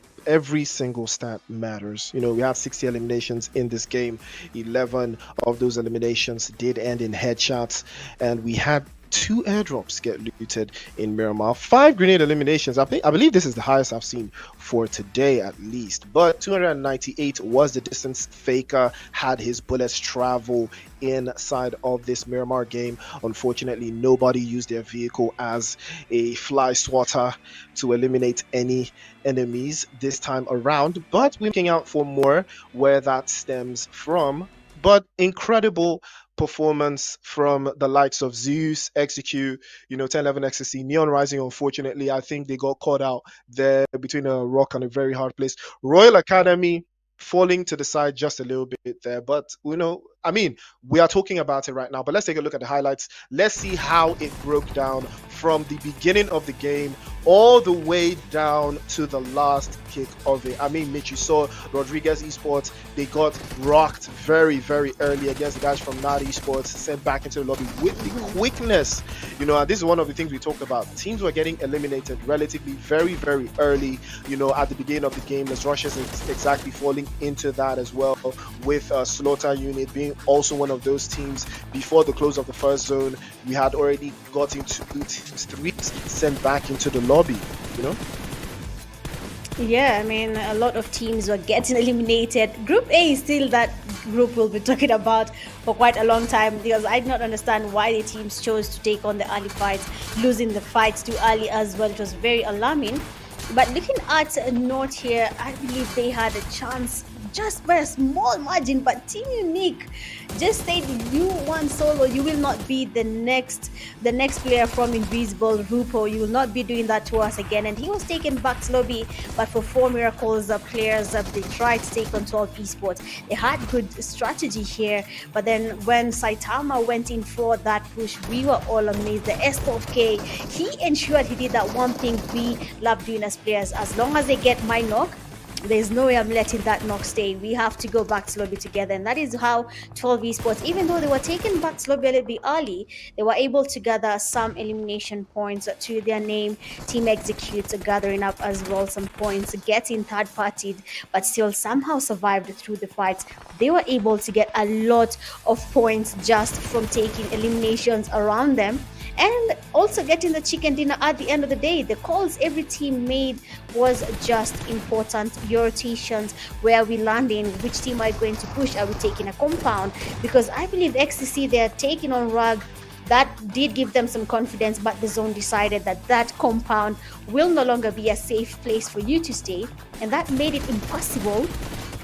stat matters. You know, we had 60 eliminations in this game. 11 of those eliminations did end in headshots, and we had 2 airdrops get looted in Miramar. 5 grenade eliminations. I believe this is the highest I've seen for today at least. But 298 was the distance. Faker had his bullets travel inside of this Miramar game. Unfortunately, nobody used their vehicle as a fly swatter to eliminate any enemies this time around. But we're looking out for more where that stems from. But incredible performance from the likes of Zeus, Execute, 1011 Ecstasy, Neon Rising. Unfortunately, I think they got caught out there between a rock and a very hard place. Royal Academy falling to the side just a little bit there, but we are talking about it right now. But let's take a look at the highlights. Let's see how it broke down from the beginning of the game all the way down to the last kick of it. I mean, Mitch, you saw Rodriguez Esports, they got rocked very, very early against the guys from NAD Esports, sent back into the lobby with the quickness. This is one of the things we talked about. Teams were getting eliminated relatively very, very early, at the beginning of the game. Les Roches is exactly falling into that as well, with Slaughter Unit being also one of those teams. Before the close of the first zone, we had already gotten 3 sent back into the lobby. Yeah, I mean, a lot of teams were getting eliminated. Group A is still that group we'll be talking about for quite a long time, because I did not understand why the teams chose to take on the early fights, losing the fights too early as well. It was very alarming. But looking at North here, I believe they had a chance just by a small margin, but Team Unique just said, you won solo, you will not be the next player from Invisible Rupo, you will not be doing that to us again. And he was taken back to lobby, but for 4 miracles, the players they tried to take control of esports. They had good strategy here, but then when Saitama went in for that push, we were all amazed. The S12K, he ensured he did that one thing we love doing as players. As long as they get my knock, there's no way I'm letting that knock stay. We have to go back to lobby together. And that is how 12 esports, even though they were taken back to lobby a little bit early, they were able to gather some elimination points to their name. Team Execute gathering up as well some points, getting third partied, but still somehow survived through the fights. They were able to get a lot of points just from taking eliminations around them, and also getting the chicken dinner at the end of the day. The calls every team made was just important. Your rotations, where are we landing, which team are we going to push, are we taking a compound? Because I believe XTC, they're taking on Rug. That did give them some confidence, but the zone decided that compound will no longer be a safe place for you to stay, and that made it impossible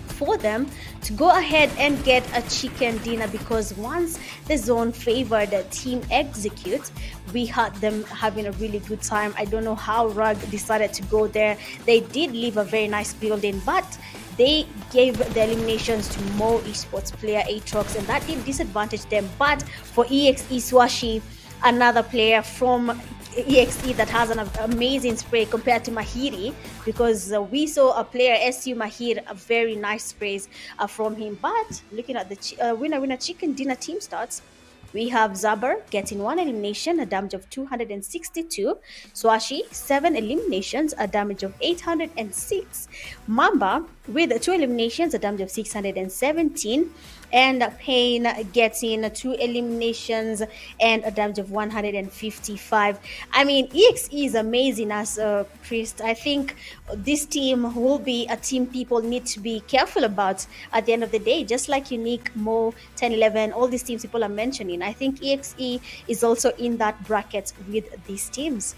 for them to go ahead and get a chicken dinner, because once the zone favored Team Execute, we had them having a really good time. I don't know how Rug decided to go there. They did leave a very nice building, but they gave the eliminations to Mo Esports player Aatrox, and that did disadvantage them. But for EXE Swashi, another player from EXE that has an amazing spray compared to Mahiri, because we saw a player SU Mahir, a very nice sprays from him. But looking at the winner chicken dinner team starts, we have Zaber getting 1 elimination, a damage of 262. Swashi, 7 eliminations, a damage of 806. Mamba with 2 eliminations, a damage of 617. And Pain getting 2 eliminations and a damage of 155. I mean, EXE is amazing as a priest. I think this team will be a team people need to be careful about at the end of the day. Just like Unique, Mo, 1011, all these teams people are mentioning, I think EXE is also in that bracket with these teams.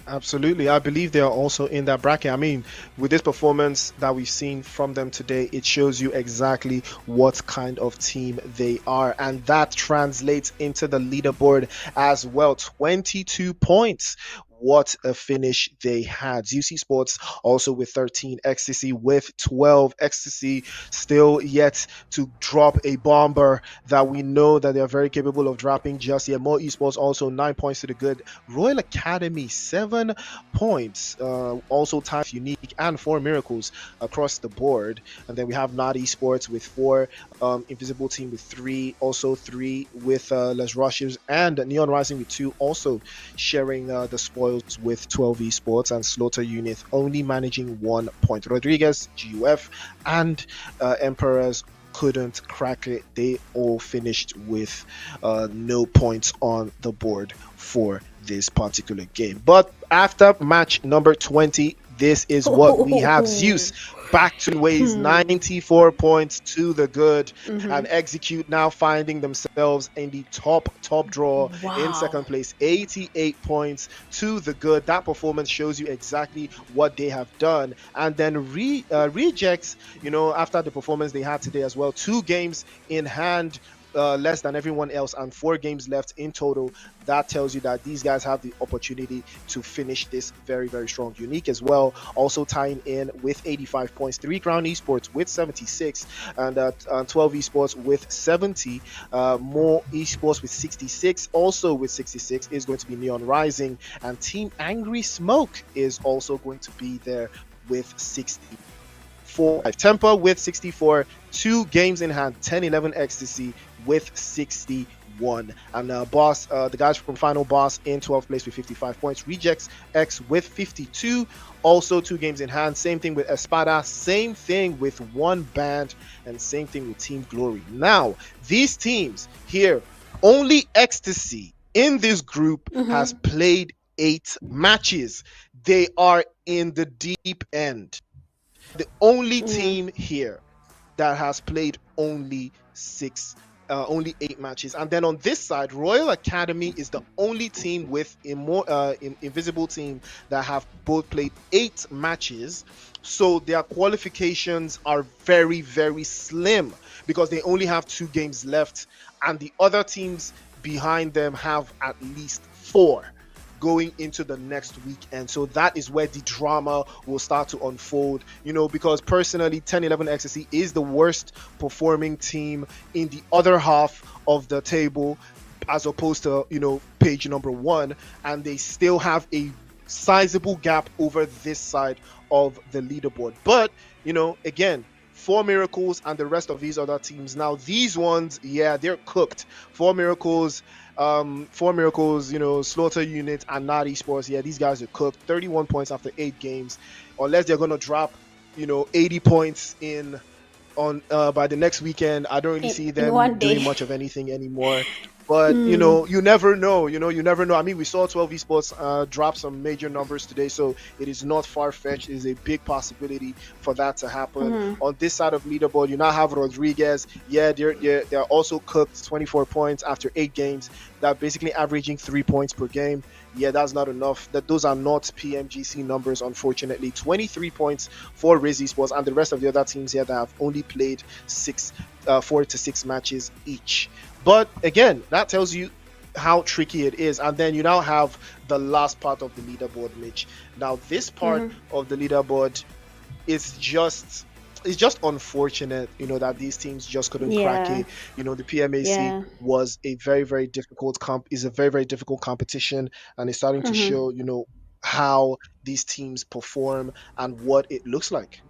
Absolutely. I believe they are also in that bracket. I mean, with this performance that we've seen from them today, it shows you exactly what kind of team they are. And that translates into the leaderboard as well. 22 points what a finish they had. Zeus Sports also with 13, Ecstasy with 12. Ecstasy still yet to drop a bomber that we know that they are very capable of dropping just yet. More Esports also 9 points to the good. Royal Academy 7 points. Also tied Unique and 4 Miracles across the board. And then we have Not Esports with 4, Invisible Team with 3, also 3 with Les Rushes, and Neon Rising with 2, also sharing the spoils with 12 Esports, and Slaughter Unit only managing 1 point. Rodriguez, GUF, and Emperors couldn't crack it. They all finished with no points on the board for this particular game. But after match number 20, this is what we have. Zeus back to ways, 94 points to the good, and Execute now finding themselves in the top draw in second place, 88 points to the good. That performance shows you exactly what they have done. And then Rejects, after the performance they had today as well, 2 games in hand, less than everyone else, and 4 games left in total. That tells you that these guys have the opportunity to finish this very, very strong. Unique as well, also tying in with 85 points. 3 Crown Esports with 76, and 12 Esports with 70. More Esports with 66. Also with 66 is going to be Neon Rising, and Team Angry Smoke is also going to be there with 64. Temper with 64. 2 games in hand, 10-11 Ecstasy with 61. And Boss, the guys from Final Boss in 12th place with 55 points. Rejects X with 52. Also 2 games in hand. Same thing with Espada. Same thing with 1 band. And same thing with Team Glory. Now, these teams here, only Ecstasy in this group has played 8 matches. They are in the deep end. The only team here that has played only 8 matches. And then on this side, Royal Academy is the only team with Invisible Team that have both played 8 matches. So their qualifications are very, very slim because they only have 2 games left, and the other teams behind them have at least 4 going into the next weekend. So that is where the drama will start to unfold, because personally 10-11 Ecstasy is the worst performing team in the other half of the table as opposed to page number 1, and they still have a sizable gap over this side of the leaderboard. But again, 4 Miracles and the rest of these other teams, now these ones, they're cooked. 4 Miracles, Slaughter Unit and Not Esports, these guys are cooked. 31 points after 8 games, unless they're gonna drop 80 points by the next weekend. I don't really see them doing much of anything anymore. But you never know. I mean, we saw 12 Esports drop some major numbers today, so it is not far-fetched. It is a big possibility for that to happen. On this side of leaderboard, you now have Rodriguez. They're also cooked, 24 points after 8 games. They're basically averaging 3 points per game. That's not enough. Those are not PMGC numbers, unfortunately. 23 points for Riz Esports, and the rest of the other teams here that have only played 4 to 6 matches each. But again, that tells you how tricky it is. And then you now have the last part of the leaderboard, Mitch. Now, this part of the leaderboard is just unfortunate, that these teams just couldn't crack it. The PMAC was a very, very difficult is a very, very difficult competition, and it's starting to show, how these teams perform and what it looks like.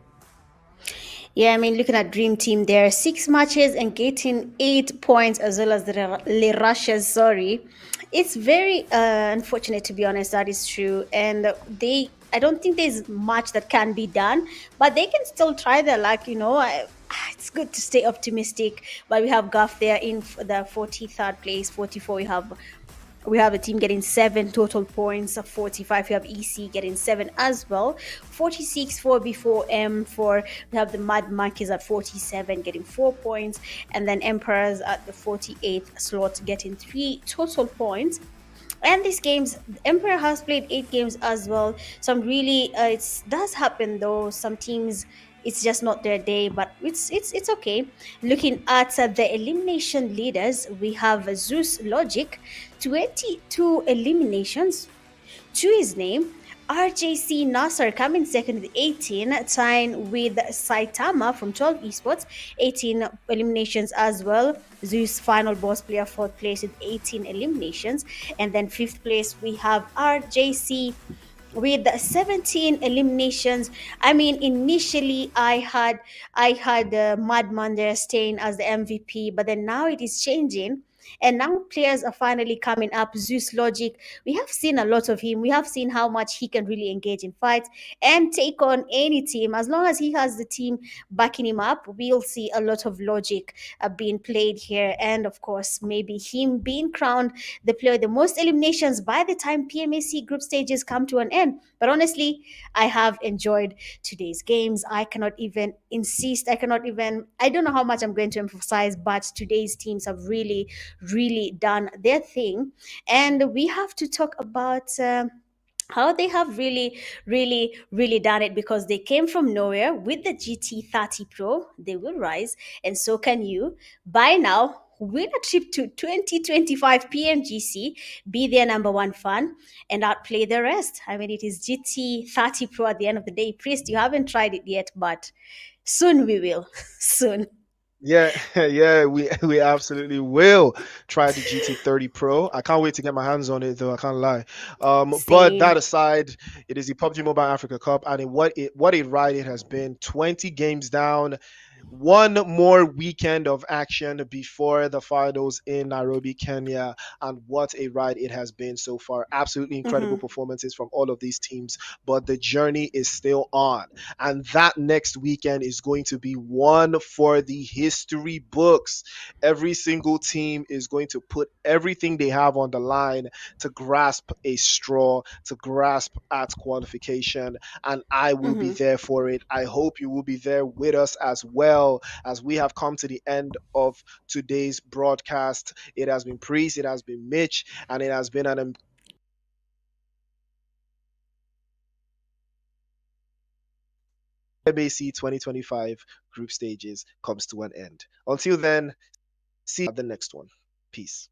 Yeah, I mean, looking at Dream Team, there are 6 matches and getting 8 points, as well as the Le Rushes. Sorry, it's very unfortunate, to be honest. That is true, and I don't think there's much that can be done, but they can still try their luck. It's good to stay optimistic. But we have GUF there in the 43rd place, 44. We have a team getting 7 total points. 45, we have EC getting 7 as well. 46 for B4M. We have the Mad Monkeys at 47 getting 4 points. And then Emperors at the 48th slot getting 3 total points. And these games, Emperor has played 8 games as well. Some really, it does happen though. Some teams, it's just not their day, but it's okay. Looking at the elimination leaders, we have Zeus Logic, 22 eliminations, to his name. RJC Nasser coming second with 18, tying with Saitama from 12 esports, 18 eliminations as well. Zeus final boss player fourth place with 18 eliminations, and then fifth place we have RJC with 17 eliminations. I mean, initially I had Madman there staying as the MVP, but then now it is changing. And now players are finally coming up. Zeus Logic, we have seen a lot of him. We have seen how much he can really engage in fights and take on any team. As long as he has the team backing him up, we'll see a lot of Logic being played here. And of course, maybe him being crowned the player with the most eliminations by the time PMAC group stages come to an end. But honestly, I have enjoyed today's games. I cannot even insist. I don't know how much I'm going to emphasize, but today's teams have really, really done their thing. And we have to talk about. How they have really, really, really done it, because they came from nowhere with the GT30 Pro. They will rise, and so can you. By now, win a trip to 2025 PMGC, be their number one fan, and outplay the rest. I mean, it is GT30 Pro at the end of the day. Priest, you haven't tried it yet, but soon we will. Soon. Yeah, yeah, we absolutely will try the GT30 Pro. I can't wait to get my hands on it, though. I can't lie. But Same. that aside, it is the PUBG Mobile Africa Cup, and what a ride it has been. 20 games down, one more weekend of action before the finals in Nairobi, Kenya, and what a ride it has been so far. Absolutely incredible Mhm. performances from all of these teams, but the journey is still on, and that next weekend is going to be one for the history books. Every single team is going to put everything they have on the line to grasp a straw, to grasp at qualification, and I will be Mhm. there for it. I hope you will be there with us as well, as we have come to the end of today's broadcast. It has been Priest, it has been Mitch, and it has been an MAC 2025 group stages comes to an end. Until then, see you at the next one. Peace.